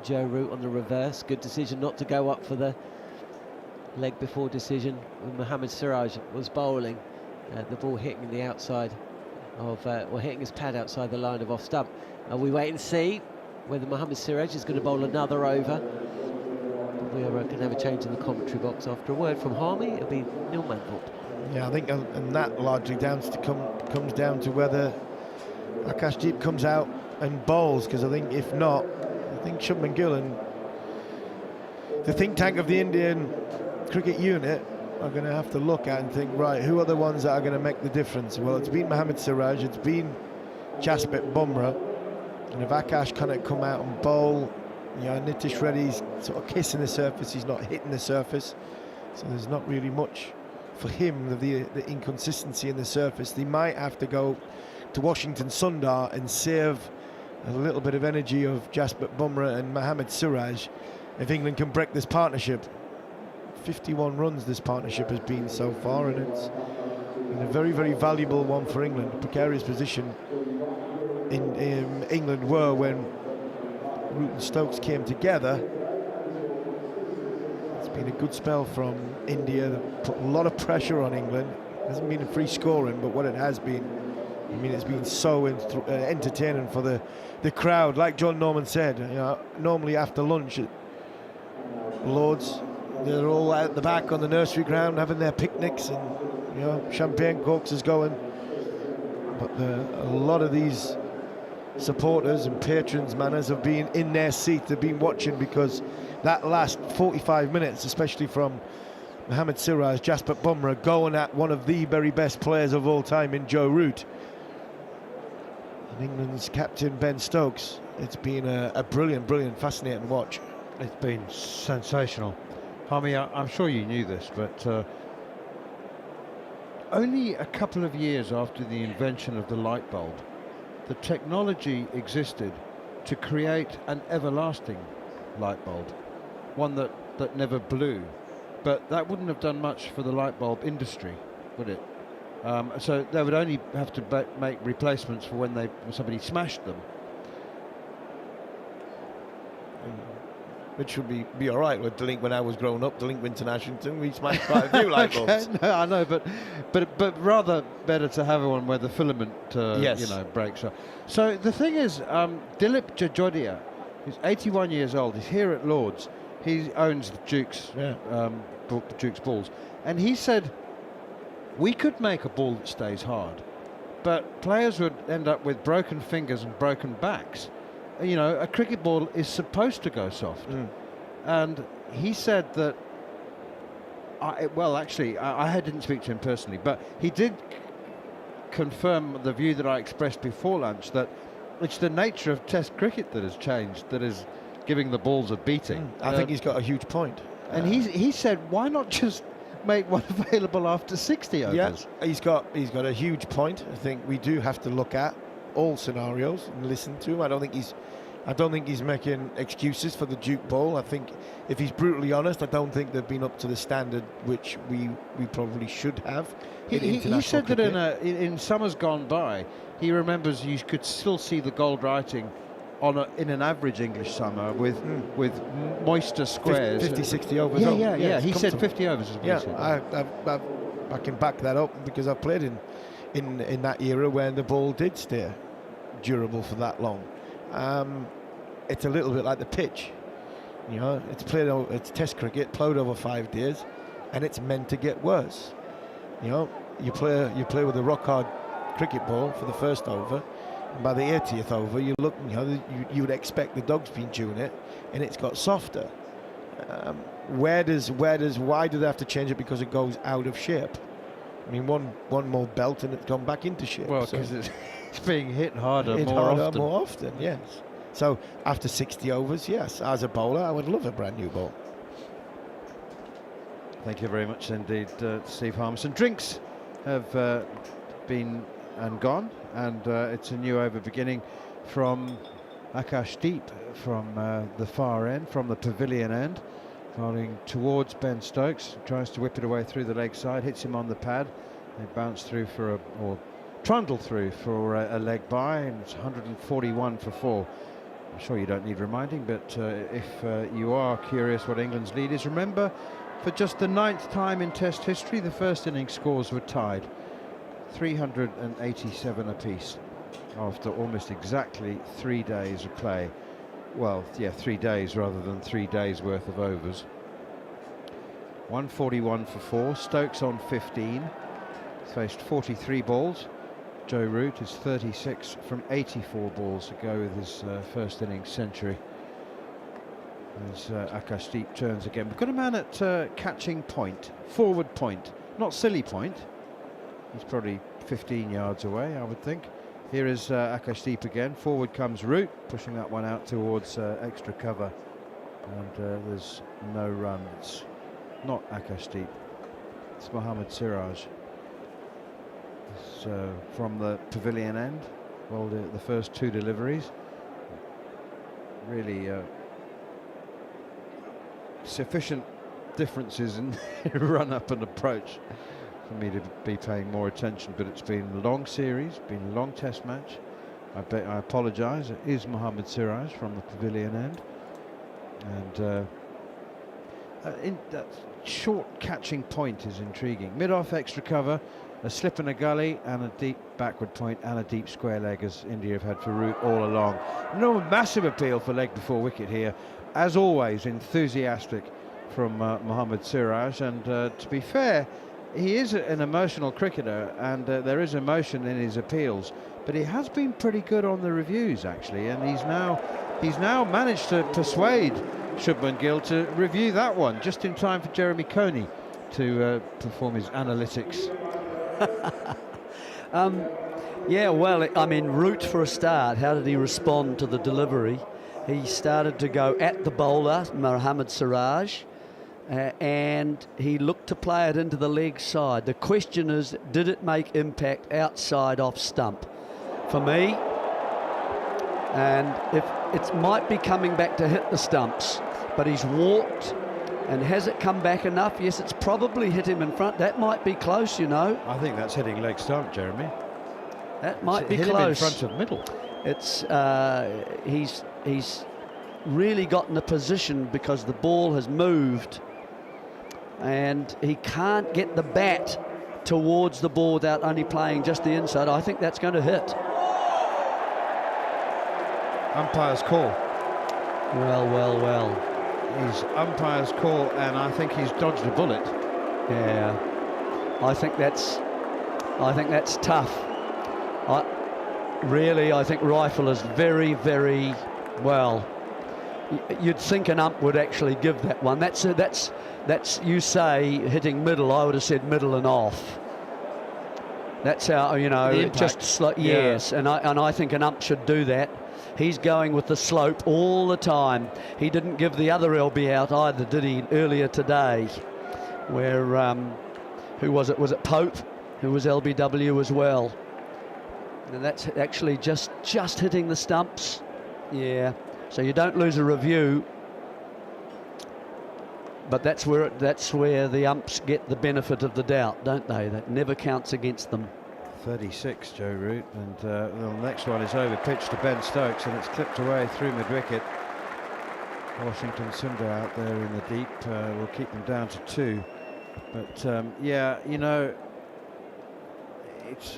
Joe Root on the reverse. Good decision not to go up for the leg before decision when Mohammad Siraj was bowling. The ball hitting the outside of, or hitting his pad outside the line of off stump. We wait and see whether Mohammad Siraj is going to bowl another over. We are going to have a change in the commentary box after a word from Harmy. It'll be Neil Manthorp. Yeah, I think, and that largely comes down to whether Akashdeep comes out and bowls, because I think if not, I think Shubman Gill and the think tank of the Indian cricket unit are going to have to look at and think, right, who are the ones that are going to make the difference? Well, it's been Mohammad Siraj, it's been Jasprit Bumra, and if Akash can't come out and bowl, Nitish Reddy's sort of kissing the surface, he's not hitting the surface, so there's not really much for him, the inconsistency in the surface. They might have to go to Washington Sundar and save a little bit of energy of Jasprit Bumra and Mohammad Siraj if England can break this partnership. 51 runs this partnership has been so far, and it's been a very, very valuable one for England. A precarious position in England were when Root and Stokes came together. It's been a good spell from India. They've put a lot of pressure on England. It hasn't been a free scoring, but what it has been, I mean, it's been so entertaining for the crowd. Like Jon Norman said, normally after lunch at Lord's, they're all out the back on the nursery ground having their picnics and champagne corks is going. But a lot of these supporters and patrons, manners, have been in their seat. They've been watching, because that last 45 minutes, especially from Mohammad Siraj, Jasprit Bumra, going at one of the very best players of all time in Joe Root, and England's captain Ben Stokes, it's been a brilliant, fascinating watch. It's been sensational. Harmy, I'm sure you knew this, but only a couple of years after the invention of the light bulb, the technology existed to create an everlasting light bulb, one that never blew. But that wouldn't have done much for the light bulb industry, would it? So they would only have to make replacements for when somebody smashed them. Which would be all right with when I was growing up, Delinquent in Ashington, we smashed quite a few light bulbs. No, I know, but rather better to have one where the filament, yes, breaks up. So the thing is, Dilip Jajodia, who's 81 years old, is here at Lord's. He owns the Duke's, Duke's balls, and he said we could make a ball that stays hard, but players would end up with broken fingers and broken backs. A cricket ball is supposed to go soft. And he said that, I didn't speak to him personally, but he did confirm the view that I expressed before lunch, that it's the nature of Test cricket that has changed, that is giving the balls a beating. I think he's got a huge point. And he said, why not just make one available after 60 overs? Yeah, he's got a huge point. I think we do have to look at all scenarios and listen to him. I don't think he's making excuses for the Duke ball. I think, if he's brutally honest, I don't think they've been up to the standard which we probably should have. He said that in summers gone by, he remembers you could still see the gold writing in an average English summer with moister squares. 50, 60 overs. Yeah. He said 50 overs. Is what he said. I can back that up, because I've played in that era when the ball did stay durable for that long. It's a little bit like the pitch. It's Test cricket played over 5 days, and it's meant to get worse. You play with a rock hard cricket ball for the first over, and by the 80th over, you would expect the dog's been chewing it, and it's got softer. why do they have to change it because it goes out of shape? I mean, one more belt and it's gone back into shape. Well, so because it's being hit harder more often, yes. So after 60 overs, yes, as a bowler, I would love a brand new ball. Thank you very much indeed, Steve Harmison. Drinks have been and gone, and it's a new over beginning from Akashdeep from the far end, from the pavilion end, bowling towards Ben Stokes, tries to whip it away through the leg side, hits him on the pad. They bounce through or trundle through for a leg by, and it's 141 for 4. I'm sure you don't need reminding, but if you are curious what England's lead is, remember, for just the 9th time in Test history, the first innings scores were tied, 387 apiece, after almost exactly 3 days of play. Well, yeah, 3 days rather than 3 days worth of overs. 141 for 4. Stokes on 15. He's faced 43 balls. Joe Root is 36 from 84 balls to go with his first innings century. As Akashdeep turns again. We've got a man at catching point, forward point, not silly point. He's probably 15 yards away, I would think. Here is Akashdeep again. Forward comes Root, pushing that one out towards extra cover. And there's no run. It's not Akashdeep. It's Mohammad Siraj. It's from the pavilion end. Well, the first 2 deliveries. Really sufficient differences in run up and approach for me to be paying more attention, but it's been a long series, been a long test match. I apologise, it is Mohammad Siraj from the pavilion end, and in that short catching point is intriguing. Mid-off extra cover, a slip and a gully, and a deep backward point and a deep square leg, as India have had for Root all along. No massive appeal for leg before wicket here, as always enthusiastic from Mohammad Siraj, and to be fair, he is an emotional cricketer, and there is emotion in his appeals, but he has been pretty good on the reviews actually, and he's now managed to persuade Shubman Gill to review that one just in time for Jeremy Coney to perform his analytics. Yeah, well, I mean, Root for a start, how did he respond to the delivery? He started to go at the bowler, Mohammad Siraj, and he looked to play it into the leg side. The question is, did it make impact outside off stump? For me, and if it might be coming back to hit the stumps, but he's walked, and has it come back enough? Yes, it's probably hit him in front. That might be close, you know. I think that's hitting leg stump, Jeremy. That might be hit close. Him in front of middle. It's he's really got in a position because the ball has moved, and he can't get the bat towards the ball without only playing just the inside. I think that's going to hit. Umpire's call. Well. He's umpire's call, and I think he's dodged a bullet. Yeah, I think that's tough. I think rifle is very, very well. You'd think an ump would actually give that one. That's you say hitting middle. I would have said middle and off. That's how, you know, just like, yes. And I think an ump should do that. He's going with the slope all the time. He didn't give the other LB out either, did he, earlier today? Where who was it? Was it Pope, who was LBW as well? And that's actually just hitting the stumps. Yeah. So you don't lose a review, but that's where the umps get the benefit of the doubt, don't they? That never counts against them. 36, Joe Root, and the next one is over pitch to Ben Stokes, and it's clipped away through mid-wicket. Washington Sundar out there in the deep will keep them down to 2. But yeah, you know, it's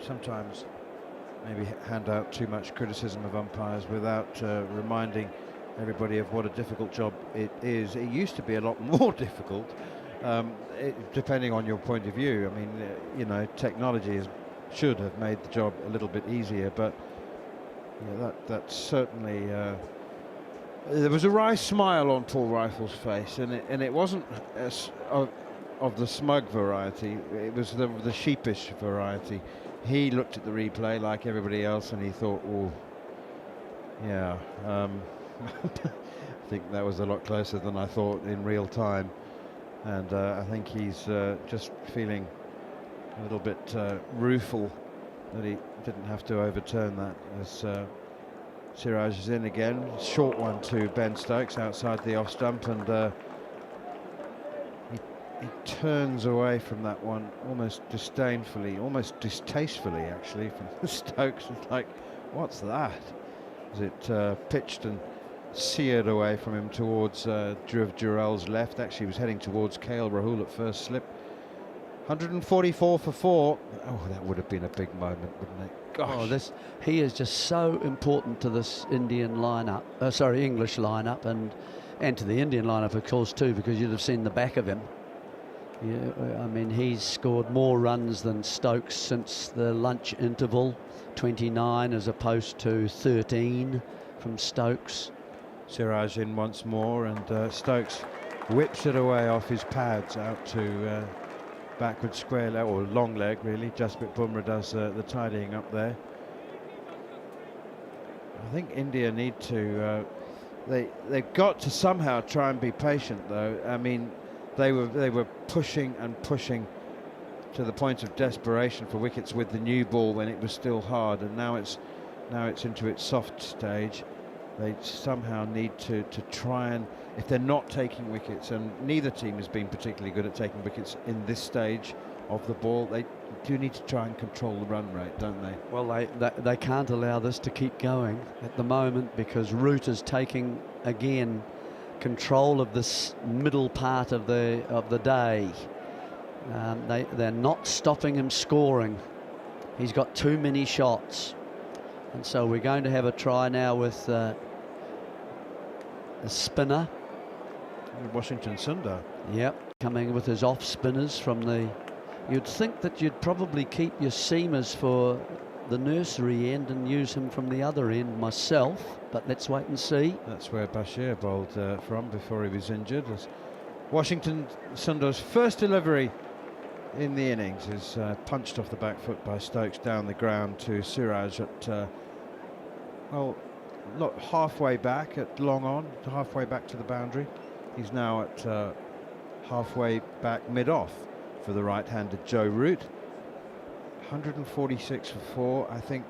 sometimes maybe hand out too much criticism of umpires without reminding everybody of what a difficult job it is. It used to be a lot more difficult, depending on your point of view. I mean, you know, technology should have made the job a little bit easier, but yeah, that's certainly There was a wry smile on Paul Rifle's face, and it wasn't of the smug variety. It was the sheepish variety. He looked at the replay like everybody else, and he thought, "Oh, yeah." I think that was a lot closer than I thought in real time, and I think he's just feeling a little bit rueful that he didn't have to overturn that, as Siraj is in again. Short one to Ben Stokes outside the off stump, and he turns away from that one almost disdainfully, almost distastefully actually, from Stokes. It's like, what's that? As it pitched and seared away from him towards Dhruv Jurel's left. Actually, he was heading towards KL Rahul at first slip. 144 for 4. Oh, that would have been a big moment, wouldn't it? Gosh. Oh, he is just so important to this Indian lineup, English lineup, and to the Indian lineup, of course, too, because you'd have seen the back of him. Yeah, I mean, he's scored more runs than Stokes since the lunch interval, 29 as opposed to 13 from Stokes. Siraj in once more, and Stokes whips it away off his pads out to backward square leg, or long leg really. Jasprit Bumra does the tidying up there. I think India need to they've got to somehow try and be patient, though. I mean, they were pushing and pushing to the point of desperation for wickets with the new ball when it was still hard, and now it's into its soft stage. They somehow need to try, and if they're not taking wickets, and neither team has been particularly good at taking wickets in this stage of the ball, they do need to try and control the run rate, don't they? Well, they can't allow this to keep going at the moment, because Root is taking again control of this middle part of the day. They're not stopping him scoring. He's got too many shots, and so we're going to have a try now with a spinner. Washington Sundar. Yep, coming with his off spinners from the. You'd think that you'd probably keep your seamers for the nursery end and use him from the other end myself, but let's wait and see. That's where Bashir bowled from before he was injured. As Washington Sundar's first delivery in the innings is punched off the back foot by Stokes down the ground to Siraj at well, not halfway back at long on, halfway back to the boundary. He's now at halfway back mid-off for the right-handed Joe Root. 146 for 4. I think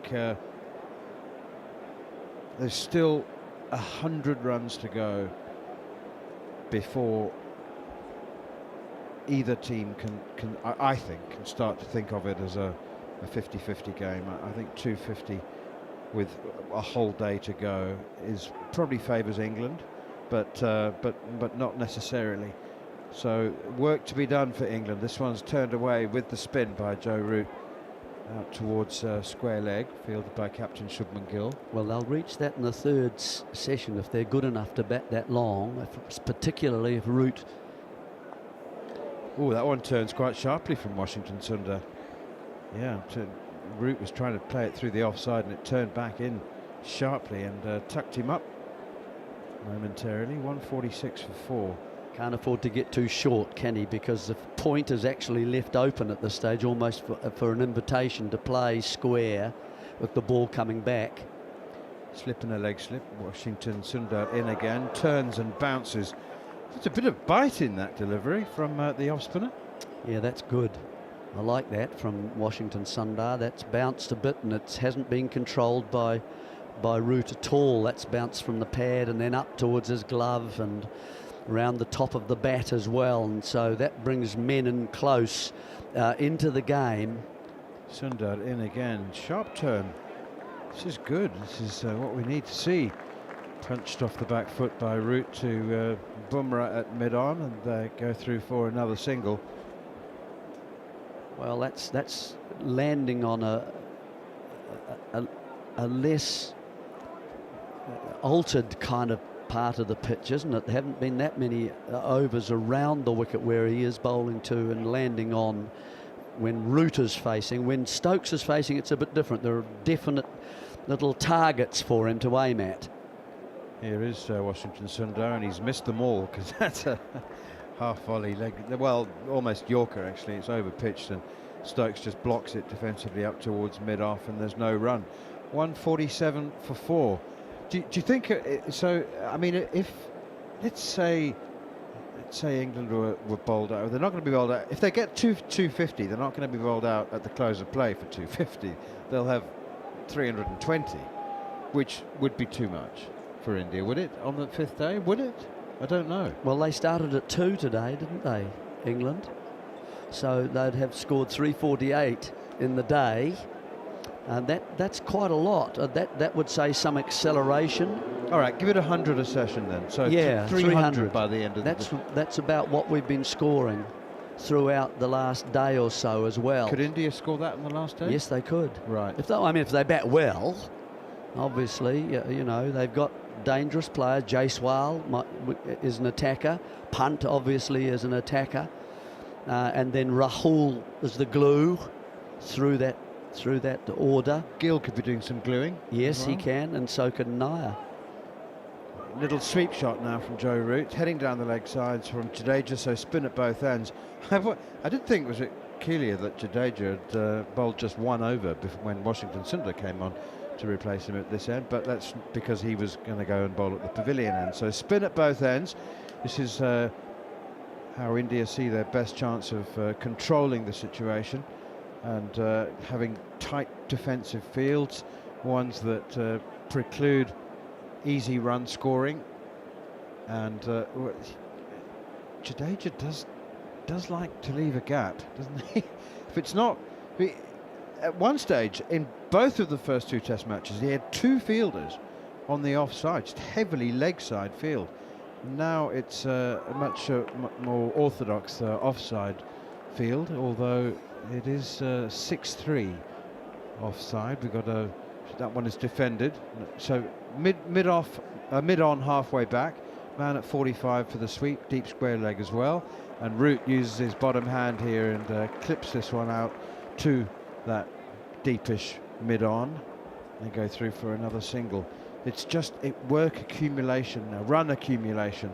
there's still 100 runs to go before either team can I think, can start to think of it as a 50-50 game. I think 250 with a whole day to go is probably favours England, but not necessarily. So work to be done for England. This one's turned away with the spin by Joe Root out towards square leg, fielded by captain Shubman Gill. Well, they'll reach that in the third session if they're good enough to bat that long, particularly if Root. Oh, that one turns quite sharply from Washington Sundar. Yeah, Root was trying to play it through the offside, and it turned back in sharply and tucked him up momentarily. 146 for 4. Can't afford to get too short, can he? Because the point is actually left open at this stage, almost for an invitation to play square with the ball coming back. Slip and a leg slip. Washington Sundar in again, turns and bounces. There's a bit of bite in that delivery from the off spinner. Yeah, that's good. I like that from Washington Sundar. That's bounced a bit, and it hasn't been controlled by Root at all. That's bounced from the pad and then up towards his glove and around the top of the bat as well, and so that brings men in close into the game. Sundar in again, sharp turn. This is good. This is what we need to see. Punched off the back foot by Root to Bumra at mid-on, and they go through for another single. Well, that's landing on a less altered kind of part of the pitch, isn't it? There haven't been that many overs around the wicket where he is bowling to and landing on when Root is facing. When Stokes is facing, it's a bit different. There are definite little targets for him to aim at. Here is Washington Sundar, and he's missed them all because that's a half volley leg. Well, almost Yorker actually. It's over pitched, and Stokes just blocks it defensively up towards mid-off, and there's no run. 147 for 4. Do you think so? I mean, if let's say England were bowled out, they're not going to be bowled out. If they get 250, they're not going to be bowled out at the close of play for 250. They'll have 320, which would be too much for India, would it? On the 5th day, would it? I don't know. Well, they started at 2 today, didn't they, England? So they'd have scored 348 in the day. That's quite a lot. That would say some acceleration. All right, give it 100 a session then. So yeah, 300 by the end of that's about what we've been scoring throughout the last day or so as well. Could India score that in the last day? Yes, they could. Right. If they bat well, obviously, you know, they've got dangerous players. Jaiswal is an attacker. Punt obviously is an attacker, and then Rahul is the glue through that order. Gill could be doing some gluing. Yes, he can, and so can Nair. Little sweep shot now from Joe Root, heading down the leg sides from Jadeja, so spin at both ends. I did think, was it Keelia, that Jadeja had bowled just one over when Washington Sundar came on to replace him at this end, but that's because he was going to go and bowl at the pavilion end. So spin at both ends. This is how India see their best chance of controlling the situation and having tight defensive fields, ones that preclude easy run scoring. And Jadeja does like to leave a gap, doesn't he? If it's not, at one stage in both of the first 2 Test matches, he had 2 fielders on the offside, just heavily leg side field. Now it's a much more orthodox offside field, although it is 6-3 offside. We've got that one is defended, so mid-on halfway back, man at 45 for the sweep, deep square leg as well, and Root uses his bottom hand here and clips this one out to that deepish mid-on. They go through for another single. It's just work accumulation now, run accumulation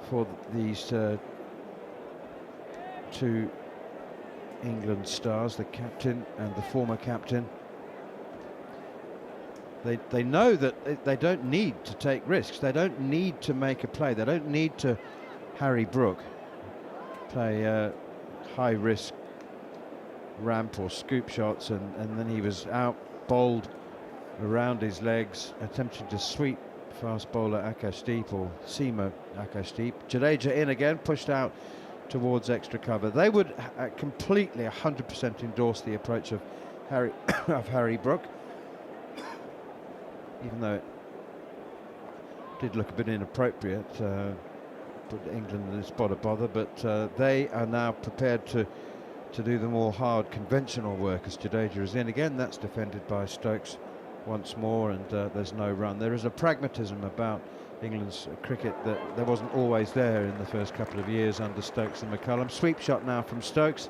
for these 2 England stars, the captain and the former captain. They know that they don't need to take risks. They don't need to make a play. They don't need to Harry Brook play high risk ramp or scoop shots, and then he was out bowled around his legs, attempting to sweep fast bowler Akashdeep or Seema Akashdeep. Jadeja in again, pushed out towards extra cover. They would completely 100% endorse the approach of Harry Brook, even though it did look a bit inappropriate, put England in a spot of bother, but they are now prepared to do the more hard conventional work as Jadeja is in again. That's defended by Stokes once more, and there's no run. There is a pragmatism about England's cricket that there wasn't always there in the first couple of years under Stokes and McCullum. Sweep shot now from Stokes.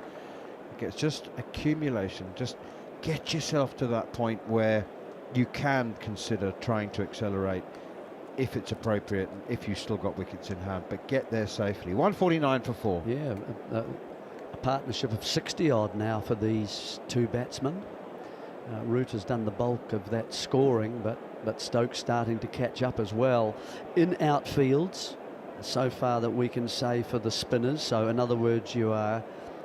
It's just accumulation. Just get yourself to that point where you can consider trying to accelerate if it's appropriate and if you've still got wickets in hand, but get there safely. 149 for 4. Yeah, a partnership of 60 odd now for these 2 batsmen. Root has done the bulk of that scoring, but Stokes starting to catch up as well. In outfields so far that we can say for the spinners. So in other words, you are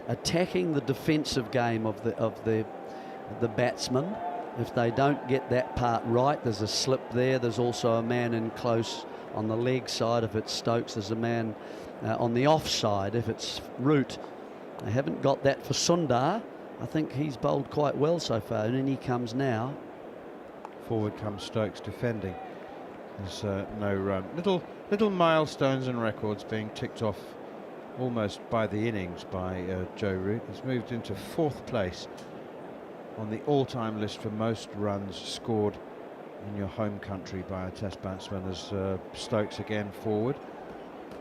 attacking the defensive game of the batsmen. If they don't get that part right, there's a slip there. There's also a man in close on the leg side. If it's Stokes, there's a man on the offside. If it's Root, they haven't got that for Sundar. I think he's bowled quite well so far, and in he comes now. Forward comes Stokes defending. There's no run. Little milestones and records being ticked off almost by the innings by Joe Root. He's moved into 4th place on the all-time list for most runs scored in your home country by a Test batsman as Stokes again forward.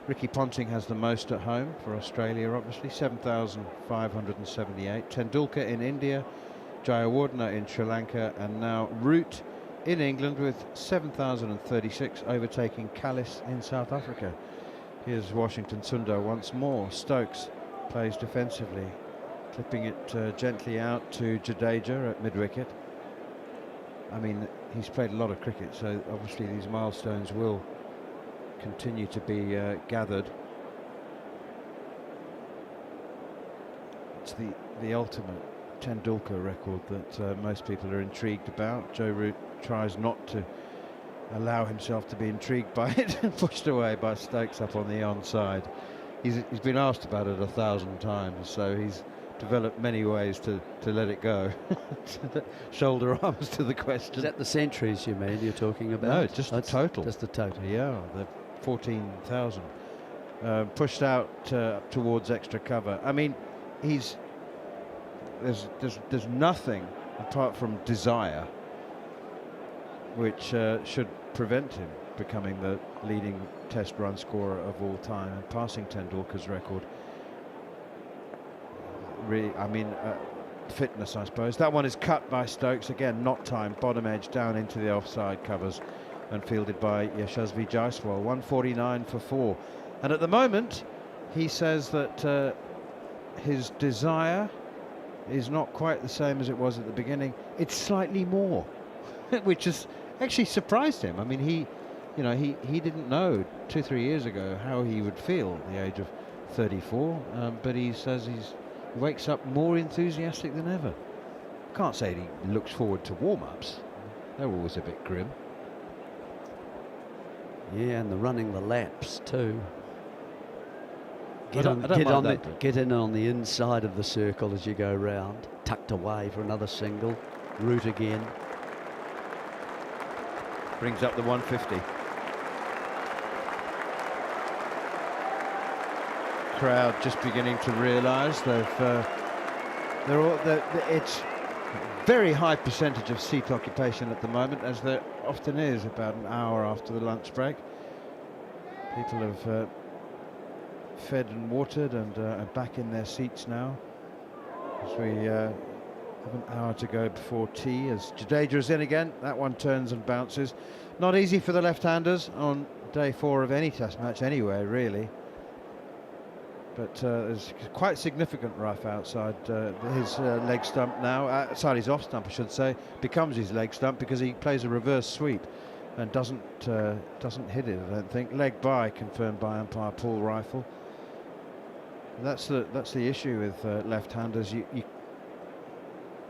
Ricky Ponting has the most at home for Australia, obviously, 7,578. Tendulkar in India, Jayawardene in Sri Lanka, and now Root in England with 7,036, overtaking Callis in South Africa. Here's Washington Sundar once more. Stokes plays defensively, clipping it gently out to Jadeja at mid-wicket. I mean, he's played a lot of cricket, so obviously these milestones will continue to be gathered. It's the ultimate Tendulkar record that most people are intrigued about. Joe Root tries not to allow himself to be intrigued by it, pushed away by Stokes up on the onside. He's been asked about it 1,000 times, so he's developed many ways to let it go. Shoulder arms to the question. Is that the centuries you mean you're talking about? No, just the total. Just the total. Yeah, the 14,000. Pushed out towards extra cover. I mean, there's nothing apart from desire which should prevent him becoming the leading Test run scorer of all time and passing Tendulkar's record. Really, I mean, fitness, I suppose. That one is cut by Stokes, again not timed, bottom edge down into the offside covers and fielded by Yashasvi Jaiswal. 149 for 4, and at the moment he says that his desire is not quite the same as it was at the beginning. It's slightly more, which has actually surprised him. I mean, he didn't know 2-3 years ago how he would feel at the age of 34, but he says he wakes up more enthusiastic than ever. Can't say he looks forward to warm-ups. They're always a bit grim. Yeah, and the running the laps too. I don't mind that. Get in on the inside of the circle as you go round. Tucked away for another single. Root again. Brings up the 150. Crowd just beginning to realise it's very high percentage of seat occupation at the moment, as there often is about an hour after the lunch break. People have fed and watered and are back in their seats now as we have an hour to go before tea, as Jadeja is in again. That one turns and bounces. Not easy for the left-handers on day 4 of any Test match anywhere, really. But there's quite significant rough outside his leg stump now, outside his off stump I should say, becomes his leg stump because he plays a reverse sweep and doesn't hit it, I don't think. Leg by, confirmed by umpire Paul Rifle. That's the issue with left-handers.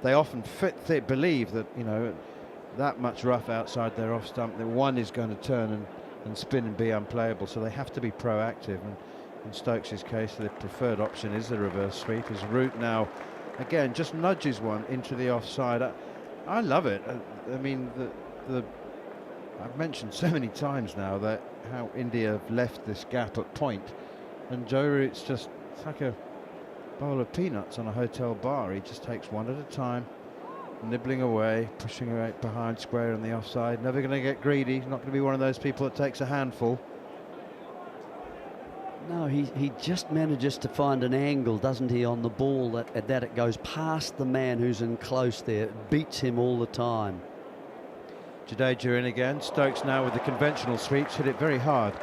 They often believe that, you know, that much rough outside their off stump, that one is going to turn and spin and be unplayable, so they have to be proactive. And in Stokes' case, the preferred option is the reverse sweep. His Root now, again, just nudges one into the offside. I love it. I mean, I've mentioned so many times now that how India have left this gap at point, and Joe Root's just like a bowl of peanuts on a hotel bar. He just takes one at a time, nibbling away, pushing away behind square on the offside. Never going to get greedy. He's not going to be one of those people that takes a handful. No, he just manages to find an angle, doesn't he, on the ball that it goes past the man who's in close there. It beats him all the time. Jadeja in again. Stokes now with the conventional sweeps, hit it very hard.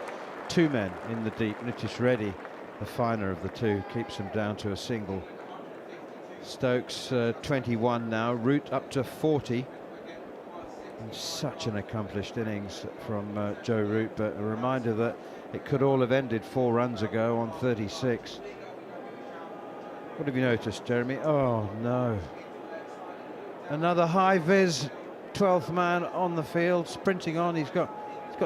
2 men in the deep. Nitish Reddy, the finer of the two, keeps him down to a single. Stokes 21 now, Root up to 40. And such an accomplished innings from Joe Root, but a reminder that it could all have ended 4 runs ago on 36. What have you noticed, Jeremy? Oh no. Another high vis 12th man on the field, sprinting on. He's got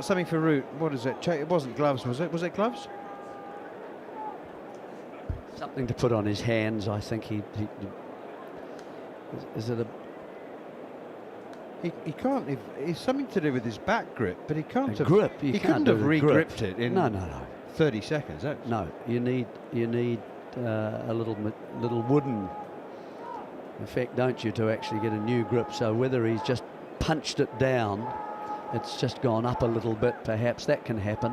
something for Root. What is it? It wasn't gloves, was it? Was it gloves? Something to put on his hands, I think. Is it a... He can't. It's something to do with his back grip, but he can't have. Grip. He couldn't have re-gripped it in no. 30 seconds. No, you need a little wooden effect, don't you, to actually get a new grip. So whether he's just punched it down, it's just gone up a little bit. Perhaps that can happen.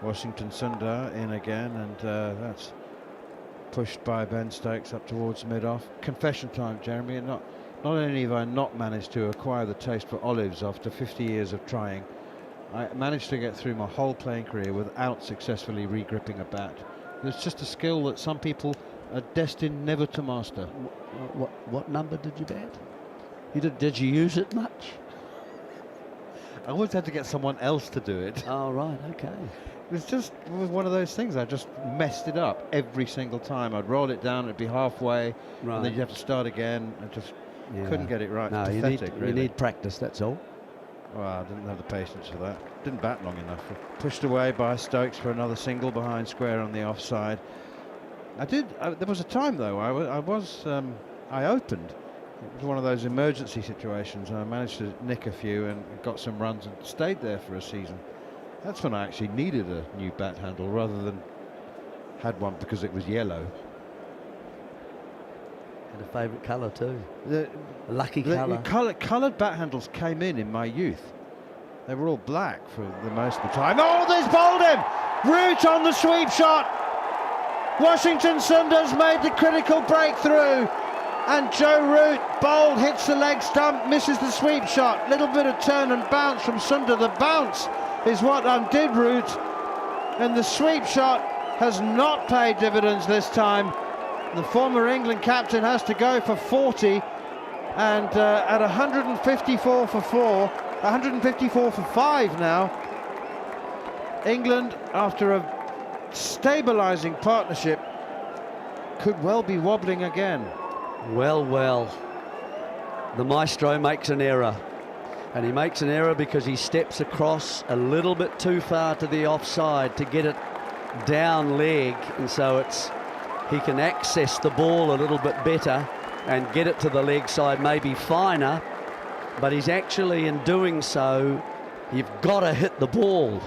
Washington Sundar in again, and that's pushed by Ben Stokes up towards mid-off. Confession time, Jeremy, and not only have I not managed to acquire the taste for olives after 50 years of trying, I managed to get through my whole playing career without successfully re-gripping a bat. It's just a skill that some people are destined never to master. What number did you bat? Did you use it much? I always had to get someone else to do it. Oh, right, okay. It was one of those things. I just messed it up every single time. I'd roll it down, it'd be halfway, Right. and then you'd have to start again. I just couldn't get it right. No, It's pathetic, you really. need practice, that's all. Well, I didn't have the patience for that. Didn't bat long enough. Pushed away by Stokes for another single behind square on the offside. There was a time though. I opened. It was one of those emergency situations, and I managed to nick a few and got some runs and stayed there for a season. That's when I actually needed a new bat handle rather than had one because it was yellow. And a favourite colour too. The Lucky colour. Coloured bat handles came in my youth. They were all black for the most of the time. Oh, they've bowled him! Root on the sweep shot! Washington Sunder's made the critical breakthrough, and Joe Root bowled, hits the leg stump, misses the sweep shot. Little bit of turn and bounce from Sunder. The bounce is what undid Root, and the sweep shot has not paid dividends this time. The former England captain has to go for 40, and at 154 for 4, 154 for 5 now, England, after a stabilising partnership, could well be wobbling again. Well, the maestro makes an error, and he makes an error because he steps across a little bit too far to the offside to get it down leg, and so he can access the ball a little bit better and get it to the leg side maybe finer, but he's actually, in doing so, you've got to hit the ball,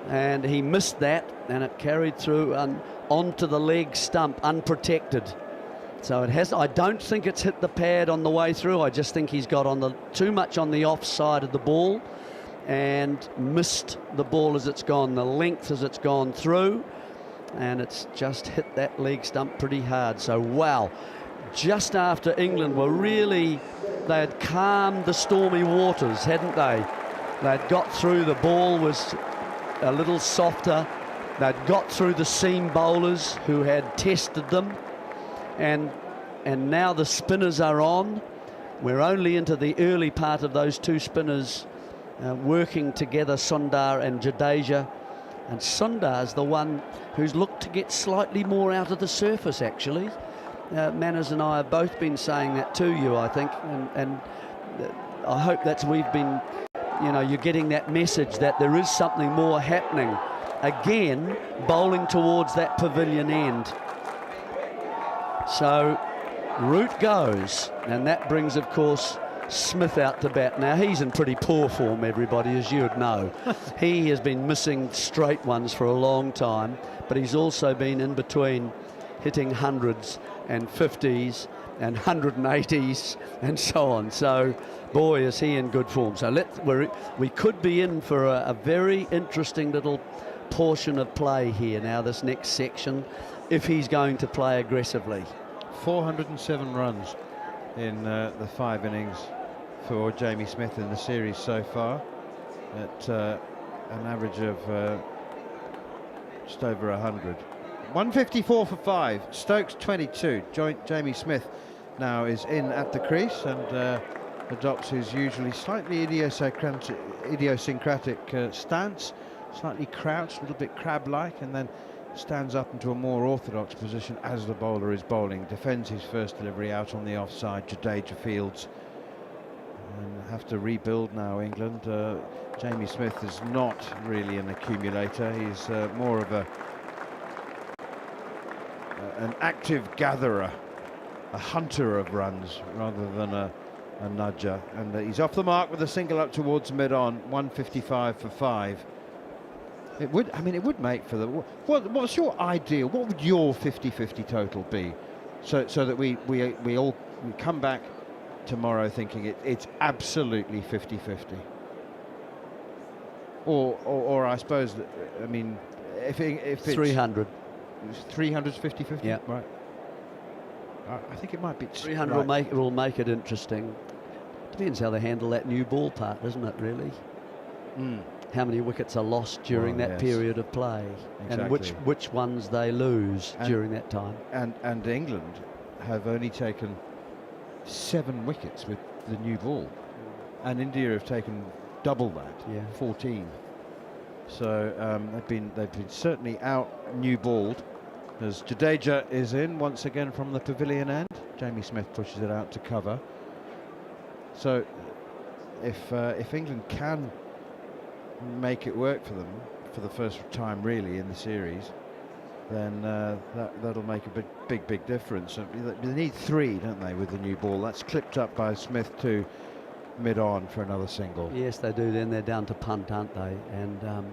and he missed that, and it carried through and onto the leg stump unprotected. So I don't think it's hit the pad on the way through. I just think he's got too much on the offside of the ball and missed the ball as it's gone, the length as it's gone through, and it's just hit that leg stump pretty hard. So wow, just after England they had calmed the stormy waters, hadn't they? They'd got through, the ball was a little softer, they'd got through the seam bowlers who had tested them, and now the spinners are on. We're only into the early part of those two spinners working together, Sundar and Jadeja, and Sundar's the one who's looked to get slightly more out of the surface, actually. Manners and I have both been saying that to you, I think, and I hope we've been, you're getting that message that there is something more happening. Again, bowling towards that pavilion end. So Root goes, and that brings, of course, Smith out to bat. Now, he's in pretty poor form, everybody, as you'd know. He has been missing straight ones for a long time, but he's also been in between hitting hundreds and 50s and 180s and so on. So, boy, is he in good form. So we could be in for a very interesting little portion of play here now, this next section, if he's going to play aggressively. 407 runs in the 5 innings for Jamie Smith in the series so far, at an average of just over 100. 154 for 5. Stokes 22. Jamie Smith now is in at the crease and adopts his usually slightly idiosyncratic stance, slightly crouched, a little bit crab-like, and then stands up into a more orthodox position as the bowler is bowling. Defends his first delivery out on the offside. Jadeja fields and have to rebuild now, England. Jamie Smith is not really an accumulator. He's more of an active gatherer, a hunter of runs rather than a nudger. And he's off the mark with a single up towards mid-on. 155 for 5. It would make for the... What's your ideal? What would your 50-50 total be? So that we come back tomorrow thinking it's absolutely 50-50. Or I suppose, if it's... 300. 300's 50-50? Yeah. Right. I think it might be 300 right. will make it interesting. Depends how they handle that new ball part, doesn't it, really? How many wickets are lost during that period of play, and which ones they lose during that time. And England have only taken 7 wickets with the new ball, and India have taken double that, 14. So they've been certainly out new balled. As Jadeja is in once again from the pavilion end, Jamie Smith pushes it out to cover. So if England can make it work for them for the first time really in the series, then that'll make a big difference. They need 3, don't they, with the new ball? That's clipped up by Smith to mid-on for another single. Yes, they do. Then they're down to punt, aren't they? And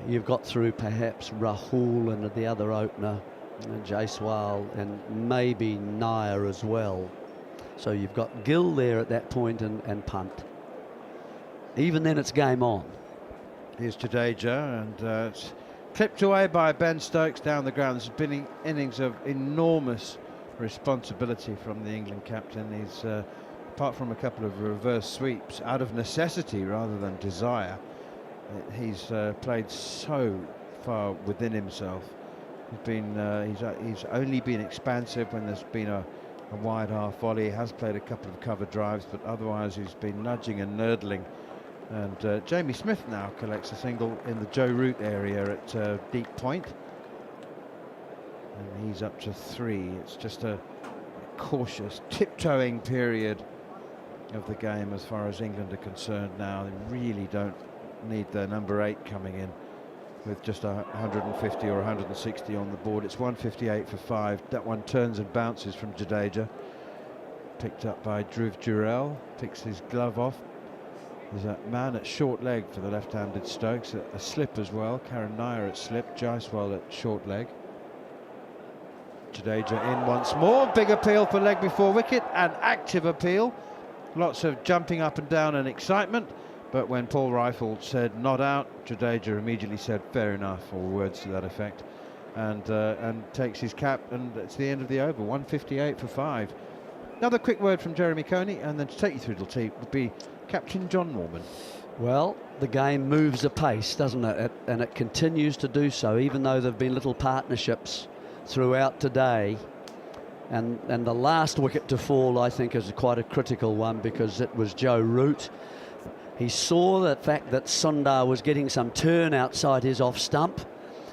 you've got through perhaps Rahul and the other opener, Jaiswal, and maybe Nair as well. So you've got Gill there at that point and punt. Even then it's game on. Here's Jadeja, and it's clipped away by Ben Stokes down the ground. There's been innings of enormous responsibility from the England captain. He's, apart from a couple of reverse sweeps, out of necessity rather than desire, he's played so far within himself. He's only been expansive when there's been a wide half volley. He has played a couple of cover drives, but otherwise he's been nudging and nurdling. And Jamie Smith now collects a single in the Joe Root area at deep point, and he's up to 3. It's just a cautious tiptoeing period of the game as far as England are concerned now. They really don't need their number 8 coming in with just 150 or 160 on the board. It's 158 for 5. That one turns and bounces from Jadeja, picked up by Dhruv Jurel, picks his glove off. There's a man at short leg for the left-handed Stokes, a slip as well. Karen Nair at slip, Jaiswal at short leg. Jadeja in once more. Big appeal for leg before wicket, an active appeal. Lots of jumping up and down and excitement. But when Paul Rifle said not out, Jadeja immediately said fair enough, or words to that effect, and takes his cap, and it's the end of the over. 158 for 5. Another quick word from Jeremy Coney, and then to take you through the team would be Captain Jon Norman. Well, the game moves apace, doesn't it? And it continues to do so, even though there have been little partnerships throughout today. And the last wicket to fall, I think, is quite a critical one, because it was Joe Root. He saw the fact that Sundar was getting some turn outside his off stump.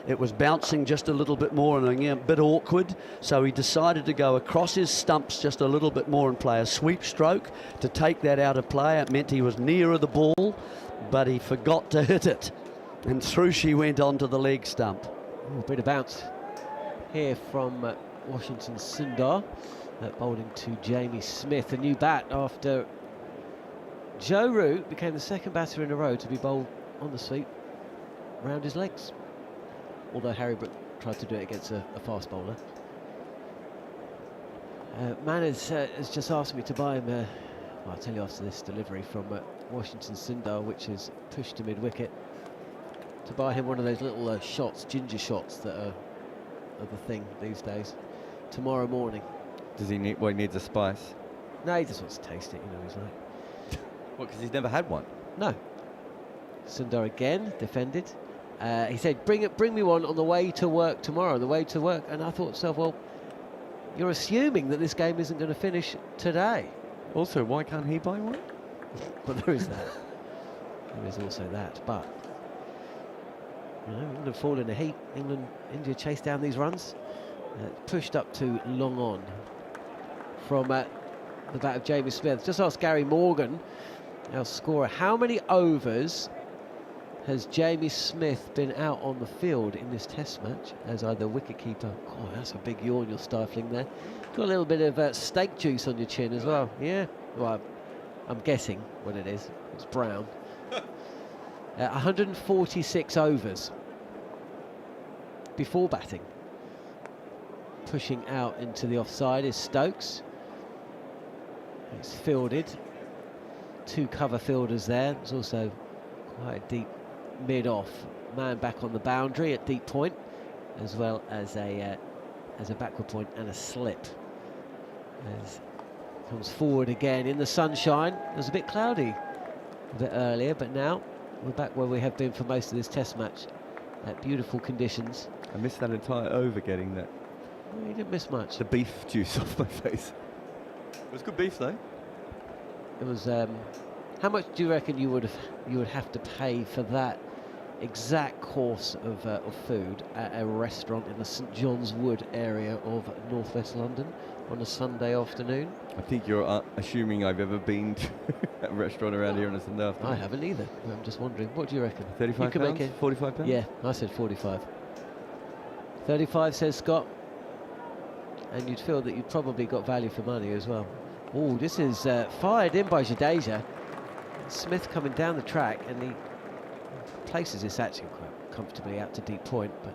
It was bouncing just a little bit more and a bit awkward, so he decided to go across his stumps just a little bit more and play a sweep stroke to take that out of play. It meant he was nearer the ball, but he forgot to hit it, and through she went onto the leg stump. A bit of bounce here from Washington Sundar, bowling to Jamie Smith. A new bat after Joe Root became the second batter in a row to be bowled on the sweep round his legs. Although Harry Brook tried to do it against a fast bowler. Manners has just asked me to buy him, well, I'll tell you after this delivery from Washington Sundar, which is pushed to mid-wicket, to buy him one of those little shots, ginger shots, that are the thing these days, tomorrow morning. Does he need, well, he needs a spice? No, he just wants to taste it, you know, he's like. What, because he's never had one? No. Sundar again, defended. He said, bring me one on the way to work tomorrow, on the way to work. And I thought to myself, well, you're assuming that this game isn't going to finish today. Also, why can't he buy one? But there is that. There is also that. But, you know, England fall in a heat. India chase down these runs. Pushed up to long on from the bat of Jamie Smith. Just asked Gary Morgan, our scorer, how many overs has Jamie Smith been out on the field in this test match as either wicketkeeper? Oh, that's a big yawn you're stifling there. Got a little bit of steak juice on your chin as well. Yeah, well, I'm guessing what it is. It's brown. 146 overs before batting. Pushing out into the offside is Stokes. It's fielded. 2 cover fielders there. There's also quite a deep mid-off man back on the boundary at deep point, as well as a as a backward point and a slip. As comes forward again in the sunshine. It was a bit cloudy a bit earlier, but now we're back where we have been for most of this test match, at beautiful conditions. I missed that entire over getting that. Well, you didn't miss much. The beef juice off my face. It was good beef though. It was. How much do you reckon you would have to pay for that exact course of food at a restaurant in the St John's Wood area of northwest London on a Sunday afternoon? I think you're assuming I've ever been to a restaurant around here on a Sunday afternoon. I haven't either. I'm just wondering. What do you reckon? 35 You can pounds? make it. 45 pounds? Yeah, I said 45. 35 says Scott. And you'd feel that you'd probably got value for money as well. Oh, this is fired in by Jadeja. Smith coming down the track, and he places this actually quite comfortably out to deep point, but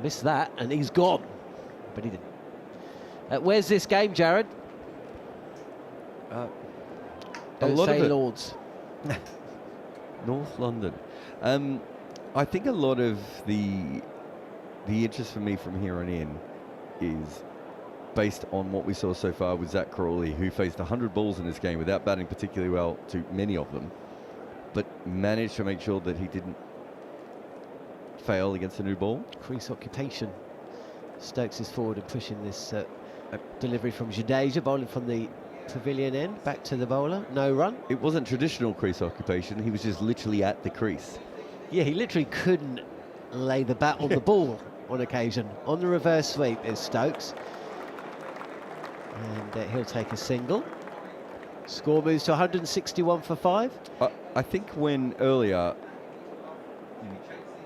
missed that, and he's gone. But he didn't. Where's this game, Jarrod? A Don't lot say of it. Lords. North London. I think a lot of the interest for me from here on in is based on what we saw so far with Zack Crawley, who faced 100 balls in this game without batting particularly well to many of them, but managed to make sure that he didn't fail against a new ball. Crease occupation. Stokes is forward and pushing this delivery from Jadeja, bowling from the pavilion end, back to the bowler, no run. It wasn't traditional crease occupation, he was just literally at the crease. Yeah, he literally couldn't lay the bat on the ball on occasion. On the reverse sweep is Stokes. And he'll take a single. Score moves to 161 for 5. I think when earlier,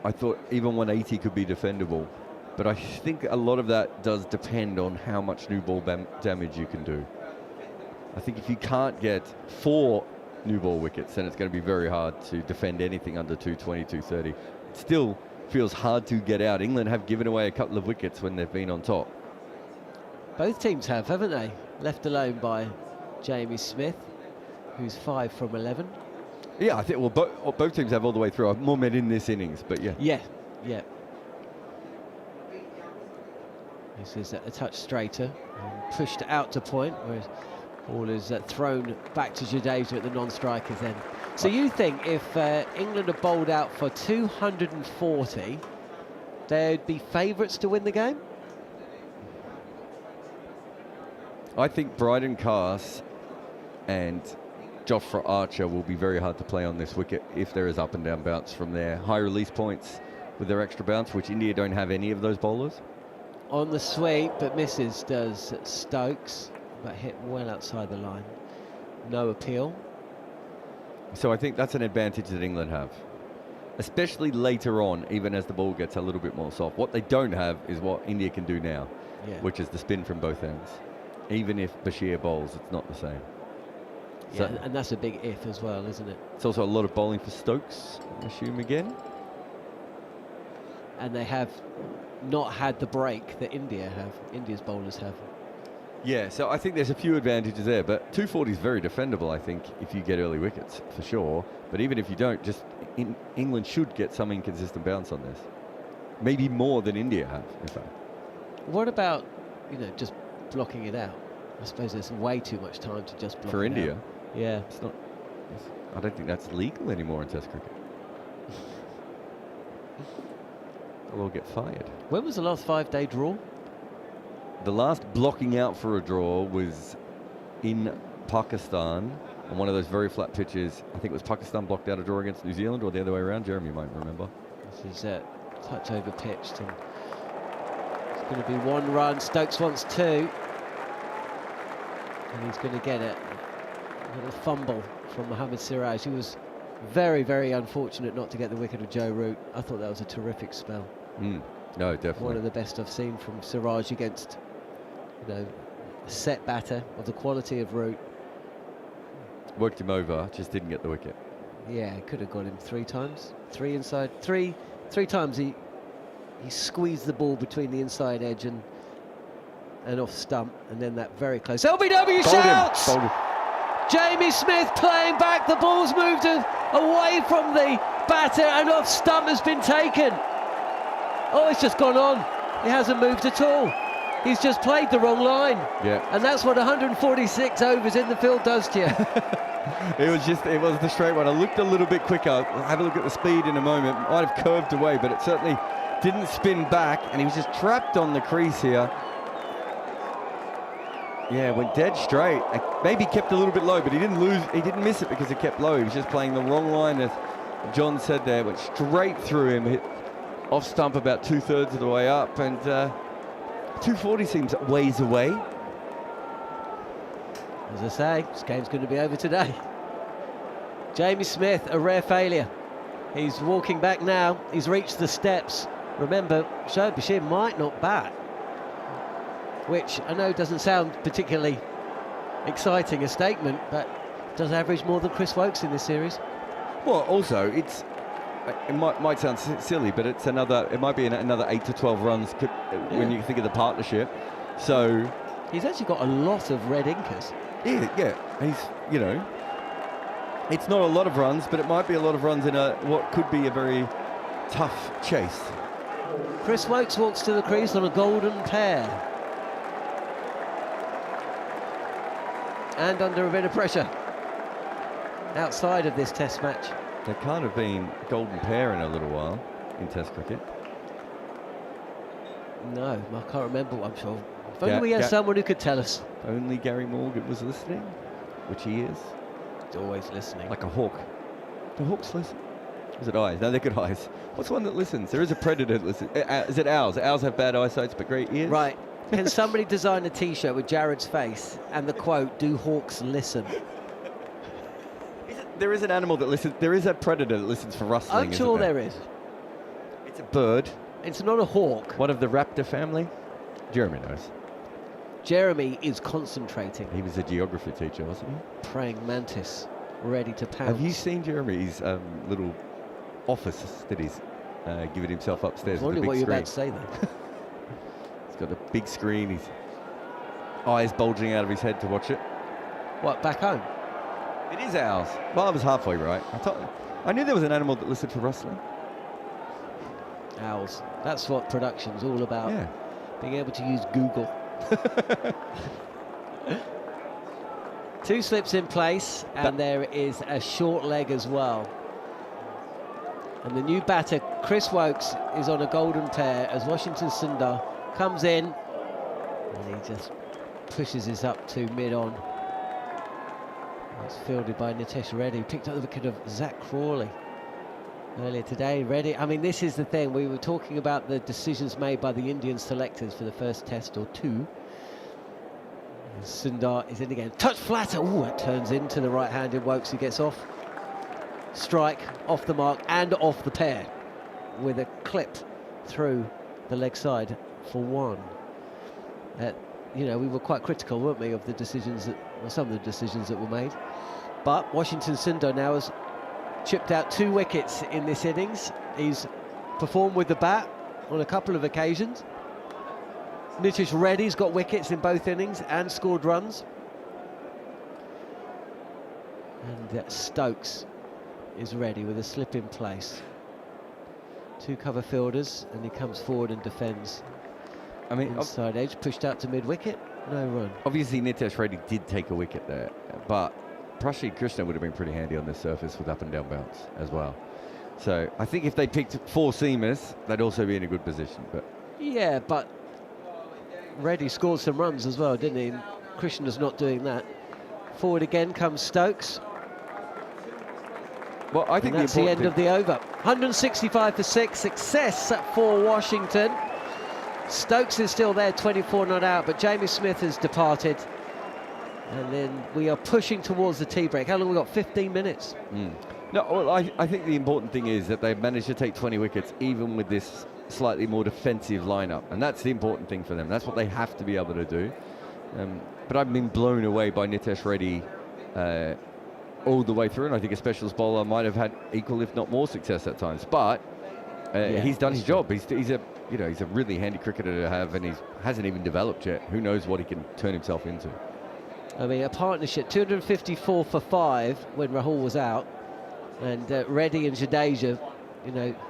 I thought even 180 could be defendable, but I think a lot of that does depend on how much new ball damage you can do. I think if you can't get 4 new ball wickets, then it's going to be very hard to defend anything under 220, 230. It still feels hard to get out. England have given away a couple of wickets when they've been on top. Both teams have, haven't they? Left alone by Jamie Smith, who's 5 from 11. Yeah, I think, well, both teams have all the way through. I've more meant in this innings, but yeah. Yeah. This is a touch straighter, and pushed out to point, whereas ball is thrown back to Jadeja at the non-striker's end. So you think if England are bowled out for 240, they'd be favourites to win the game? I think Bryden Carse and Jofra Archer will be very hard to play on this wicket if there is up and down bounce from their high release points with their extra bounce, which India don't have any of those bowlers. On the sweep, but misses does Stokes, but hit well outside the line. No appeal. So I think that's an advantage that England have, especially later on, even as the ball gets a little bit more soft. What they don't have is what India can do now, which is the spin from both ends. Even if Bashir bowls, it's not the same. Yeah, so, and that's a big if as well, isn't it? It's also a lot of bowling for Stokes, I assume, again. And they have not had the break that India's bowlers have. Yeah, so I think there's a few advantages there, but 240 is very defendable, I think, if you get early wickets, for sure. But even if you don't, England should get some inconsistent bounce on this. Maybe more than India have, in fact. What about, just blocking it out? I suppose there's way too much time to just block for it India. Out. Yeah. I don't think that's legal anymore in Test cricket. They'll all get fired. When was the last 5-day draw? The last blocking out for a draw was in Pakistan on one of those very flat pitches. I think it was Pakistan blocked out a draw against New Zealand, or the other way around. Jeremy might remember. This is touch over pitched, and it's going to be 1 run. Stokes wants 2, and he's going to get it. A little fumble from Mohammad Siraj. He was very, very unfortunate not to get the wicket of Joe Root. I thought that was a terrific spell. No, definitely. One of the best I've seen from Siraj against, a set batter of the quality of Root. Worked him over, just didn't get the wicket. Yeah, could have got him 3 times. 3 inside. Three times he squeezed the ball between the inside edge and off stump, and then that very close. LBW shouts! Bowled him. Jamie Smith playing back. The ball's moved away from the batter, and off stump has been taken. Oh, it's just gone on. He hasn't moved at all. He's just played the wrong line. Yeah. And that's what 146 overs in the field does to you. It was the straight one. I looked a little bit quicker. I'll have a look at the speed in a moment. Might have curved away, but it certainly didn't spin back, and he was just trapped on the crease here. Yeah, went dead straight. Maybe kept a little bit low, but he didn't miss it because it kept low. He was just playing the wrong line, as John said there. Went straight through him, hit off stump about 2/3 of the way up, and 240 seems ways away. As I say, this game's going to be over today. Jamie Smith, a rare failure. He's walking back now. He's reached the steps. Remember, Shoaib Bashir might not bat, which I know doesn't sound particularly exciting a statement, but does average more than Chris Woakes in this series. Well, also, it might sound silly, but it might be another 8 to 12 runs when you think of the partnership. So he's actually got a lot of red inkers. Yeah. He's, it's not a lot of runs, but it might be a lot of runs in what could be a very tough chase. Chris Woakes walks to the crease on a golden pair. And under a bit of pressure outside of this test match. There can't have been a golden pair in a little while in test cricket. No, I can't remember. I'm sure. If only we had someone who could tell us. If only Gary Morgan was listening, which he is. He's always listening. Like a hawk. Do hawks listen? Is it eyes? No, they're good eyes. What's one that listens? There is a predator that listens. Is it owls? Owls have bad eyesight but great ears. Right. Can somebody design a T-shirt with Jarrod's face and the quote, "Do hawks listen"? There is an animal that listens. There is a predator that listens for rustling. I'm sure there is. It's a bird. It's not a hawk. One of the raptor family. Jeremy knows. Jeremy is concentrating. He was a geography teacher, wasn't he? Praying mantis, ready to pounce. Have you seen Jeremy's little office that he's given himself upstairs? I was wondering what you're about to say then. He's got a big screen. His eyes bulging out of his head to watch it. What, back home? It is owls. Well, I was halfway right. I knew there was an animal that listened for rustling. Owls. That's what production's all about. Yeah. Being able to use Google. 2 slips in place, and there is a short leg as well. And the new batter, Chris Woakes, is on a golden pair as Washington Sundar comes in, and he just pushes this up to mid-on. It's fielded by Nitesh Reddy. Picked up the wicket of Zack Crawley earlier today. Reddy, I mean, this is the thing. We were talking about the decisions made by the Indian selectors for the first test or two. And Sundar is in again. Touch flatter. Oh, it turns into the right-handed Woakes, who gets off. Strike, off the mark, and off the pair with a clip through the leg side for 1. We were quite critical, weren't we, of the decisions some of the decisions that were made. But Washington Sundar now has chipped out 2 wickets in this innings. He's performed with the bat on a couple of occasions. Nitish Reddy's got wickets in both innings and scored runs. And Stokes is ready with a slip in place. 2 cover fielders, and he comes forward and defends. I mean, inside edge, pushed out to mid-wicket, no run. Obviously, Nitesh Reddy did take a wicket there, but Prashid Krishna would have been pretty handy on this surface with up and down bounce as well. So I think if they picked 4 seamers, they'd also be in a good position. But yeah, but Reddy scored some runs as well, didn't he? And Krishna's not doing that. Forward again comes Stokes. Well, I think that's the end of the over. 165 for 6, success for Washington. Stokes is still there, 24 not out, but Jamie Smith has departed. And then we are pushing towards the tea break. How long have we got? 15 minutes. No, well, I think the important thing is that they've managed to take 20 wickets even with this slightly more defensive lineup, and that's the important thing for them. That's what they have to be able to do. But I've been blown away by Nitesh Reddy all the way through, and I think a specialist bowler might have had equal, if not more, success at times. But he's done his job. He's a really handy cricketer to have, and he hasn't even developed yet. Who knows what he can turn himself into? I mean, a partnership, 254 for 5 when Rahul was out, and Reddy and Jadeja,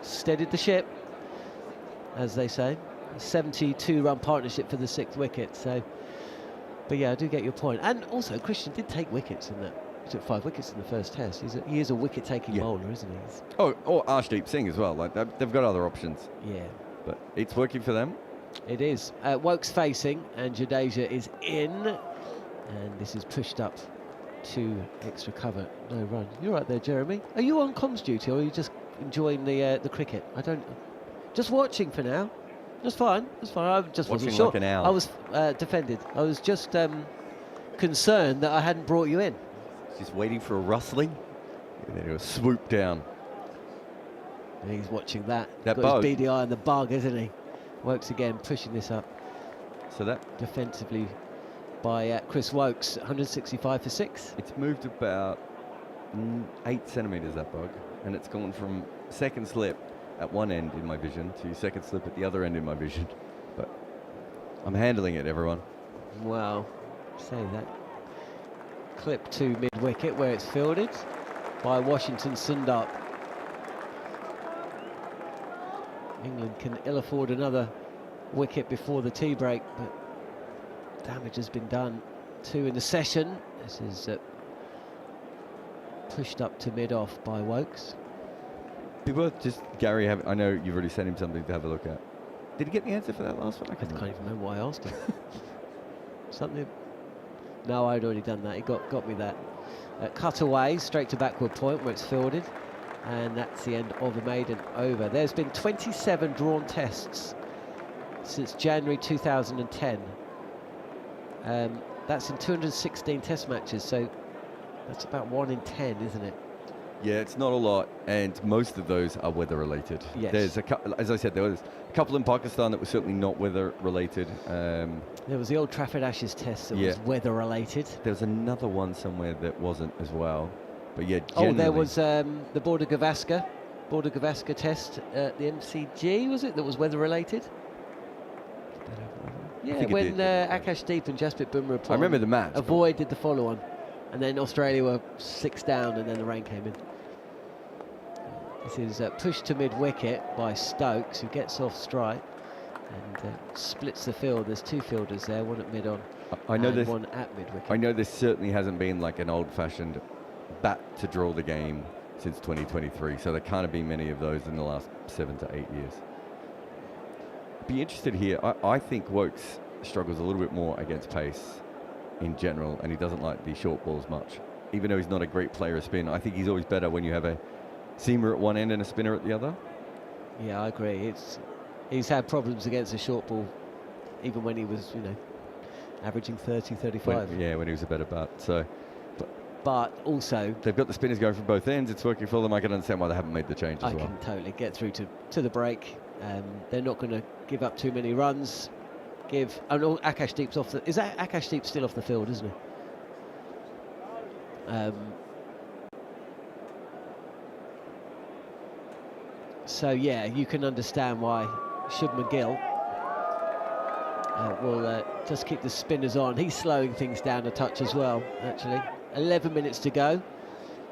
steadied the ship, as they say. 72-run partnership for the 6th wicket. So, but yeah, I do get your point. And also, Christian did take wickets in that. He took 5 wickets in the first test. He is a wicket-taking bowler, isn't he? Oh, or Arshdeep Singh as well. Like they've got other options. Yeah. But it's working for them. It is. Woke's facing, and Jadeja is in. And this is pushed up to extra cover. No run. You're right there, Jeremy. Are you on comms duty, or are you just enjoying the cricket? I don't... Just watching for now. That's fine. That's fine. I just Watching wasn't sure. like an owl. I was defended. I was just concerned that I hadn't brought you in. Just waiting for a rustling. And then he'll swoop down. He's watching that. That Got bug. his beady eye on the bug, isn't he? Wokes again, pushing this up So that defensively by Chris Wokes, 165 for 6. it's moved about 8 centimetres, that bug, and it's gone from second slip at one end in my vision to second slip at the other end in my vision. But I'm handling it, everyone. Well, say that. Clip to mid-wicket where it's fielded by Washington Sundar. England can ill afford another wicket before the tea break, but damage has been done. 2 in the session. This is pushed up to mid-off by Wokes. People just, Gary, I know you've already sent him something to have a look at. Did he get the answer for that last one? I I can't can't remember. even remember what I asked him. Something. No, I'd already done that. He got me that. Cut away, straight to backward point where it's fielded. And that's the end of the maiden over. There's been 27 drawn tests since January 2010. That's in 216 test matches, so that's about 1 in 10, isn't it? Yeah, it's not a lot, and most of those are weather-related. Yes. There's as I said, there was a couple in Pakistan that were certainly not weather-related. There was the Old Trafford Ashes test that was weather-related. There was another one somewhere that wasn't as well. But yeah, Oh, there generally- was the Border Gavaskar test at the MCG, was it, that was weather-related? Yeah, think it when did, yeah. Akash Deep and Jasprit Bumra I remember the match. but- avoided the follow-on, and then Australia were 6 down, and then the rain came in. This is pushed to mid-wicket by Stokes, who gets off strike and splits the field. There's 2 fielders there, one at mid-on I know and this. one at mid-wicket. I know this certainly hasn't been like an old-fashioned bat to draw the game since 2023. So there can't have been many of those in the last 7 to 8 years. Be interested here. I think Wokes struggles a little bit more against pace in general, and he doesn't like the short balls much. Even though he's not a great player of spin, I think he's always better when you have a seamer at one end and a spinner at the other. Yeah, I agree. He's had problems against the short ball, even when he was, averaging 30, 35. When he was a better bat. So But also, they've got the spinners going from both ends. It's working for them. I can understand why they haven't made the change as I well. can totally get through to the break. They're not going to give up too many runs. Akash Deep's off the... Is that Akash Deep still off the field, isn't he? So, yeah, you can understand why Shubman Gill will just keep the spinners on. He's slowing things down a touch as well, actually. 11 minutes to go.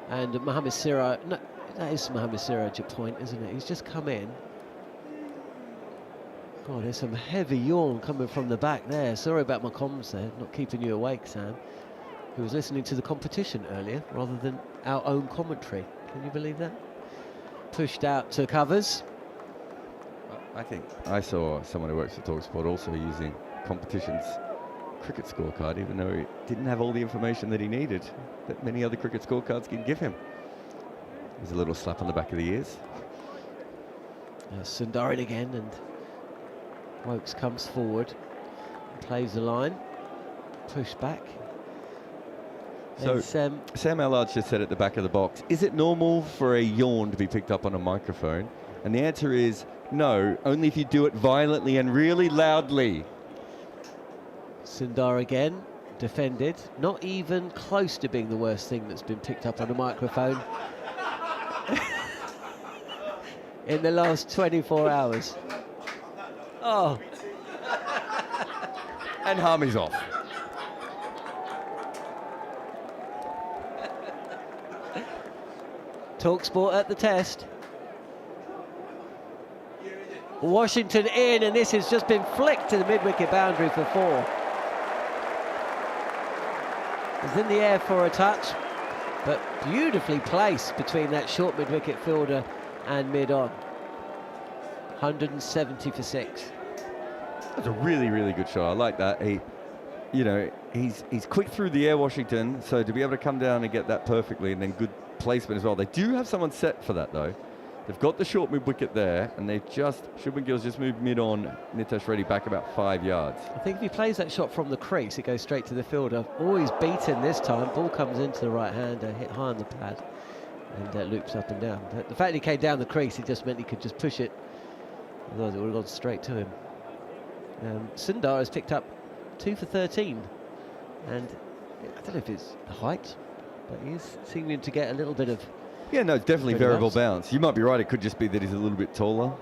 And Mohamed Siraj... No, that is Mohamed Siraj at point, isn't it? He's just come in. God, there's some heavy yawn coming from the back there. Sorry about my comms there, not keeping you awake, Sam, who was listening to the competition earlier rather than our own commentary. Can you believe that? Pushed out to covers. I think I saw someone who works for talkSPORT also using competition's cricket scorecard, even though he didn't have all the information that he needed that many other cricket scorecards can give him. There's a little slap on the back of the ears. Sundarin again, and Wokes comes forward, plays the line, push back. So Sam Allard's just said at the back of the box, is it normal for a yawn to be picked up on a microphone? And the answer is no, only if you do it violently and really loudly. Sundar again, defended, not even close to being the worst thing that's been picked up on a microphone in the last 24 hours. Oh. And Harmy's off. talkSPORT at the test. Washington in, and this has just been flicked to the mid-wicket boundary for 4. It's in the air for a touch, but beautifully placed between that short mid-wicket fielder and mid-on. 170 for 6. That's a really, really good shot. I like that. He's quick through the air, Washington, so to be able to come down and get that perfectly, and then good placement as well. They do have someone set for that, though. They've got the short mid-wicket there, and they've just, Shubman Gill's just moved mid-on, Nitesh Reddy back about 5 yards. I think if he plays that shot from the crease, it goes straight to the fielder. Oh, he's beaten this time. Ball comes into the right-hander, hit high on the pad, and loops up and down. But the fact he came down the crease, it just meant he could just push it. Otherwise, it would have gone straight to him. Sundar has picked up 2 for 13, and I don't know if it's the height, but he is seeming to get a little bit of... Yeah, no, it's definitely variable bounce. You might be right, it could just be that he's a little bit taller.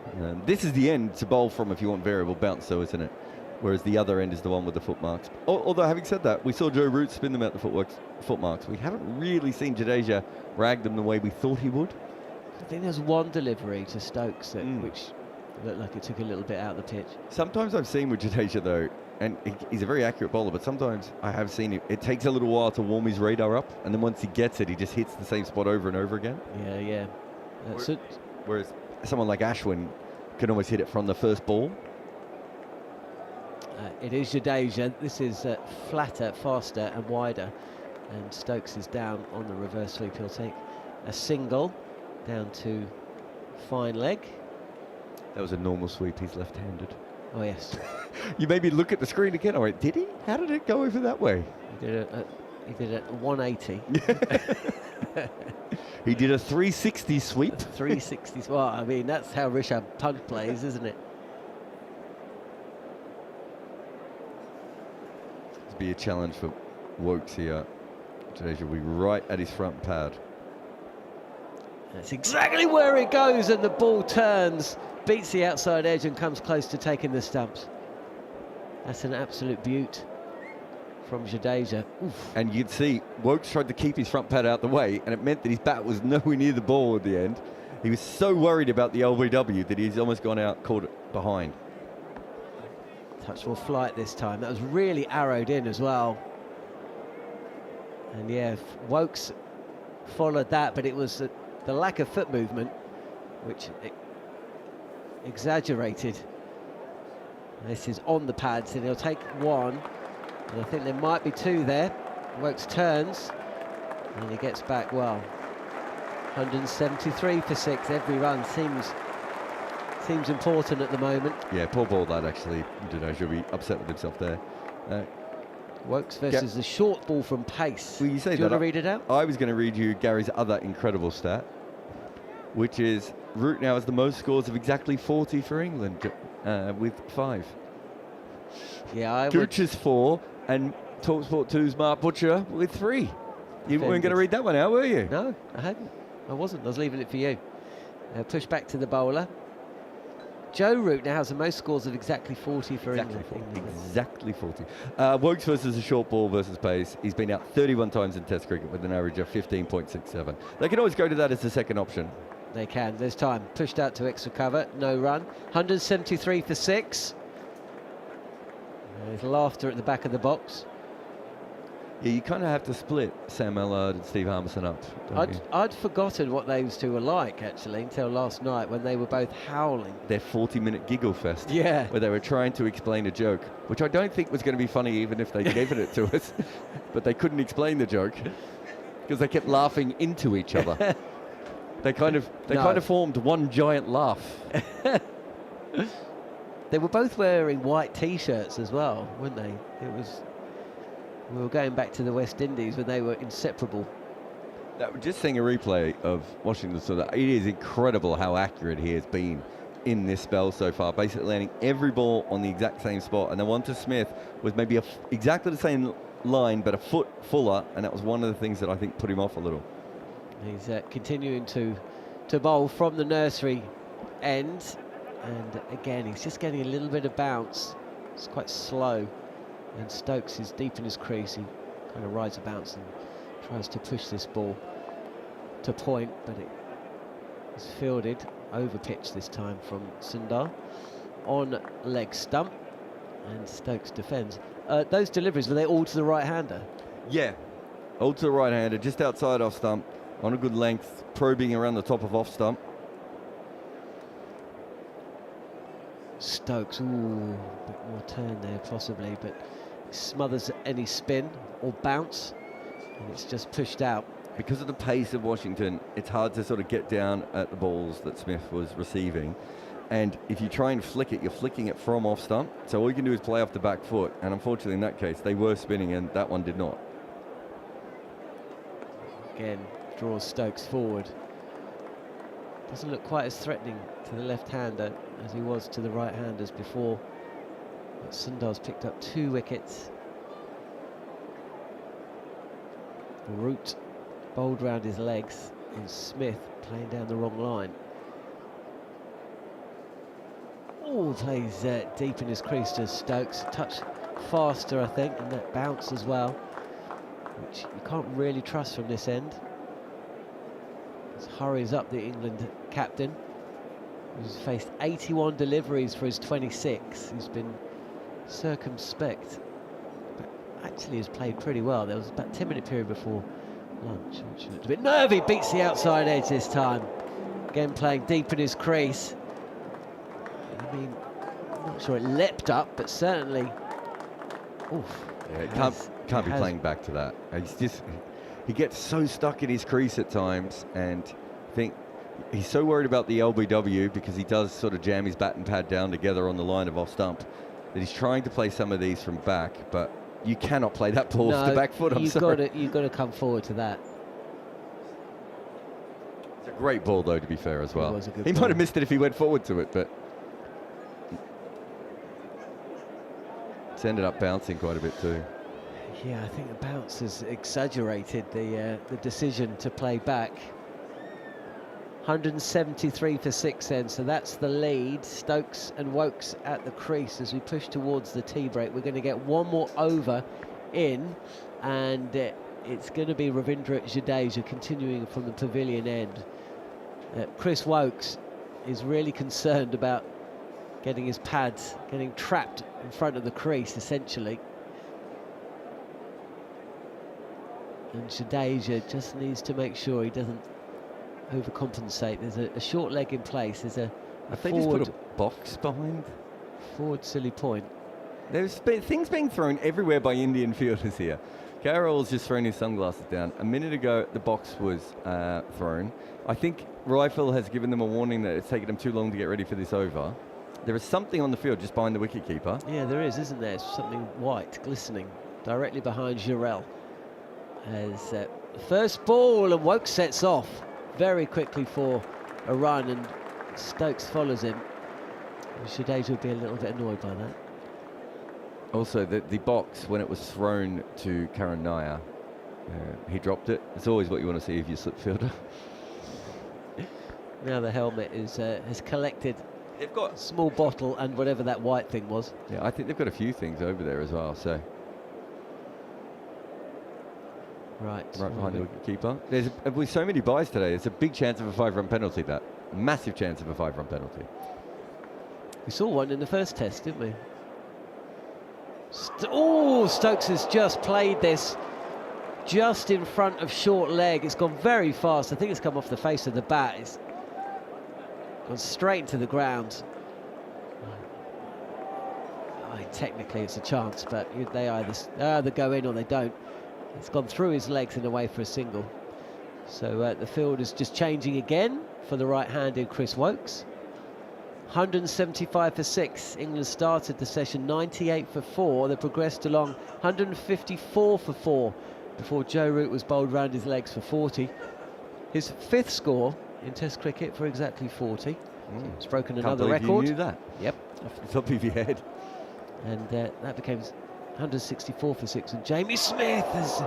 This is the end to bowl from if you want variable bounce, though, isn't it? Whereas the other end is the one with the foot marks. Although, having said that, we saw Joe Root spin them out the foot marks. We haven't really seen Jadeja rag them the way we thought he would. I think there's one delivery to Stokes which looked like it took a little bit out of the pitch. Sometimes I've seen with Jadeja, though, and he's a very accurate bowler, but sometimes I have seen it takes a little while to warm his radar up, and then once he gets it, he just hits the same spot over and over again. Yeah. Whereas someone like Ashwin can almost hit it from the first ball. It is Jadeja. This is flatter, faster and wider, and Stokes is down on the reverse sweep. He'll take a single down to fine leg. That was a normal sweep. He's left-handed. Oh yes. You made me look at the screen again. I went, did he? How did it go over that way? He did a 180. He did a 360 sweep. 360. Well, I mean, that's how Rishabh Pant plays, isn't it? This be a challenge for Wokes here. Jadeja will be right at his front pad. That's exactly where it goes, and the ball turns, beats the outside edge and comes close to taking the stumps. That's an absolute beaut from Jadeja. Oof. And you'd see Wokes tried to keep his front pad out the way, and it meant that his bat was nowhere near the ball at the end. He was so worried about the LBW that he's almost gone out, caught it behind. Touch more flight this time. That was really arrowed in as well. And yeah, Wokes followed that, but it was the lack of foot movement which exaggerated. This is on the pads, and he'll take one, and I think there might be 2 there. Wokes turns, and he gets back well. 173 for 6. Every run seems important at the moment. Yeah, poor ball that actually. Jadeja will be upset with himself there. Wokes versus the short ball from pace. Well, you say Do you want to read it out? I was going to read you Gary's other incredible stat, which is Root now has the most scores of exactly 40 for England, with 5. Yeah, I would. Gooch is 4, and talkSPORT 2's Mark Butcher with 3. You weren't going to read that one out, were you? No, I hadn't. I wasn't. I was leaving it for you. Push back to the bowler. Joe Root now has the most scores of exactly 40 for England. Exactly 40. Wokes versus a short ball versus pace. He's been out 31 times in Test cricket with an average of 15.67. They can always go to that as the second option. They can. There's time. Pushed out to extra cover. No run. 173 for 6. There's laughter at the back of the box. Yeah, you kind of have to split Sam Allard and Steve Harmison up. I'd forgotten what those two were like, actually, until last night when they were both howling. Their 40-minute giggle fest. Yeah. Where they were trying to explain a joke, which I don't think was going to be funny even if they gave it to us. But they couldn't explain the joke because they kept laughing into each other. They kind of formed one giant laugh. They were both wearing white T-shirts as well, weren't they? We were going back to the West Indies when they were inseparable. Just seeing a replay of Washington, so that it is incredible how accurate he has been in this spell so far. Basically landing every ball on the exact same spot, and the one to Smith was maybe exactly the same line, but a foot fuller, and that was one of the things that I think put him off a little. He's continuing to bowl from the nursery end, and again he's just getting a little bit of bounce. It's quite slow. And Stokes is deep in his crease. He kind of rides a bounce and tries to push this ball to point, but It's fielded, over pitch this time from Sundar. On leg stump, and Stokes defends. Those deliveries, were they all to the right-hander? Yeah, all to the right-hander, just outside off stump, on a good length, probing around the top of off stump. Stokes, ooh, a bit more turn there possibly, but smothers any spin or bounce, and it's just pushed out. Because of the pace of Washington, it's hard to sort of get down at the balls that Smith was receiving. And if you try and flick it, you're flicking it from off stump. So all you can do is play off the back foot. And unfortunately, in that case, they were spinning and that one did not. Again, draws Stokes forward. Doesn't look quite as threatening to the left-hander as he was to the right-handers before. But Sundar's picked up 2 wickets. Root bowled round his legs, and Smith playing down the wrong line. Oh, plays deep in his crease to Stokes. Touch faster, I think, and that bounce as well, which you can't really trust from this end. This hurries up the England captain, who's faced 81 deliveries for his 26. He's been circumspect, but actually has played pretty well. There was about a 10-minute period before lunch, which looked a bit nervy. Beats the outside edge this time. Again, playing deep in his crease. I mean, I'm not sure it leapt up, but certainly. Oof. Yeah, can't be playing back to that. He gets so stuck in his crease at times, and I think he's so worried about the LBW because he does sort of jam his bat and pad down together on the line of off stump, that he's trying to play some of these from back, but you cannot play that ball off the back foot. You've got to come forward to that. It's a great ball, though, to be fair as well. He ball. might have missed it if he went forward to it, but it's ended up bouncing quite a bit too. Yeah, I think the bounce has exaggerated the decision to play back. 173 for 6 then, so that's the lead. Stokes and Woakes at the crease as we push towards the tea break. We're going to get one more over in, and it's going to be Ravindra Jadeja continuing from the pavilion end. Chris Woakes is really concerned about getting his pads, getting trapped in front of the crease, essentially. And Jadeja just needs to make sure he doesn't overcompensate. There's a short leg in place. There's a they just put a box behind? Forward silly point. There's things being thrown everywhere by Indian fielders here. Carroll's just thrown his sunglasses down. A minute ago, the box was thrown. I think Rifle has given them a warning that it's taken them too long to get ready for this over. There is something on the field just behind the wicketkeeper. Yeah, there is, isn't there? It's something white, glistening, directly behind Jarrell. As first ball, and Woakes sets off very quickly for a run, and Stokes follows him. Jadeja would be a little bit annoyed by that. Also, the box, when it was thrown to Karan Nair, he dropped it. It's always what you want to see if you're slip fielder. Now the helmet is has collected. They've got a small bottle and whatever that white thing was. Yeah, I think they've got a few things over there as well. So right behind the wicketkeeper. There's with so many byes today, it's a big chance of a 5-run penalty. That massive chance of a 5-run penalty. We saw one in the first test, didn't we? Stokes has just played this just in front of short leg. It's gone very fast. I think it's come off the face of the bat. It's gone straight into the ground. Technically it's a chance, but they either go in or they don't. It's gone through his legs and away for a single. So the field is just changing again for the right-handed Chris Woakes. 175 for 6. England started the session 98 for 4. They progressed along 154 for 4 before Joe Root was bowled round his legs for 40. His 5th score in Test cricket for exactly 40. It's broken another record. You knew that? Yep. Off the top of your head. And that became 164 for 6. And Jamie Smith, as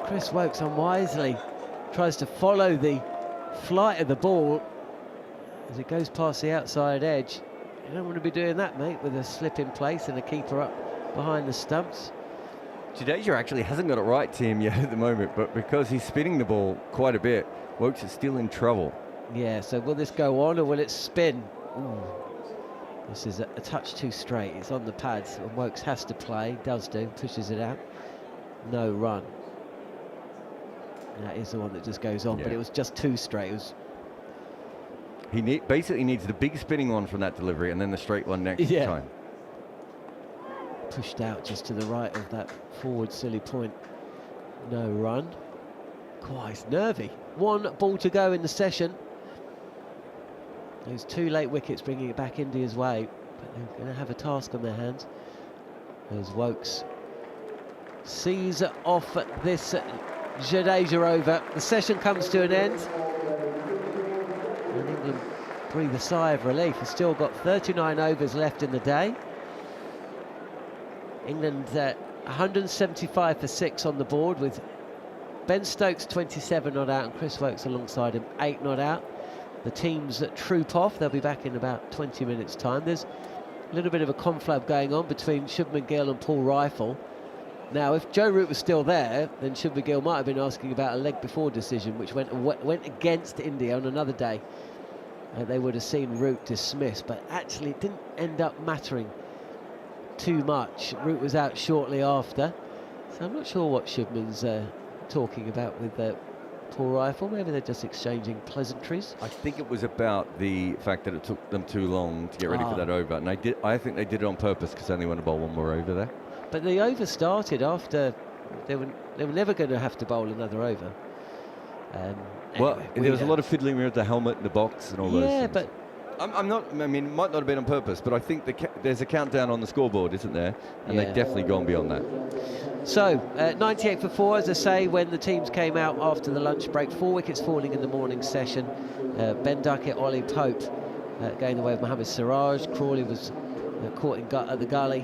Chris Woakes unwisely tries to follow the flight of the ball as it goes past the outside edge. You don't want to be doing that, mate, with a slip in place and a keeper up behind the stumps. Jadeja actually hasn't got it right to him yet at the moment, but because he's spinning the ball quite a bit, Woakes is still in trouble. Yeah, so will this go on or will it spin? Ooh. This is a touch too straight. It's on the pads, and Woakes has to play, does do, pushes it out. No run. That is the one that just goes on, but it was just too straight. It was basically needs the big spinning one from that delivery and then the straight one next time. Pushed out just to the right of that forward silly point. No run. Quite nervy. 1 ball to go in the session. Those 2 late wickets bringing it back India's way, but they're going to have a task on their hands. As Woakes sees off this Jadeja over. The session comes to an end. And England breathe a sigh of relief. We've still got 39 overs left in the day. England 175 for 6 on the board, with Ben Stokes 27 not out and Chris Woakes alongside him 8 not out. The teams troop off. They'll be back in about 20 minutes time. There's a little bit of a conflab going on between Shubman Gill and Paul Rifle. Now, if Joe Root was still there, then Shubman Gill might have been asking about a leg before decision, which went against India on another day. They would have seen Root dismissed, but actually it didn't end up mattering too much. Root was out shortly after, so I'm not sure what Shubman's talking about with Paul Rifle. Maybe they're just exchanging pleasantries. I think it was about the fact that it took them too long to get ready for that over, and I think they did it on purpose because they only want to bowl one more over there. But the over started after they were never going to have to bowl another over. Well, anyway, there was a lot of fiddling with the helmet and the box and all those things. Yeah, but I'm not. I mean, it might not have been on purpose, but I think there's a countdown on the scoreboard, isn't there? And they've definitely gone beyond that. So, 98 for 4, as I say, when the teams came out after the lunch break. 4 wickets falling in the morning session. Ben Duckett, Ollie Pope going the way of Mohammad Siraj. Crawley was caught at the gully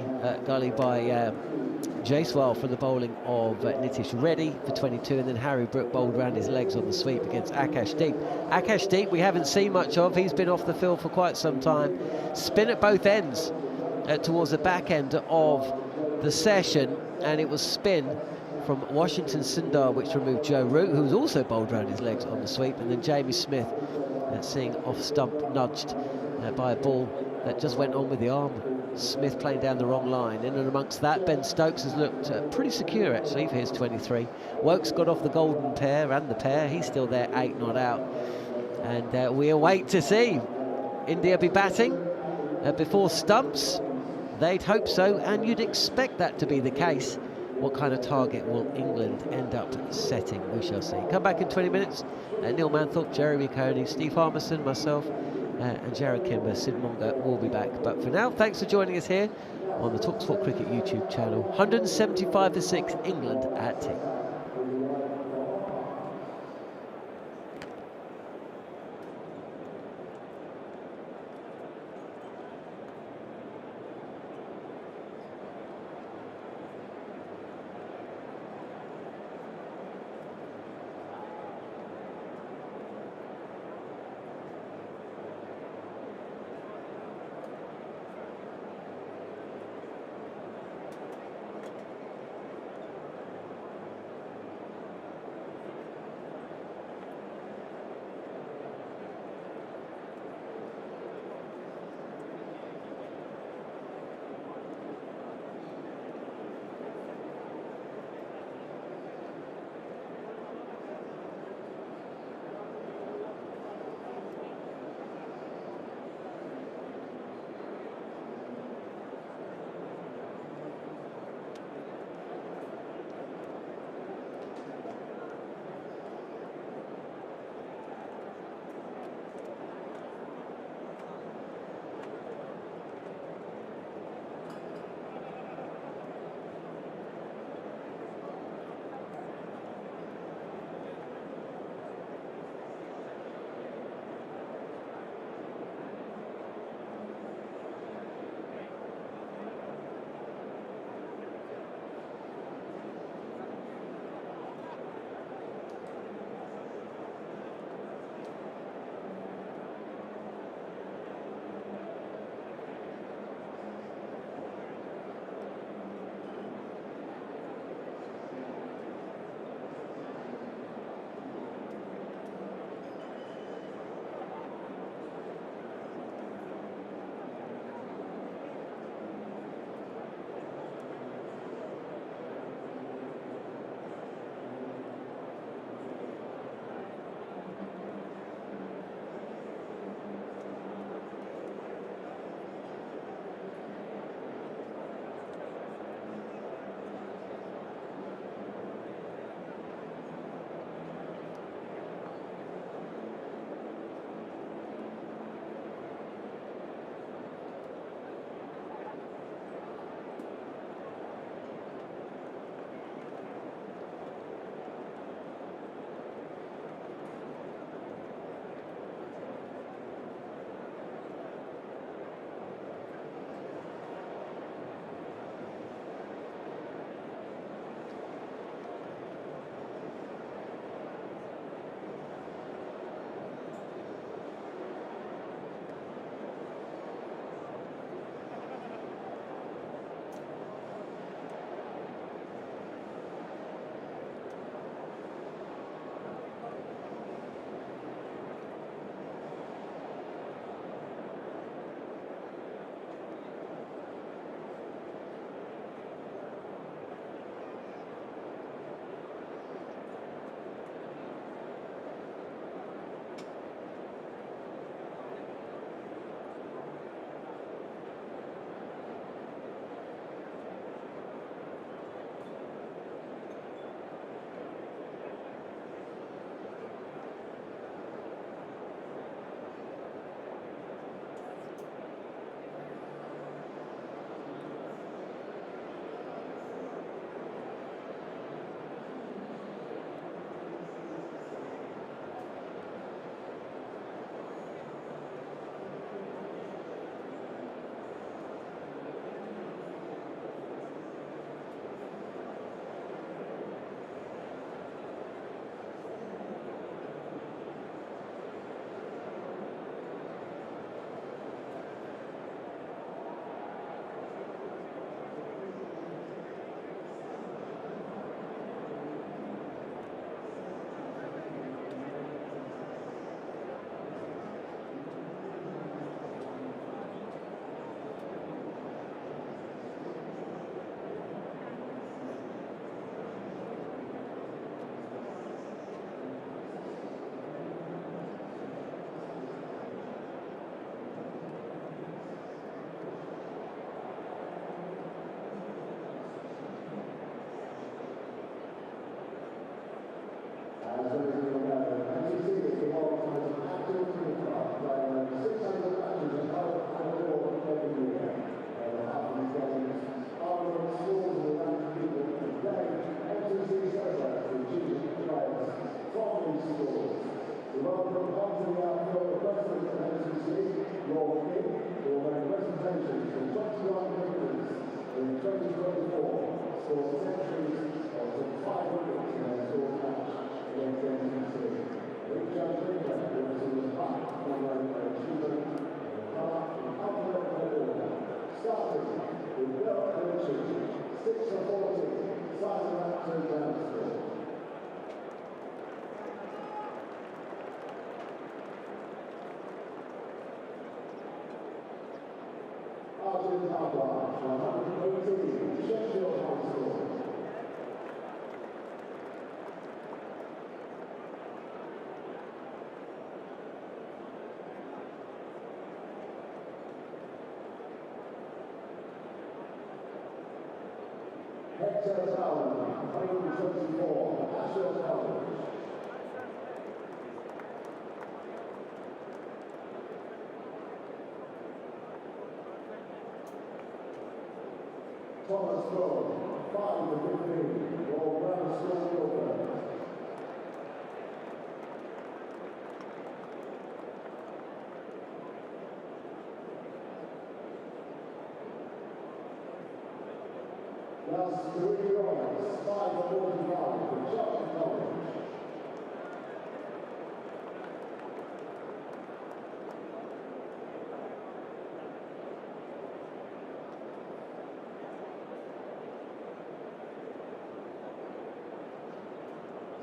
by Jaiswal for the bowling of Nitish Reddy for 22, and then Harry Brook bowled round his legs on the sweep against Akash Deep. Akash Deep we haven't seen much of. He's been off the field for quite some time. Spin at both ends towards the back end of the session, and it was spin from Washington Sundar which removed Joe Root, who was also bowled round his legs on the sweep, and then Jamie Smith seeing off stump nudged by a ball that just went on with the arm. Smith playing down the wrong line. In and amongst that, Ben Stokes has looked pretty secure actually for his 23. Woakes got off the golden pair and the pair. He's still there, 8 not out. And we await to see India be batting before Stumps. They'd hope so, and you'd expect that to be the case. What kind of target will England end up setting? We shall see. Come back in 20 minutes. Neil Manthorp, Jeremy Coney, Steve Harmison, myself, and Jarrod Kimber, Sid Monga will be back. But for now, thanks for joining us here on the talkSPORT Cricket YouTube channel. 175 for 6, England at tea.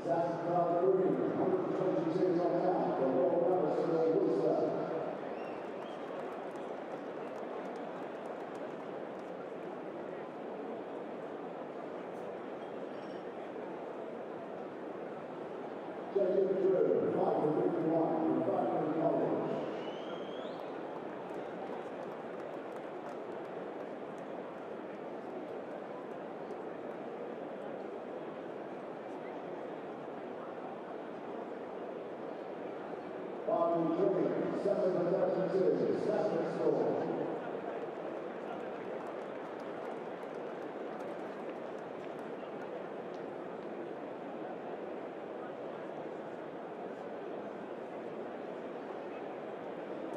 Zack Crawley, 122 on out for Worcester. Jarrod Kimber, 5 for 51 from Brook and Root. Coney, 7 for 32, Stafford score.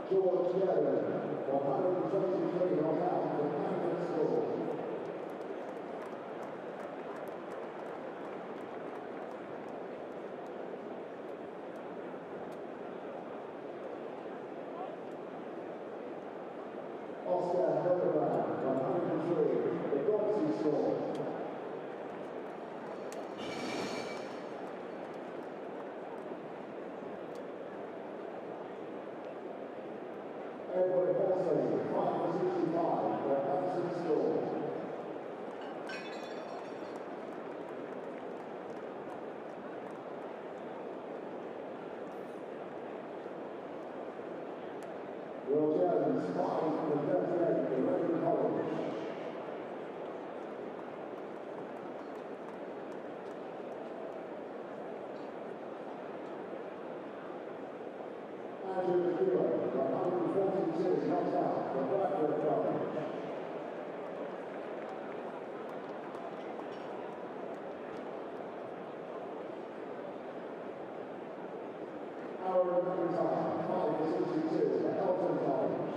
Jarrod, 123 on out for Manthorp score. Overrates, 103, the Boxy score. Edgbaston, 5 for 65, the Edgbaston score. Lloyd, 5 for 38, the Brook and Root. Jarrod Kimber, 142 not out for Brook and Root. Aaron McIntyre, 5 for 62, the Elton College.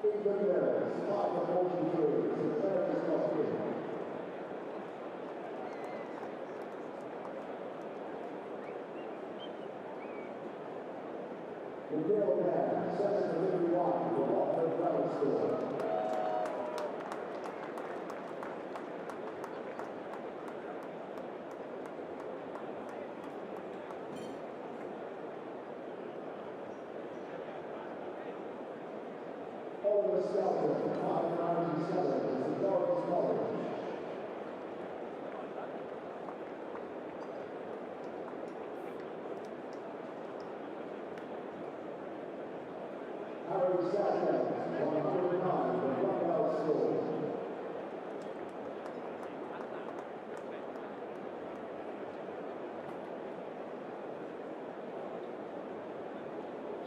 Wickets, 5 for 43, Siraj. Darren 7 for 51, the Bumra score. Ollie Pope, 5 for 97, is the Jarrod Kimber. Zack Crawley, 109 for Bumra score.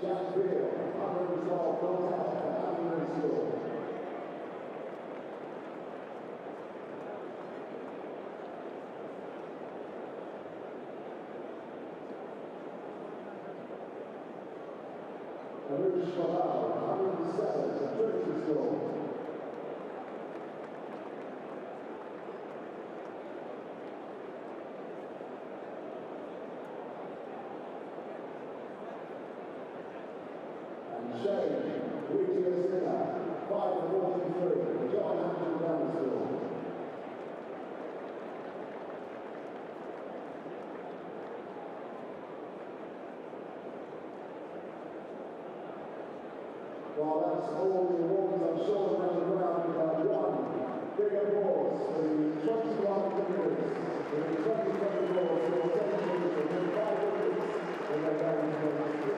Jack Beale, 112 goals out for Bumra score. Siraj, 107 for British score. And Shane, wickets winner, 5 for 43 for Jon Norman score. Well, that's all the awards I'm sure around the ground. We have one big applause for the 21 winners in the 2024 Civil Secretary for the 5 wickets in their game against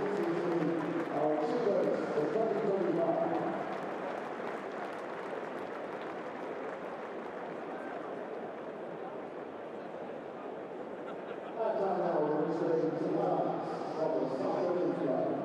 our achievers for 2025. That's our now releasing Siraj of the South Club.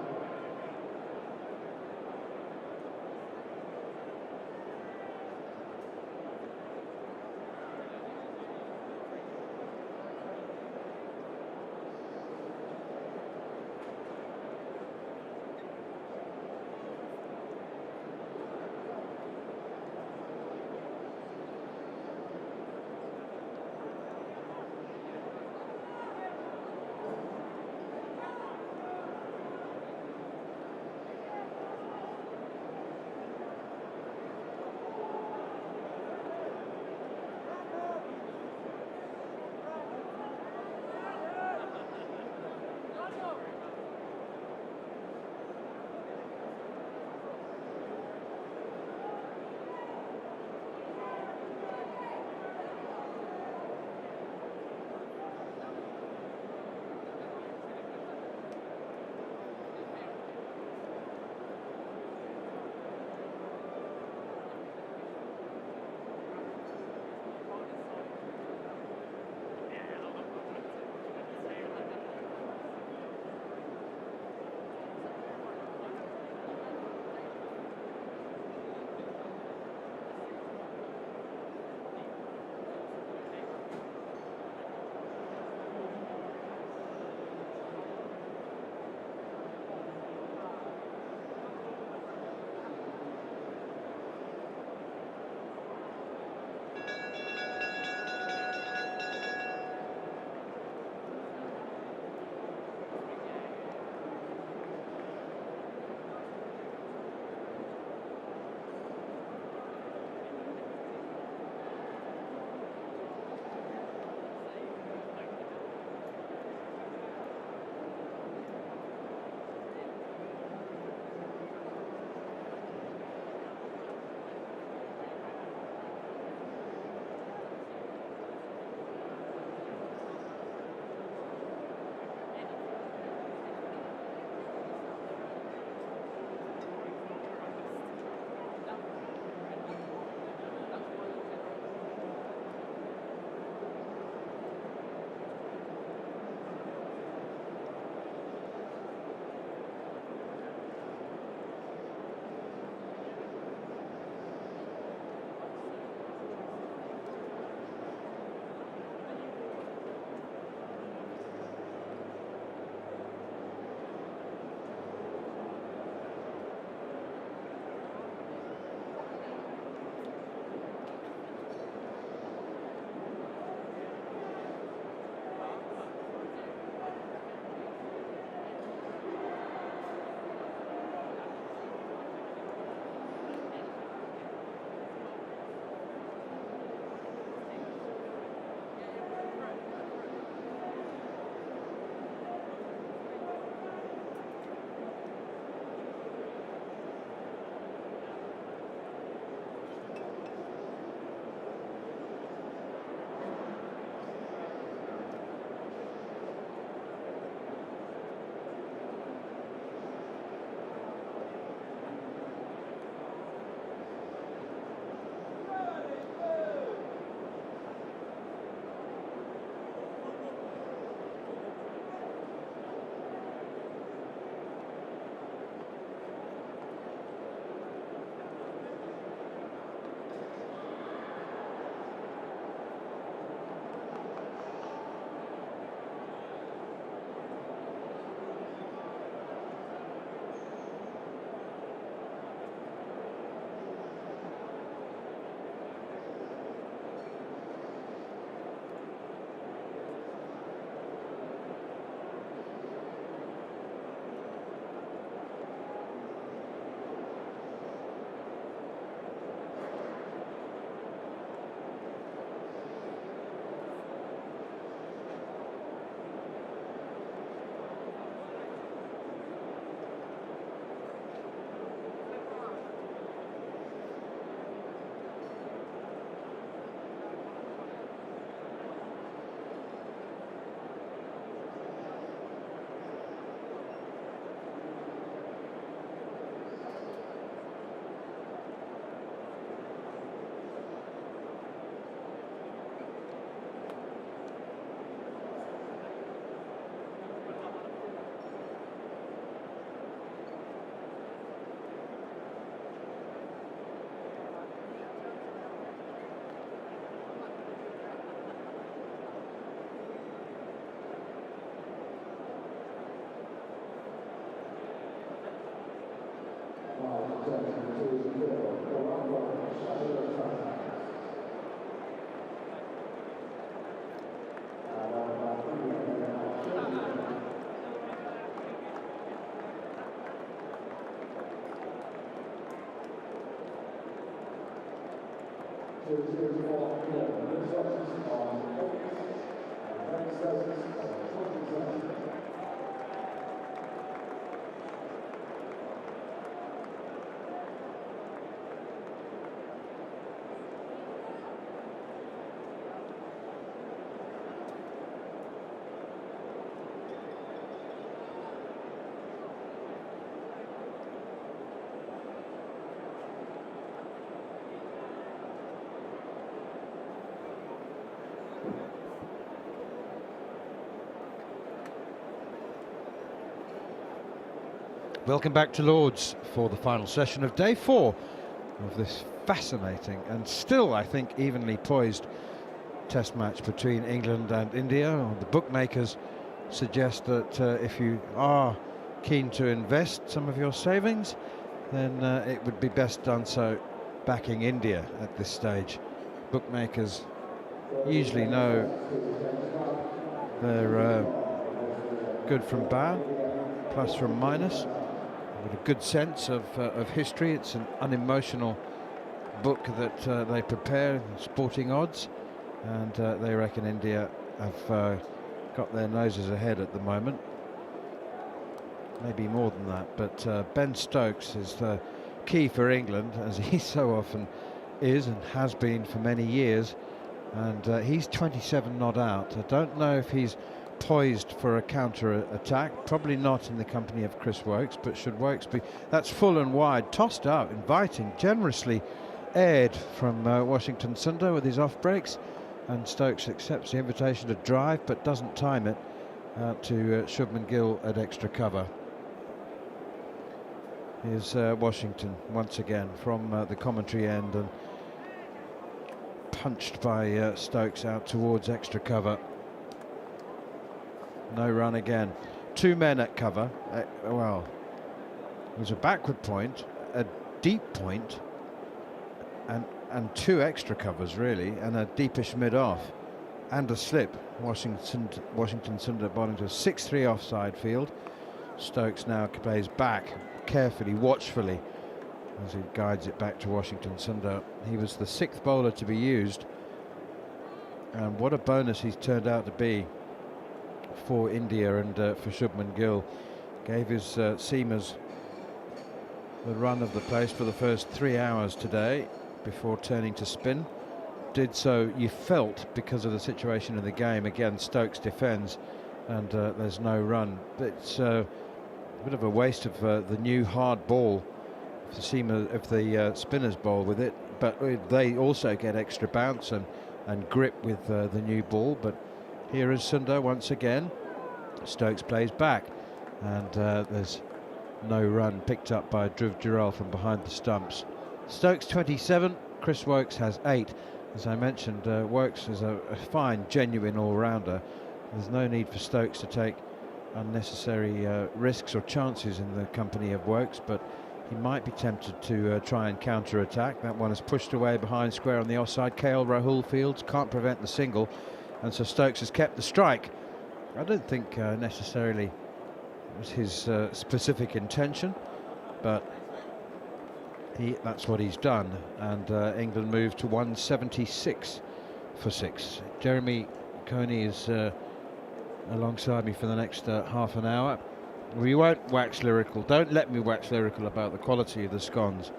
Welcome back to Lord's for the final session of day 4 of this fascinating and still, I think, evenly poised test match between England and India. The bookmakers suggest that if you are keen to invest some of your savings, then it would be best done so backing India at this stage. Bookmakers usually know they're good from bad, plus from minus, with a good sense of history. It's an unemotional book that they prepare, sporting odds, and they reckon India have got their noses ahead at the moment. Maybe more than that, but Ben Stokes is the key for England, as he so often is and has been for many years, and he's 27 not out. I don't know if he's poised for a counter-attack, probably not in the company of Chris Woakes, but should Woakes be, that's full and wide, tossed out, inviting, generously aired from Washington Sundar with his off-breaks, and Stokes accepts the invitation to drive but doesn't time it to Shubman Gill at extra cover. Here's Washington once again from the commentary end, and punched by Stokes out towards extra cover. No run again. 2 men at cover. Well, it was a backward point, a deep point, and 2 extra covers really, and a deepish mid-off, and a slip. Washington Sundar bowling to a 6-3 offside field. Stokes now plays back carefully, watchfully, as he guides it back to Washington Sundar. He was the 6th bowler to be used, and what a bonus he's turned out to be for India and for Shubman Gill. Gave his seamers the run of the place for the first 3 hours today before turning to spin. Did so, you felt, because of the situation in the game. Again, Stokes defends, and there's no run. It's a bit of a waste of the new hard ball if the spinners bowl with it, but they also get extra bounce and grip with the new ball. But here is Sundar once again. Stokes plays back, and there's no run, picked up by Dhruv Jurel from behind the stumps. Stokes 27, Chris Woakes has 8. As I mentioned, Woakes is a fine, genuine all-rounder. There's no need for Stokes to take unnecessary risks or chances in the company of Woakes, but he might be tempted to try and counter-attack. That one is pushed away behind square on the offside. KL Rahul fields, can't prevent the single, and so Stokes has kept the strike. I don't think necessarily it was his specific intention, but that's what he's done, and England moved to 176 for 6. Jeremy Coney is alongside me for the next half an hour. We won't wax lyrical, don't let me wax lyrical about the quality of the scones,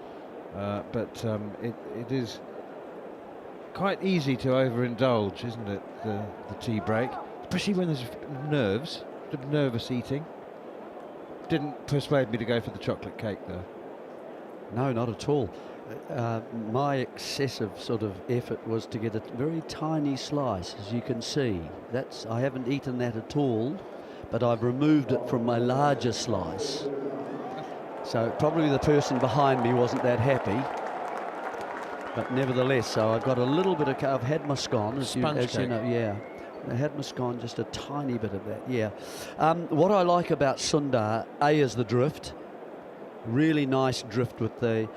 but it is quite easy to overindulge, isn't it, the tea break, especially when there's nerves, nervous eating. Didn't persuade me to go for the chocolate cake though. No, not at all. My excessive sort of effort was to get a very tiny slice, as you can see. I haven't eaten that at all, but I've removed it from my larger slice. So probably the person behind me wasn't that happy. But nevertheless, so I've got a little bit of, I've had my scone, as you know, yeah. I had my scone, just a tiny bit of that, yeah. What I like about Sundar, is the drift. Really nice drift with the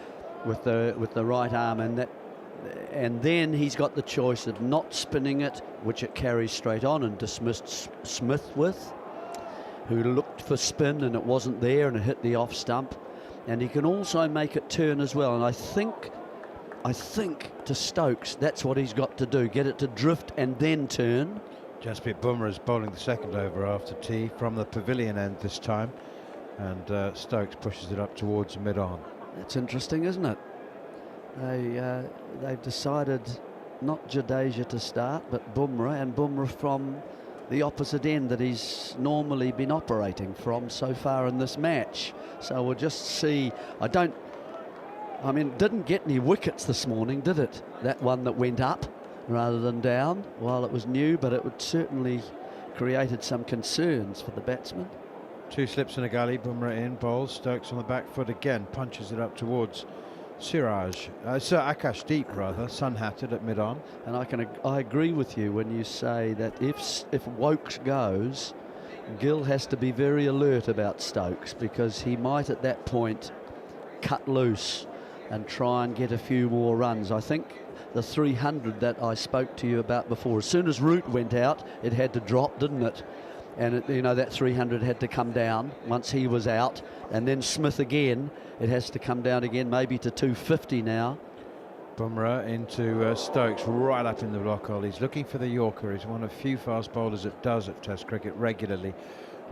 right arm, and then he's got the choice of not spinning it, which it carries straight on, and dismissed Smith with, who looked for spin and it wasn't there and it hit the off stump, and he can also make it turn as well. And I think I think, to Stokes. That's what he's got to do, get it to drift and then turn. Jasprit Bumrah is bowling the second over after tea from the pavilion end this time, and Stokes pushes it up towards mid-on. That's interesting, isn't it? They've decided not Jadeja to start, but Bumrah, and Bumrah from the opposite end that he's normally been operating from so far in this match. So we'll just see. Didn't get any wickets this morning, did it? That one that went up rather than down while it was new, but it would certainly created some concerns for the batsman. 2 slips and a gully. Bumrah in, bowls. Stokes on the back foot again, punches it up towards Siraj, Sir Akashdeep rather, sun-hatted at mid-on. And I agree with you when you say that if Woakes goes, Gill has to be very alert about Stokes, because he might at that point cut loose and try and get a few more runs. I think the 300 that I spoke to you about before, as soon as Root went out, it had to drop, didn't it? And that 300 had to come down once he was out, and then Smith again. It has to come down again, maybe to 250 now. Bumrah into Stokes, right up in the block hole. He's looking for the Yorker. He's one of few fast bowlers that does at Test cricket regularly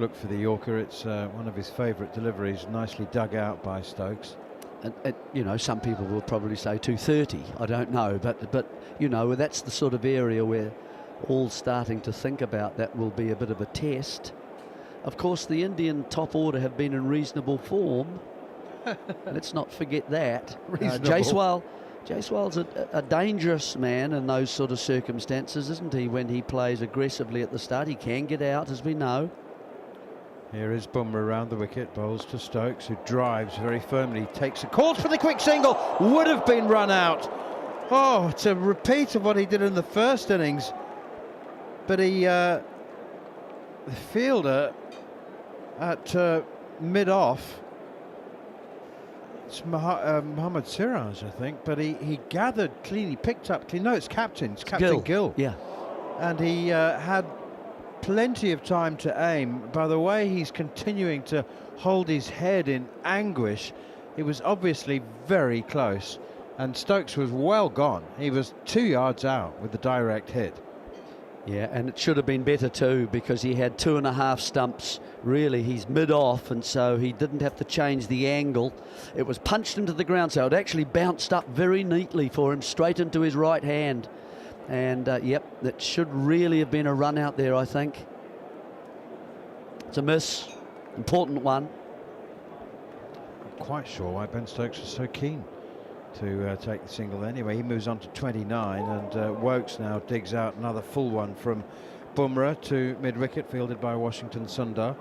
look for the Yorker. It's one of his favourite deliveries, nicely dug out by Stokes. And some people will probably say 230. I don't know, but that's the sort of area where all starting to think about that will be a bit of a test. Of course, the Indian top order have been in reasonable form. Let's not forget that. Jaiswal's a dangerous man in those sort of circumstances, isn't he? When he plays aggressively at the start, he can get out, as we know. Here is Bumrah around the wicket, bowls to Stokes, who drives very firmly, takes a calls for the quick single, would have been run out. Oh, it's a repeat of what he did in the first innings, but the fielder at mid-off, it's Mohammad Siraj, I think, but he gathered clean, he picked up clean. No, it's Captain Gill. Yeah. And he had plenty of time to aim. By the way, he's continuing to hold his head in anguish. It was obviously very close, and Stokes was well gone. He was 2 yards out with the direct hit. Yeah, and it should have been better too, because he had 2.5 stumps. Really, he's mid-off, and so he didn't have to change the angle. It was punched into the ground, so it actually bounced up very neatly for him, straight into his right hand. And yep, that should really have been a run out there, I think. It's a miss, important one. Not quite sure why Ben Stokes was so keen to take the single. Anyway, he moves on to 29, and Woakes now digs out another full one from Bumrah to mid-wicket, fielded by Washington Sundar.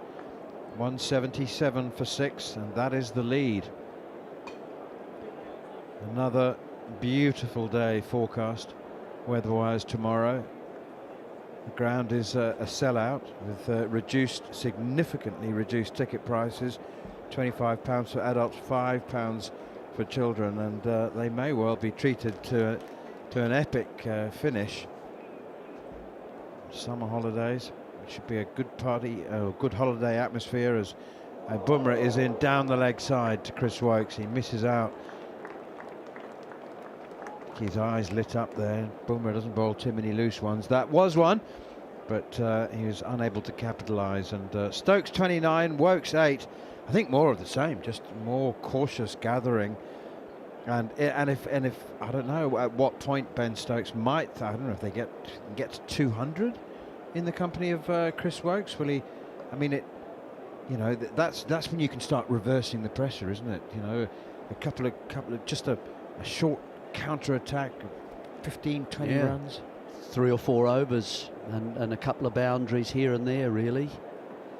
177 for 6, and that is the lead. Another beautiful day forecast weather-wise tomorrow. The ground is a sellout with significantly reduced ticket prices. £25 for adults, £5 for children, and they may well be treated to an epic finish. Summer holidays, it should be a good party, a good holiday atmosphere, as Bumrah is in down the leg side to Chris Woakes. He misses out. His eyes lit up there. Bumrah doesn't bowl too many loose ones. That was one, but he was unable to capitalise. And Stokes 29, Woakes 8. I think more of the same, just more cautious gathering. And if I don't know at what point Ben Stokes might, I don't know if they get to 200 in the company of Chris Woakes. Will he? I mean, that's when you can start reversing the pressure, isn't it? A couple of just a short counter-attack, 15, 20 runs. 3 or 4 overs and a couple of boundaries here and there, really.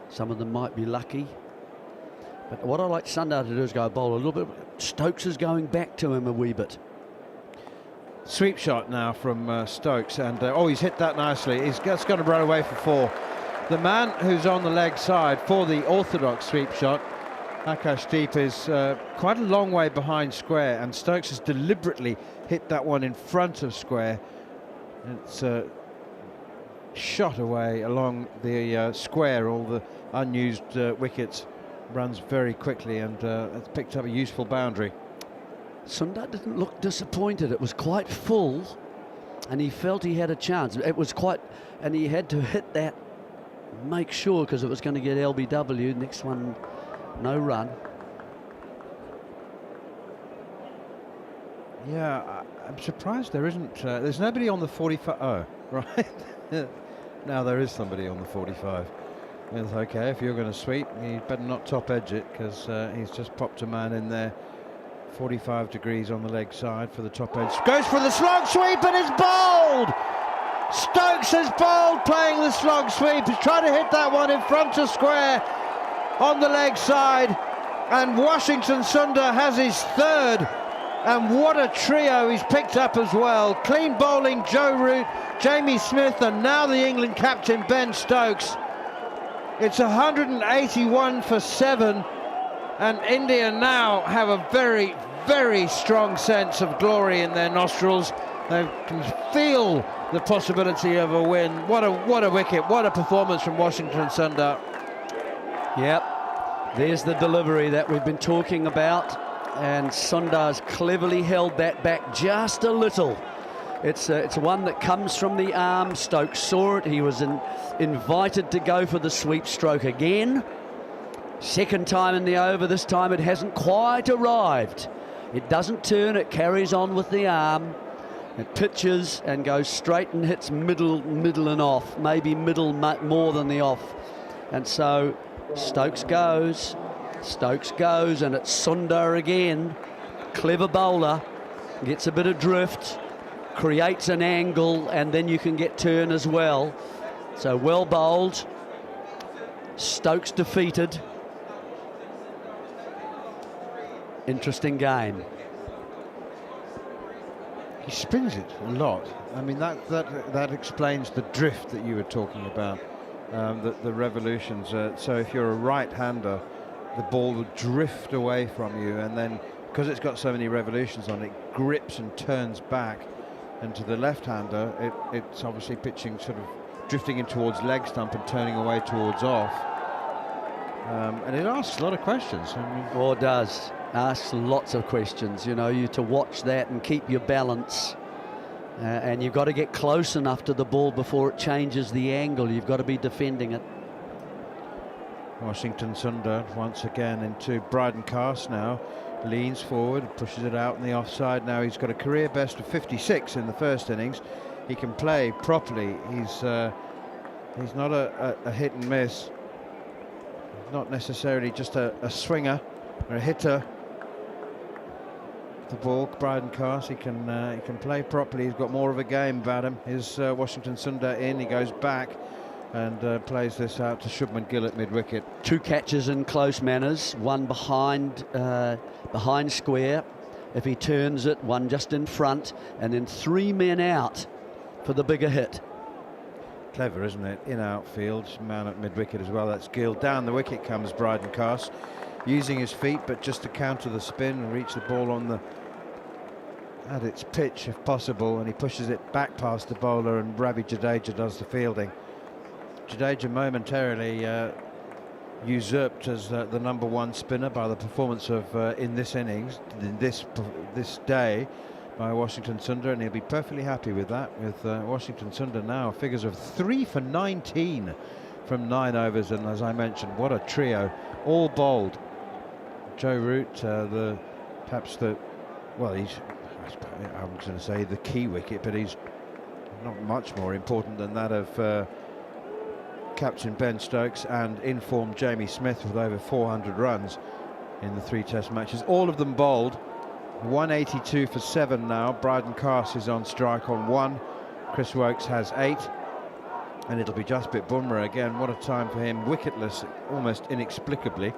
Some of them might be lucky. But what I like Sundar to do is go bowl a little bit. Stokes is going back to him a wee bit. Sweep shot now from Stokes, and he's hit that nicely. He's just going to run away for 4. The man who's on the leg side for the orthodox sweep shot, Akashdeep, is quite a long way behind square, and Stokes has deliberately hit that one in front of square. It's shot away along the square, all the unused wickets, runs very quickly, and it's picked up a useful boundary. Sundar didn't look disappointed. It was quite full, and he felt he had a chance. It was quite, and he had to hit that, make sure, because it was going to get LBW. Next one, no run. Yeah, I'm surprised there isn't. There's nobody on the 45. Oh, right. Now there is somebody on the 45. It's okay, if you're going to sweep, you better not top edge it, because he's just popped a man in there. 45 degrees on the leg side for the top edge. Goes for the slog sweep and it's bowled! Stokes is bowled playing the slog sweep. He's trying to hit that one in front of square on the leg side. And Washington Sundar has his third. And what a trio he's picked up as well. Clean bowling, Joe Root, Jamie Smith, and now the England captain, Ben Stokes. It's 181 for 7. And India now have a very, very strong sense of glory in their nostrils. They can feel the possibility of a win. What a wicket, what a performance from Washington Sundar. Yep, there's the delivery that we've been talking about, and Sundar's cleverly held that back just a little. It's one that comes from the arm. Stokes saw it. He was invited to go for the sweep stroke again. Second time in the over. This time it hasn't quite arrived. It doesn't turn, it carries on with the arm. It pitches and goes straight and hits middle and off, maybe middle more than the off. And so Stokes goes, and it's Sundar again. Clever bowler, gets a bit of drift, creates an angle, and then you can get turn as well. So well bowled. Stokes defeated. Interesting game. He spins it a lot. I mean, that explains the drift that you were talking about, the revolutions. So if you're a right-hander, the ball would drift away from you, and then because it's got so many revolutions on it, grips and turns back. And to the left-hander, it's obviously pitching sort of drifting in towards leg stump and turning away towards off. And it asks a lot of questions. I mean, it does. Asks lots of questions. You know, you to watch that and keep your balance. And you've got to get close enough to the ball before it changes the angle. You've got to be defending it. Washington Sundar once again into Bryden Cast now. Leans forward, pushes it out in the offside. Now he's got a career best of 56 in the first innings. He can play properly. He's not a hit and miss. Not necessarily just a swinger or a hitter. The ball, Bryden Cast, he can play properly. He's got more of a game about him. Here's Washington Sundar in. He goes back and plays this out to Shubman Gill at mid-wicket. 2 catches in close manners, one behind square. If he turns it, one just in front, and then 3 men out for the bigger hit. Clever, isn't it? In outfield, man at mid-wicket as well. That's Gill. Down the wicket comes Bryden Cast, using his feet, but just to counter the spin and reach the ball at its pitch if possible, and he pushes it back past the bowler, and Ravi Jadeja does the fielding. Jadeja momentarily usurped as the #1 spinner by the performance of in this innings, in this day, by Washington Sundar, and he'll be perfectly happy with that. With Washington Sundar now figures of 3 for 19 from 9 overs, and as I mentioned, what a trio, all bowled. Joe Root, perhaps the, well, he's, I'm going to say the key wicket, but he's not much more important than that of captain Ben Stokes and informed Jamie Smith with over 400 runs in the 3 test matches. All of them bowled. 182 for 7 now. Bryden Cast is on strike on 1. Chris Wokes has 8. And it'll be Jasprit Bumra again. What a time for him. Wicketless, almost inexplicably.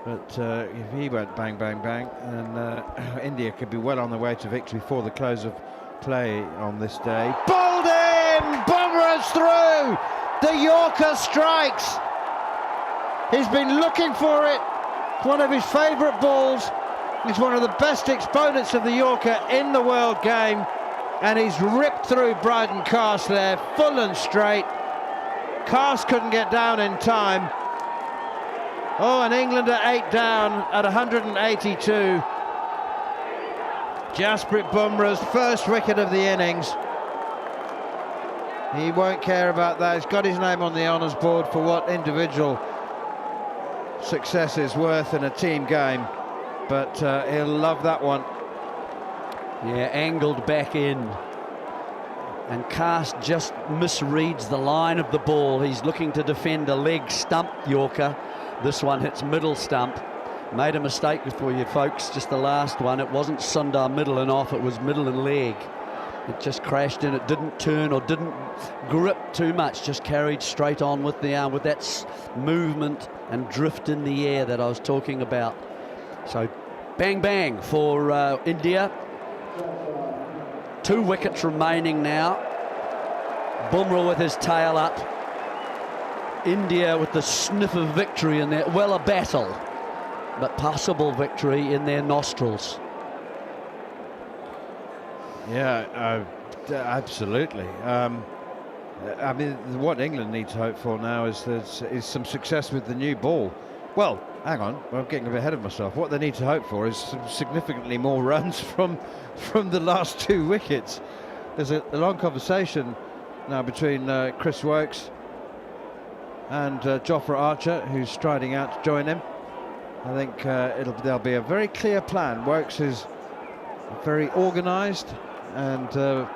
But if he went bang, bang, bang, and India could be well on their way to victory before the close of play on this day. Bowled in! Bumra's through! The Yorker strikes. He's been looking for it. It's one of his favourite balls. He's one of the best exponents of the Yorker in the world game. And he's ripped through Bryden Cast there, full and straight. Cast couldn't get down in time. Oh, and England are 8 down at 182. Jasprit Bumra's first wicket of the innings. He won't care about that. He's got his name on the honours board for what individual success is worth in a team game, but he'll love that one. Yeah, angled back in, and Cast just misreads the line of the ball. He's looking to defend a leg stump Yorker. This one hits middle stump. Made a mistake for you folks, just the last one. It wasn't Sundar middle and off, it was middle and leg. It just crashed in. It didn't turn or didn't grip too much, just carried straight on with the arm, with that movement and drift in the air that I was talking about. So bang bang for India. 2 wickets remaining now. Bumra with his tail up. India with the sniff of victory in there. Well, a battle, but possible victory in their nostrils. Yeah, absolutely. I mean, what England need to hope for now is some success with the new ball. Well, hang on, I'm getting a bit ahead of myself. What they need to hope for is some significantly more runs from the last 2 wickets. There's a long conversation now between Chris Woakes and Jofra Archer, who's striding out to join him. I think there'll be a very clear plan. Woakes is very organised and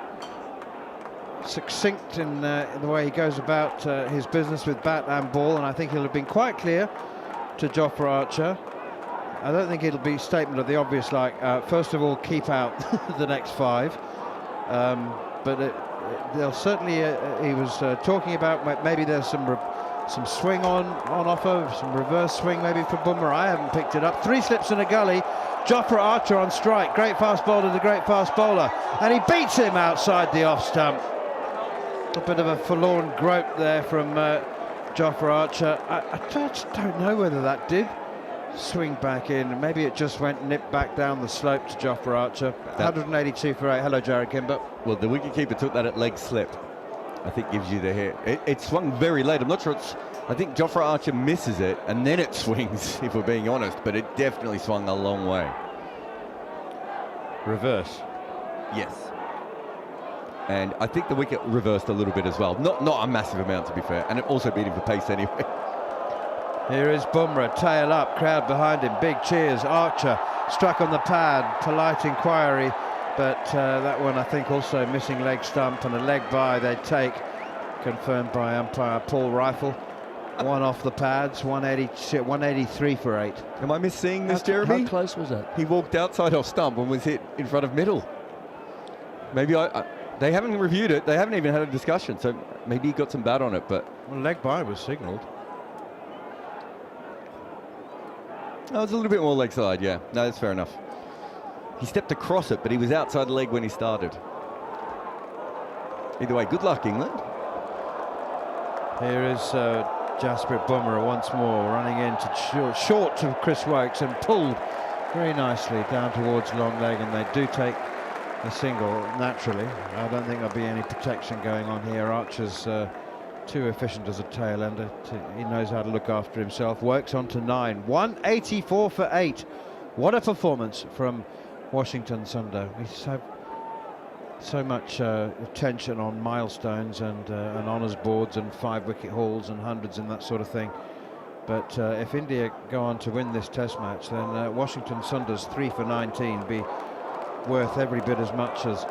succinct in the way he goes about his business with bat and ball, and I think he'll have been quite clear to Jofra Archer. I don't think it'll be a statement of the obvious, like first of all keep out the next 5, but they'll certainly he was talking about maybe there's some swing on offer, some reverse swing maybe for Bumra. I haven't picked it up. 3 slips in a gully. Jofra Archer on strike. Great fast bowler, the great fast bowler, and he beats him outside the off stump. A bit of a forlorn grope there from Jofra Archer. I just don't know whether that did swing back in. Maybe it just went nipped back down the slope to Jofra Archer. 182 for 8. Hello, Jarrod Kimber. Well, the wicketkeeper took that at leg slip. I think gives you the hit. It swung very late. I'm not sure it's... I think Jofra Archer misses it and then it swings, if we're being honest, but it definitely swung a long way. Reverse. Yes. And I think the wicket reversed a little bit as well. Not a massive amount, to be fair, and it also beat him for pace anyway. Here is Bumra, tail up, crowd behind him, big cheers. Archer struck on the pad, polite inquiry, but that one I think also missing leg stump and a leg by they take, confirmed by umpire Paul Rifle. One off the pads, 183 for 8. Am I misseeing this, Jeremy? How close was it? He walked outside off stump and was hit in front of middle. Maybe they haven't reviewed it. They haven't even had a discussion, so maybe he got some bat on it, but... Well, leg by was signalled. No, it's a little bit more leg side, yeah. No, that's fair enough. He stepped across it, but he was outside the leg when he started. Either way, good luck, England. Here is Jasprit Bumra once more, running into short to Chris Woakes and pulled very nicely down towards long leg, and they do take a single naturally. I don't think there'll be any protection going on here. Archer's too efficient as a tail ender. He knows how to look after himself. Woakes on to 9. 184 for 8. What a performance from Washington Sundar. We have so much attention on milestones and honours boards and 5-wicket hauls and hundreds and that sort of thing. But if India go on to win this Test match, then Washington Sundar's 3 for 19 be worth every bit as much as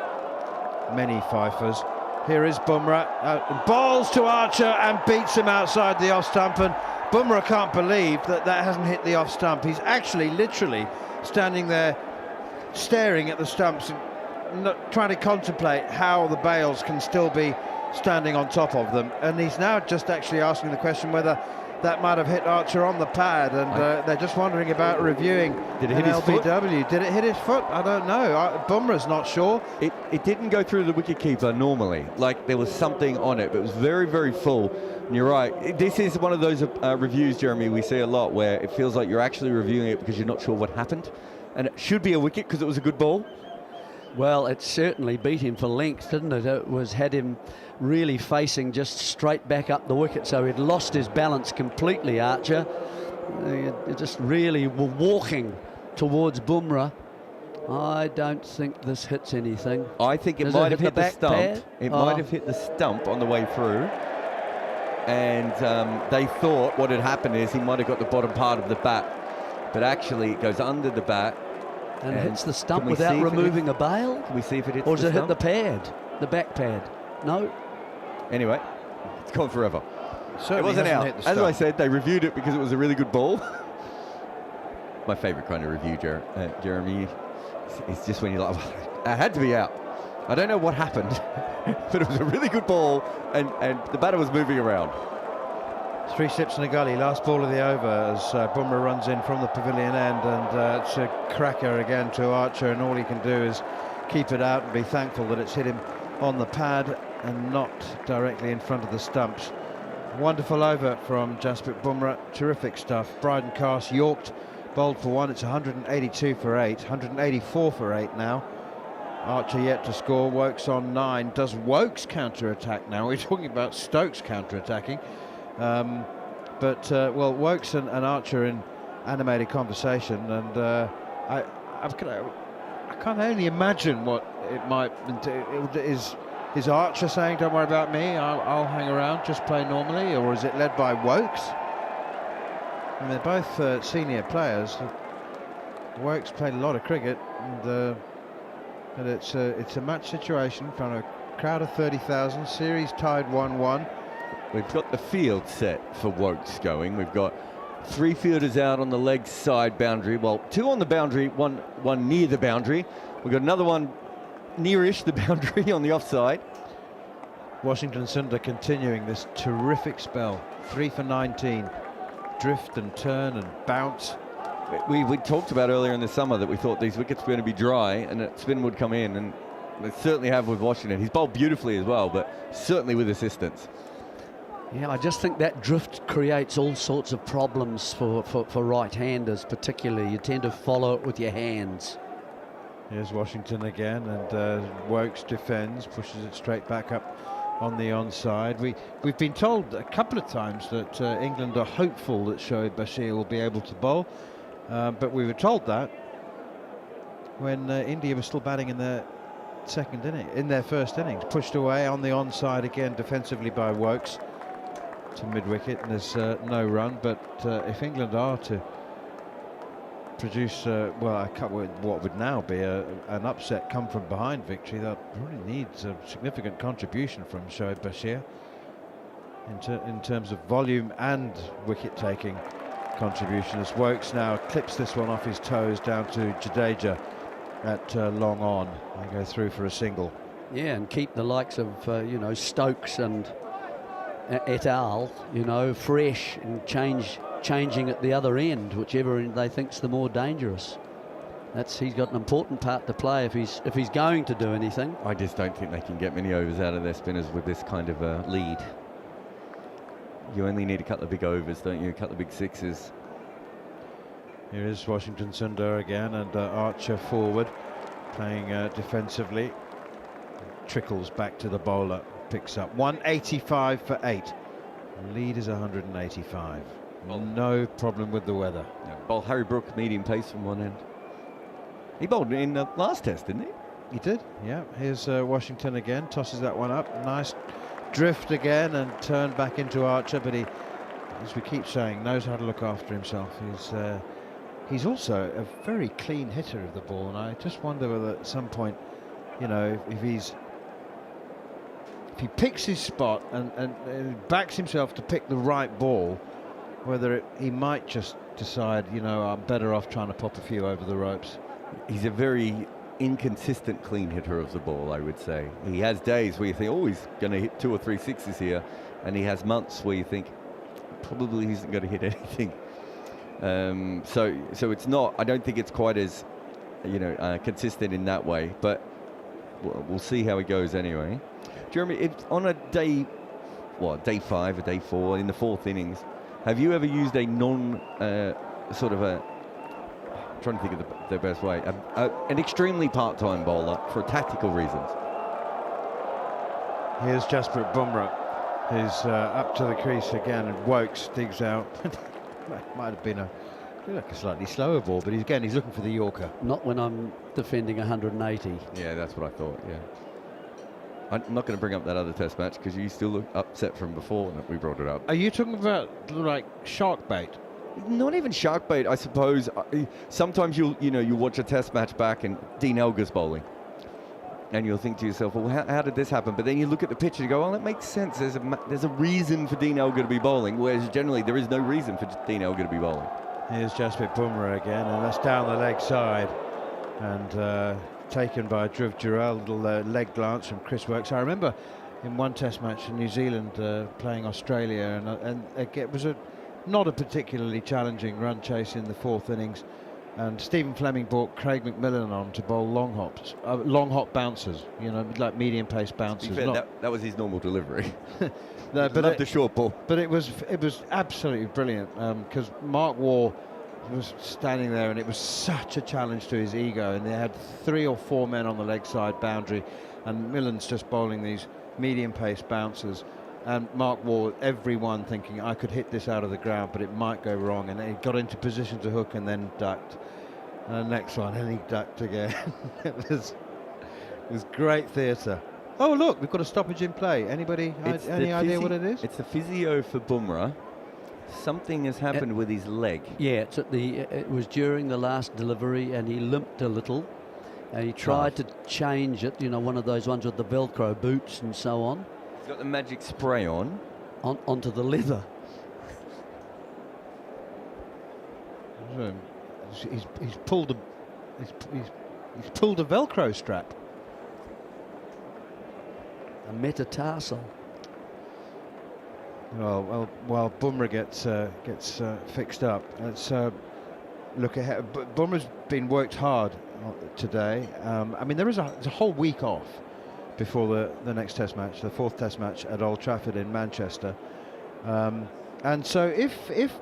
many fifers. Here is Bumra, balls to Archer and beats him outside the off stump, and Bumra can't believe that hasn't hit the off stump. He's actually literally standing there staring at the stumps and trying to contemplate how the bails can still be standing on top of them, and he's now just actually asking the question whether that might have hit Archer on the pad, and they're just wondering about reviewing. Did it hit his foot? Did it hit his foot? I don't know. Bumra's not sure. It didn't go through the wicketkeeper normally. Like there was something on it, but it was very, very full. And you're right. This is one of those reviews, Jeremy, we see a lot where it feels like you're actually reviewing it because you're not sure what happened. And it should be a wicket because it was a good ball. Well, it certainly beat him for length, didn't it? It had him really facing just straight back up the wicket, so he'd lost his balance completely, Archer. Just really were walking towards Bumra, I don't think this hits anything. I think it Does might it have hit hit the the back stump. pad? It Oh. might have hit the stump on the way through. And they thought what had happened is he might have got the bottom part of the bat. But actually, it goes under the bat. And hits the stump can we without see if it removing hits- a bail? Can we see if it hits Or does the it hit stump? the pad, the back pad? No. Anyway, it's gone forever. Certainly It wasn't hasn't out. hit the As I stump. said, they reviewed it because it was a really good ball. My favourite kind of review, Jeremy. It's just when you're like, it had to be out. I don't know what happened, but it was a really good ball, and the batter was moving around. 3 slips in a gully, last ball of the over as Bumra runs in from the pavilion end, and it's a cracker again to Archer, and all he can do is keep it out and be thankful that it's hit him on the pad and not directly in front of the stumps. Wonderful over from Jasprit Bumra, terrific stuff. Bryden Cast yorked, bowled for 1, it's 182 for 8, 184 for 8 now. Archer yet to score, Wokes on 9. Does Wokes counter-attack now? We're talking about Stokes counter-attacking. Well, Wokes and Archer in animated conversation, and I can't only imagine what it might is Archer saying, "Don't worry about me, I'll hang around, just play normally," or is it led by Wokes? I mean, they're both senior players. Wokes played a lot of cricket, and but it's a match situation in front of a crowd of 30,000. Series tied 1-1. We've got the field set for Wokes going. We've got 3 fielders out on the leg side boundary. Well, 2 on the boundary, one near the boundary. We've got another one nearish the boundary on the offside. Washington Sundar continuing this terrific spell. 3 for 19. Drift and turn and bounce. We talked about earlier in the summer that we thought these wickets were going to be dry and that spin would come in, and they certainly have with Washington. He's bowled beautifully as well, but certainly with assistance. Yeah, I just think that drift creates all sorts of problems for right-handers particularly. You tend to follow it with your hands. Here's Washington again, and Wokes defends, pushes it straight back up on the onside. We've been told a couple of times that England are hopeful that Shoaib Bashir will be able to bowl, but we were told that when India was still batting in their first innings. Pushed away on the onside again defensively by Wokes to mid-wicket, and there's no run. But if England are to produce what would now be an upset come from behind victory, that really needs a significant contribution from Shoaib Bashir in terms of volume and wicket taking contribution, as Wokes now clips this one off his toes down to Jadeja at long on and go through for a single. Yeah, and keep the likes of Stokes and et al. Fresh, and changing at the other end, whichever end they think's the more dangerous. He's got an important part to play if he's going to do anything. I just don't think they can get many overs out of their spinners with this kind of lead. You only need a couple of big overs, don't you? A couple of big sixes. Here is Washington Sundar again, and Archer forward, playing defensively. Trickles back to the bowler, picks up 185 for 8. Lead is 185. No problem with the weather. Yeah, bowl Harry Brook medium pace from one end. He bowled in the last test, didn't he? He did, yeah. Here's Washington again, tosses that one up. Nice drift again and turn back into Archer, but he, as we keep saying, knows how to look after himself. He's also a very clean hitter of the ball, and I just wonder whether at some point, if he picks his spot and backs himself to pick the right ball, whether he might just decide, I'm better off trying to pop a few over the ropes. He's a very inconsistent clean hitter of the ball, I would say. He has days where you think, oh, he's going to hit 2 or 3 sixes here, and he has months where you think probably he isn't going to hit anything. So it's not, I don't think it's quite as consistent in that way, but we'll see how it goes anyway. Jeremy, if on a day 5 or day 4 in the 4th innings, have you ever used a I'm trying to think of the best way, an extremely part-time bowler for tactical reasons? Here's Jasprit Bumra, who's up to the crease again, and Wokes digs out. Might have been a Like a slightly slower ball, but he's looking for the Yorker. Not when I'm defending 180. Yeah, that's what I thought, yeah. I'm not going to bring up that other test match because you still look upset from before that we brought it up. Are you talking about like shark bait? Not even shark bait, I suppose. Sometimes you watch a test match back and Dean Elgar's bowling. And you'll think to yourself, well, how did this happen? But then you look at the pitch and you go, well, that makes sense. There's a reason for Dean Elgar to be bowling, whereas generally there is no reason for Dean Elgar to be bowling. Here's Jasprit Bumra again, and that's down the leg side. And taken by Dhruv Jurel, little leg glance from Chris Works. I remember in one test match in New Zealand playing Australia, and it was not a particularly challenging run chase in the 4th innings. And Stephen Fleming brought Craig McMillan on to bowl long hop bouncers, like medium pace bouncers. Fair, that was his normal delivery. No, but the short ball. But it was absolutely brilliant because Mark Waugh was standing there, and it was such a challenge to his ego. And they had 3 or 4 men on the leg side boundary, and Millen's just bowling these medium pace bouncers. And Mark Waugh, everyone thinking, I could hit this out of the ground, but it might go wrong. And he got into position to hook and then ducked. And the next one, and he ducked again. it was great theatre. Oh, look, we've got a stoppage in play. Anybody, any idea what it is? It's the physio for Bumra. Something has happened with his leg. Yeah, it was during the last delivery, and he limped a little. And he tried to change it, one of those ones with the Velcro boots and so on. He's got the magic spray onto the leather. He's pulled a Velcro strap. A metatarsal. Well, while Bumra gets fixed up, let's look ahead. Bumra's been worked hard today. I mean, there's a whole week off before the next test match, the 4th test match at Old Trafford in Manchester. And so if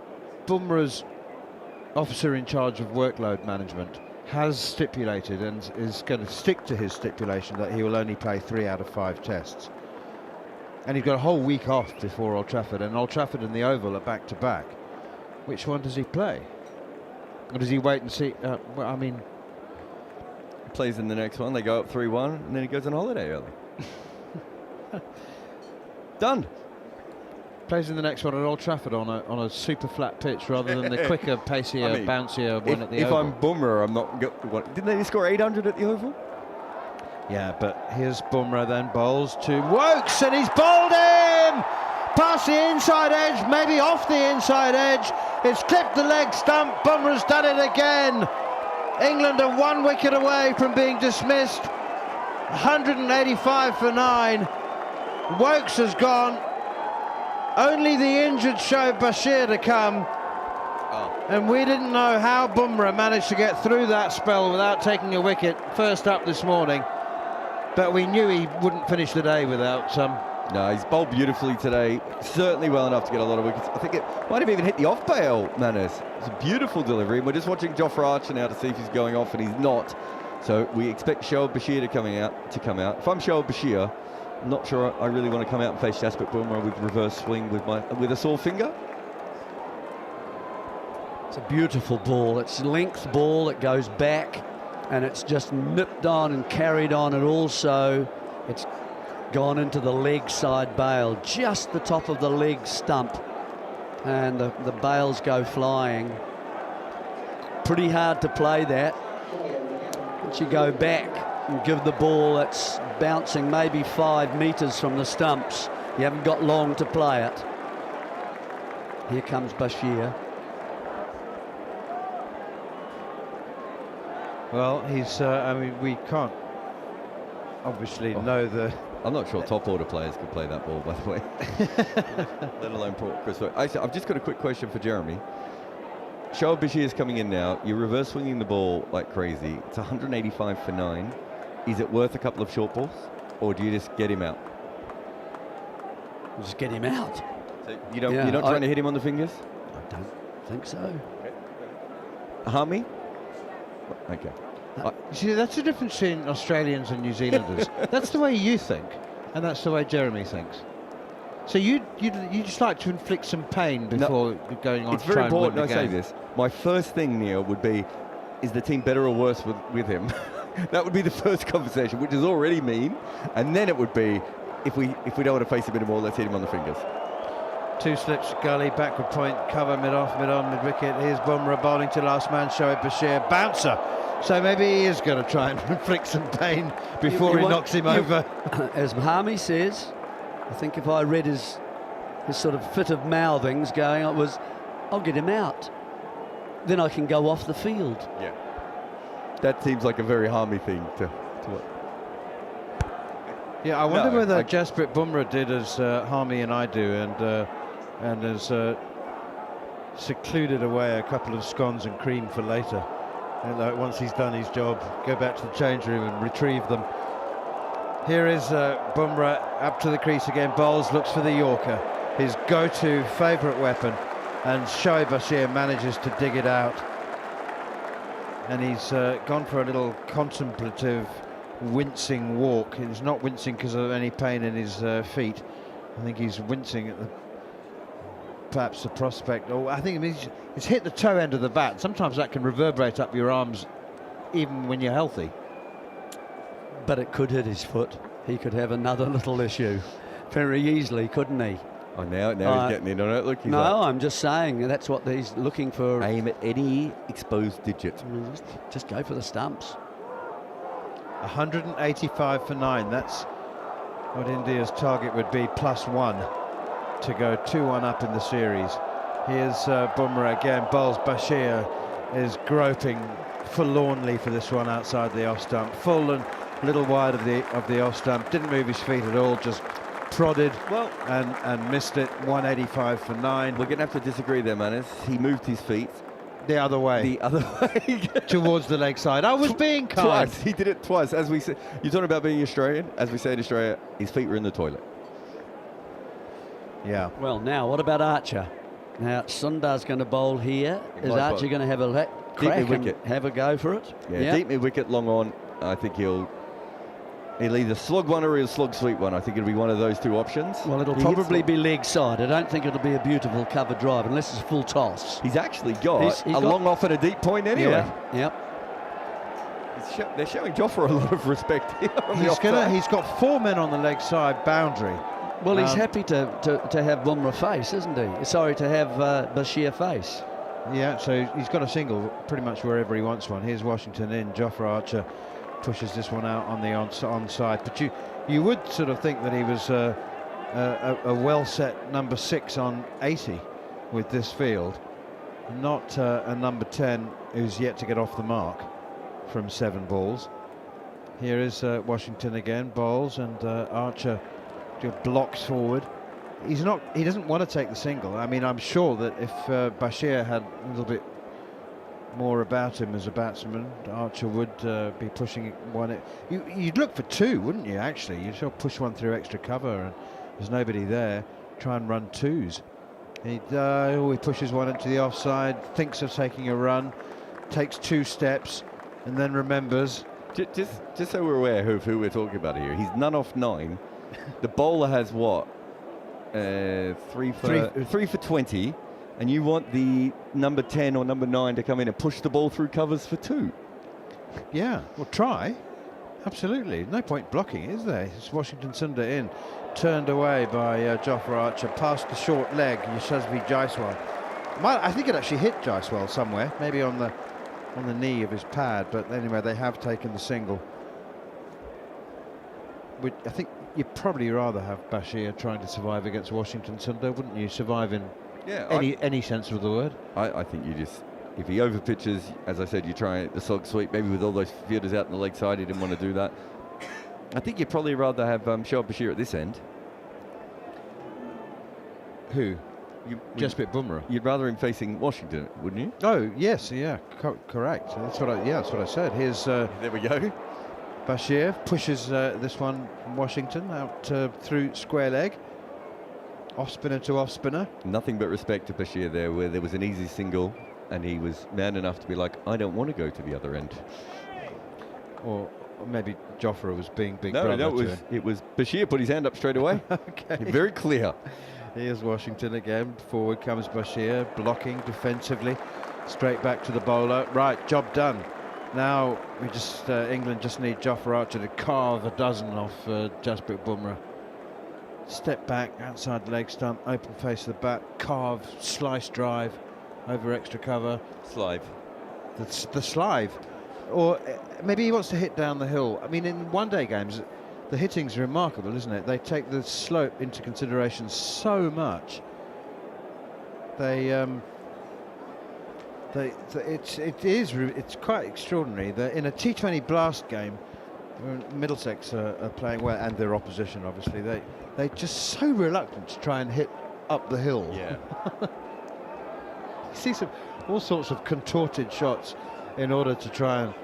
Bumra's officer in charge of workload management has stipulated and is going to stick to his stipulation that he will only play 3 out of 5 tests, and he's got a whole week off before Old Trafford, and Old Trafford and the Oval are back to back, which one does he play? Or does he wait and see? He plays in the next one, they go up 3-1, and then he goes on holiday early. Done. Plays in the next one at Old Trafford on a super flat pitch rather than the quicker, pacier, bouncier one at the Oval. If I'm Bumra, I'm not. Didn't they score 800 at the Oval? Yeah, but here's Bumra then bowls to Wokes, and he's bowled him past the inside edge, maybe off the inside edge. It's clipped the leg stump. Bumra's done it again. England are 1 wicket away from being dismissed. 185 for 9. Wokes has gone. Only the injured showed Bashir to come. And we didn't know how Bumra managed to get through that spell without taking a wicket first up this morning. But we knew he wouldn't finish the day without some. No, he's bowled beautifully today. Certainly well enough to get a lot of wickets. I think it might have even hit the off-bail, Manners. It's a beautiful delivery. And we're just watching Jofra Archer now to see if he's going off, and he's not. So we expect Shoaib Bashir to come out. If I'm Shoaib Bashir, I'm not sure I really want to come out and face Jasprit Bumra with reverse swing with a sore finger. It's a beautiful ball. It's length ball. It goes back, and it's just nipped on and carried on, and also it's gone into the leg side bail, just the top of the leg stump, and the bails go flying. Pretty hard to play that. Once you go back and give the ball that's bouncing maybe 5 metres from the stumps, you haven't got long to play it. Here comes Bashir. Well, he's. I mean, we can't obviously know the. I'm not sure top order players could play that ball, by the way. Let alone Chris. I've just got a quick question for Jeremy. Shoaib Bashir is coming in now. You're reverse swinging the ball like crazy. It's 185 for 9. Is it worth a couple of short balls, or do you just get him out? Just get him out. So you're not trying to hit him on the fingers? I don't think so. Okay. Harmy? Okay. You see, that's the difference between Australians and New Zealanders. That's the way you think, and that's the way Jeremy thinks. So you just like to inflict some pain before going on. It's to very try and win important the I say game. this. My first thing, Neil, would be, is the team better or worse with him? That would be the first conversation, which is already mean. And then it would be, if we don't want to face him anymore, let's hit him on the fingers. 2 slips, gully, backward point, cover, mid-off, mid-on, mid-wicket. Here's Bumra bowling to last man, Shoaib Bashir, bouncer. So maybe he is going to try and inflict some pain before he knocks him over. As Harmy says, I think if I read his sort of fit of mouthings going, it was, I'll get him out. Then I can go off the field. Yeah. That seems like a very Harmy thing to Yeah, I wonder No, whether I- Jasprit Bumrah did as Harmy and I do, and has secluded away a couple of scones and cream for later. And like once he's done his job, go back to the change room and retrieve them. Here is Bumrah up to the crease again. Bowles looks for the Yorker, his go-to favourite weapon, and Shoaib Bashir manages to dig it out. And he's gone for a little contemplative, wincing walk. He's not wincing because of any pain in his feet. I think he's wincing at perhaps the prospect. Oh, I think he's hit the toe end of the bat. Sometimes that can reverberate up your arms, even when you're healthy. But it could hit his foot. He could have another little issue very easily, couldn't he? Oh, now he's getting in on it. Look, he's No, like, I'm just saying that's what he's looking for. aim at any exposed digit. Just go for the stumps. 185 for 9. That's what India's target would be, +1 to go 2-1 up in the series. Here's Bumrah again. Bowles. Bashir is groping forlornly for this one outside the off stump. Full and a little wide of the off stump. Didn't move his feet at all. Just prodded and missed it. 185 for 9. We're going to have to disagree there, Manners. He moved his feet The other way. the other way. Towards the leg side. I was being kind. Twice. He did it twice. As we say, you're talking about being Australian. As we say in Australia, his feet were in the toilet. Yeah. Well, now what about Archer? Now Sundar's going to bowl here. Is might Archer bowl. going to have a Deep crack and mid-wicket. have a go for it? Yeah, deep mid wicket, long on. I think he'll either slog one or he'll slog sweep one. I think it'll be one of those two options. Well, it'll He hits probably them. be leg side. I don't think it'll be a beautiful cover drive unless it's a full toss. He's actually got He's a got- long off and a deep point anyway. Yeah. Yep. They're showing Jofra a lot of respect here. On the He's offside. got 4 men on the leg side boundary. Well, he's Um, happy to have Bumrah face, isn't he? Sorry, to have Bashir face. Yeah, so he's got a single pretty much wherever he wants one. Here's Washington in. Jofra Archer pushes this one out on the onside. But you would sort of think that he was a well set number 6 on 80 with this field, not a number 10 who's yet to get off the mark from 7 balls. Here is Washington again. Bowles and Archer blocks forward. He doesn't want to take the single. I mean, I'm sure that if Bashir had a little bit more about him as a batsman, Archer would be pushing one. You'd look for 2, wouldn't you, actually? You'd sort of push one through extra cover, and there's nobody there. Try and run 2s. He pushes one into the offside, thinks of taking a run, takes 2 steps, and then remembers. Just so we're aware of who we're talking about here, he's none off 9. The bowler has what? 3 for 20, and you want the number 10 or number 9 to come in and push the ball through covers for 2. Yeah, well, try. Absolutely. No point blocking, is there? It's Washington Sundar in. Turned away by Jofra Archer, past the short leg, Yashasvi Jaiswal. I think it actually hit Jaiswal somewhere, maybe on the knee of his pad, but anyway, they have taken the single. I think you'd probably rather have Bashir trying to survive against Washington Sundar, wouldn't you? Survive in any sense of the word. I think you just, if he over pitches, as I said, you try the slog sweep, maybe with all those fielders out in the leg side, he didn't want to do that. I think you'd probably rather have Shoaib Bashir at this end. Who? Jasprit Bumrah. You'd rather him facing Washington, wouldn't you? Oh yes, yeah, correct. That's what I said. Here's There we go. Bashir pushes this one from Washington out through square leg. Off spinner to off spinner. Nothing but respect to Bashir there, where there was an easy single, and he was man enough to be like, I don't want to go to the other end. Or Or maybe Jofra was being big No, brother that to was him. it. Was Bashir put his hand up straight away? Okay. Very clear. Here's Washington again. Forward comes Bashir, blocking defensively. Straight back to the bowler. Right, job done. Now we just England just need Jofra Archer to carve a dozen off Jasprit Bumrah. Step back outside the leg stump, open face of the bat, carve, slice drive over extra cover. Slide. The slide, or maybe he wants to hit down the hill. I mean, in one-day games, the hitting's remarkable, isn't it? They take the slope into consideration so much. It's quite extraordinary that in a T20 blast game, Middlesex are playing well, and their opposition obviously, they're just so reluctant to try and hit up the hill. Yeah. You see all sorts of contorted shots in order to try and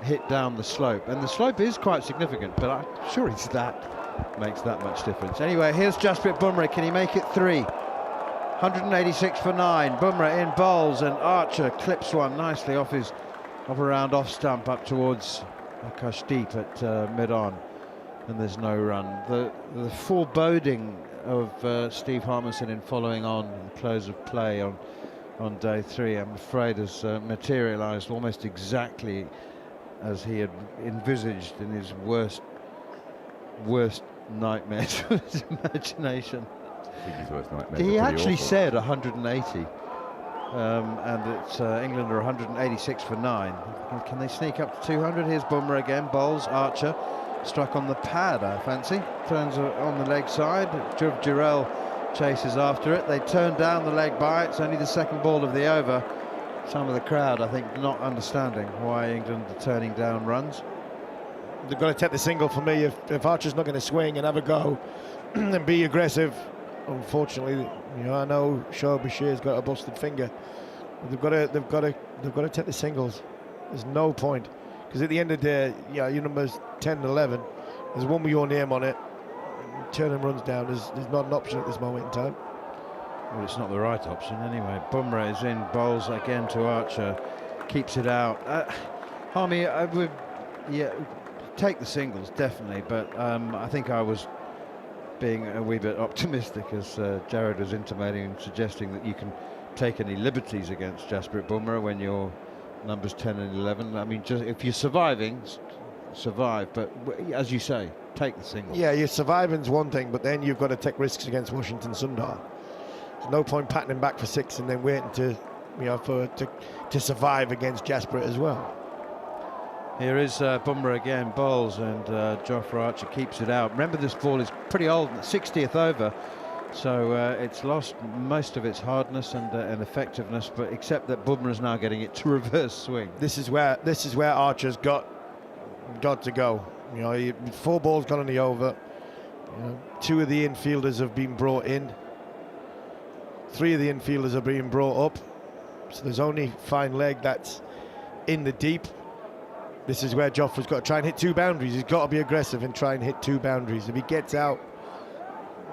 hit down the slope, and the slope is quite significant, but I'm sure that makes that much difference. Anyway, here's Jasprit Bumrah. Can he make it 3? 186 for 9. Bumrah in bowls, and Archer clips one nicely off around off stump up towards Akashdeep at mid-on, and there's no run. The foreboding of Steve Harmison in following on the close of play on day 3, I'm afraid, has materialised almost exactly as he had envisaged in his worst nightmares of his imagination. I think his worst nightmares He are pretty actually awful. said 180, and it's England are 186 for 9. Can they sneak up to 200? Here's Bumrah again, bowls. Archer struck on the pad, I fancy. Turns on the leg side. Jarrell chases after it. They turn down the leg by. It's only the second ball of the over. Some of the crowd, I think, not understanding why England are turning down runs. They've got to take the single for me. If Archer's not going to swing and have a go and be aggressive, unfortunately, I know Shoaib Bashir's got a busted finger. But they've got to take the singles. There's no point, because at the end of the day, your numbers 10 and 11. There's one with your name on it. Turning runs down is not an option at this moment in time. Well, it's not the right option anyway. Bumrah is in, bowls again to Archer, keeps it out. Harmy, I would take the singles definitely, but I think I was being a wee bit optimistic, as Jarrod was intimating and suggesting that you can take any liberties against Jasprit Bumrah when your numbers 10 and 11. I mean, just if you're surviving, survive, but as you say, take the singles. Yeah, you're surviving's one thing, but then you've got to take risks against Washington Sundar. There's no point patting him back for 6 and then waiting to survive against Jasprit as well. Here is Bumrah again, bowls, and Jofra Archer keeps it out. Remember, this ball is pretty old, 60th over, so it's lost most of its hardness and effectiveness, but except that Bumrah's now getting it to reverse swing. This is where Archer's got to go. 4 balls gone on the over. 2 of the infielders have been brought in. 3 of the infielders are being brought up. So there's only fine leg that's in the deep. This is where Jofra's got to try and hit 2 boundaries. He's got to be aggressive and try and hit 2 boundaries. If he gets out,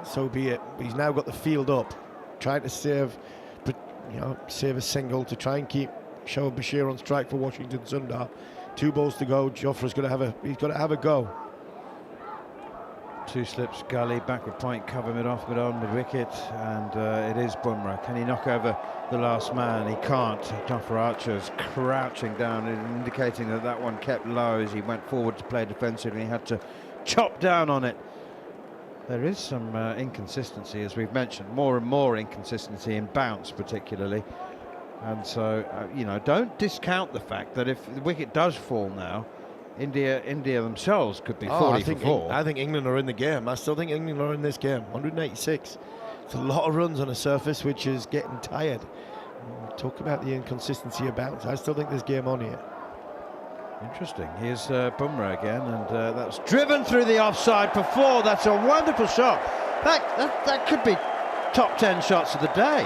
so be it. But he's now got the field up, trying to save a single to try and keep Shoaib Bashir on strike for Washington Sundar. 2 balls to go. Jofra's got to have a go. 2 slips, gully, backward point, cover mid-on, mid-wicket, and it is Bumrah. Can he knock over the last man? He can't. Jofra Archer's crouching down, indicating that one kept low as he went forward to play defensively. He had to chop down on it. There is some inconsistency, as we've mentioned, more and more inconsistency in bounce particularly. And so, don't discount the fact that if the wicket does fall now, India themselves could be 40 for 4. I think England are in the game. I still think England are in this game. 186. It's a lot of runs on a surface which is getting tired. Talk about the inconsistency of bounce. I still think there's game on here. Interesting. Here's Bumrah again, and that's driven through the offside for 4. That's a wonderful shot. That could be top 10 shots of the day.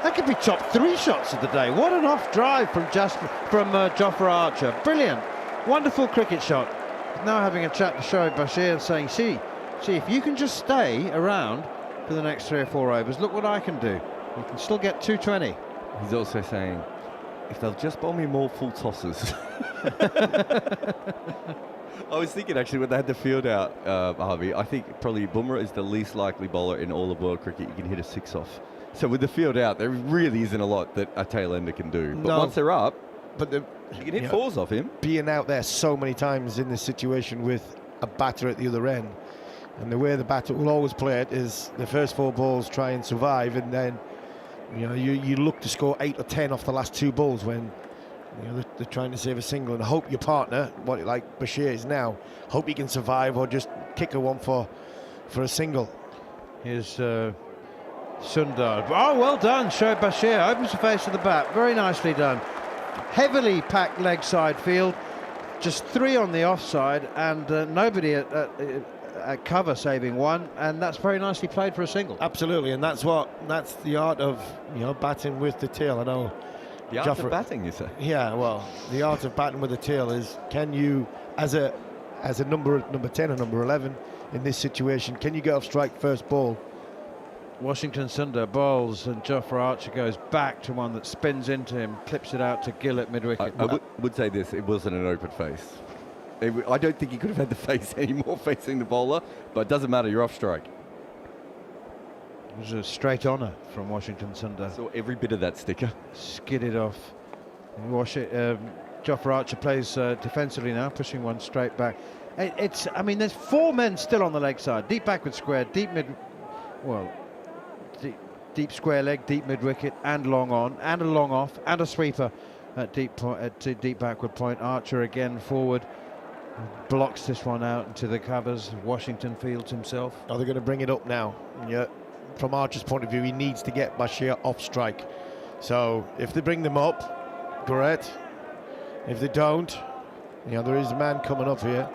That could be top 3 shots of the day. What an off drive from Jofra Archer. Brilliant. Wonderful cricket shot. Now having a chat to Shoaib Bashir, saying, see, if you can just stay around for the next 3 or 4 overs, look what I can do. You can still get 220. He's also saying, if they'll just bowl me more full tosses. I was thinking actually when they had the field out, Harvey, I think probably Bumra is the least likely bowler in all of world cricket you can hit a 6 off. So with the field out, there really isn't a lot that a tail ender can do. But once they're up, but you can hit 4s off him. Being out there so many times in this situation with a batter at the other end, and the way the batter will always play it is the first 4 balls try and survive, and then you look to score 8 or 10 off the last 2 balls when they're trying to save a single, and hope your partner, like Bashir is now, hope he can survive or just kick a one for a single. Here's Sundar. Oh, well done, Shoaib Bashir. Opens the face of the bat. Very nicely done. Heavily packed leg side field. Just 3 on the offside, and nobody at cover saving 1, and that's very nicely played for a single. Absolutely, and that's the art of batting with the tail. I know. The art of batting, you say? Yeah, well, the art of batting with the tail is, can you, as a number 10 or number 11 in this situation, can you get off strike first ball? Washington Sundar bowls, and Jofra Archer goes back to one that spins into him, clips it out to Gill at mid-wicket. I would say this, it wasn't an open face. I don't think he could have had the face anymore facing the bowler, but it doesn't matter, you're off strike. It was a straight honour from Washington Sundar. Saw every bit of that sticker. Skidded off. Jofra Archer plays defensively now, pushing one straight back. I mean, there's 4 men still on the leg side. Deep backward square, deep square leg, deep mid wicket, and long on, and a long off, and a sweeper at deep backward point. Archer again forward, blocks this one out into the covers. Washington fields himself. Are they going to bring it up now? Yeah. From Archer's point of view, he needs to get Bashir off strike. So if they bring them up, great. If they don't, there is a man coming up here.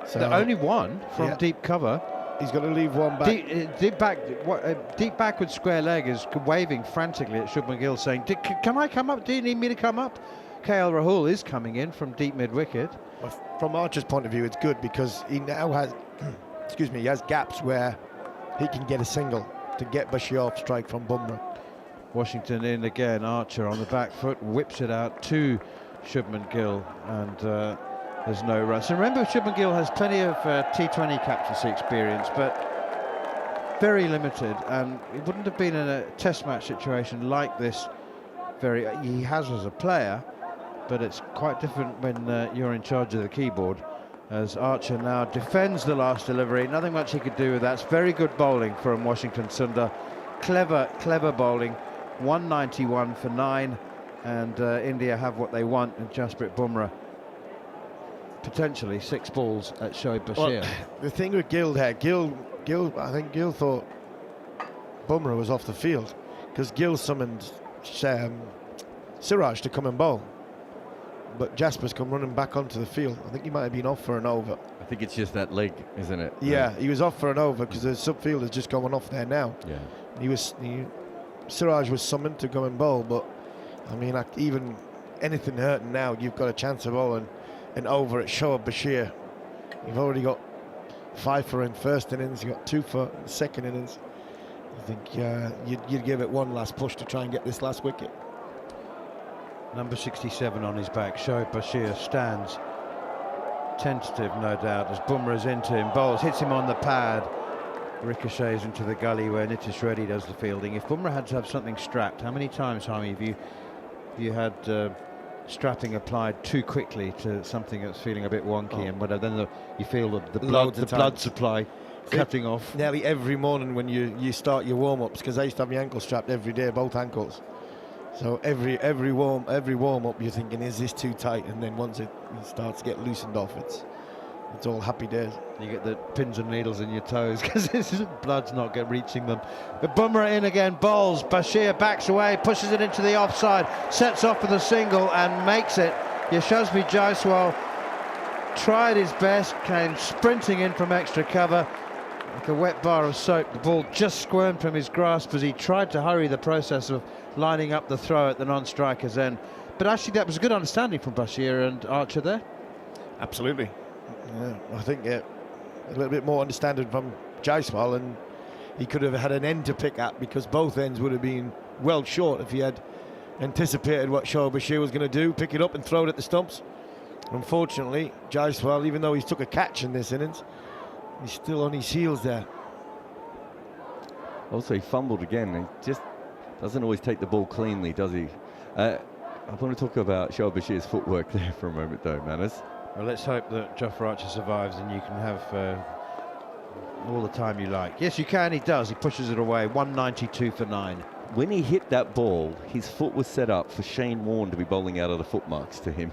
So the only one from deep cover. He's got to leave one back. Deep backward square leg is waving frantically at Shubman Gill, saying, "Can I come up? Do you need me to come up?" KL Rahul is coming in from deep mid wicket. From Archer's point of view, it's good because he now has, he has gaps where he can get a single to get Bashir off strike from Bumra. Washington in again. Archer on the back foot, whips it out to Shubman Gill, and there's no runs. And remember, Shubman Gill has plenty of T20 captaincy experience, but very limited, and it wouldn't have been in a test match situation like this. He has as a player, but it's quite different when you're in charge of the keyboard. As Archer now defends the last delivery, nothing much he could do with that. It's very good bowling from Washington Sundar. Clever bowling. 191 for 9, and India have what they want in Jasprit Bumrah. Potentially 6 balls at Shoaib Bashir. Well, the thing with Gill there, I think Gill thought Bumrah was off the field because Gill summoned Siraj to come and bowl. But Jasper's come running back onto the field. I think he might have been off for an over. I think it's just that leg, isn't it? Yeah, he was off for an over because the subfielder's just going off there now. Yeah. Siraj was summoned to go and bowl, but I mean, even anything hurting now, you've got a chance of bowling an over at Shoaib Bashir. You've already got 5 for in first innings, you've got 2 for second innings. I think you'd give it one last push to try and get this last wicket. Number 67 on his back, Shoaib Bashir stands tentative, no doubt, as Bumrah's into him, bowls, hits him on the pad, ricochets into the gully where Nitish Reddy does the fielding. If Bumrah had to have something strapped, how many times, Harmy, have you had strapping applied too quickly to something that's feeling a bit wonky and whatever, then you feel the blood supply cutting off? Nearly every morning when you start your warm-ups, because I used to have my ankle strapped every day, both ankles. So every warm-up you're thinking, is this too tight? And then once it starts to get loosened off, it's all happy days. You get the pins and needles in your toes because blood's not reaching them. But Bumrah in again, bowls. Bashir backs away, pushes it into the offside, sets off with a single and makes it. Yashasvi Jaiswal tried his best, came sprinting in from extra cover. Like a wet bar of soap, the ball just squirmed from his grasp as he tried to hurry the process of lining up the throw at the non-striker's end. But actually that was a good understanding from Bashir and Archer there. Absolutely. Yeah, I think a little bit more understanding from Jaiswal, and he could have had an end to pick at because both ends would have been well short if he had anticipated what Shoaib Bashir was going to do, pick it up and throw it at the stumps. Unfortunately, Jaiswal, even though he's took a catch in this innings, he's still on his heels there. Also, he fumbled again. He just doesn't always take the ball cleanly, does he? I want to talk about Shoaib Bashir's footwork there for a moment, though, Manners. Well, let's hope that Jofra Archer survives and you can have all the time you like. Yes, you can. He does. He pushes it away. 192 for 9. When he hit that ball, his foot was set up for Shane Warne to be bowling out of the foot marks to him.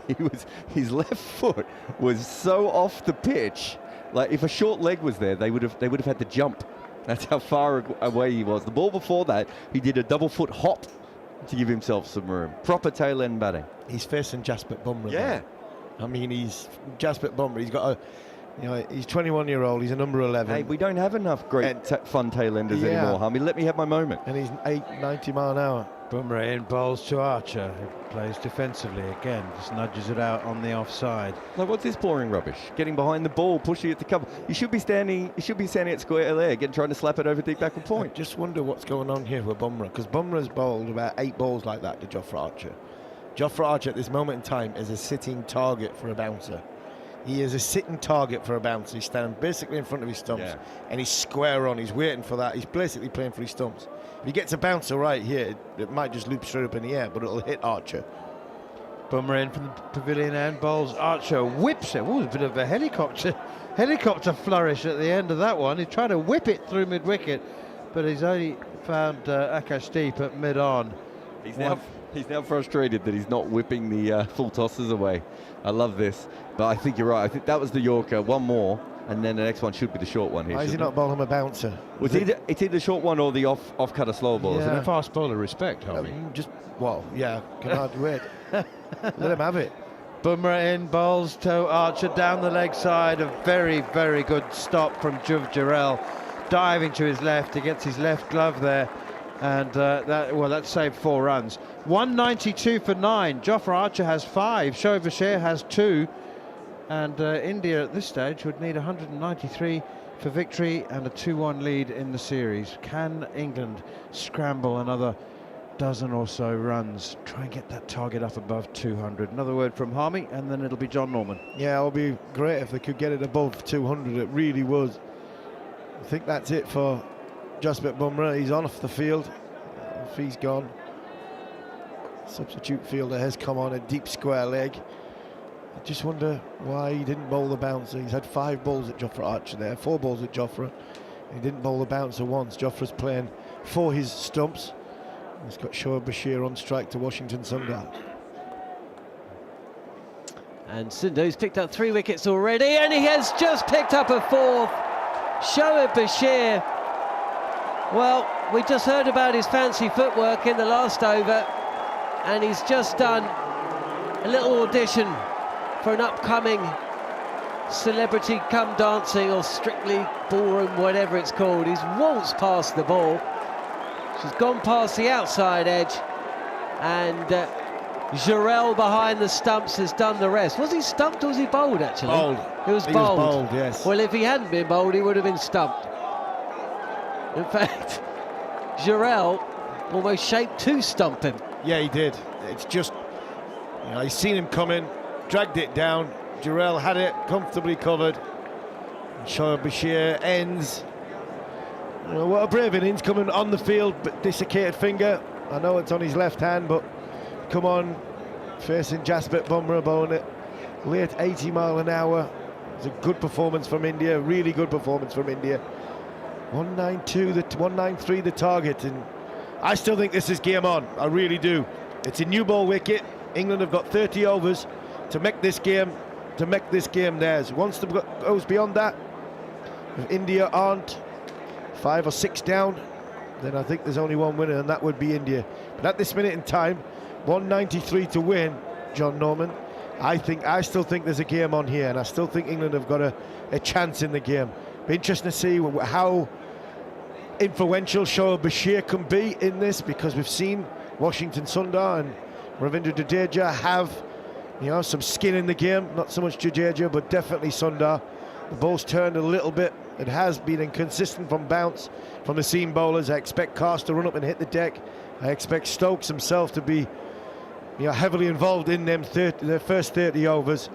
His left foot was so off the pitch. Like, if a short leg was there, they would have had to jump. That's how far away he was. The ball before that, he did a double foot hop to give himself some room. Proper tail end batting. He's facing Jasprit Bumra. Yeah. Though. I mean, he's Jasprit Bumra. He's got he's 21-year-old. He's a number 11. Hey, we don't have enough great fun tail enders anymore, Hummy. Let me have my moment. And he's 90 mile an hour. Bumra in, bowls to Archer, who plays defensively again, just nudges it out on the offside. Like, what's this boring rubbish? Getting behind the ball, pushing it to cover. You should be standing at square leg and trying to slap it over deep backward point. I just wonder what's going on here with Bumra, because Bumra's bowled about 8 balls like that to Jofra Archer. Jofra Archer at this moment in time is a sitting target for a bouncer. He is a sitting target for a bouncer. He's standing basically in front of his stumps, and he's square on. He's waiting for that. He's basically playing for his stumps. If he gets a bouncer right here, it might just loop straight up in the air, but it'll hit Archer. Bumra in from the pavilion and bowls. Archer whips it. Ooh, a bit of a helicopter flourish at the end of that one. He tried to whip it through mid-wicket, but he's only found Akashdeep at mid-on. He's now frustrated that he's not whipping the full tosses away. I love this, but I think you're right. I think that was the Yorker. One more, and then the next one should be the short one here. Why is he not bowling a bouncer? It's either the short one or the off-cutter slow ball, isn't it? Fast bowler respect, Harvey. Can hardly wait. Let him have it. Bumra in, bowls to Archer down the leg side. A very, very good stop from Jarrod, diving to his left. He gets his left glove there, and that saved 4 runs. 192 for 9. Jofra Archer has 5. Shoaib Bashir has 2. And India at this stage would need 193 for victory and a 2-1 lead in the series. Can England scramble another dozen or so runs? Try and get that target up above 200. Another word from Harmy, and then it'll be Jon Norman. Yeah, it would be great if they could get it above 200. It really would. I think that's it for Jasprit Bumra. He's on off the field. If he's gone, substitute fielder has come on a deep square leg. I just wonder why he didn't bowl the bouncer. He's had 5 balls at Jofra Archer there, 4 balls at Jofra. He didn't bowl the bouncer once. Jofra's playing for his stumps. He's got Shoaib Bashir on strike to Washington Sundar. And Sindhu's picked up 3 wickets already, and he has just picked up a 4th. Shoaib Bashir. Well, we just heard about his fancy footwork in the last over, and he's just done a little audition for an upcoming Celebrity Come Dancing or Strictly Ballroom, whatever it's called. He's waltzed past the ball. She's gone past the outside edge, and Jarrod behind the stumps has done the rest. Was he stumped or was he bowled, actually? Bowled. He was He bowled. was bowled, yes. Well, if he hadn't been bowled, he would have been stumped. In fact, Jarrod almost shaped to stump him. Yeah, he did. It's just, he's seen him coming, dragged it down. Jarrod had it comfortably covered. Shoaib Bashir ends. What a brave innings coming on the field, but dislocated finger. I know it's on his left hand, but come on, facing Jasprit Bumra, bowling it late 80 mile an hour. It's a good performance from India, really good performance from India. 193 the target, and I still think this is game on. I really do. It's a new ball wicket. England have got 30 overs to make this game theirs. Once they've goes beyond that, if India aren't 5 or 6 down, then I think there's only one winner, and that would be India. But at this minute in time, 193 to win, Jon Norman. I still think there's a game on here, and I still think England have got a chance in the game. Be interesting to see how influential Shoaib Bashir can be in this, because we've seen Washington Sundar and Ravindra Jadeja have some skin in the game. Not so much Jadeja, but definitely Sundar. The ball's turned a little bit. It has been inconsistent from bounce from the seam bowlers. I expect Cast to run up and hit the deck. I expect Stokes himself to be heavily involved in their first 30 overs.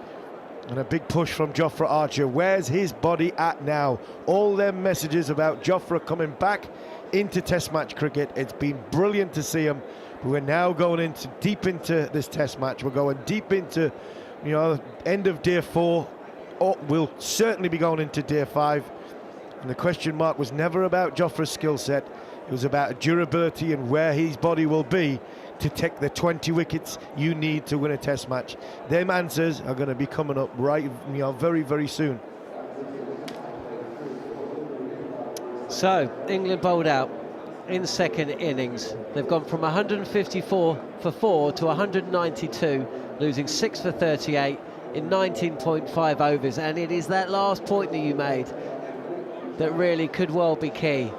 And a big push from Jofra Archer. Where's his body at now? All them messages about Jofra coming back into Test match cricket. It's been brilliant to see him. But we're now going deep into this Test match. We're going deep into, end of day 4. Or we'll certainly be going into day 5. And the question mark was never about Jofra's skill set. It was about durability and where his body will be to take the 20 wickets you need to win a Test match. Them answers are going to be coming up very, very soon. So, England bowled out in second innings. They've gone from 154 for 4 to 192, losing 6 for 38 in 19.5 overs. And it is that last point that you made that really could well be key.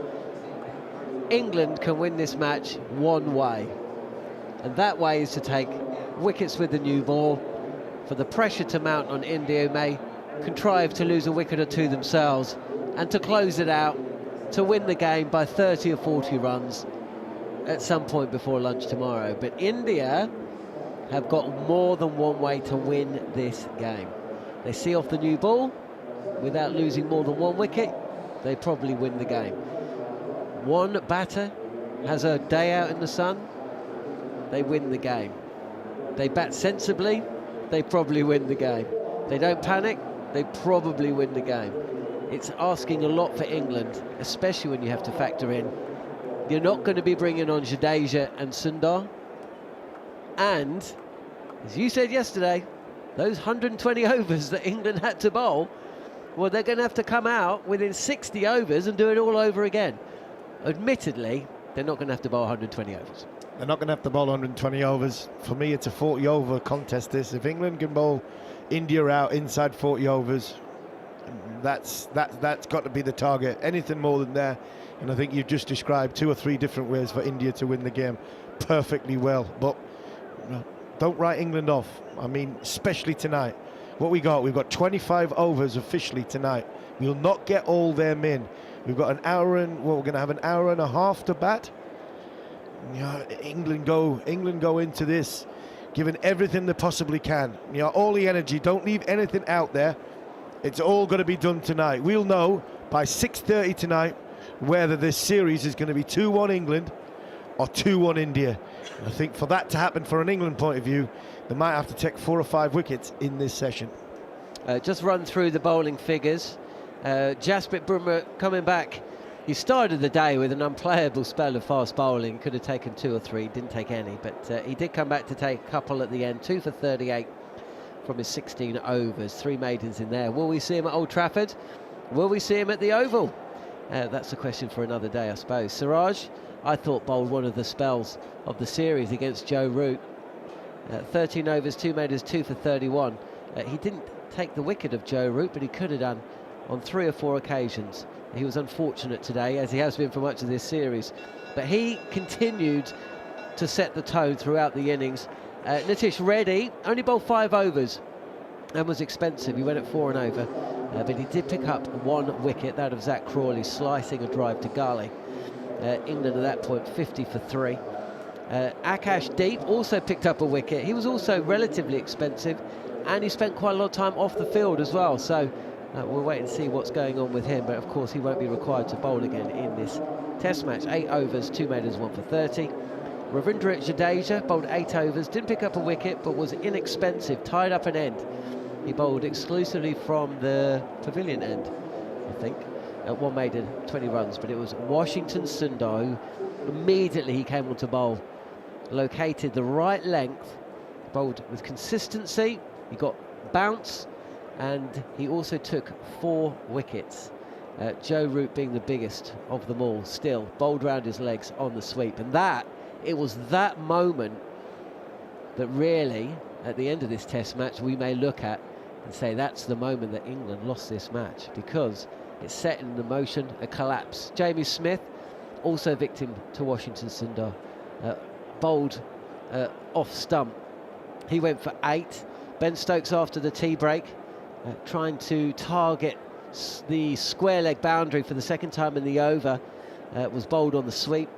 England can win this match one way, and that way is to take wickets with the new ball, for the pressure to mount on India, who may contrive to lose a wicket or two themselves, and to close it out, to win the game by 30 or 40 runs at some point before lunch tomorrow. But India have got more than one way to win this game. They see off the new ball without losing more than one wicket, they probably win the game. One batter has a day out in the sun, they win the game. They bat sensibly, they probably win the game. They don't panic, they probably win the game. It's asking a lot for England, especially when you have to factor in you're not going to be bringing on Jadeja and Sundar. And, as you said yesterday, those 120 overs that England had to bowl, well, they're going to have to come out within 60 overs and do it all over again. Admittedly, they're not going to have to bowl 120 overs. They're not going to have to bowl 120 overs. For me, it's a 40-over contest, this. If England can bowl India out inside 40 overs, that's got to be the target. Anything more than that, and I think you've just described 2 or 3 different ways for India to win the game perfectly well. But don't write England off. I mean, especially tonight. What we've got 25 overs officially tonight. We'll not get all them in. We've got we're going to have an hour and a half to bat. England go into this giving everything they possibly can. All the energy. Don't leave anything out there. It's all going to be done tonight. We'll know by 6:30 tonight whether this series is going to be 2-1 England or 2-1 India. I think for that to happen, for an England point of view, they might have to take 4 or 5 wickets in this session. Just run through the bowling figures. Jasprit Bumra coming back. He started the day with an unplayable spell of fast bowling. Could have taken 2 or 3, didn't take any, but he did come back to take a couple at the end. 2 for 38 from his 16 overs, 3 maidens in there. Will we see him at Old Trafford? Will we see him at the Oval? That's a question for another day, I suppose. Siraj, I thought, bowled one of the spells of the series against Joe Root. 13 overs, 2 maidens, 2 for 31. He didn't take the wicket of Joe Root, but he could have done on 3 or 4 occasions. He was unfortunate today, as he has been for much of this series. But he continued to set the tone throughout the innings. Nitish Reddy only bowled 5 overs and was expensive. He went at 4 and over, but he did pick up 1 wicket, that of Zack Crawley, slicing a drive to gully. England at that point 50 for 3. Akash Deep also picked up a wicket. He was also relatively expensive, and he spent quite a lot of time off the field as well. So we'll wait and see what's going on with him, but of course he won't be required to bowl again in this Test match. 8 overs, 2 maidens, 1 for 30. Ravindra Jadeja bowled 8 overs, didn't pick up a wicket, but was inexpensive, tied up an end. He bowled exclusively from the pavilion end, I think. 1 maiden, 20 runs, but it was Washington Sundar who immediately he came on to bowl. Located the right length, bowled with consistency, he got bounce, and he also took 4 wickets. Joe Root being the biggest of them all, still bowled round his legs on the sweep. And it was that moment that really, at the end of this Test match, we may look at and say that's the moment that England lost this match, because it set in the motion a collapse. Jamie Smith, also victim to Washington Sundar, bowled off stump. He went for 8. Ben Stokes, after the tea break, trying to target the square leg boundary for the second time in the over, was bowled on the sweep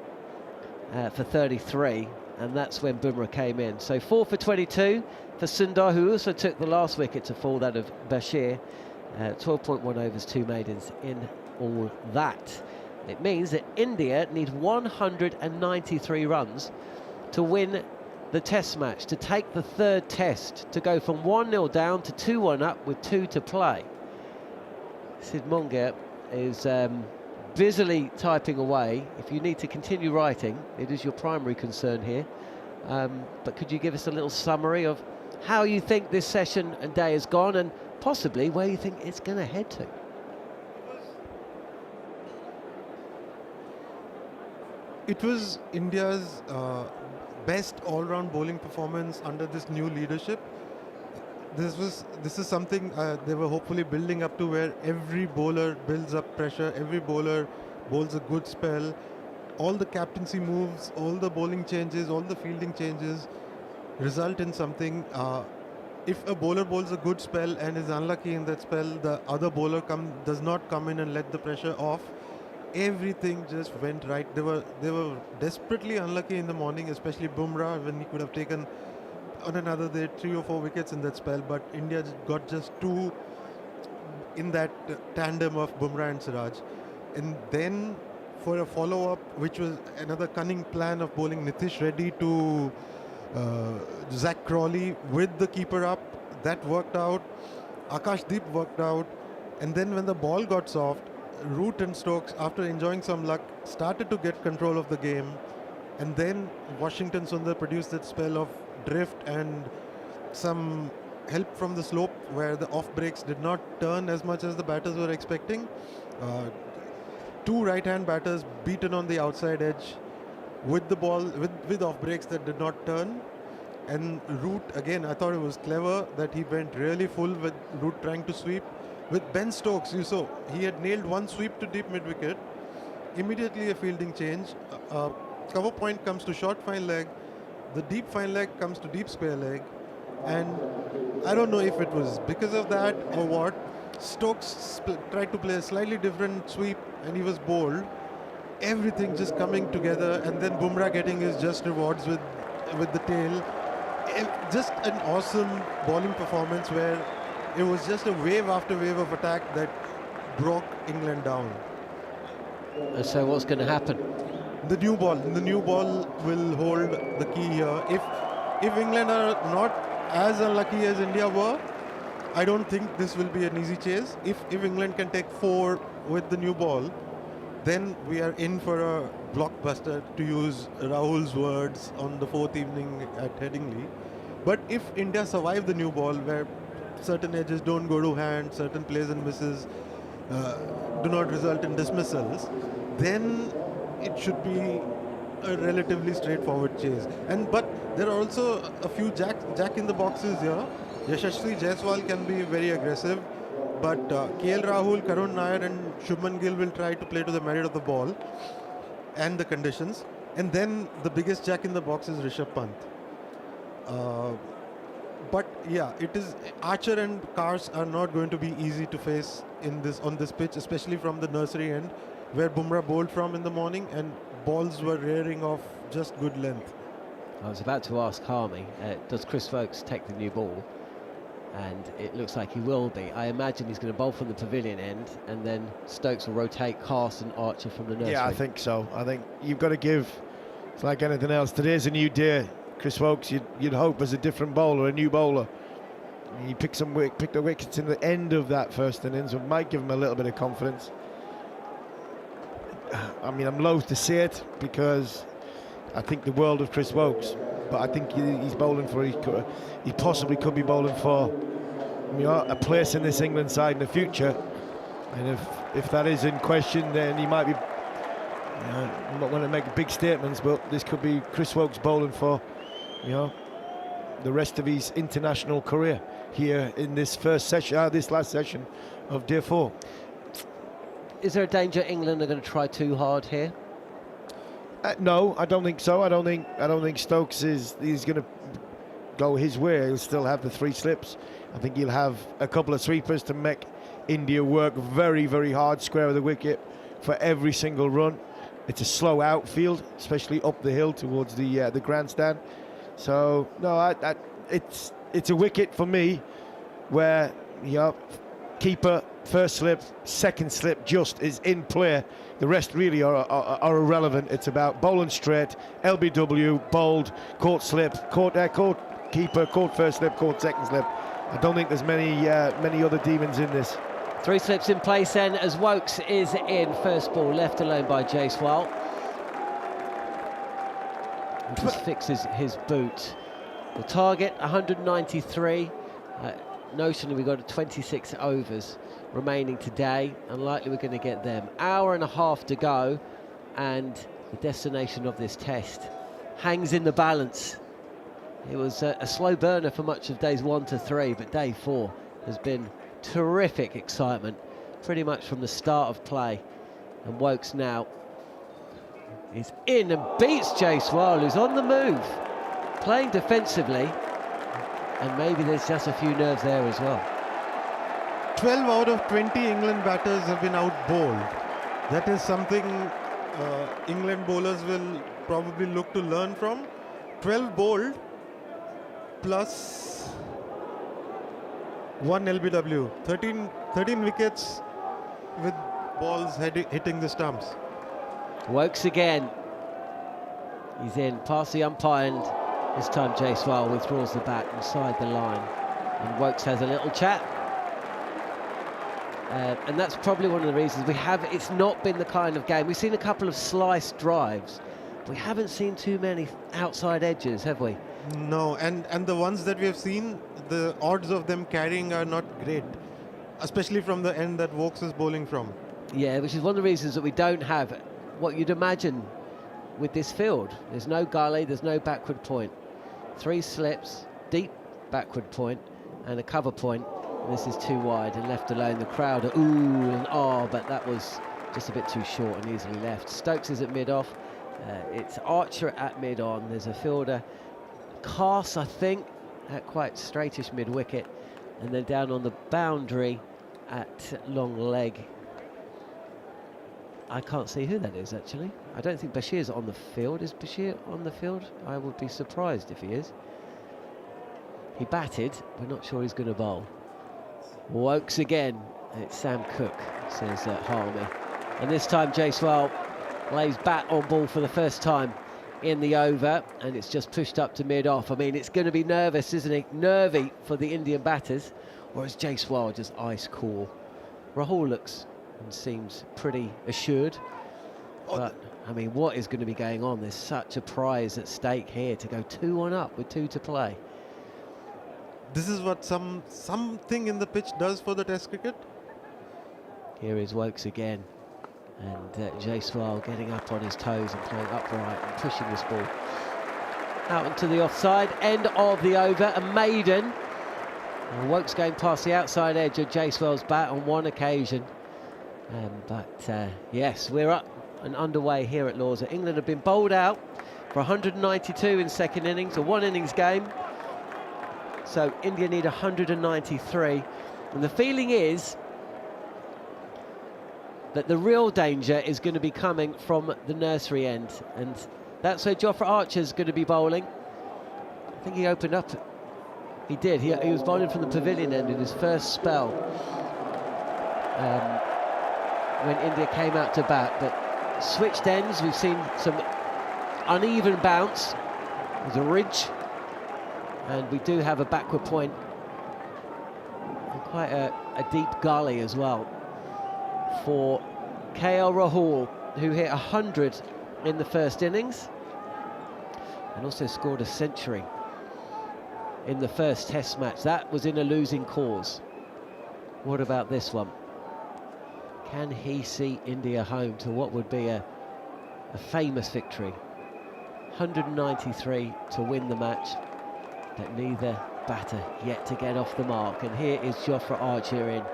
for 33. and that's when Bumra came in. So 4 for 22 for Sundar, who also took the last wicket to fall, that of Bashir. 12.1 overs, 2 maidens in all that. It means that India need 193 runs to win the test match, to take the third test, to go from 1-0 down to 2-1 up with 2 to play. Sid Monga is busily typing away. If you need to continue writing, it is your primary concern here. But could you give us a little summary of how you think this session and day has gone, and possibly where you think it's going to head to? It was India's best all-round bowling performance under this new leadership. This is something they were hopefully building up to, where every bowler builds up pressure, every bowler bowls a good spell. All the captaincy moves, all the bowling changes, all the fielding changes result in something. If a bowler bowls a good spell and is unlucky in that spell, the other bowler does not come in and let the pressure off. Everything just went right. They were desperately unlucky in the morning, especially Bumra, when he could have taken on another day 3 or 4 wickets in that spell, but India got just 2 in that tandem of Bumra and Siraj. And then for a follow-up, which was another cunning plan of bowling Nitish Reddy to Zack Crawley with the keeper up, that worked out. Akashdeep worked out. And then when the ball got soft, Root and Stokes, after enjoying some luck, started to get control of the game. And then Washington Sundar produced that spell of drift and some help from the slope, where the off breaks did not turn as much as the batters were expecting. 2 right-hand batters beaten on the outside edge with the ball, with off breaks that did not turn. And Root, again, I thought it was clever that he went really full with Root trying to sweep. With Ben Stokes, you saw, he had nailed 1 sweep to deep mid-wicket. Immediately a fielding change. Cover point comes to short fine leg. The deep fine leg comes to deep square leg. And I don't know if it was because of that or what, Stokes tried to play a slightly different sweep and he was bowled. Everything just coming together, and then Bumra getting his just rewards with the tail. Just an awesome bowling performance, where it was just a wave after wave of attack that broke England down. And so what's going to happen? The new ball will hold the key here. If England are not as unlucky as India were, I don't think this will be an easy chase. If England can take 4 with the new ball, then we are in for a blockbuster, to use Rahul's words on the 4th evening at Headingley. But if India survive the new ball, where certain edges don't go to hand, certain plays and misses do not result in dismissals, then it should be a relatively straightforward chase. But there are also a few jack in the boxes here. Yashasvi Jaiswal can be very aggressive, but KL Rahul, Karun Nair and Shubman Gill will try to play to the merit of the ball and the conditions. And then the biggest jack in the box is Rishabh Pant. But yeah, it is, Archer and Cars are not going to be easy to face on this pitch, especially from the nursery end, where Bumra bowled from in the morning and balls were rearing off just good length. I was about to ask Harmy, does Chris Vokes take the new ball? And it looks like he will be. I imagine he's going to bowl from the pavilion end, and then Stokes will rotate Cast and Archer from the nursery. Yeah, I think so. I think you've got to give, it's like anything else, today's a new day. Chris Vokes, you'd hope, as a different bowler, a new bowler. He picked the wickets in the end of that first innings, which might give him a little bit of confidence. I mean, I'm loath to say it because I think the world of Chris Vokes, but I think he's bowling for, he possibly could be bowling for, a place in this England side in the future. And if that is in question, then he might be, I'm not going to make big statements, but this could be Chris Vokes bowling for, the rest of his international career here in this first session, this last session of day 4. Is there a danger England are going to try too hard here? No, I don't think so. I don't think Stokes he's going to go his way. He'll still have the 3 slips. I think he'll have a couple of sweepers to make India work very, very hard, square of the wicket for every single run. it's a slow outfield, especially up the hill towards the grandstand. So no, it's a wicket for me where keeper, first slip, second slip just is in play. The rest really are irrelevant. It's about bowling straight, LBW, bowled, caught slip, caught keeper, caught first slip, caught second slip. I don't think there's many other demons in this. 3 slips in place then as Woakes is in. First ball left alone by Jaiswal. He just fixes his boot. The target 193. Notionally we've got 26 overs remaining today. Unlikely we're going to get them. Hour and a half to go, and the destination of this test hangs in the balance. It was a slow burner for much of days 1 to 3, but day 4 has been terrific excitement pretty much from the start of play. And Woakes now is in and beats Jaiswal, who's on the move, playing defensively, and maybe there's just a few nerves there as well. 12 out of 20 England batters have been out-bowled. That is something England bowlers will probably look to learn from. 12 bowled plus 1 LBW. 13 wickets with balls hitting the stumps. Woakes again. He's in past the umpire, and this time Jaiswal withdraws the bat inside the line. And Woakes has a little chat. And that's probably one of the reasons it's not been the kind of game. We've seen a couple of sliced drives. We haven't seen too many outside edges, have we? No, and the ones that we have seen, the odds of them carrying are not great, especially from the end that Woakes is bowling from. Yeah, which is one of the reasons that we don't have what you'd imagine with this field. There's no gully, there's no backward point. 3 slips, deep backward point, and a cover point. And this is too wide and left alone. The crowd are ooh and ah, but that was just a bit too short and easily left. Stokes is at mid-off. It's Archer at mid-on. There's a fielder, Cass, I think, at quite straightish mid-wicket. And then down on the boundary at long leg. I can't see who that is, actually. I don't think Bashir's on the field. Is Bashir on the field? I would be surprised if he is. He batted. We're not sure he's going to bowl. Woakes again. It's Sam Cook, says Harmy. And this time Jaiswal lays bat on ball for the first time in the over, and it's just pushed up to mid-off. I mean, it's going to be nervous, isn't it? Nervy for the Indian batters. Or is Jaiswal just ice cool? Rahul looks and seems pretty assured. But, I mean, what is going to be going on? There's such a prize at stake here to go 2-1 up with 2 to play. This is what something in the pitch does for the Test cricket. Here is Woakes again. And Jaiswal getting up on his toes and playing upright and pushing this ball out into the offside. End of the over, a maiden. And Woakes going past the outside edge of Jaiswal's bat on one occasion. But yes, we're up and underway here at Lord's. England have been bowled out for 192 in second innings, a 1 innings game. So India need 193. And the feeling is that the real danger is going to be coming from the nursery end. And that's where Jofra Archer's going to be bowling. I think he opened up. He did. He was bowling from the pavilion end in his first spell. When India came out to bat, but switched ends, we've seen some uneven bounce. There's a ridge, and we do have a backward point, and quite a deep gully as well for KL Rahul, who hit 100 in the first innings and also scored a century in the first Test match. That was in a losing cause. What about this one? Can he see India home to what would be a famous victory? 193 to win the match, but neither batter yet to get off the mark. And here is Jofra Archer in.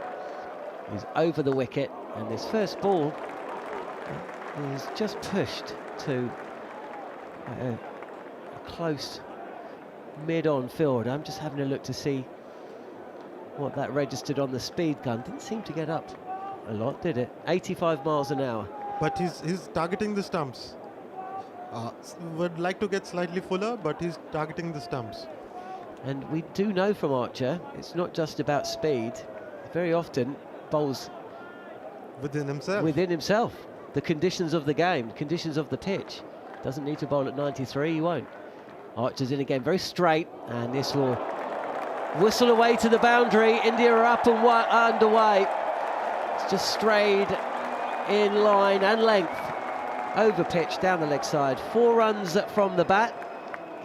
He's over the wicket, and this first ball is just pushed to a close mid-on field. I'm just having a look to see what that registered on the speed gun. Didn't seem to get up a lot, did it? 85 miles an hour. but he's targeting the stumps. Would like to get slightly fuller, but he's targeting the stumps. And we do know from Archer, it's not just about speed. Very often, bowls Within himself. within himself. The conditions of the game, conditions of the pitch. Doesn't need to bowl at 93, he won't. Archer's in again, very straight, and this will whistle away to the boundary. India are up and underway. It's just strayed in line and length. Over pitch, down the leg side. 4 runs from the bat.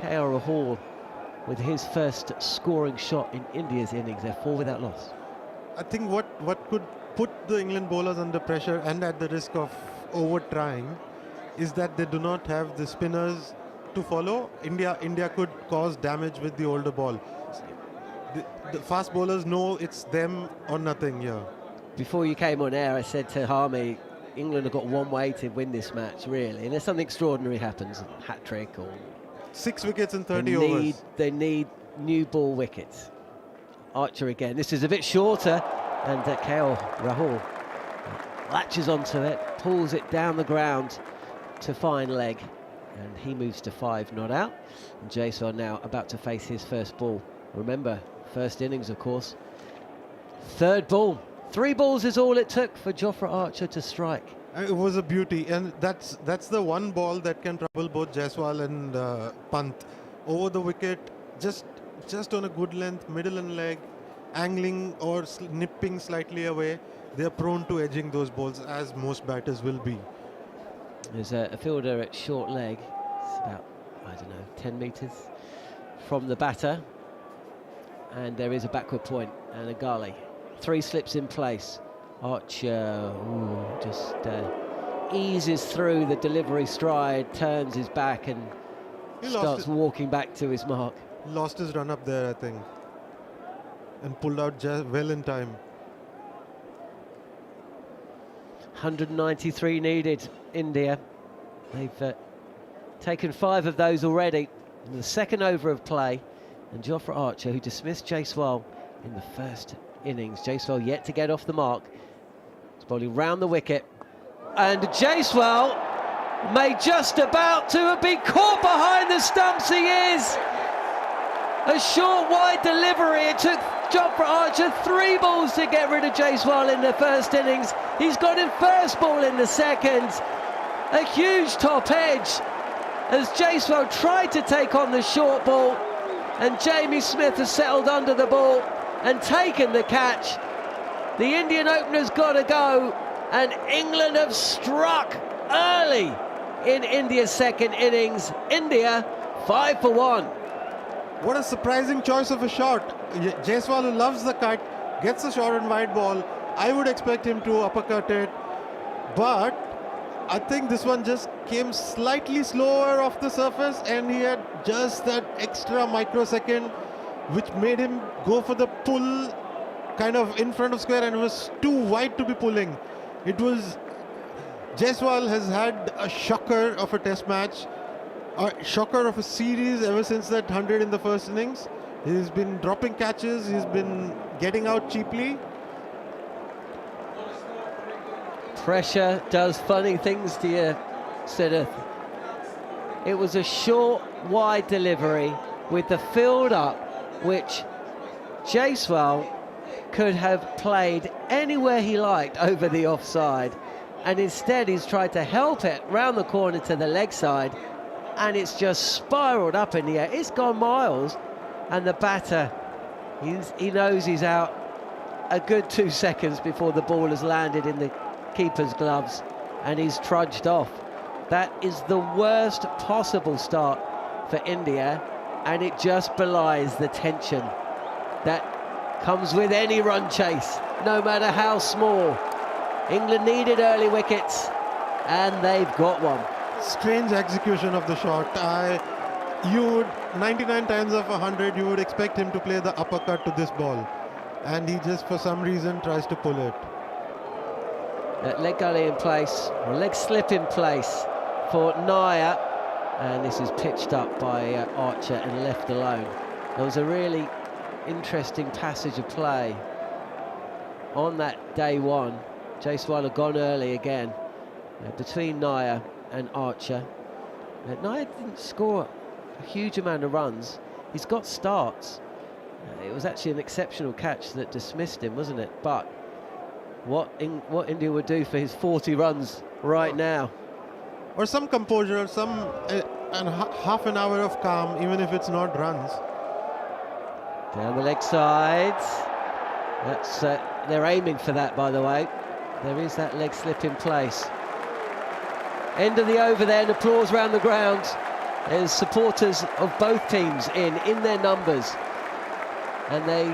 KR Rahul with his first scoring shot in India's innings. They're 4 without loss. I think what could put the England bowlers under pressure and at the risk of over trying is that they do not have the spinners to follow. India could cause damage with the older ball. The fast bowlers know it's them or nothing here. Before you came on air, I said to Harmy, England have got one way to win this match, really, unless something extraordinary happens, a hat-trick or... 6 wickets in 30 overs. They need new ball wickets. Archer again. This is a bit shorter, and KL Rahul latches onto it, pulls it down the ground to fine leg, and he moves to 5 not out. And Jaiswal now about to face his first ball. Remember, first innings, of course. Third ball. 3 balls is all it took for Jofra Archer to strike. It was a beauty, and that's the one ball that can trouble both Jaiswal and Pant. Over the wicket, just on a good length, middle and leg, angling or nipping slightly away. They're prone to edging those balls, as most batters will be. There's a fielder at short leg. It's about, I don't know, 10 metres from the batter. And there is a backward point and a gully. 3 slips in place. Archer just eases through the delivery stride, turns his back and starts walking back to his mark. Lost his run up there, I think, and pulled out well in time. 193 needed, India. They've taken 5 of those already in the second over of play. And Jofra Archer, who dismissed Jaiswal in the first innings. Jaiswal yet to get off the mark. He's bowling round the wicket. And Jaiswal may just about to have been caught behind the stumps. He is. A short wide delivery. It took Jofra Archer 3 balls to get rid of Jaiswal in the first innings. He's got him first ball in the second. A huge top edge as Jaiswal tried to take on the short ball, and Jamie Smith has settled under the ball and taken the catch. The Indian opener's got to go, and England have struck early in India's second innings. India 5 for 1. What a surprising choice of a shot. Jaiswal, who loves the cut, gets a short and wide ball. I would expect him to uppercut it, but I think this one just came slightly slower off the surface, and he had just that extra microsecond which made him go for the pull kind of in front of square, and it was too wide to be pulling. It was... Jaiswal has had a shocker of a test match, a shocker of a series ever since that 100 in the first innings. He's been dropping catches, he's been getting out cheaply. Pressure does funny things to you, Siraj. It was a short, wide delivery with the field up, which Jaiswal could have played anywhere he liked over the offside, and instead he's tried to help it round the corner to the leg side, and it's just spiralled up in the air. It's gone miles, and the batter, he knows he's out a good 2 seconds before the ball has landed in the keeper's gloves, and he's trudged off. That is the worst possible start for India, and it just belies the tension that comes with any run chase, no matter how small. England needed early wickets, and they've got one. Strange execution of the shot. 99 times of 100, you would expect him to play the uppercut to this ball, and he just for some reason tries to pull it. Leg gully in place, or leg slip in place for Nair, and this is pitched up by Archer and left alone. There was a really interesting passage of play on that day one. Jaiswal had gone early again, between Nair and Archer. Nair didn't score a huge amount of runs. He's got starts. It was actually an exceptional catch that dismissed him, wasn't it? But what India would do for his 40 runs right now. Or some composure, half an hour of calm, even if it's not runs. Down the leg side. That's they're aiming for that, by the way. There is that leg slip in place. End of the over then, applause round the ground. There's supporters of both teams in their numbers. And they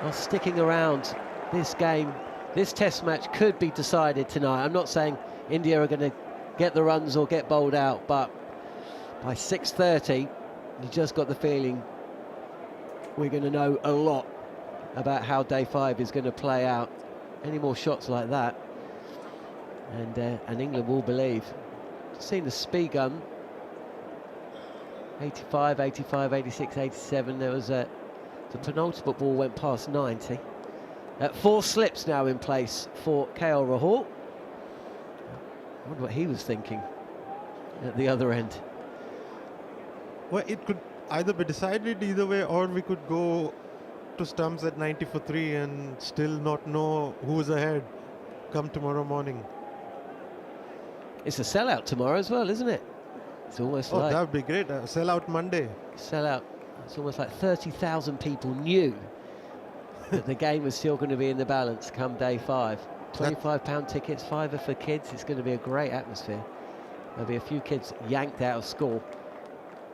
are sticking around this game. This test match could be decided tonight. I'm not saying India are going to get the runs or get bowled out, but by 6:30, you just got the feeling we're going to know a lot about how day 5 is going to play out. Any more shots like that, and England will believe. Seen the speed gun. 85, 85, 86, 87. There was the penultimate ball went past 90. 4 slips now in place for KL Rahul. I wonder what he was thinking at the other end. Well, it could either be decided either way, or we could go to Stumps at 90 for 3 and still not know who's ahead come tomorrow morning. It's a sellout tomorrow as well, isn't it? It's almost like... that would be great. Sellout Monday. Sellout. It's almost like 30,000 people knew that the game was still going to be in the balance come day 5. £25 tickets, £5 for kids. It's going to be a great atmosphere. There'll be a few kids yanked out of school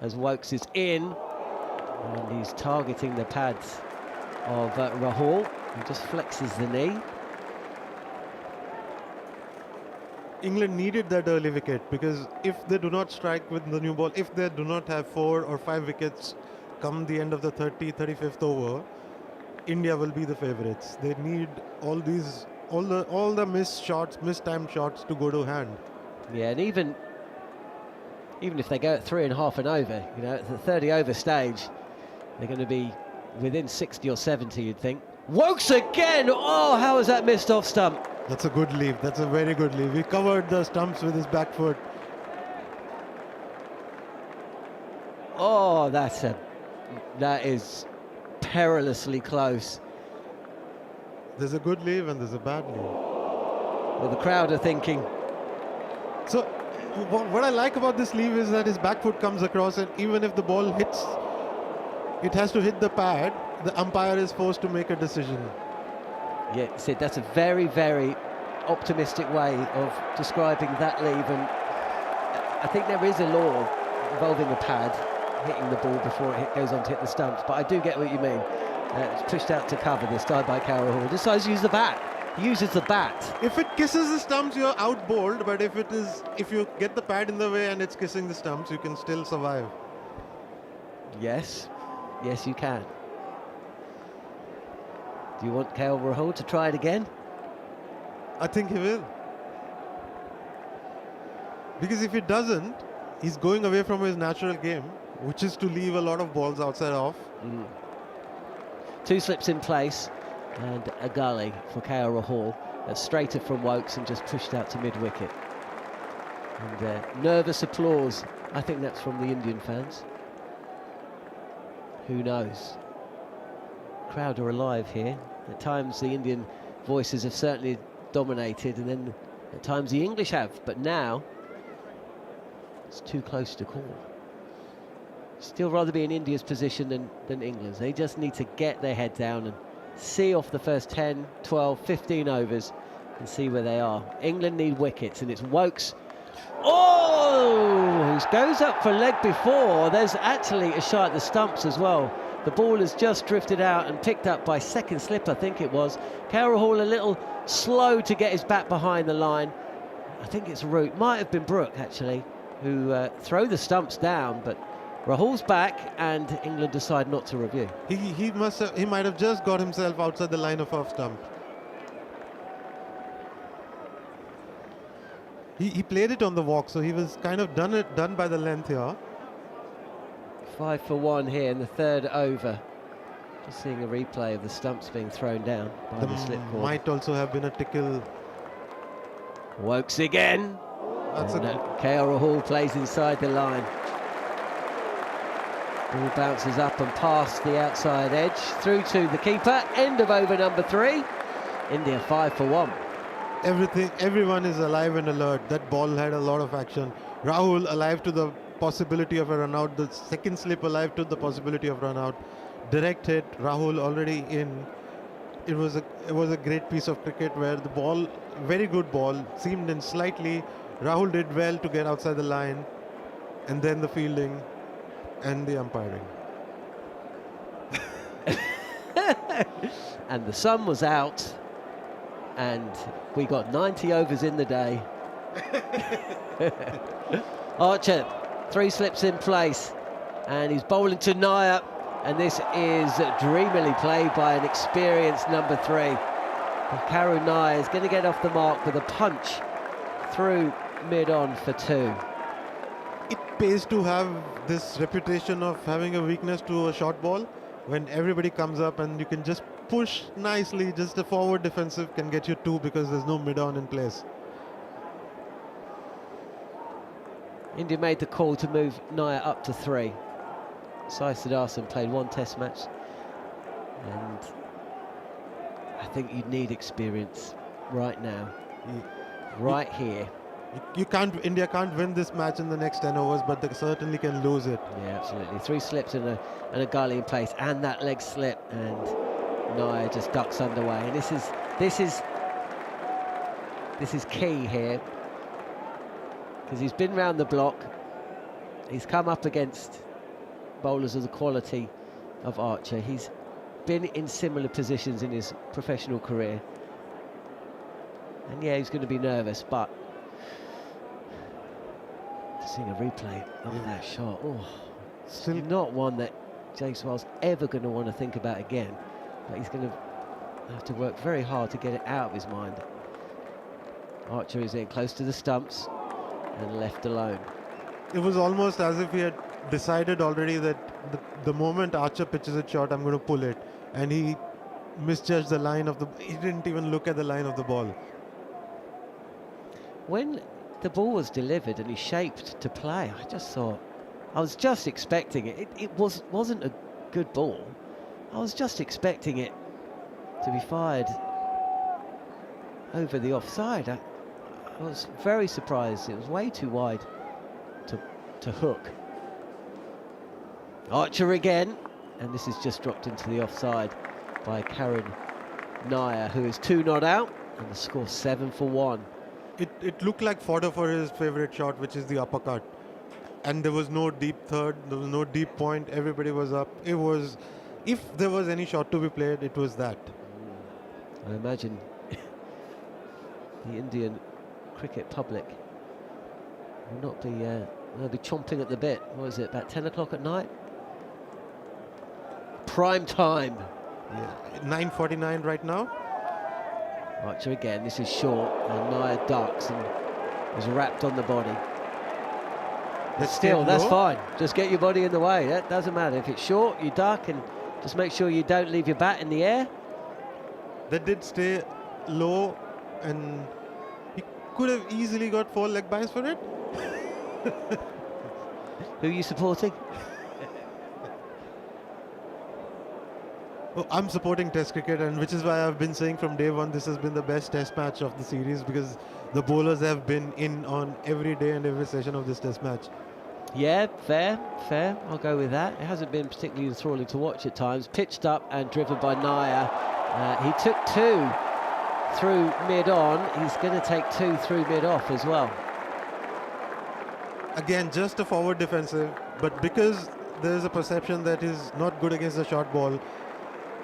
as Wokes is in, and he's targeting the pads of Rahul, who just flexes the knee. England needed that early wicket, because if they do not strike with the new ball, if they do not have 4 or 5 wickets come the end of the 35th over, India will be the favourites. They need all the missed shots, mistimed shots to go to hand. Yeah, and even if they go at 3.5 and over, you know, at the 30 over stage, they're going to be within 60 or 70, you'd think. Wokes again! Oh, how was that missed off stump? That's a good leave. That's a very good leave. He covered the stumps with his back foot. Oh, that is perilously close. There's a good leave and there's a bad leave. Well, the crowd are thinking. So, what I like about this leave is that his back foot comes across, and even if the ball hits, it has to hit the pad. The umpire is forced to make a decision. Yeah, Sid, that's a very, very optimistic way of describing that leave, and I think there is a law involving a pad hitting the ball before it goes on to hit the stumps, but I do get what you mean. It's pushed out to cover this time by Rahul. Decides to use the bat. He uses the bat. If it kisses the stumps, you're out bowled, but if you get the pad in the way and it's kissing the stumps, you can still survive. Yes, you can. Do you want KL Rahul to try it again? I think he will. Because if he doesn't, he's going away from his natural game, which is to leave a lot of balls outside off. 2 slips in place and a gully for KL Rahul. That's straighter from Wokes and just pushed out to mid-wicket. And nervous applause. I think that's from the Indian fans. Who knows? Crowd are alive here. At times the Indian voices have certainly dominated, and then at times the English have, but now it's too close to call. Still rather be in India's position than England's. They just need to get their head down and see off the first 10, 12, 15 overs and see where they are. England need wickets, and it's Wokes. Oh, who goes up for leg before. There's actually a shot at the stumps as well. The ball has just drifted out and picked up by second slip, I think it was. KL Rahul a little slow to get his bat behind the line. I think it's Root, might have been Brook actually, who throw the stumps down, but Rahul's back and England decide not to review. He might have just got himself outside the line of off stump. He played it on the walk, so he was kind of done by the length here. 5 for 1 here in the 3rd over. Just seeing a replay of the stumps being thrown down by the slip cord. Might also have been a tickle. Wokes again. That's And a KL Rahul plays inside the line. Ball bounces up and past the outside edge, through to the keeper. End of over number 3. India 5 for 1. everyone is alive and alert. That ball had a lot of action. Rahul alive to the possibility of a run out. The second slip alive to the possibility of run out. Direct hit. Rahul already in. It was a great piece of cricket where the ball, very good ball, seamed in slightly. Rahul did well to get outside the line, and then the fielding and the umpiring. And the sun was out, and we got 90 overs in the day. Archer, 3 slips in place, and he's bowling to Nair, and this is dreamily played by an experienced number 3. Karun Nair is going to get off the mark with a punch through mid-on for 2. It pays to have this reputation of having a weakness to a short ball. When everybody comes up and you can just push nicely, just a forward defensive can get you 2 because there's no mid-on in place. India made the call to move Nair up to 3. Sai Siddharthan played 1 test match, and I think you'd need experience right now, right here. India can't win this match in the next 10 overs, but they certainly can lose it. Yeah, absolutely. 3 slips and a gully in place, and that leg slip, and Nair just ducks underway. And this is key here, because he's been round the block. He's come up against bowlers of the quality of Archer. He's been in similar positions in his professional career, and yeah, he's going to be nervous, but seeing a replay of that shot, still not one that Jaiswal's ever going to want to think about again, but he's going to have to work very hard to get it out of his mind. Archer is in close to the stumps and left alone. It was almost as if he had decided already that the moment Archer pitches a shot, I'm going to pull it, and he misjudged the line of he didn't even look at the line of the ball. When the ball was delivered and he shaped to play, I was just expecting it. It wasn't a good ball. I was just expecting it to be fired over the offside. I was very surprised. It was way too wide to hook. Archer again, and this is just dropped into the offside by Karun Nair, who is 2 not out, and the score 7 for 1. It looked like fodder for his favourite shot, which is the uppercut. And there was no deep third, there was no deep point, everybody was up. It was, if there was any shot to be played, it was that. I imagine the Indian cricket public will not be, they'll be chomping at the bit. What is it, about 10 o'clock at night? Prime time. Yeah, 9:49 right now. Archer again, this is short, and Nair ducks and is wrapped on the body. But still, that's fine. Just get your body in the way. That doesn't matter. If it's short, you duck, and just make sure you don't leave your bat in the air. That did stay low, and he could have easily got 4 leg byes for it. Who are you supporting? Oh, I'm supporting Test cricket, and which is why I've been saying from day one this has been the best Test match of the series, because the bowlers have been in on every day and every session of this Test match. Yeah, fair. I'll go with that. It hasn't been particularly enthralling to watch at times. Pitched up and driven by Nair. He took 2 through mid-on. He's going to take 2 through mid-off as well. Again, just a forward defensive, but because there's a perception that he's not good against the short ball,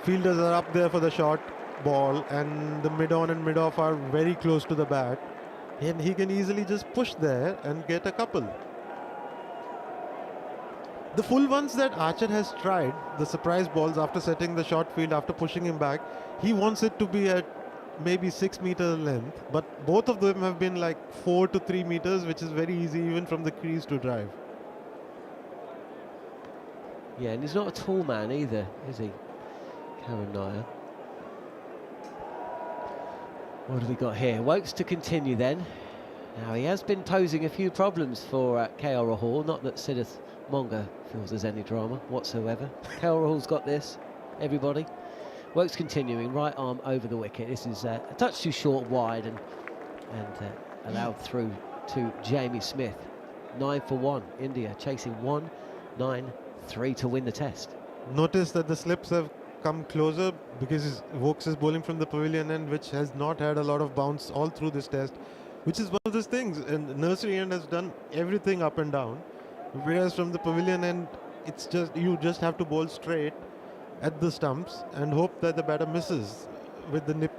fielders are up there for the short ball, and the mid-on and mid-off are very close to the bat, and he can easily just push there and get a couple. The full ones that Archer has tried, the surprise balls after setting the short field, after pushing him back, he wants it to be at maybe 6 meter length, but both of them have been like 4 to 3 meters, which is very easy even from the crease to drive. Yeah, and he's not a tall man either, is he? Karun Nair. What have we got here? Wokes to continue then. Now, he has been posing a few problems for KL Rahul, not that Siddharth Monga feels there's any drama whatsoever. KL Rahul's got this, everybody. Woakes continuing, right arm over the wicket. This is a touch too short wide and allowed through to Jamie Smith. 9 for 1, India chasing 1-9-3 to win the test. Notice that the slips have come closer because Woakes is bowling from the pavilion end, which has not had a lot of bounce all through this test, which is one of those things. And nursery end has done everything up and down, whereas from the pavilion end, it's just you just have to bowl straight at the stumps and hope that the batter misses with the nip.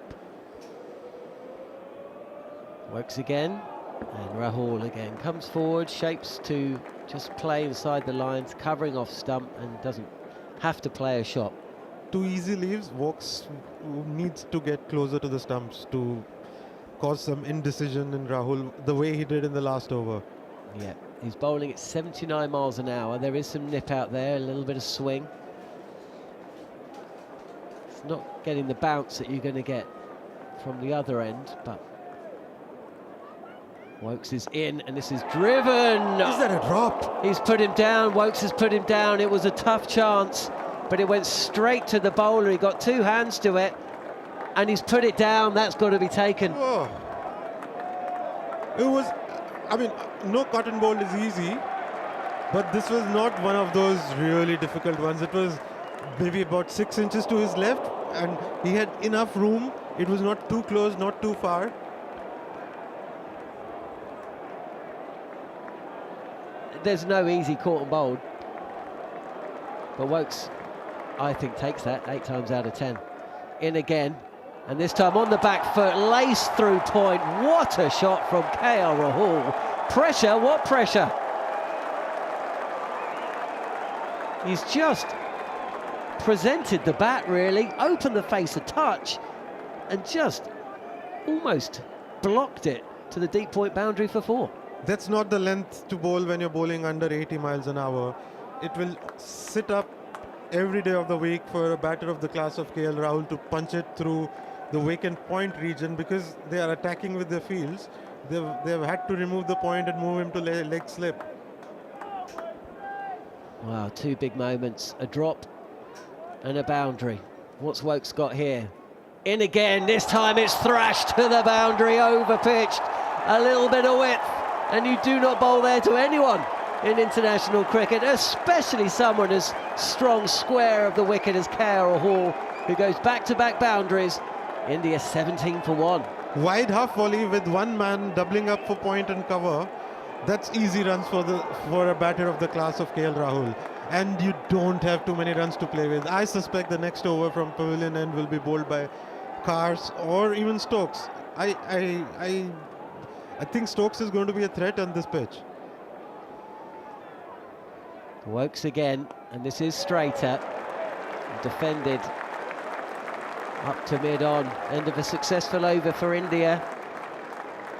Woakes again, and Rahul again comes forward, shapes to just play inside the lines, covering off stump, and doesn't have to play a shot. 2 easy leaves. Woakes needs to get closer to the stumps to cause some indecision in Rahul, the way he did in the last over. Yeah, he's bowling at 79 miles an hour. There is some nip out there, a little bit of swing. It's not getting the bounce that you're going to get from the other end, but Woakes is in, and this is driven. Is that a drop? He's put him down. Woakes has put him down. It was a tough chance, but it went straight to the bowler. He got 2 hands to it, and he's put it down. That's got to be taken. Oh. It was, I mean, no cotton bowl is easy, but this was not one of those really difficult ones. It was maybe about 6 inches to his left, and he had enough room. It was not too close, not too far. There's no easy caught and bowled, but Woakes, I think, takes that 8 times out of 10. In again, and this time on the back foot, laced through point. What a shot from KL Rahul. Pressure, what pressure? He's just presented the bat, really, opened the face a touch, and just almost blocked it to the deep point boundary for 4. That's not the length to bowl when you're bowling under 80 miles an hour. It will sit up every day of the week for a batter of the class of KL Rahul to punch it through the vacant point region, because they are attacking with their fields. They've had to remove the point and move him to leg slip. Wow, 2 big moments, a drop and a boundary. What's Woakes got here? In again, this time it's thrashed to the boundary, over pitched, a little bit of width, and you do not bowl there to anyone in international cricket, especially someone as strong square of the wicket as KL Rahul, who goes back-to-back boundaries. India 17 for 1. Wide half volley with 1 man doubling up for point and cover. That's easy runs for a batter of the class of KL Rahul. And you don't have too many runs to play with. I suspect the next over from pavilion end will be bowled by Cars or even Stokes. I think Stokes is going to be a threat on this pitch. Woakes again, and this is straighter. Defended up to mid-on. End of a successful over for India.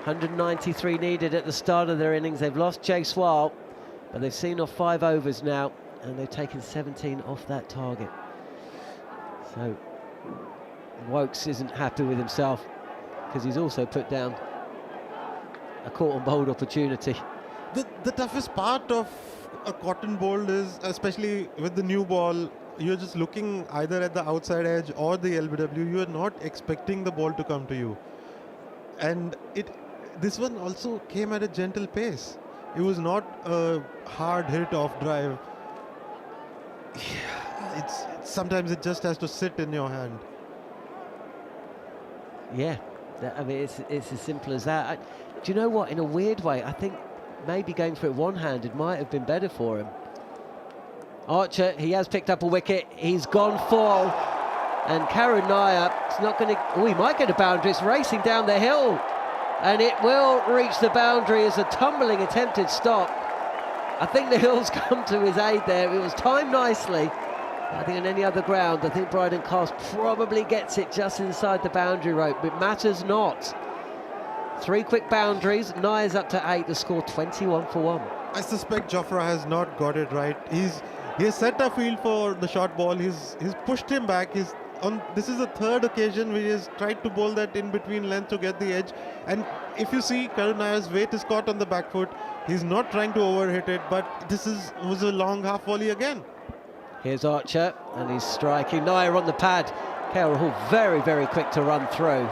193 needed at the start of their innings. They've lost Jaiswal, but they've seen off 5 overs now, and they've taken 17 off that target. So Woakes isn't happy with himself, because he's also put down a caught and bowled opportunity. The toughest part of a cotton bowl is, especially with the new ball, you're just looking either at the outside edge or the LBW. You are not expecting the ball to come to you. And this one also came at a gentle pace. It was not a hard hit off drive. Sometimes it just has to sit in your hand. Yeah, I mean, it's as simple as that. Do you know what? In a weird way, I think maybe going for it one-handed might have been better for him. Archer, he has picked up a wicket. He's gone full. And Karun Nair, it's not going to... Oh, he might get a boundary. It's racing down the hill. And it will reach the boundary as a tumbling attempted stop. I think the hill's come to his aid there. It was timed nicely. I think on any other ground, I think Bryden Cast probably gets it just inside the boundary rope. But it matters not. 3 quick boundaries. Nair's up to 8. The score 21 for 1. I suspect Jofra has not got it right. He has set a field for the short ball. He's pushed him back. this is the third occasion where he has tried to bowl that in between length to get the edge. And if you see, Jarrod Nair's weight is caught on the back foot. He's not trying to overhit it, but was a long half volley again. Here's Archer, and he's striking. Nair on the pad. KL Rahul very, very quick to run through.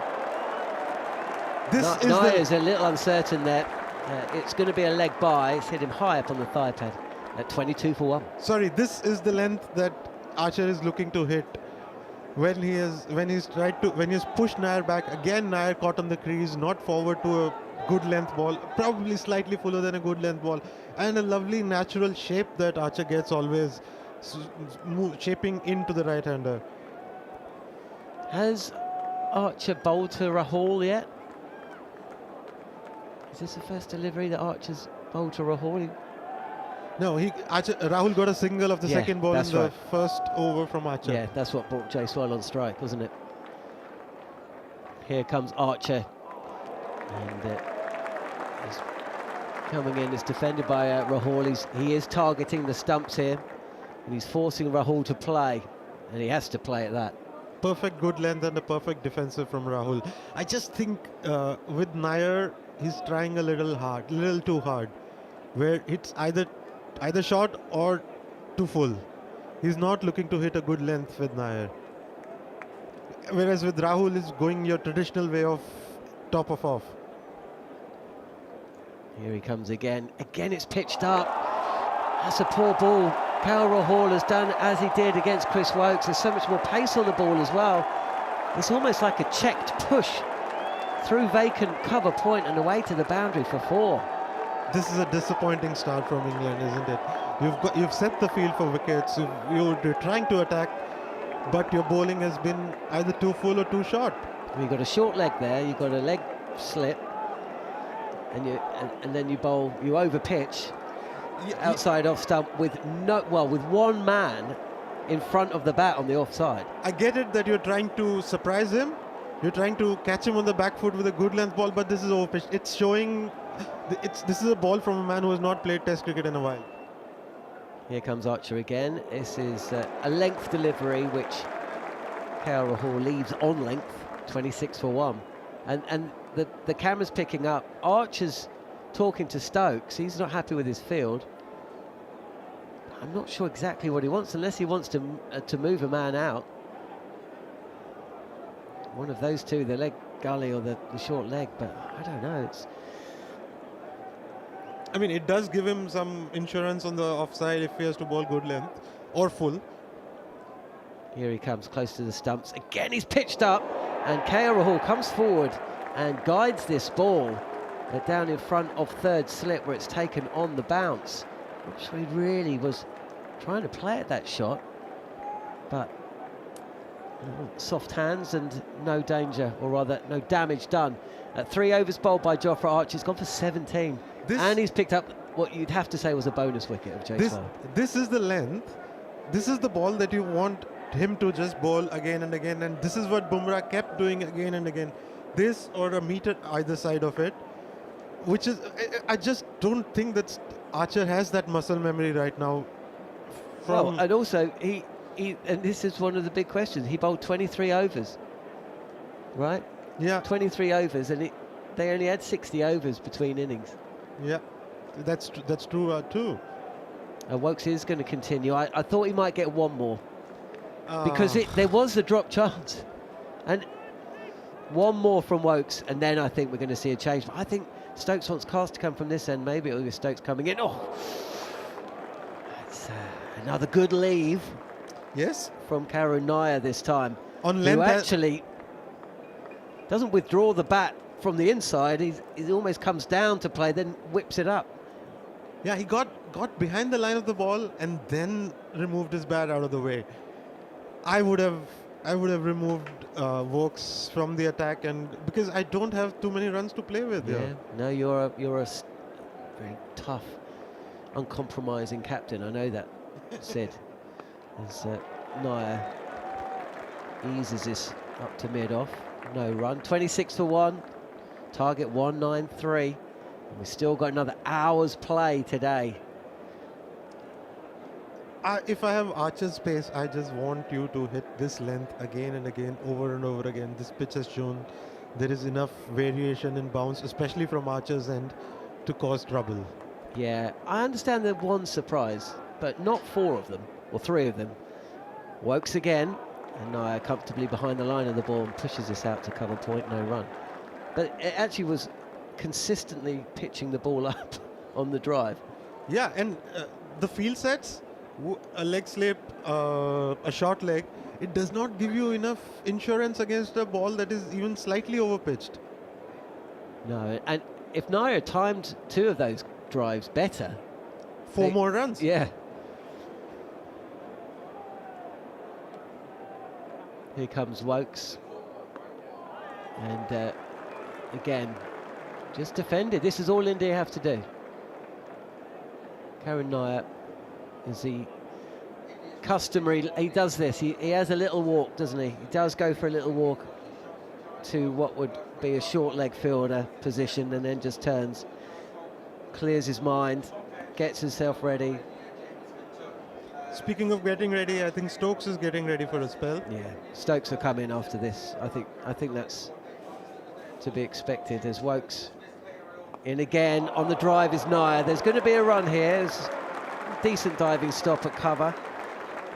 Nair is a little uncertain there. It's going to be a leg by. It's hit him high up on the thigh pad at 22 for 1. Sorry, this is the length that Archer is looking to hit. When he's pushed Nair back, again Nair caught on the crease, not forward to a good length ball, probably slightly fuller than a good length ball, and a lovely natural shape that Archer gets always, shaping into the right-hander. Has Archer bowled to Rahul yet? Is this the first delivery that Archer's bowled to Rahul? No, Rahul got a single of the second ball in the first over from Archer. Yeah, that's what brought Jaiswal on strike, wasn't it? Here comes Archer. And he's coming in. It's defended by Rahul. He is targeting the stumps here. And he's forcing Rahul to play. And he has to play at that. Perfect good length and a perfect defensive from Rahul. I just think with Nair, he's trying a little too hard. Where it's either short or too full. He's not looking to hit a good length with Nair. Whereas with Rahul is going your traditional way of top of off. Here he comes again. Again it's pitched up. That's a poor ball. KL Rahul has done as he did against Chris Woakes. There's so much more pace on the ball as well. It's almost like a checked push through vacant cover point and away to the boundary for 4. This is a disappointing start from England, isn't it? You've set the field for wickets. You're trying to attack, but your bowling has been either too full or too short. You've got a short leg there. You've got a leg slip, and then you bowl. You over pitch outside off stump with one man in front of the bat on the offside. I get it that you're trying to surprise him. You're trying to catch him on the back foot with a good length ball, but this is over pitch. It's showing. This is a ball from a man who has not played Test cricket in a while. Here comes Archer again. This is a length delivery which KL Rahul leaves on length, 26 for 1. And the camera's picking up. Archer's talking to Stokes. He's not happy with his field. I'm not sure exactly what he wants, unless he wants to move a man out. One of those two, the leg gully or the short leg, but I don't know. I mean, it does give him some insurance on the offside if he has to bowl good length or full. Here he comes close to the stumps. Again, he's pitched up, and KL Rahul comes forward and guides this ball down in front of third slip where it's taken on the bounce. Not sure he really was trying to play at that shot, but soft hands and no danger, or rather no damage done. 3 overs bowled by Jofra Archer. He's gone for 17. And he's picked up what you'd have to say was a bonus wicket of Jaiswal. This is the length. This is the ball that you want him to just bowl again and again. And this is what Bumra kept doing again and again. This or a meter either side of it. Which is, I just don't think that Archer has that muscle memory right now. And also, he and this is one of the big questions. He bowled 23 overs, right? Yeah. 23 overs, and they only had 60 overs between innings. Yeah, that's true too. Woakes is going to continue. I thought he might get one more because there was a drop chance, and one more from Woakes, and then I think we're going to see a change. But I think Stokes wants Cast to come from this end. Maybe it'll be Stokes coming in. Oh, that's another good leave. Yes, from Jarrod Nair this time. On length, who actually doesn't withdraw the bat from the inside. He almost comes down to play, then whips it up. Yeah, he got behind the line of the ball and then removed his bat out of the way. I would have removed Woakes from the attack, and because I don't have too many runs to play with. Yeah, no, you're a very tough, uncompromising captain. I know that, Sid. As Nair eases this up to mid-off. No run. 26 for 1. Target 193. And we've still got another hour's play today. if I have Archer's pace, I just want you to hit this length again and again, over and over again. This pitch has shown there is enough variation in bounce, especially from Archer's end, to cause trouble. Yeah, I understand the one surprise, but not 4 of them, or 3 of them. Wokes again, and Naya comfortably behind the line of the ball and pushes this out to cover point, no run. But it actually was consistently pitching the ball up on the drive. Yeah, and the field sets, a leg slip, a short leg, it does not give you enough insurance against a ball that is even slightly overpitched. No, and if Naya timed 2 of those drives better, 4 more runs. Yeah. Here comes Wokes. And again, just defended. This is all India have to do. Karen Naya is the customary, he does this, he has a little walk, doesn't he? He does go for a little walk to what would be a short leg fielder position, and then just turns, clears his mind, gets himself ready. Speaking of getting ready, I think Stokes is getting ready for a spell. Yeah, Stokes will come in after this. I think that's to be expected, as Wokes in again. On the drive is Naya. There's going to be a run here. There's a decent diving stop at cover,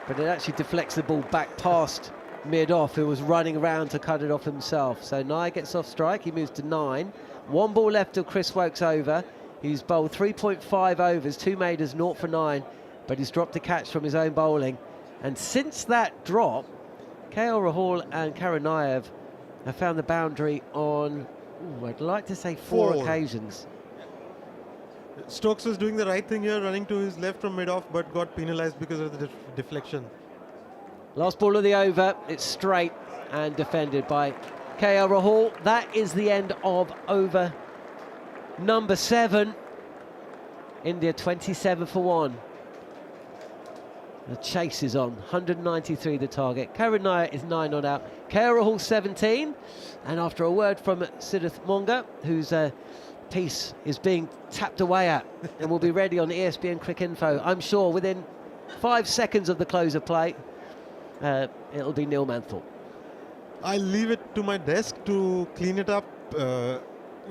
but it actually deflects the ball back past mid-off, who was running around to cut it off himself. So Naya gets off strike. He moves to 9. 1 ball left till Chris Wokes over. He's bowled 3.5 overs, 2 maidens, 0 for 9, but he's dropped a catch from his own bowling. And since that drop, KL Rahul and Karen Naya have found the boundary on, I'd like to say 4 occasions. Stokes was doing the right thing here, running to his left from mid-off, but got penalised because of the deflection. Last ball of the over, it's straight and defended by KL Rahul. That is the end of over number 7. India 27 for 1. The chase is on, 193 the target. Karen Naya is 9 not out. KL Rahul 17. And after a word from Siddharth Monga, whose piece is being tapped away at and will be ready on ESPN Cricket Info, I'm sure within 5 seconds of the close of play, it'll be Neil Manthorp. I'll leave it to my desk to clean it up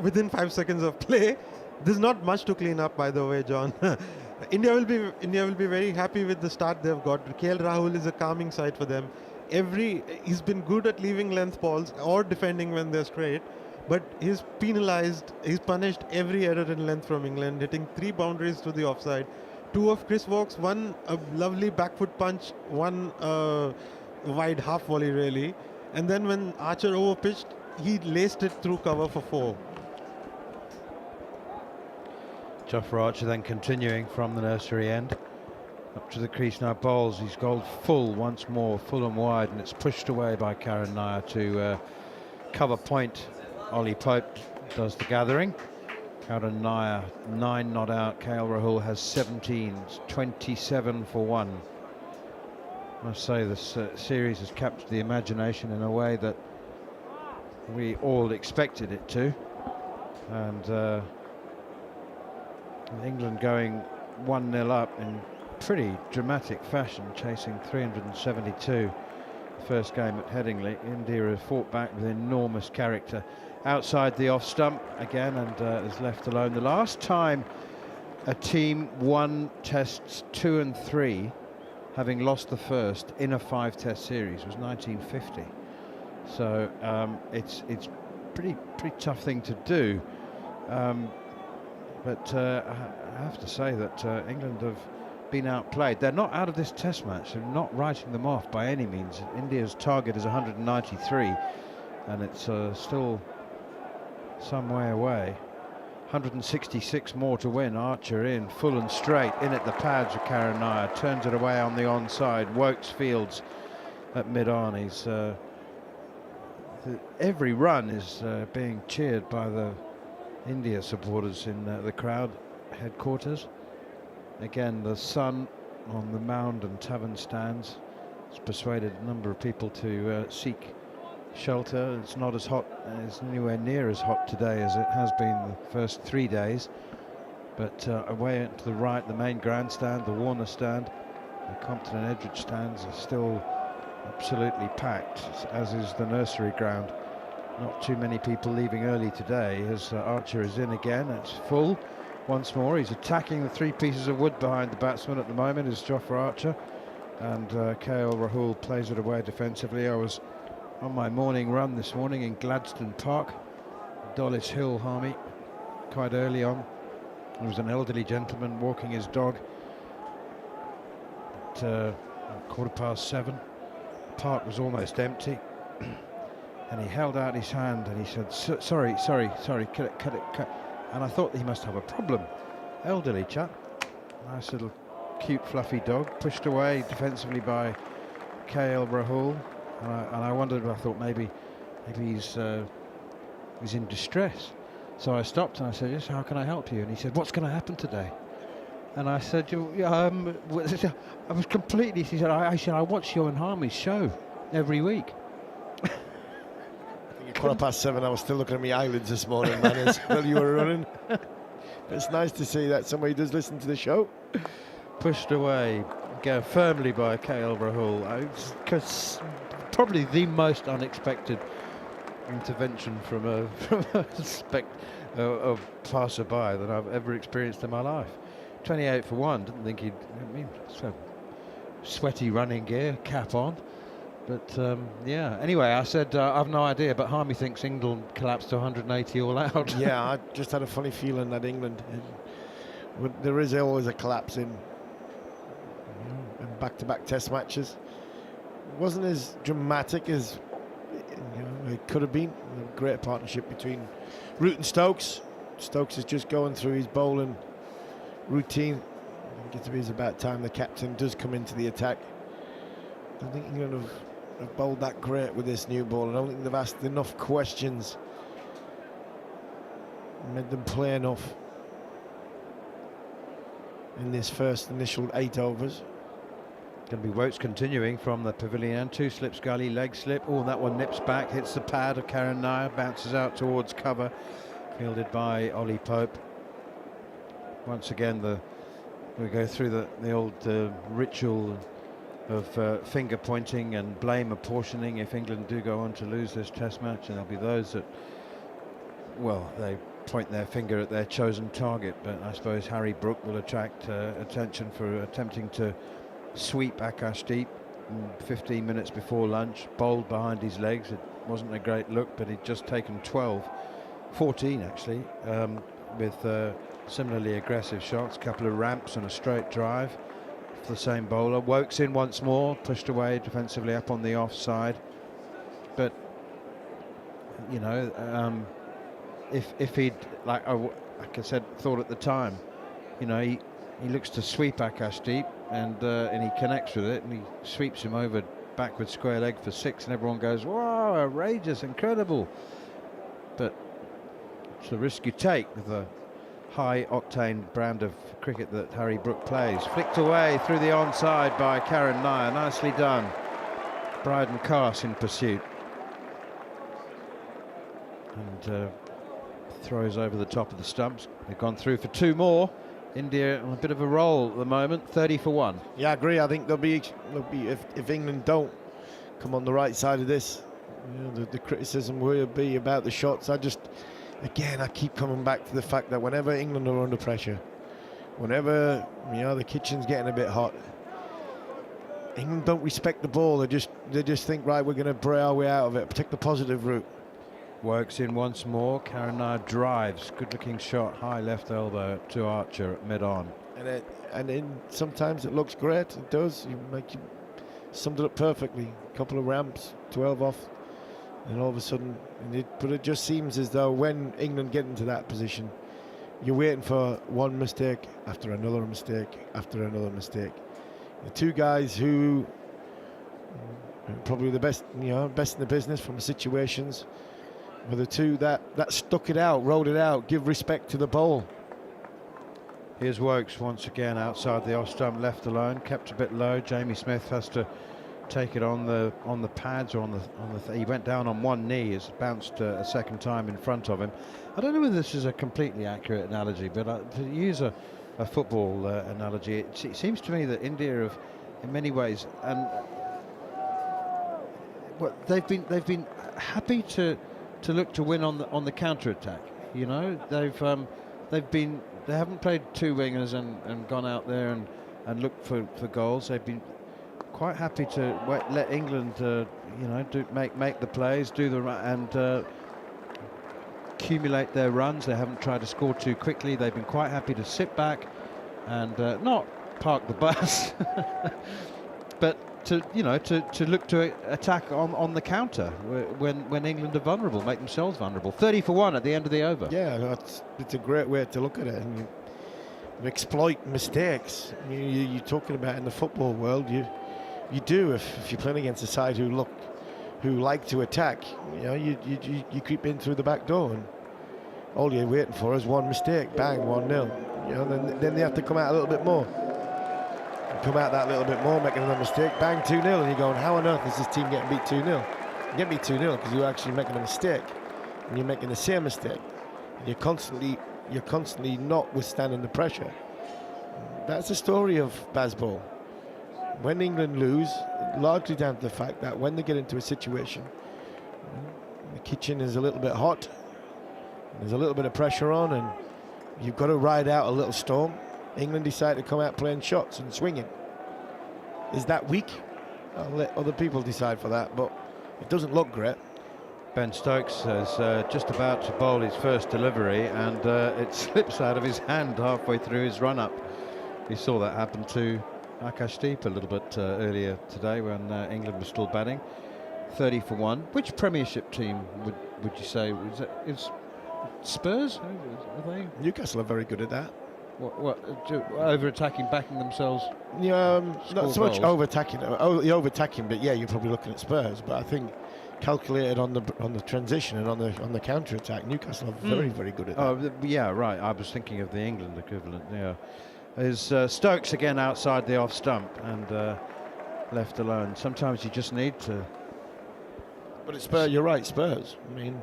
within 5 seconds of play. There's not much to clean up, by the way, John. India will be very happy with the start they've got. KL Rahul is a calming side for them. He's been good at leaving length balls or defending when they're straight, but he's punished every error in length from England, hitting 3 boundaries to the offside. 2 of Chris Wokes, 1 a lovely back foot punch, 1 wide half volley really, and then when Archer overpitched, he laced it through cover for 4. Jofra Archer then continuing from the nursery end up to the crease now, bowls. He's gone full once more, full and wide, and it's pushed away by Karen Naya to cover point. Ollie Pope does the gathering. Karen Naya 9 not out. KL Rahul has 17, 27 for 1. I must say this series has captured the imagination in a way that we all expected it to, and England going 1-0 up in pretty dramatic fashion, chasing 372 first game at Headingley. India has fought back with enormous character outside the off stump again, and is left alone. The last time a team won tests 2 and 3, having lost the first in a 5-test series, was 1950. So it's pretty tough thing to do. But I have to say that England have been outplayed. They're not out of this test match. They're not writing them off by any means. India's target is 193, and it's still some way away. 166 more to win. Archer in, full and straight, in at the pads of Karen Naya, turns it away on the onside. Wokes fields at mid-on. He's every run is being cheered by the India supporters in the crowd headquarters. Again, the sun on the mound and tavern stands has persuaded a number of people to seek shelter. It's not as hot, it's anywhere near as hot today as it has been the first 3 days, but away to the right, the main grandstand, the Warner stand, The Compton and Edgewood stands are still absolutely packed, as is the nursery ground. Not too many people leaving early today as Archer is in again. It's full once more. He's attacking the 3 pieces of wood behind the batsman at the moment is Jofra Archer, and KL Rahul plays it away defensively. I was on my morning run this morning in Gladstone Park, Dulwich Hill, Harmy, quite early on. There was an elderly gentleman walking his dog at 7:15. The park was almost empty. And he held out his hand and he said, sorry, cut it. And I thought he must have a problem. Elderly chap, nice little cute fluffy dog, pushed away defensively by KL Rahul. And I wondered, I thought maybe he's in distress. So I stopped and I said, yes, how can I help you? And he said, what's going to happen today? And I said, I was completely, he said, I watch you and Harmy's show every week. 7:15, I was still looking at my eyelids this morning, man, while you were running. It's nice to see that somebody does listen to the show. Pushed away firmly by KL Rahul. Because probably the most unexpected intervention from a passer-by that I've ever experienced in my life. 28 for 1, didn't think he'd, so sweaty running gear, cap on. But yeah, anyway, I said I've no idea, but Harmy thinks England collapsed to 180 all out. Yeah, I just had a funny feeling that England, there is always a collapse in back-to-back Test matches. It wasn't as dramatic as it could have been. A great partnership between Root and Stokes. Stokes is just going through his bowling routine. I think it's about time the captain does come into the attack. I don't think England have bowled that great with this new ball. I don't think they've asked enough questions, made them play enough in this first initial 8 overs. Going to be Woakes continuing from the pavilion. 2 slips gully, leg slip. Oh, that one nips back, hits the pad of Karen Nair, bounces out towards cover, fielded by Ollie Pope. Once again, we go through the old ritual of finger pointing and blame apportioning if England do go on to lose this Test match, and there'll be those that, well, they point their finger at their chosen target. But I suppose Harry Brook will attract attention for attempting to sweep Akashdeep 15 minutes before lunch, bowled behind his legs. It wasn't a great look, but he'd just taken 14 actually, with similarly aggressive shots, a couple of ramps and a straight drive for the same bowler. Woakes in once more, pushed away defensively up on the offside. But you know, if he'd, like I said, thought at the time, you know, he looks to sweep Akashdeep and he connects with it and he sweeps him over backward square leg for 6, and everyone goes, wow, outrageous, incredible. But it's the risk you take with the high octane brand of cricket that Harry Brook plays. Flicked away through the onside by Karen Nair, nicely done. Bryden Carse in pursuit and throws over the top of the stumps. They've gone through for 2 more. India on a bit of a roll at the moment, 30 for 1. Yeah, I agree. I think there'll be if England don't come on the right side of this, you know, the criticism will be about the shots. I keep coming back to the fact that whenever England are under pressure, whenever, you know, the kitchen's getting a bit hot, England don't respect the ball. They just think, right, we're going to bray our way out of it. Take the positive route. Works in once more. Karen Nair drives, good-looking shot, high left elbow to Archer at mid-on. And then sometimes it looks great. It does. You summed it up perfectly. A couple of ramps, 12 off, and all of a sudden, but it just seems as though when England get into that position, you're waiting for one mistake after another mistake after another mistake. The 2 guys who are probably the best, best in the business from situations, were the 2 that stuck it out, rolled it out, give respect to the bowl. Here's Woakes once again outside the off stump, left alone, kept a bit low. Jamie Smith has to take it on the pads or on the he went down on one knee, has bounced a second time in front of him. I don't know whether this is a completely accurate analogy, but to use a football analogy, it seems to me that India have in many ways, and well, they've been happy to look to win on the counter attack. You know, they haven't played two wingers and gone out there and looked for goals. They've been quite happy to let England, make the plays, and accumulate their runs. They haven't tried to score too quickly. They've been quite happy to sit back and not park the bus, but to look to attack on the counter when England are vulnerable, make themselves vulnerable. 30 for 1 at the end of the over. Yeah, it's a great way to look at it. And you exploit mistakes. I mean, you're talking about in the football world. You do if you're playing against a side who like to attack. You know, you creep in through the back door, and all you're waiting for is one mistake. Bang, 1-0. You know, then they have to come out a little bit more. Come out that little bit more, making another mistake. Bang, 2-0, and you're going, how on earth is this team getting beat 2-0? You get beat 2-0 because you're actually making a mistake, and you're making the same mistake. And you're constantly not withstanding the pressure. That's the story of baseball. When England lose, largely down to the fact that when they get into a situation, the kitchen is a little bit hot, there's a little bit of pressure on, and you've got to ride out a little storm. England decide to come out playing shots and swinging. Is that weak? I'll let other people decide for that, but it doesn't look great. Ben Stokes is just about to bowl his first delivery, and it slips out of his hand halfway through his run-up. We saw that happen to Akashdeep a little bit earlier today when England was still batting. 30 for 1. Which Premiership team would you say is Spurs? Are they? Newcastle are very good at that. What over-attacking, backing themselves? Yeah, not so much goals. over-attacking, but yeah, you're probably looking at Spurs. But I think calculated on the transition and on the counter attack, Newcastle are very, very good at that. Oh, yeah, right. I was thinking of the England equivalent. Yeah, is Stokes again outside the off stump and left alone. Sometimes you just need to. But it's Spurs. You're right, Spurs. I mean,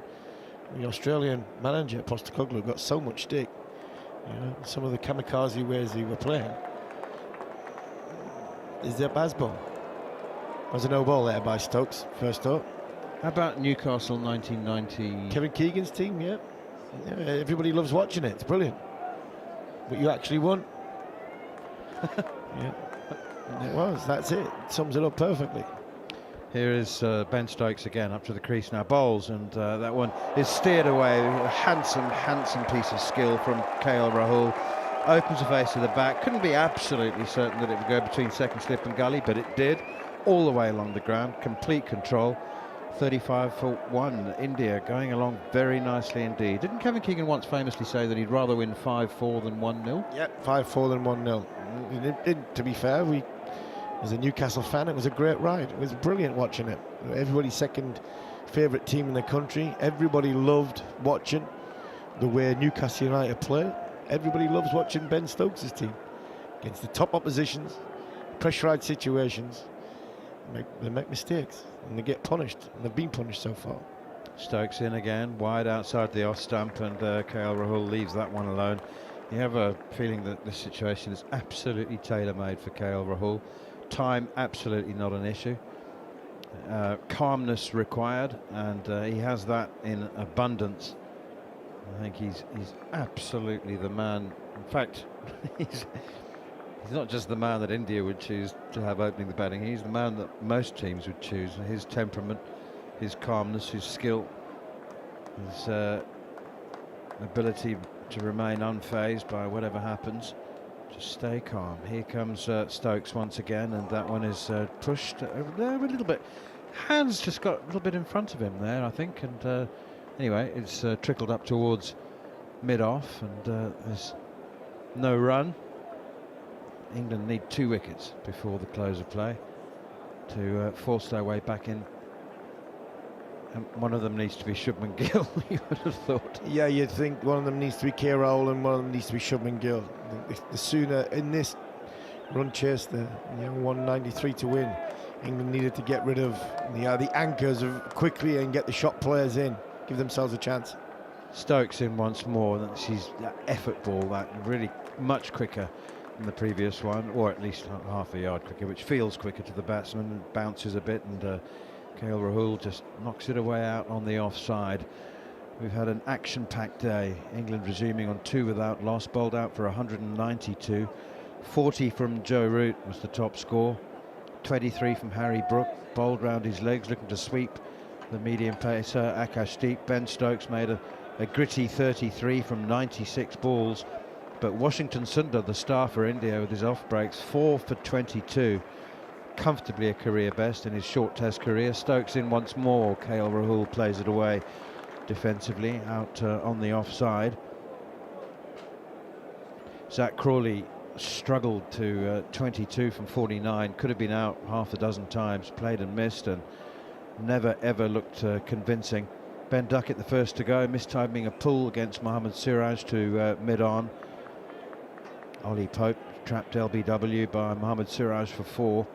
the Australian manager Postecoglou got so much stick. You know, some of the kamikaze ways he were playing. Is there baseball? There's a no ball there by Stokes, first up. How about Newcastle 1990? Kevin Keegan's team, yeah. Everybody loves watching it. It's brilliant. But you actually won. Yeah, it was. That's it. Sums it up perfectly. Here is Ben Stokes again up to the crease now, bowls, and that one is steered away. A handsome piece of skill from KL Rahul. Opens the face to the back. Couldn't be absolutely certain that it would go between second slip and gully, but it did. All the way along the ground, complete control. 35 for 1. India going along very nicely indeed. Didn't Kevin Keegan once famously say that he'd rather win 5-4 than 1-0? Yep, 5-4 than 1-0. To be fair, as a Newcastle fan, it was a great ride. It was brilliant watching it. Everybody's second favourite team in the country. Everybody loved watching the way Newcastle United play. Everybody loves watching Ben Stokes' team against the top oppositions, pressurised situations. They make mistakes and they get punished, and they've been punished so far. Stokes in again, wide outside the off stump, and KL Rahul leaves that one alone. You have a feeling that this situation is absolutely tailor-made for KL Rahul. Time absolutely not an issue. Calmness required, and he has that in abundance. I think he's absolutely the man. In fact, he's not just the man that India would choose to have opening the batting. He's the man that most teams would choose. His temperament, his calmness, his skill, his ability to remain unfazed by whatever happens. Just stay calm. Here comes Stokes once again, and that one is pushed over there a little bit. Hands just got a little bit in front of him there, I think, and anyway, it's trickled up towards mid-off, and there's no run. England need 2 wickets before the close of play to force their way back in. And one of them needs to be Shubman Gill, you would have thought. Yeah, you'd think one of them needs to be K. Rahul and one of them needs to be Shubman Gill. The sooner in this run chase, the 193 to win, England needed to get rid of the anchors quickly and get the shot players in, give themselves a chance. Stokes in once more. She's that effort ball, that really much quicker than the previous one, or at least half a yard quicker, which feels quicker to the batsman, bounces a bit, and KL Rahul just knocks it away out on the offside. We've had an action-packed day. England resuming on 2 without loss, bowled out for 192. 40 from Joe Root was the top score. 23 from Harry Brook, bowled round his legs, looking to sweep the medium pacer Akashdeep. Ben Stokes made a gritty 33 from 96 balls. But Washington Sundar, the star for India, with his off breaks, 4 for 22. Comfortably a career best in his short test career. Stokes in once more. KL Rahul plays it away defensively out on the offside. Zack Crawley struggled to 22 from 49, could have been out half a dozen times, played and missed, and never ever looked convincing. Ben Duckett the first to go, mistiming a pull against Mohammad Siraj to mid-on. Ollie Pope trapped LBW by Mohammad Siraj for 4.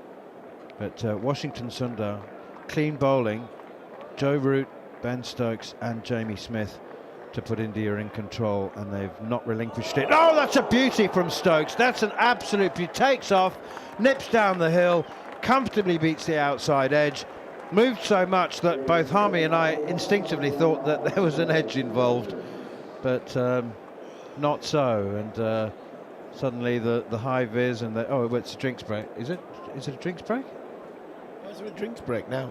But Washington Sundar, clean bowling, Joe Root, Ben Stokes and Jamie Smith to put India in control, and they've not relinquished it. Oh, that's a beauty from Stokes. That's an absolute beauty. Takes off, nips down the hill, comfortably beats the outside edge. Moved so much that both Harmy and I instinctively thought that there was an edge involved, but not so. And suddenly the high vis and the it's a drinks break. Is it a drinks break? Why is there a drinks break now?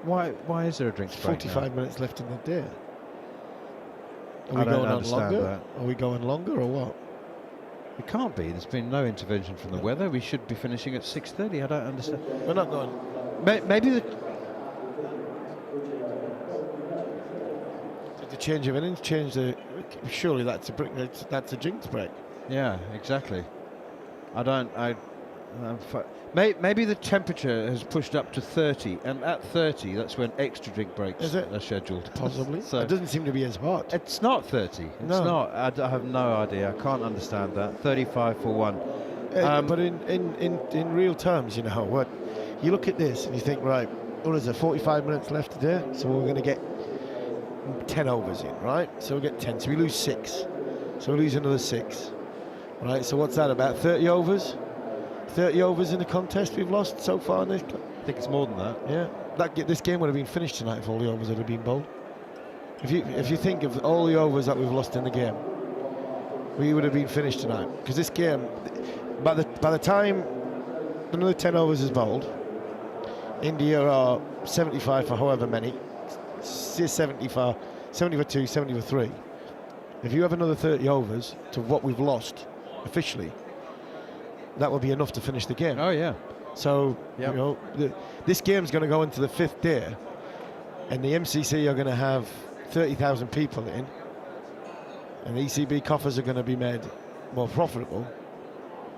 Why is there a drinks break? 45 minutes left in the day. I don't understand that. Are we going longer or what? It can't be. There's been no intervention from the weather. We should be finishing at 6:30. I don't understand. We're not going. Maybe the change of innings change the. Surely that's a jinx break. Yeah, exactly. Maybe the temperature has pushed up to 30, and at 30, that's when extra drink breaks are scheduled. Possibly. So it doesn't seem to be as hot. It's not 30. It's not. I have no idea. I can't understand that. 35 for 1. But in real terms, you know what? You look at this and you think, right, what is there? 45 minutes left today, so we're going to get 10 overs in, right? So we get 10. So we lose 6. So we lose another 6. Right. So what's that? About 30 overs. 30 overs in the contest we've lost so far in this. I think it's more than that. Yeah, this game would have been finished tonight if all the overs had been bowled. If you think of all the overs that we've lost in the game, we would have been finished tonight. Because this game, by the time another 10 overs is bowled, India are 75 for however many, 70 for 2, 70 for 3. If you have another 30 overs to what we've lost officially, that will be enough to finish the game. Oh yeah. So you know, this game's going to go into the 5th day, and the MCC are going to have 30,000 people in, and the ECB coffers are going to be made more profitable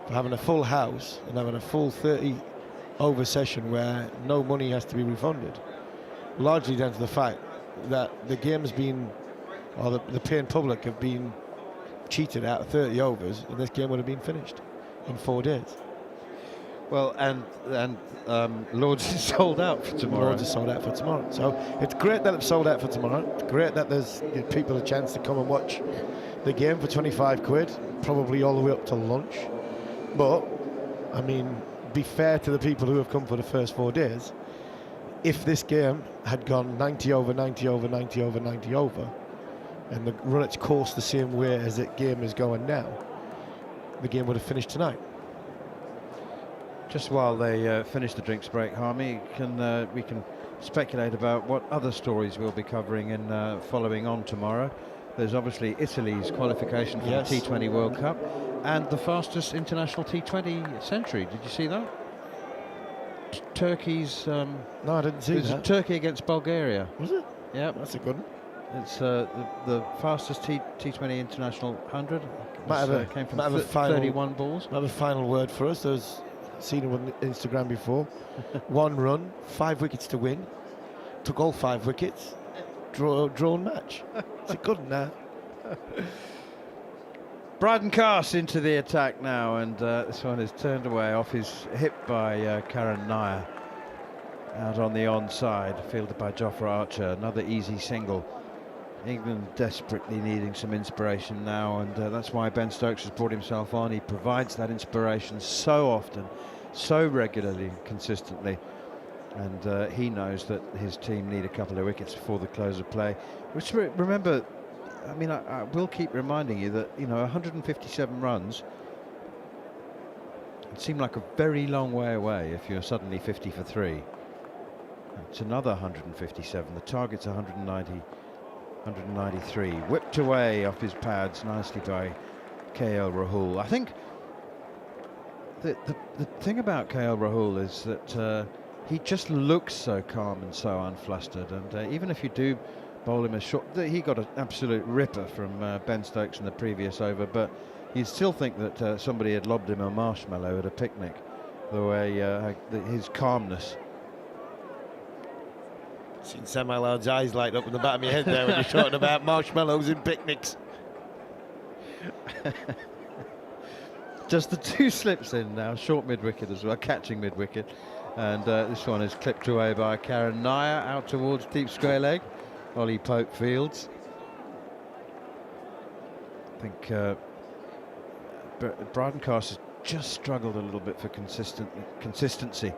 for having a full house and having a full 30 over session where no money has to be refunded, largely down to the fact that the game's been, or the paying public have been cheated out of 30 overs, and this game would have been finished in 4 days. Well, and Lloyd's is sold out for tomorrow. Lloyd's is sold out for tomorrow. So it's great that it's sold out for tomorrow. It's great that there's people a chance to come and watch the game for 25 quid, probably all the way up to lunch. But, I mean, be fair to the people who have come for the first 4 days. If this game had gone 90 over, 90 over, 90 over, 90 over, and run its course the same way as the game is going now, the game would have finished tonight. Just while they finish the drinks break, Harmy, we can speculate about what other stories we'll be covering in following on tomorrow. There's obviously Italy's qualification for the T20 World Cup and the fastest international T20 century. Did you see that? Turkey's... no, I didn't see that. Turkey against Bulgaria. Was it? Yeah. That's a good one. It's the fastest T20 international 100. Came from 31 balls. Might have a final word for us. Those seen it on Instagram before. 1 run, 5 wickets to win. Took all 5 wickets. Drawn match. It's a good one now. Bryden Cast into the attack now, and this one is turned away off his hip by Karen Nair. Out on the onside, fielded by Jofra Archer. Another easy single England desperately needing some inspiration now, and that's why Ben Stokes has brought himself on. He provides that inspiration so often, so regularly, consistently, and he knows that his team need a couple of wickets before the close of play. Remember, I mean, I will keep reminding you that, you know, 157 runs, it seemed like a very long way away if you're suddenly 50 for 3. It's another 157. The target's 193. Whipped away off his pads nicely by KL Rahul. I think the thing about KL Rahul is that he just looks so calm and so unflustered, and even if you do bowl him a short, he got an absolute ripper from Ben Stokes in the previous over, but you'd still think that somebody had lobbed him a marshmallow at a picnic, the way his calmness. Seen Sam Allard's eyes light up in the back of my head there when you're talking about marshmallows and picnics. Just the 2 slips in now, short mid-wicket as well, catching mid-wicket, and this one is clipped away by Karen Nair out towards deep square leg. Ollie Pope fields. I think Brydon Cast has just struggled a little bit for consistency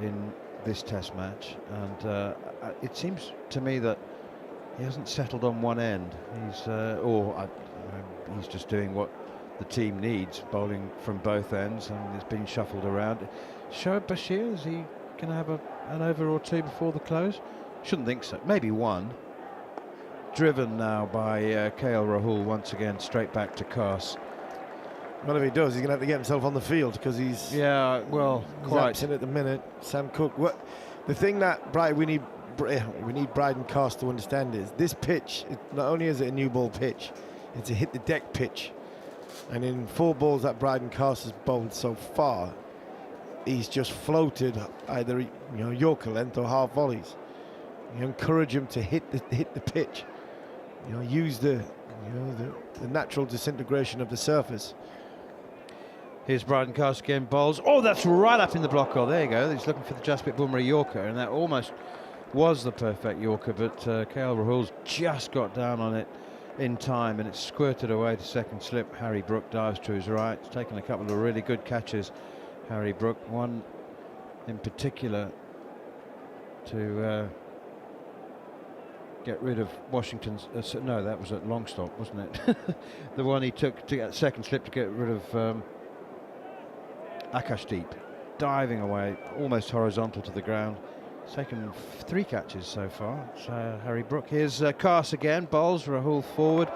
in this Test match, and it seems to me that he hasn't settled on one end. He's just doing what the team needs, bowling from both ends, and it's been shuffled around. Shoaib Bashir, is he going to have an over or 2 before the close? Shouldn't think so. Maybe 1. Driven now by KL Rahul once again, straight back to Cast. Well, if he does, he's going to have to get himself on the field because he's quite absent at the minute. Sam Cook. The thing that we need Brydon Cast to understand is this pitch. Not only is it a new ball pitch, it's a hit the deck pitch, and in 4 balls that Brydon Cast has bowled so far, he's just floated either Yorker length or half volleys. You encourage him to hit the pitch. Use the natural disintegration of the surface. Here's Brydon Cast again, bowls. Oh, that's right up in the block. Oh, there you go. He's looking for the Jasprit Bumra Yorker, and that almost was the perfect Yorker, but KL Rahul's just got down on it in time, and it's squirted away to second slip. Harry Brook dives to his right. He's taken a couple of really good catches, Harry Brook. One in particular to get rid of Washington's. No, that was at long stop, wasn't it? The one he took to get second slip to get rid of Akashdeep, diving away almost horizontal to the ground. He's taken 3 catches so far. So Harry Brook. Here's Cast again, bowls Rahul forward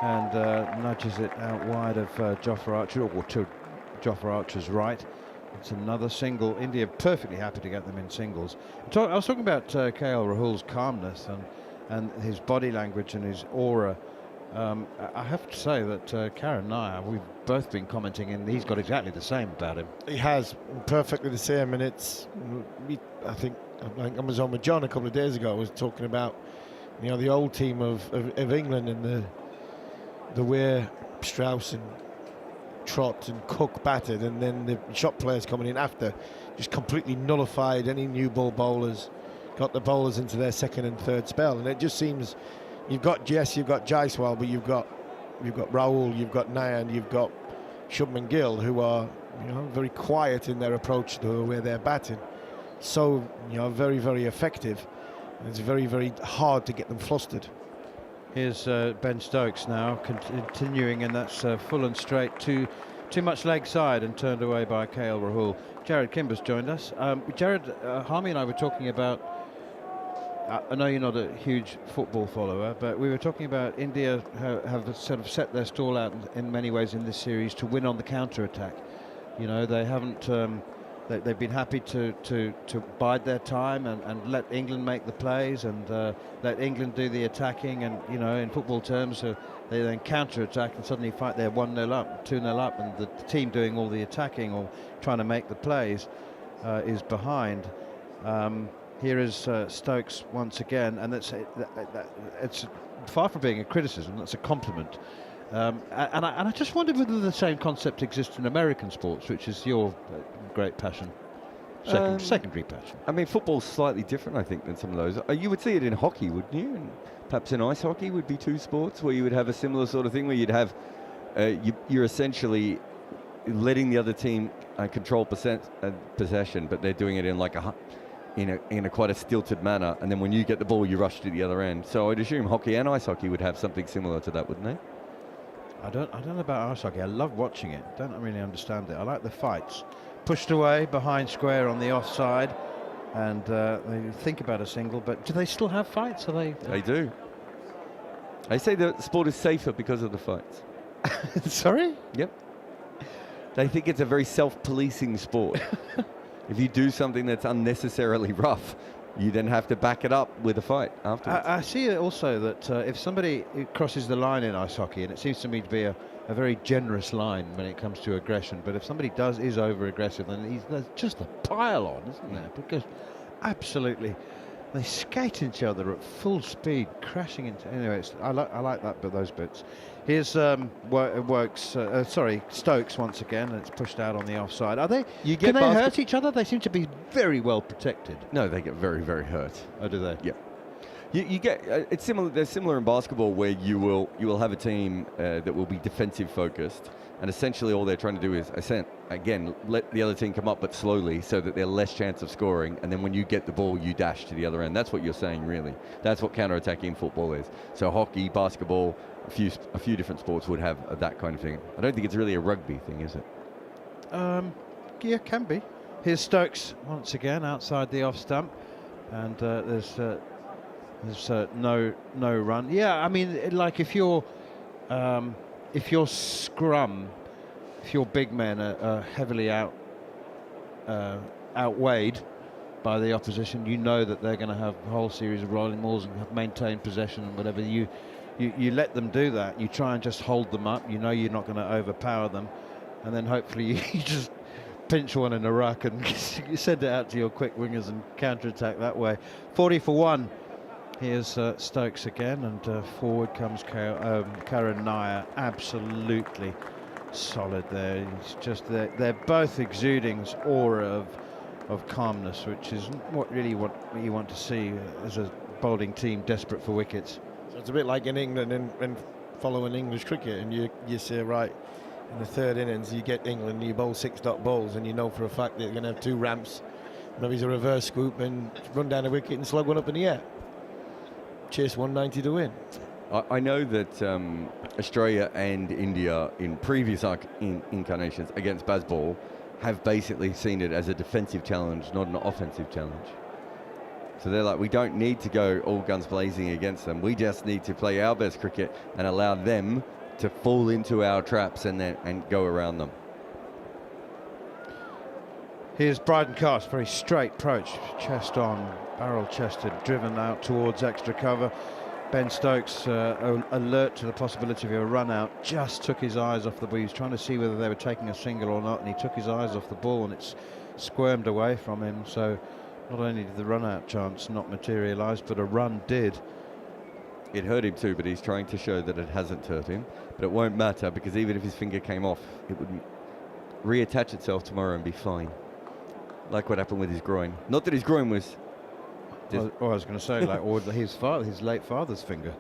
and nudges it out wide of Jofra Archer, or to Jofra Archer's right. It's another single. India perfectly happy to get them in singles. I was talking about KL Rahul's calmness and his body language and his aura. I have to say that Karen Nair, we've both been commenting, and he's got exactly the same about him. He has perfectly the same, and it's. I think I was on with John a couple of days ago. I was talking about the old team of England and the way Strauss and Trott and Cook batted, and then the shot players coming in after just completely nullified any new ball bowlers, got the bowlers into their second and third spell, and it just seems. You've got Jess, you've got Jaiswal, but you've got Rahul, you've got Nair, and you've got Shubman Gill, who are very quiet in their approach to where they're batting. So very, very effective. And it's very, very hard to get them flustered. Here's Ben Stokes now continuing, and that's full and straight too much leg side and turned away by KL Rahul. Jarrod Kimber's joined us. Jarrod, Harmy and I were talking about. I know you're not a huge football follower, but we were talking about India have sort of set their stall out in many ways in this series to win on the counter-attack. They haven't. They've been happy to bide their time and let England make the plays and let England do the attacking. And in football terms, they then counter-attack and suddenly fight. They're 1-0 up, 2-0 up, and the team doing all the attacking or trying to make the plays is behind. Here is Stokes once again, and it's far from being a criticism, that's a compliment. And I just wondered whether the same concept exists in American sports, which is your great passion. Secondary passion. I mean, football's slightly different, I think, than some of those. You would see it in hockey, wouldn't you? And perhaps in ice hockey would be two sports where you would have a similar sort of thing where you'd have you're essentially letting the other team control possession, but they're doing it in like in a quite a stilted manner, and then when you get the ball, you rush to the other end. So I'd assume hockey and ice hockey would have something similar to that, wouldn't they? I don't know about ice hockey. I love watching it. Don't really understand it. I like the fights. Pushed away behind square on the offside, and they think about a single. But do they still have fights? Are they? They do. They say the sport is safer because of the fights. Sorry? Yep. They think it's a very self-policing sport. If you do something that's unnecessarily rough, you then have to back it up with a fight afterwards. I see also that if somebody crosses the line in ice hockey, and it seems to me to be a very generous line when it comes to aggression, but if somebody is over-aggressive, then there's just a pile on, isn't there? Because absolutely, they skate each other at full speed, crashing into... Anyway, I like that, but those bits. Here's Stokes once again, and it's pushed out on the offside. Can they hurt each other? They seem to be very well protected. No, they get very, very hurt. Oh, do they? Yeah. You get it's similar. They're similar in basketball, where you will have a team that will be defensive focused, and essentially all they're trying to do is let the other team come up, but slowly, so that they're less chance of scoring. And then when you get the ball, you dash to the other end. That's what you're saying, really. That's what counter-attacking football is. So hockey, basketball, a few different sports would have that kind of thing. I don't think it's really a rugby thing, is it? Yeah, can be. Here's Stokes once again outside the off stump, and there's no run. Yeah, I mean, like if your scrum, if your big men are heavily outweighed by the opposition, you know that they're going to have a whole series of rolling balls and have maintained possession and whatever. You let them do that. You try and just hold them up. You know you're not going to overpower them, and then hopefully you just pinch one in a ruck and you send it out to your quick wingers and counter-attack that way. 40 for 1. Here's Stokes again, and forward comes Karen Nair. Absolutely solid there. It's just they're both exuding this aura of calmness, which is what you want to see as a bowling team desperate for wickets. So it's a bit like in England and following English cricket, and you say, right, in the third innings you get England, you bowl 6 dot balls, and you know for a fact that you're going to have 2 ramps, maybe it's a reverse scoop and run down a wicket and slug one up in the air. Chase 190 to win. I know that Australia and India in previous incarnations against Bazball have basically seen it as a defensive challenge, not an offensive challenge. So they're like, we don't need to go all guns blazing against them. We just need to play our best cricket and allow them to fall into our traps and go around them. Here's Bryden Cast, very straight approach, chest on, barrel chested, driven out towards extra cover. Ben Stokes, alert to the possibility of a run out, just took his eyes off the ball. He was trying to see whether they were taking a single or not, and he took his eyes off the ball, and it's squirmed away from him. So not only did the run out chance not materialise, but a run did. It hurt him too, but he's trying to show that it hasn't hurt him. But it won't matter, because even if his finger came off, it would reattach itself tomorrow and be fine. Like what happened with his groin. Not that his groin was... I was going to say, like his late father's finger.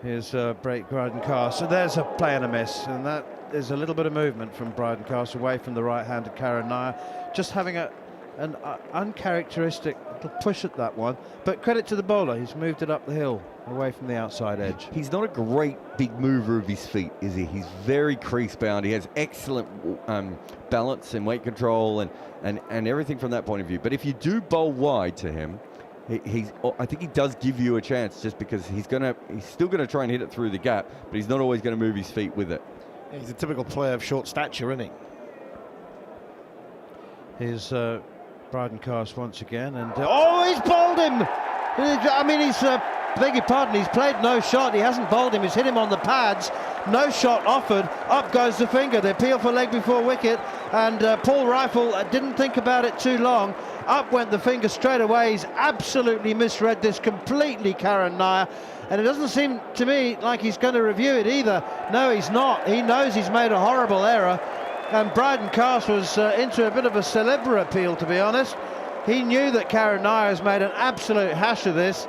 Here's Bryden Cast. So there's a play and a miss, and that is a little bit of movement from Bryden Cast away from the right-handed Karen Nair. Just having an uncharacteristic little push at that one. But credit to the bowler, he's moved it up the hill, away from the outside edge. He's not a great big mover of his feet, is he? He's very crease bound. He has excellent balance and weight control and everything from that point of view. But if you do bowl wide to him, I think he does give you a chance, just because he's still gonna try and hit it through the gap, but he's not always going to move his feet with it. Yeah, he's a typical player of short stature, isn't he? Here's Bryden Cast once again, and he's bowled him. I mean, beg your pardon, he's played no shot. He hasn't bowled him. He's hit him on the pads. No shot offered. Up goes the finger. The appeal for leg before wicket, and Paul Rifle didn't think about it too long. Up went the finger straight away. He's absolutely misread this completely, Karen Nair, and it doesn't seem to me like he's going to review it either. No, he's not. He knows he's made a horrible error, And Brydon Cast was into a bit of a Celebra appeal, to be honest. He knew that Karen Nair has made an absolute hash of this,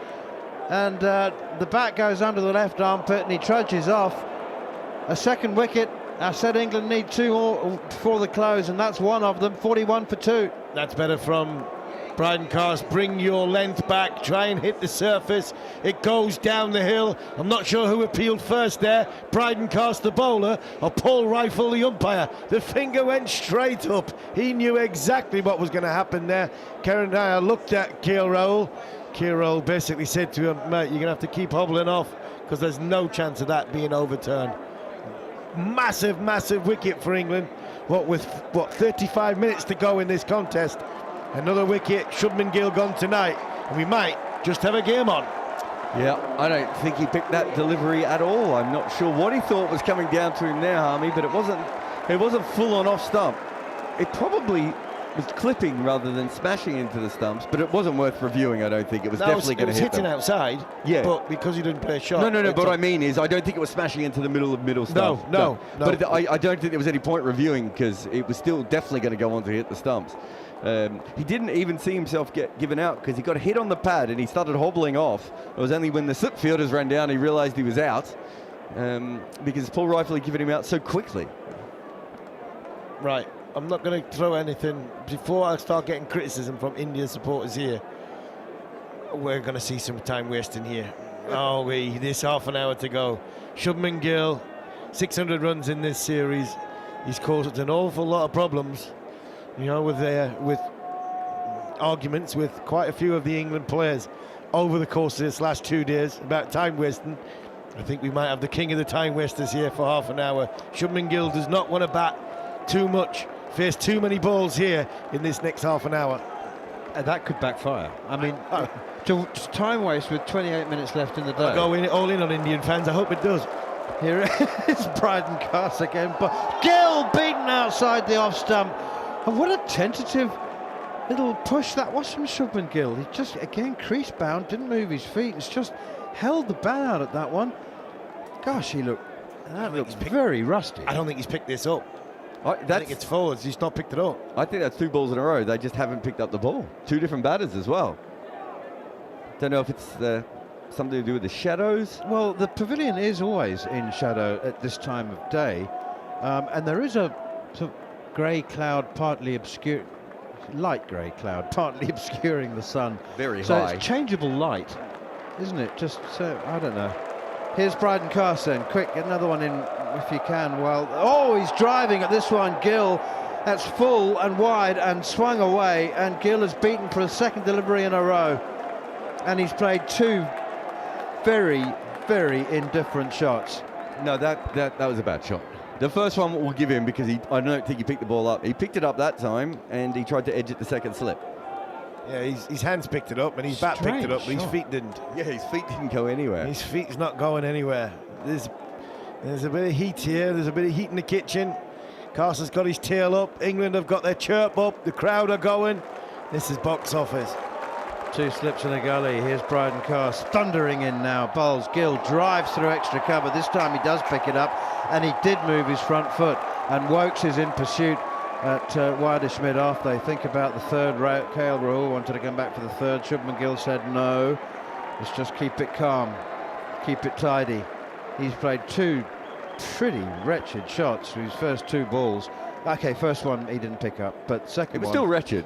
and the bat goes under the left armpit and he trudges off. A second wicket. I said England need 2 more before the close, and that's one of them. 41 for 2. That's better from Brydon Cast. Bring your length back, try and hit the surface. It goes down the hill. I'm not sure who appealed first there, Brydon Cast the bowler or Paul Rifle the umpire. The finger went straight up. He knew exactly what was going to happen there. Karen Nair looked at Keil Rahul. Keil Rahul basically said to him, mate, you're going to have to keep hobbling off because there's no chance of that being overturned. Massive wicket for England. With 35 minutes to go in this contest. Another wicket, Shubman Gill gone tonight, and we might just have a game on. Yeah, I don't think he picked that delivery at all. I'm not sure what he thought was coming down to him there, Harmy, but it wasn't full on off stump. It probably was clipping rather than smashing into the stumps, but it wasn't worth reviewing. I don't think it was definitely going to hit hitting them. outside. Yeah, but because he didn't play a shot. No. But what I mean is, I don't think it was smashing into the middle stump. No. But I don't think there was any point reviewing because it was still definitely going to go on to hit the stumps. He didn't even see himself get given out because he got hit on the pad and he started hobbling off. It was only when the slip fielders ran down he realised he was out because Paul Rifle had given him out so quickly. Right. I'm not going to throw anything before I start getting criticism from Indian supporters here. We're going to see some time wasting here. This half an hour to go. Shubman Gill, 600 runs in this series. He's caused an awful lot of problems, with arguments with quite a few of the England players over the course of this last 2 days about time wasting. I think we might have the king of the time wasters here for half an hour. Shubman Gill does not want to bat too much. Face too many balls here in this next half an hour. That could backfire. I mean, to time waste with 28 minutes left in the day. I'll go all in on Indian fans. I hope it does. Here is Brydon Cast again, but Gill beaten outside the off stump. And what a tentative little push that was from Shubman Gill. He just, again, crease bound, didn't move his feet. It's just held the bat out at that one. Gosh, he looked very rusty. I don't think he's picked this up. I think it's forwards. He's not picked it up. I think that's 2 balls in a row. They just haven't picked up the ball. 2 different batters as well. Don't know if it's something to do with the shadows. Well, the pavilion is always in shadow at this time of day, and there is a sort of grey cloud, light grey cloud, partly obscuring the sun. Very so high. So it's changeable light, isn't it? Just so, I don't know. Here's Brydon Cast then. Quick, get another one in if you can. Well, he's driving at this one, Gill. That's full and wide and swung away, and Gill has beaten for a second delivery in a row. And he's played 2 very, very indifferent shots. No, that was a bad shot. The first one we'll give him because I don't think he picked the ball up. He picked it up that time and he tried to edge it the second slip. Yeah, his hands picked it up and his bat picked it up, but his feet didn't. Yeah, his feet didn't go anywhere. His feet's not going anywhere. There's a bit of heat here. There's a bit of heat in the kitchen. Carson's got his tail up. England have got their chirp up. The crowd are going. This is box office. 2 slips in a gully. Here's Brydon Cast thundering in now. Bowls. Gill drives through extra cover. This time he does pick it up, and he did move his front foot. And Wokes is in pursuit at widest mid-off. They think about the third. Keil Rahul wanted to come back for the third. Shubman Gill said no. Let's just keep it calm, keep it tidy. He's played 2 pretty wretched shots for his first 2 balls. Okay, first one he didn't pick up, but second one... It was still wretched.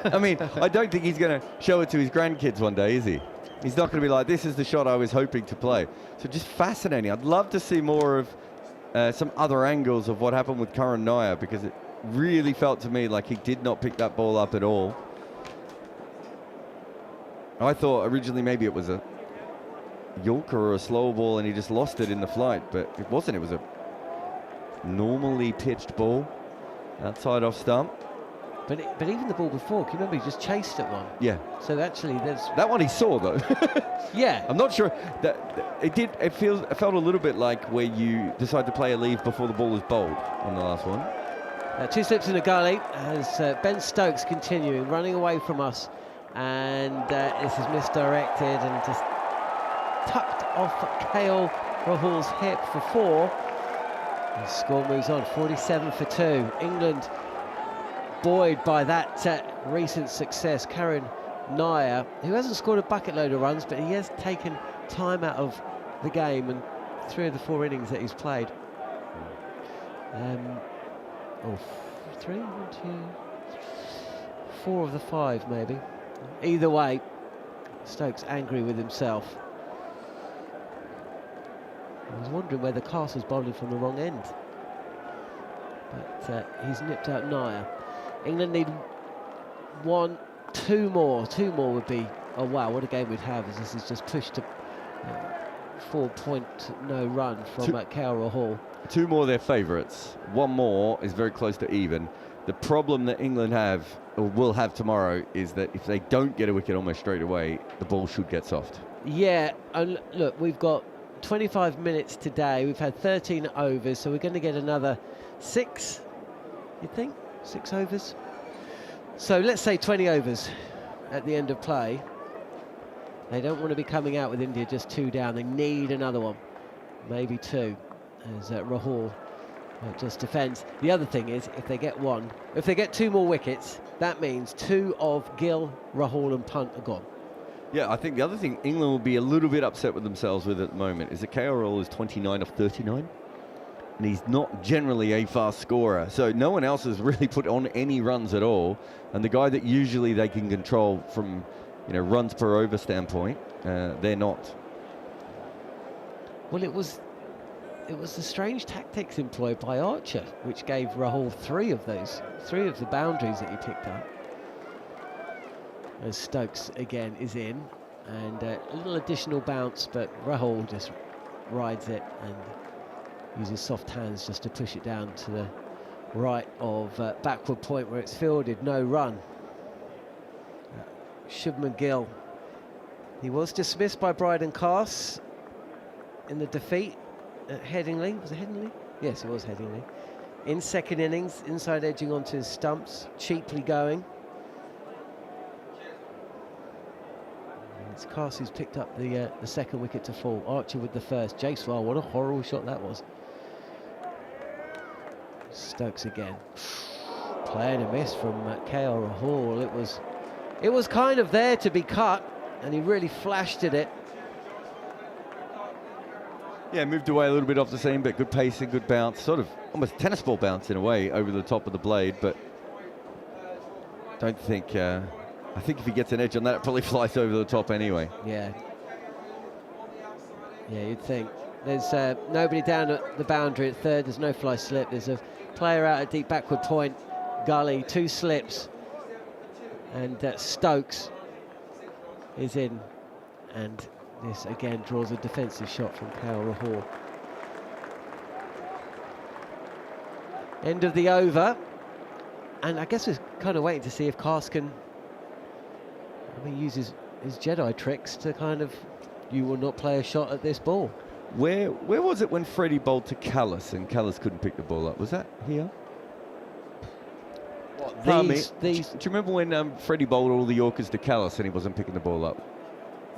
I mean, I don't think he's going to show it to his grandkids one day, is he? He's not going to be like, this is the shot I was hoping to play. So just fascinating. I'd love to see more of some other angles of what happened with Karen Nair, because it really felt to me like he did not pick that ball up at all. I thought originally maybe it was a Yorker or a slow ball and he just lost it in the flight, but it wasn't. It was a normally pitched ball outside off stump. But even the ball before, can you remember he just chased at one? Yeah. So actually, there's that one he saw though. Yeah. I'm not sure that it did. It felt a little bit like where you decide to play a leave before the ball was bowled on the last one. 2 slips in a gully as Ben Stokes continuing running away from us, and this is misdirected and just tucked off Keil Rahul's hip for 4. The score moves on, 47 for 2. England buoyed by that recent success. Karen Nair, who hasn't scored a bucket load of runs, but he has taken time out of the game and 3 of the 4 innings that he's played. 3, 1, 2, 4 of the 5 maybe. Either way, Stokes angry with himself. I was wondering whether Castle's bowling from the wrong end, but he's nipped out Nair. England need 1, 2 more. 2 more would be, oh wow, what a game we'd have, as this is just pushed to 4-point no run from KL Rahul. 2 more their favourites. 1 more is very close to even. The problem that England have, or will have tomorrow, is that if they don't get a wicket almost straight away, the ball should get soft. Yeah, and look, we've got 25 minutes today. We've had 13 overs, so we're going to get another 6, you think? 6 overs? So let's say 20 overs at the end of play. They don't want to be coming out with India just 2 down. They need another one, maybe 2, as Rahul just defends. The other thing is, if they get 2 more wickets, that means 2 of Gill, Rahul and Punt are gone. Yeah, I think the other thing England will be a little bit upset with themselves with at the moment is that KL Rahul is 29 of 39, and he's not generally a fast scorer. So no one else has really put on any runs at all, and the guy that usually they can control from, runs per over standpoint, they're not. Well, it was the strange tactics employed by Archer, which gave Rahul 3 of the boundaries that he picked up. As Stokes again is in, and a little additional bounce, but Rahul just rides it and uses soft hands just to push it down to the right of backward point where it's fielded, no run. Shubman Gill, he was dismissed by Bryden Cass in the defeat at Headingley. Was it Headingley? Yes, it was Headingley. In second innings, inside edging onto his stumps, cheaply going. It's Cass who's picked up the second wicket to fall. Archer with the first. Jaiswal, what a horrible shot that was. Stokes again. Playing a miss from KL Rahul. It was kind of there to be cut, and he really flashed at it. Yeah, moved away a little bit off the seam, but good pace and good bounce. Sort of almost tennis ball bounce in a way over the top of the blade, but don't think... I think if he gets an edge on that, it probably flies over the top anyway. Yeah. Yeah, you'd think. There's nobody down at the boundary at third. There's no fly slip. There's a player out at deep backward point. Gully, 2 slips. And Stokes is in. And this again draws a defensive shot from KL Rahul. End of the over. And I guess we're kind of waiting to see if Cass can... he uses his Jedi tricks to kind of, you will not play a shot at this ball. Where was it when Freddie bowled to Callis and Callis couldn't pick the ball up? Was that here? These. Do you remember when Freddie bowled all the Yorkers to Callis and he wasn't picking the ball up?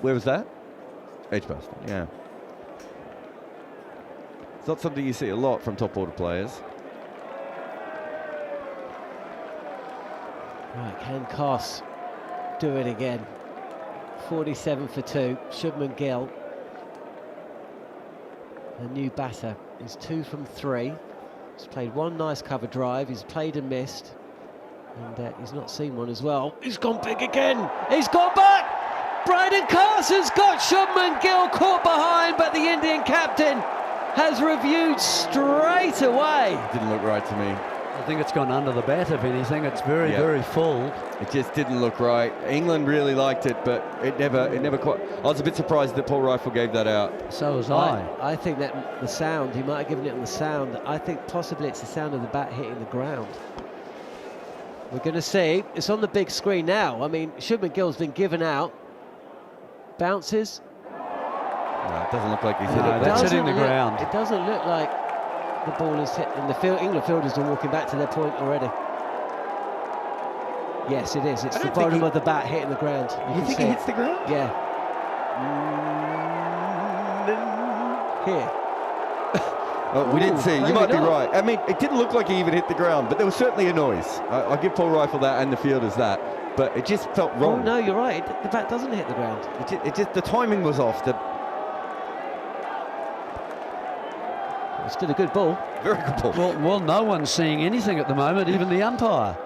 Where was that? Edgbaston, yeah. It's not something you see a lot from top order players. Right, can Cass do it again? 47 for 2. Shubman Gill, the new batter, is 2 from 3. He's played 1 nice cover drive. He's played and missed, and he's not seen one as well. He's gone big again. He's gone back. Bryden Cass has got Shubman Gill caught behind, but the Indian captain has reviewed straight away. Didn't look right to me. I think it's gone under the bat, if anything. It's very full. It just didn't look right. England really liked it, but it never quite... I was a bit surprised that Paul Rifle gave that out. So was I. I think that the sound, he might have given it on the sound. I think possibly it's the sound of the bat hitting the ground. We're going to see. It's on the big screen now. I mean, Shubman Gill's been given out. Bounces. No, it doesn't look like he's hit it. That's hitting the ground. It doesn't look like the ball is hit, and the England fielders are walking back to their point already. Yes, it is. It's the bottom of the bat hitting the ground. You think he hits the ground? Yeah. Here. We didn't see it. You maybe might be not. right. I mean, it didn't look like he even hit the ground, but there was certainly a noise. I'll give Paul Rifle that and the fielders that. But it just felt Oh, wrong. no, you're right. The bat doesn't hit the ground. It just the timing was off. It's still a good ball. Very good ball. Well, no one's seeing anything at the moment, even the umpire.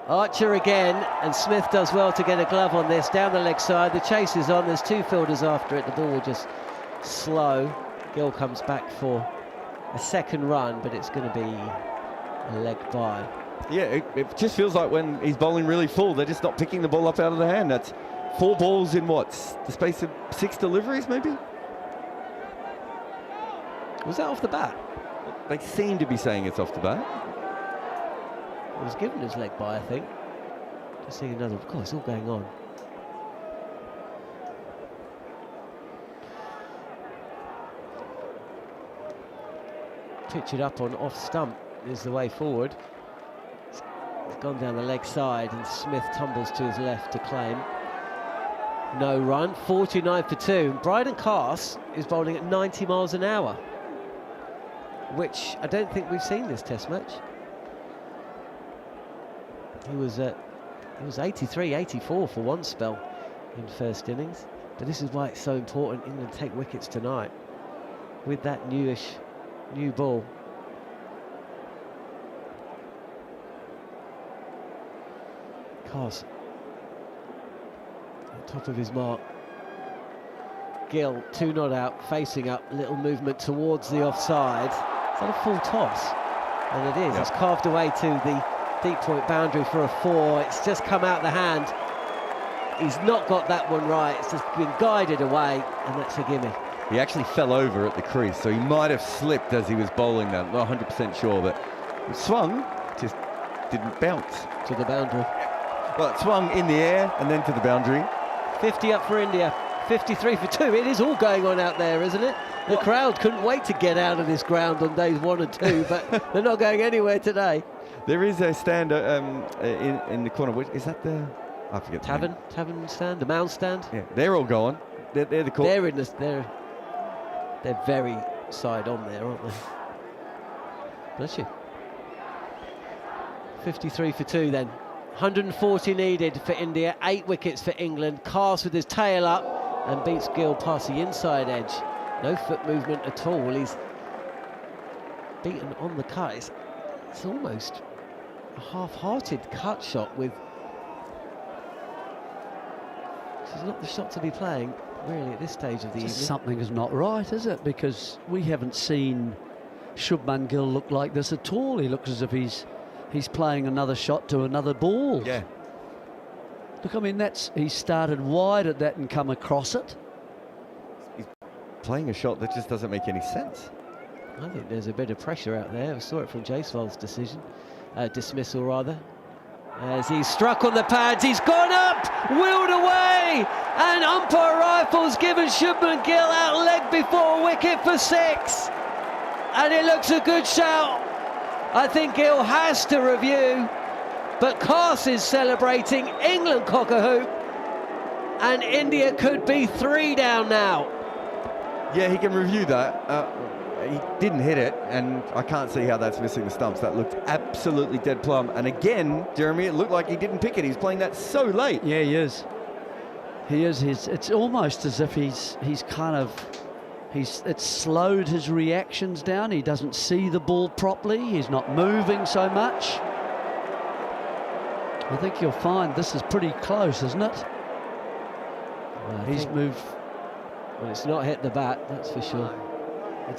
Archer again, and Smith does well to get a glove on this. Down the leg side, the chase is on. There's two fielders after it. The ball will just slow. Gill comes back for a second run, but it's going to be a leg by. Yeah, it just feels like when he's bowling really full, they're just not picking the ball up out of the hand. That's 4 balls in what, the space of 6 deliveries, maybe? Was that off the bat? They seem to be saying it's off the bat. It was given his leg by, I think. Just seeing another. Of course, it's all going on. Pitch it up on off stump is the way forward. It's gone down the leg side, and Smith tumbles to his left to claim. No run, 49 for 2. Bryden Cass is bowling at 90 miles an hour, which I don't think we've seen this Test match. He was 83, 84 for one spell in first innings. But this is why it's so important England take wickets tonight with that new ball. Cass at top of his mark. Gill 2 not out, facing up, little movement towards the offside. Is that a full toss? And it is. Yep. It's carved away to the deep point boundary for a 4. It's just come out the hand. He's not got that one right. It's just been guided away, and that's a gimme. He actually fell over at the crease, so he might have slipped as he was bowling that. Not 100% sure, but it swung, just didn't bounce. To the boundary. Well, it swung in the air and then to the boundary. 50 up for India. 53 for 2. It is all going on out there, isn't it? The crowd couldn't wait to get out of this ground on days 1 and 2, but they're not going anywhere today. There is a stand in the corner. Is that the... I forget the name. Tavern stand, the mound stand. Yeah, they're all gone. They're the corner. They're in this. They're very side on there, aren't they? Bless you. 53 for 2 then. 140 needed for India. 8 wickets for England. Cass with his tail up and beats Gill past the inside edge. No foot movement at all. He's beaten on the cut. It's almost a half-hearted cut shot with... This is not the shot to be playing, really, at this stage of the evening. Something is not right, is it? Because we haven't seen Shubman Gill look like this at all. He looks as if he's playing another shot to another ball. Yeah. Look, I mean, he started wide at that and come across it. He's playing a shot that just doesn't make any sense. I think there's a bit of pressure out there. I saw it from Jaiswal's dismissal rather. As he's struck on the pads, he's gone up, wheeled away, and umpire Rifle's given Shubman Gill out leg before wicket for 6. And it looks a good shout. I think Gill has to review, but Cass is celebrating. England cock a hoop, and India could be 3 down now. Yeah, he can review that. He didn't hit it, and I can't see how that's missing the stumps. That looked absolutely dead plumb. And again, Jeremy, it looked like he didn't pick it. He's playing that so late. Yeah, he is. He is. It's almost as if it's slowed his reactions down. He doesn't see the ball properly. He's not moving so much. I think you'll find this is pretty close, isn't it? Well, He's moved. Well, it's not hit the bat, that's for sure.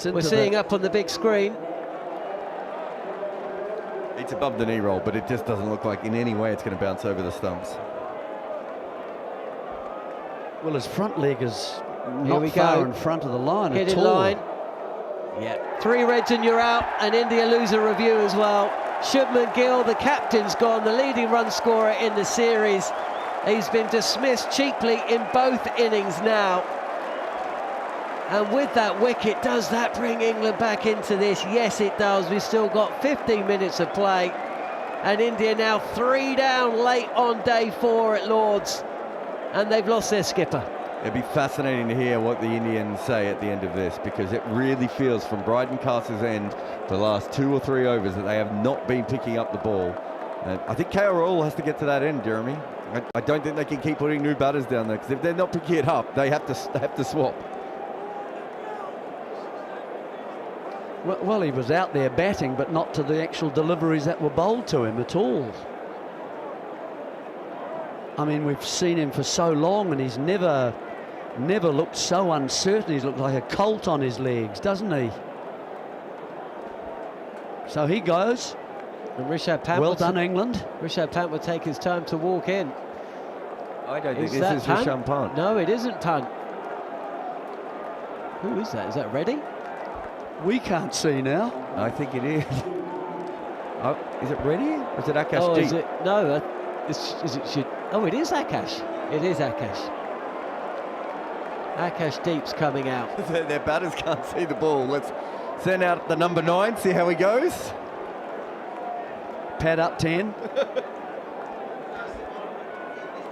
We're seeing up on the big screen. It's above the knee roll, but it just doesn't look like in any way it's going to bounce over the stumps. Well, his front leg is Here not we far go. in front of the line Hit at in all. line. Yeah. 3 reds and you're out, and India lose a review as well. Shubman Gill, the captain's gone, the leading run scorer in the series. He's been dismissed cheaply in both innings now. And with that wicket, does that bring England back into this? Yes, it does. We've still got 15 minutes of play. And India now 3 down late on day 4 at Lord's. And they've lost their skipper. It'd be fascinating to hear what the Indians say at the end of this, because it really feels from Bryden Castle's end the last 2 or 3 overs that they have not been picking up the ball. And I think KL has to get to that end, Jeremy. I don't think they can keep putting new batters down there, because if they're not picking it up, they have to swap. Well, he was out there batting, but not to the actual deliveries that were bowled to him at all. I mean, we've seen him for so long, and he's never looked so uncertain. He's looked like a colt on his legs, doesn't he? So he goes. And Rishabh Pant, well done, England. Rishabh Pant will take his time to walk in. I don't think this is Rishabh Pant. No, it isn't Pant. Who is that? Is that Reddy? We can't see now. I think it is. Oh, is it Reddy? Or is it Akash Oh, Deep? is it? No, oh, it is Akash. It is Akash. Akash Deep's coming out. Their batters can't see the ball. Let's send out the number 9, see how he goes. Pad up 10.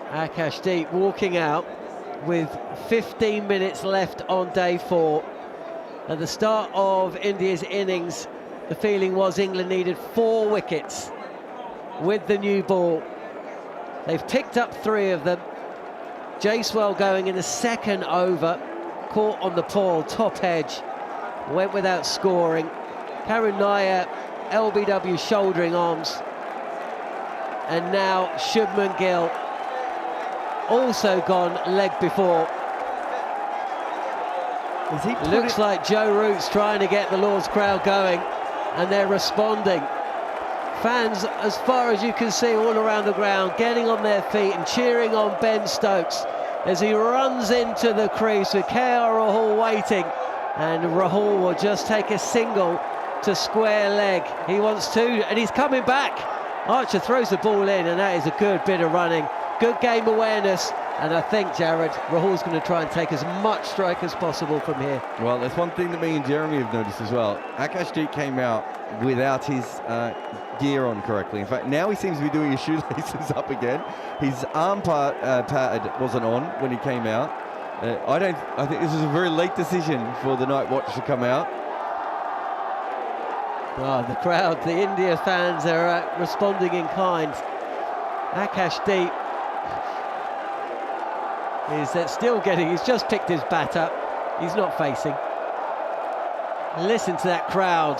Akash Deep walking out with 15 minutes left on day 4. At the start of India's innings, the feeling was England needed 4 wickets with the new ball. They've picked up 3 of them. Jaiswal going in the 2nd over, caught on the pawl, top edge, went without scoring. Karun Nair, LBW shouldering arms. And now Shubman Gill, also gone leg before. Looks like Joe Root's trying to get the Lord's crowd going, and they're responding. Fans, as far as you can see, all around the ground, getting on their feet and cheering on Ben Stokes as he runs into the crease with KR Rahul waiting, and Rahul will just take a single to square leg. He wants 2, and he's coming back. Archer throws the ball in, and that is a good bit of running. Good game awareness, and I think, Jarrod, Rahul's going to try and take as much strike as possible from here. Well, there's one thing that me and Jeremy have noticed as well. Akash Deep came out without his gear on correctly. In fact, now he seems to be doing his shoelaces up again. His arm pad wasn't on when he came out. I think this was a very late decision for the night watch to come out. Oh, the crowd, the India fans are responding in kind. Akash Deep is still he's just picked his bat up. He's not facing. Listen to that crowd.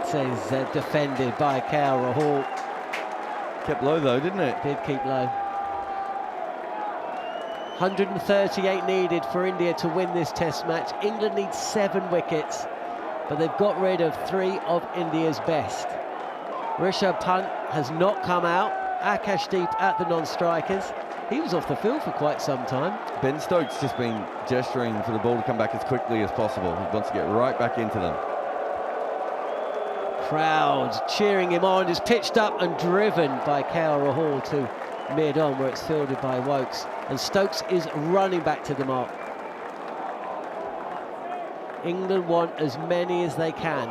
It is defended by KL Rahul. Kept low though, didn't it? Did keep low. 138 needed for India to win this test match. England needs 7 wickets, but they've got rid of 3 of India's best. Rishabh Pant has not come out. Akash Deep at the non-strikers. He was off the field for quite some time. Ben Stokes just been gesturing for the ball to come back as quickly as possible. He wants to get right back into them. Crowd cheering him on. Is pitched up and driven by KL Rahul to mid-on, where it's fielded by Wokes. And Stokes is running back to the mark. England want as many as they can.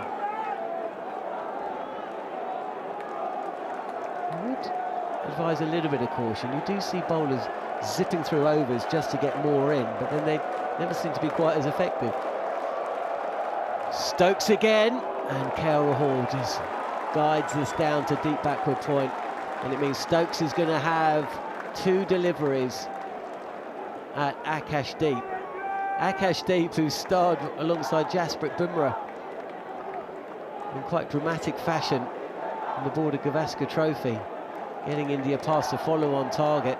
I would advise a little bit of caution. You do see bowlers zipping through overs just to get more in, but then they never seem to be quite as effective. Stokes again, and KL Rahul just guides this down to deep backward point, and it means Stokes is going to have 2 deliveries at Akash Deep. Akash Deep, who starred alongside Jasprit Bumra in quite dramatic fashion in the Border Gavaskar Trophy, getting India past the follow-on target.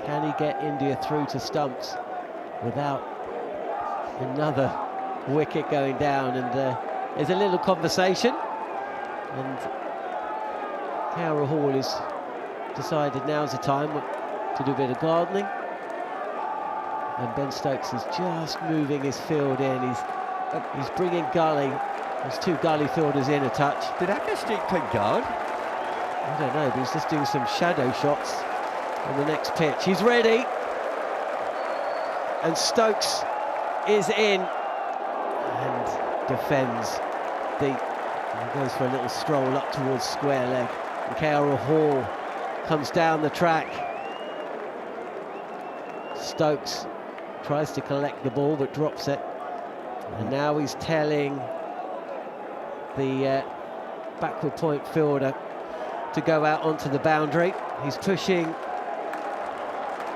Can he get India through to Stumps without another wicket going down? And there's a little conversation, and KL Rahul has decided now's the time to do a bit of gardening. And Ben Stokes is just moving his field in. He's bringing Gully. There's 2 Gully fielders in a touch. Did Akash Deep take guard? I don't know, but he's just doing some shadow shots on the next pitch. He's ready. And Stokes is in and defends deep. And he goes for a little stroll up towards square leg. And KL Rahul comes down the track. Stokes tries to collect the ball but drops it. And now he's telling the backward point fielder to go out onto the boundary. He's pushing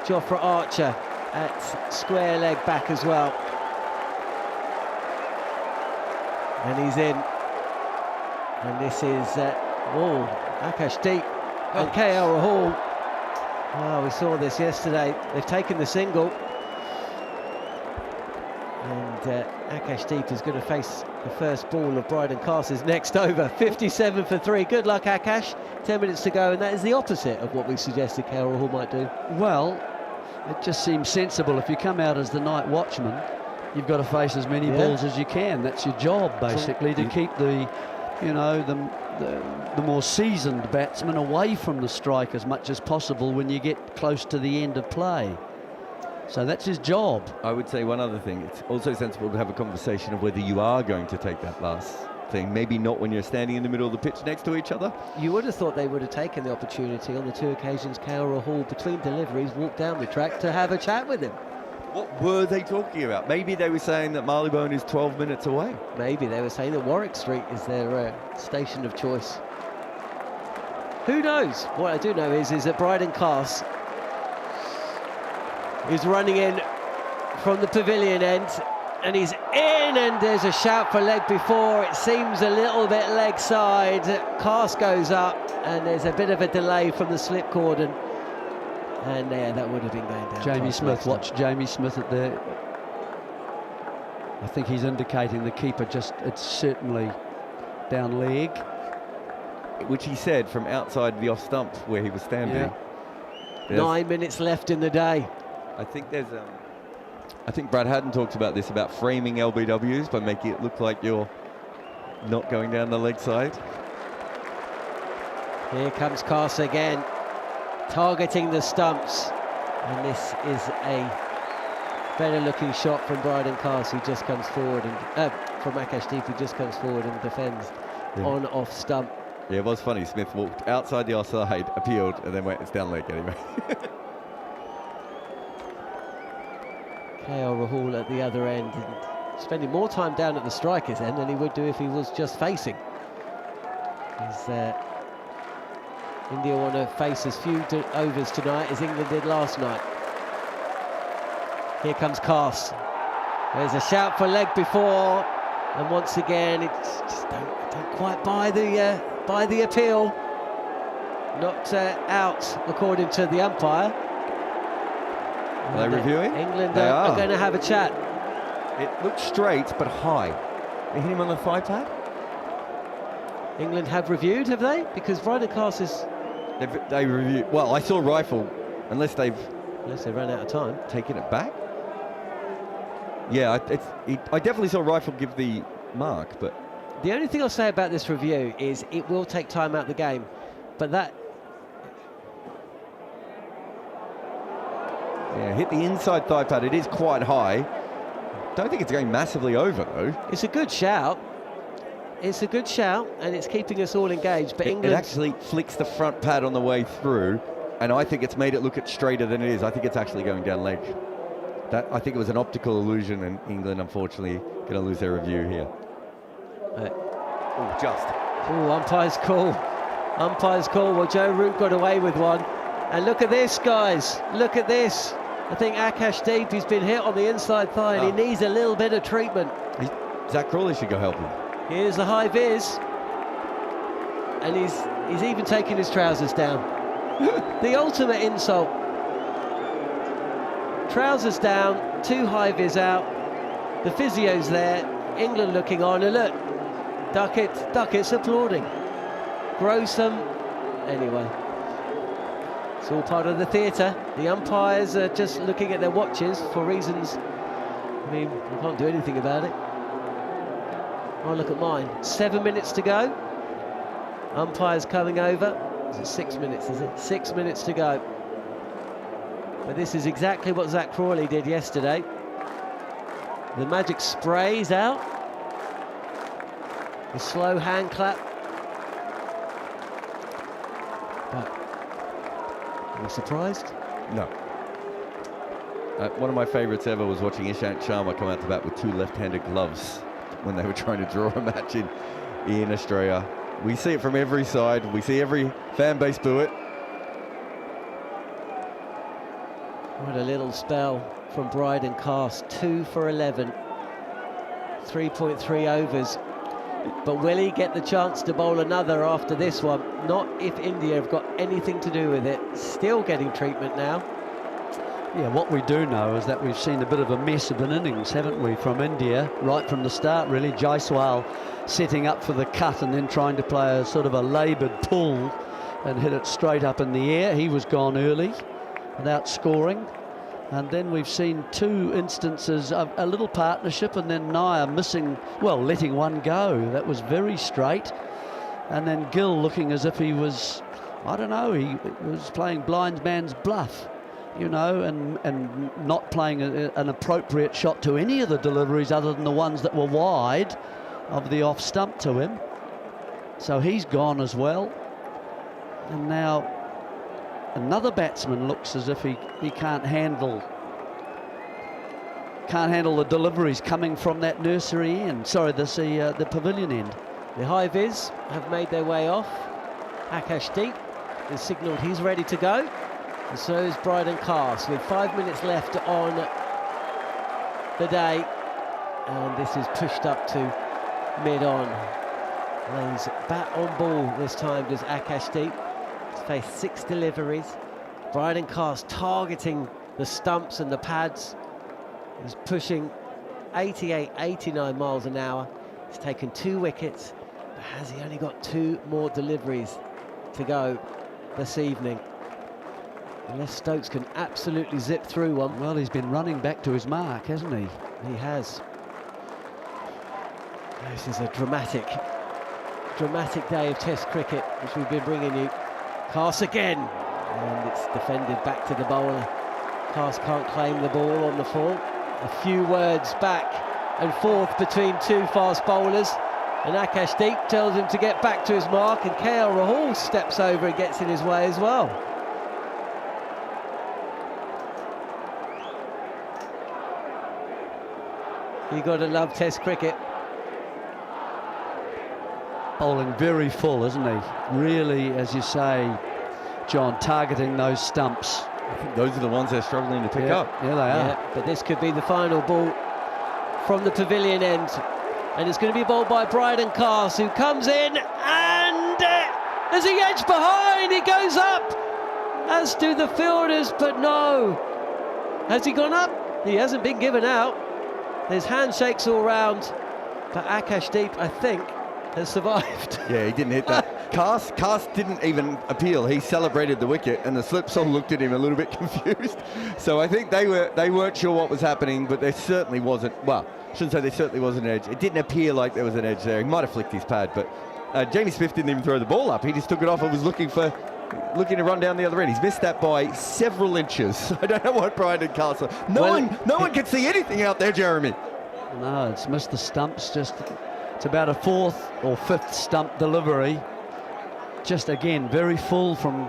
Jofra Archer at square leg back as well. And he's in. And this is Akash Deep and KL Rahul. Oh, we saw this yesterday. They've taken the single. And Akash Deep is going to face the first ball of Bryden Castle's next over. 57 for 3. Good luck, Akash. 10 minutes to go, and that is the opposite of what we suggested KL Rahul might do. Well, it just seems sensible. If you come out as the night watchman, you've got to face as many balls as you can. That's your job, basically, to keep the more seasoned batsmen away from the strike as much as possible when you get close to the end of play. So that's his job. I would say one other thing. It's also sensible to have a conversation of whether you are going to take that last thing. Maybe not when you're standing in the middle of the pitch next to each other. You would have thought they would have taken the opportunity on the two occasions KL Rahul, between deliveries, walked down the track to have a chat with him. What were they talking about? Maybe they were saying that Marylebone is 12 minutes away. Maybe they were saying that Warwick Street is their station of choice. Who knows? What I do know is that Bryden Castle is running in from the pavilion end, and he's in, and there's a shout for leg before. It seems a little bit leg side. Castle goes up, and there's a bit of a delay from the slip cordon. And that would have been going down. Jamie Smith, watch Jamie Smith at the... I think he's indicating the keeper it's certainly down leg. Which he said from outside the off stump where he was standing. Yeah. 9 minutes left in the day. I think I think Brad Haddon talks about this, about framing LBWs by making it look like you're not going down the leg side. Here comes Castle again, targeting the stumps, and this is a better looking shot from Bryden Castle, who just comes forward, and from Akash Deep, who just comes forward and defends on off stump. Yeah, it was funny. Smith walked outside the offside, appealed, and then went, it's down leg anyway. KL Rahul at the other end, and spending more time down at the striker's end than he would do if he was just facing. India want to face as few overs tonight as England did last night. Here comes Castle. There's a shout for leg before, and once again, it's just don't quite buy the appeal. Not out, according to the umpire. Are they reviewing? England are going to have a chat. It looks straight, but high. They hit him on the thigh pad? England have reviewed, have they? Because Bryden Castle is... They review. Well, I saw rifle, unless they ran out of time. Taking it back? Yeah, I definitely saw rifle give the mark, but... The only thing I'll say about this review is it will take time out of the game, but that... Yeah, hit the inside thigh pad. It is quite high. Don't think it's going massively over, though. It's a good shout. It's a good shout, and it's keeping us all engaged. But England... It actually flicks the front pad on the way through, and I think it's made it look straighter than it is. I think it's actually going down leg. I think it was an optical illusion, and England, unfortunately, going to lose their review here. Umpire's call. Umpire's call. Well, Joe Root got away with one. And look at this, guys. Look at this. I think Akash Deep, he's been hit on the inside thigh, and he needs a little bit of treatment. Zack Crawley should go help him. Here's the high vis. And he's even taking his trousers down. The ultimate insult. Trousers down, 2 high vis out. The physio's there. England looking on, and look. Duckett's applauding. Grossom. Anyway. It's all part of the theatre. The umpires are just looking at their watches for reasons. I mean, we can't do anything about it. Oh, look at mine. 7 minutes to go. Umpires coming over. Is it 6 minutes, is it? 6 minutes to go. But this is exactly what Zack Crawley did yesterday. The magic sprays out. The slow hand clap. But are you surprised? No. One of my favourites ever was watching Ishant Sharma come out to bat with 2 left-handed gloves when they were trying to draw a match in Australia. We see it from every side. We see every fan base boo it. What a little spell from Bryden Cast. 2 for 11. 3.3 overs. But will he get the chance to bowl another after this one? Not if India have got anything to do with it. Still getting treatment now. Yeah, what we do know is that we've seen a bit of a mess of an innings, haven't we, from India, right from the start, really. Jaiswal setting up for the cut and then trying to play a sort of a laboured pull and hit it straight up in the air. He was gone early without scoring. And then we've seen 2 instances of a little partnership, and then Nair missing, well, letting one go. That was very straight. And then Gill looking as if he was, I don't know, he was playing blind man's bluff, you know, and not playing an appropriate shot to any of the deliveries other than the ones that were wide of the off stump to him. So he's gone as well. And now another batsman looks as if he can't handle the deliveries coming from that nursery end. Sorry, the pavilion end. The high vis have made their way off. Akash Deep has signalled he's ready to go. And so is Bryden Cast with 5 minutes left on the day. And this is pushed up to mid-on. Lays bat on ball this time, does Akash Deep. He's faced 6 deliveries. Bryden Cast targeting the stumps and the pads. He's pushing 88, 89 miles an hour. He's taken 2 wickets, but has he only got 2 more deliveries to go this evening? Unless Stokes can absolutely zip through one. Well, he's been running back to his mark, hasn't he? He has. This is a dramatic day of Test cricket, which we've been bringing you. Cast again, and it's defended back to the bowler. Cast can't claim the ball on the fall. A few words back and forth between 2 fast bowlers, and Akash Deep tells him to get back to his mark, and KL Rahul steps over and gets in his way as well. You got to love Test cricket. Bowling very full, isn't he? Really, as you say, John, targeting those stumps. I think those are the ones they're struggling to pick up. Yeah, they are. Yeah, but this could be the final ball from the pavilion end. And it's going to be bowled by Bryden Cast, who comes in, and there's a edge behind. He goes up, as do the fielders, but no. Has he gone up? He hasn't been given out. There's handshakes all round, but Akash Deep, I think, has survived. Yeah, he didn't hit that. Cast didn't even appeal. He celebrated the wicket, and the slips all looked at him a little bit confused. So I think they weren't sure what was happening, but there certainly wasn't. Well, I shouldn't say there certainly wasn't an edge. It didn't appear like there was an edge there. He might have flicked his pad, but Jamie Smith didn't even throw the ball up. He just took it off and was looking to run down the other end. He's missed that by several inches. I don't know what Bryden Cast. No one can see anything out there, Jeremy. No, it's missed the stumps. It's about a 4th or 5th stump delivery. Just again very full from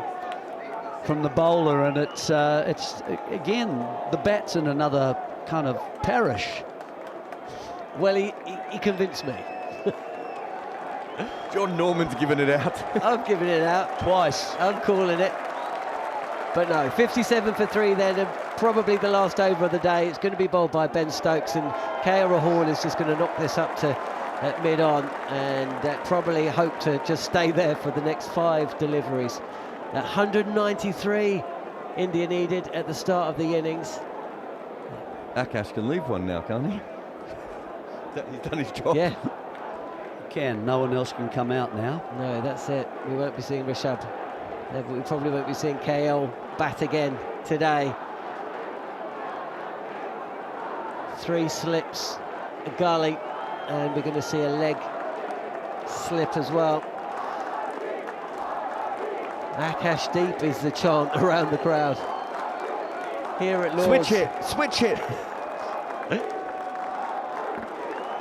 the bowler, and it's again the bat's in another kind of parish. Well, he convinced me. Jon Norman's given it out. I've given it out Twice. I'm calling it. But no, 57 for 3 then, and probably the last over of the day. It's going to be bowled by Ben Stokes, and KL Rahul is just going to knock this up to mid-on, and probably hope to just stay there for the next 5 deliveries. 193 India needed at the start of the innings. Akash can leave one now, can't he? He's done his job. Yeah. Can. No one else can come out now. No, that's it. We won't be seeing Rishabh. We probably won't be seeing KL bat again today. 3 slips, a gully, and we're going to see a leg slip as well. Akash Deep is the chant around the crowd here at Lloyd's. Switch it.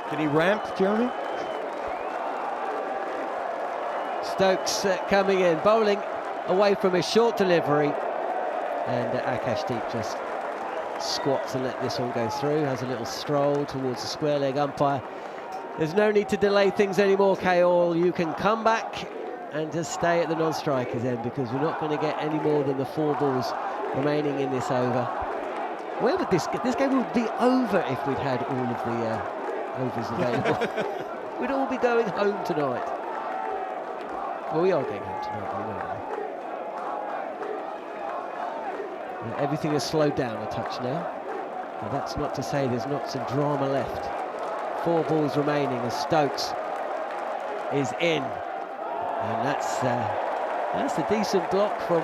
Can he ramp, Jeremy? Stokes coming in, bowling away from a short delivery, and Akash Deep just squats and let this one go through. Has a little stroll towards the square leg umpire. There's no need to delay things anymore, K-All. You can come back and just stay at the non-strikers end, because we're not going to get any more than the 4 balls remaining in this over. Where would this game would be over if we'd had all of the overs available? We'd all be going home tonight. Well, we are going home tonight, we know that. Everything has slowed down a touch now. But that's not to say there's not some drama left. 4 balls remaining as Stokes is in. And that's a decent block from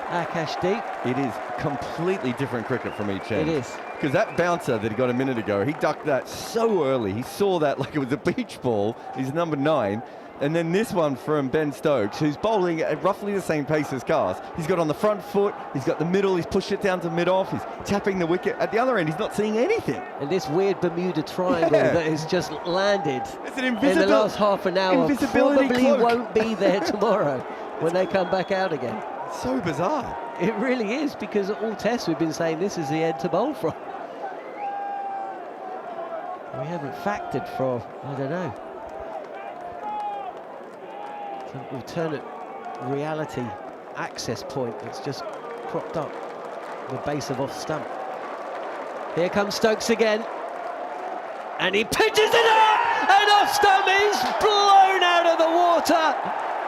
Akashdeep. It is completely different cricket from each end. It is. Because that bouncer that he got a minute ago, he ducked that so early. He saw that like it was a beach ball. He's number 9. And then this one from Ben Stokes, who's bowling at roughly the same pace as Cars. He's got on the front foot, he's got the middle, he's pushed it down to mid-off, he's tapping the wicket. At the other end, he's not seeing anything. And this weird Bermuda triangle that has just landed It's an in the last half an hour invisibility probably cloak. won't be there tomorrow when they come back out again. So bizarre. It really is, because at all tests we've been saying this is the end to bowl from. We haven't factored for, I don't know, some alternate reality access point that's just cropped up the base of off stump. Here comes Stokes again, and he pitches it up, and off stump is blown out of the water.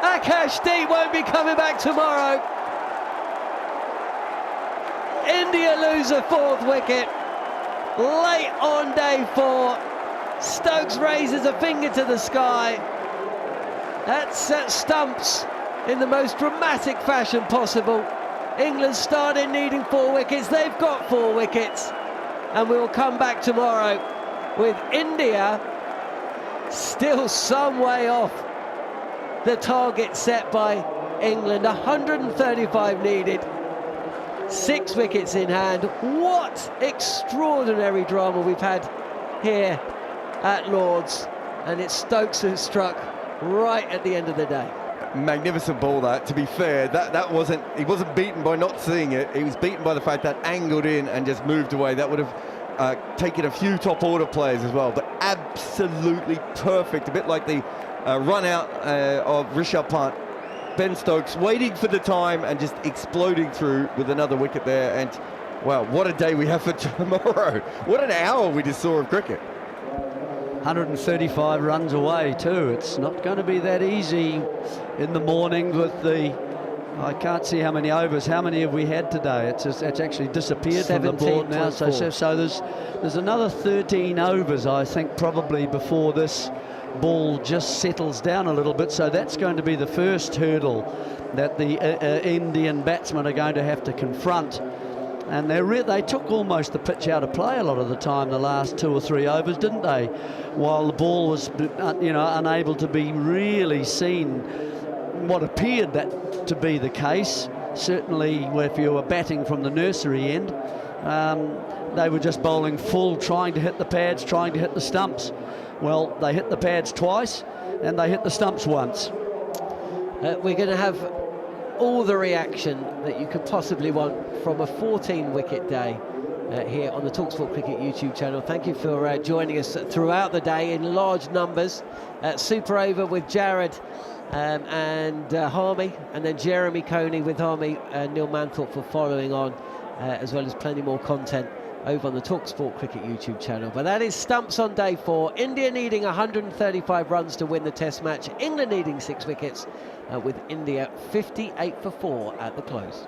Akashdeep won't be coming back tomorrow. India lose a 4th wicket late on day 4. Stokes raises a finger to the sky. That's Stumps in the most dramatic fashion possible. England started needing 4 wickets. They've got 4 wickets, and we'll come back tomorrow with India still some way off the target set by England. 135 needed, 6 wickets in hand. What extraordinary drama we've had here at Lord's, and it's Stokes who struck right at the end of the day. Magnificent ball that, to be fair. That wasn't, he wasn't beaten by not seeing it. He was beaten by the fact that angled in and just moved away. That would have taken a few top order players as well, but absolutely perfect. A bit like the run out of Rishabh Pant. Ben Stokes waiting for the time and just exploding through with another wicket there. And wow, what a day we have for tomorrow. What an hour we just saw of cricket. 135 runs away too. It's not going to be that easy in the morning with the, I can't see how many overs. How many have we had today? It's actually disappeared from the board now. So there's another 13 overs, I think, probably before this ball just settles down a little bit. So that's going to be the first hurdle that the Indian batsmen are going to have to confront. And they took almost the pitch out of play a lot of the time, the last 2 or 3 overs, didn't they? While the ball was, unable to be really seen. What appeared that to be the case, certainly if you were batting from the nursery end, they were just bowling full, trying to hit the pads, trying to hit the stumps. Well, they hit the pads twice, and they hit the stumps once. We're going to have all the reaction that you could possibly want from a 14-wicket day here on the talkSPORT Cricket YouTube channel. Thank you for joining us throughout the day in large numbers. Super Over with Jarrod and Harmy, and then Jeremy Coney with Harmy and Neil Manthorp for following on, as well as plenty more content over on the talkSPORT Cricket YouTube channel. But that is Stumps on day 4. India needing 135 runs to win the Test match. England needing 6 wickets, with India 58 for 4 at the close.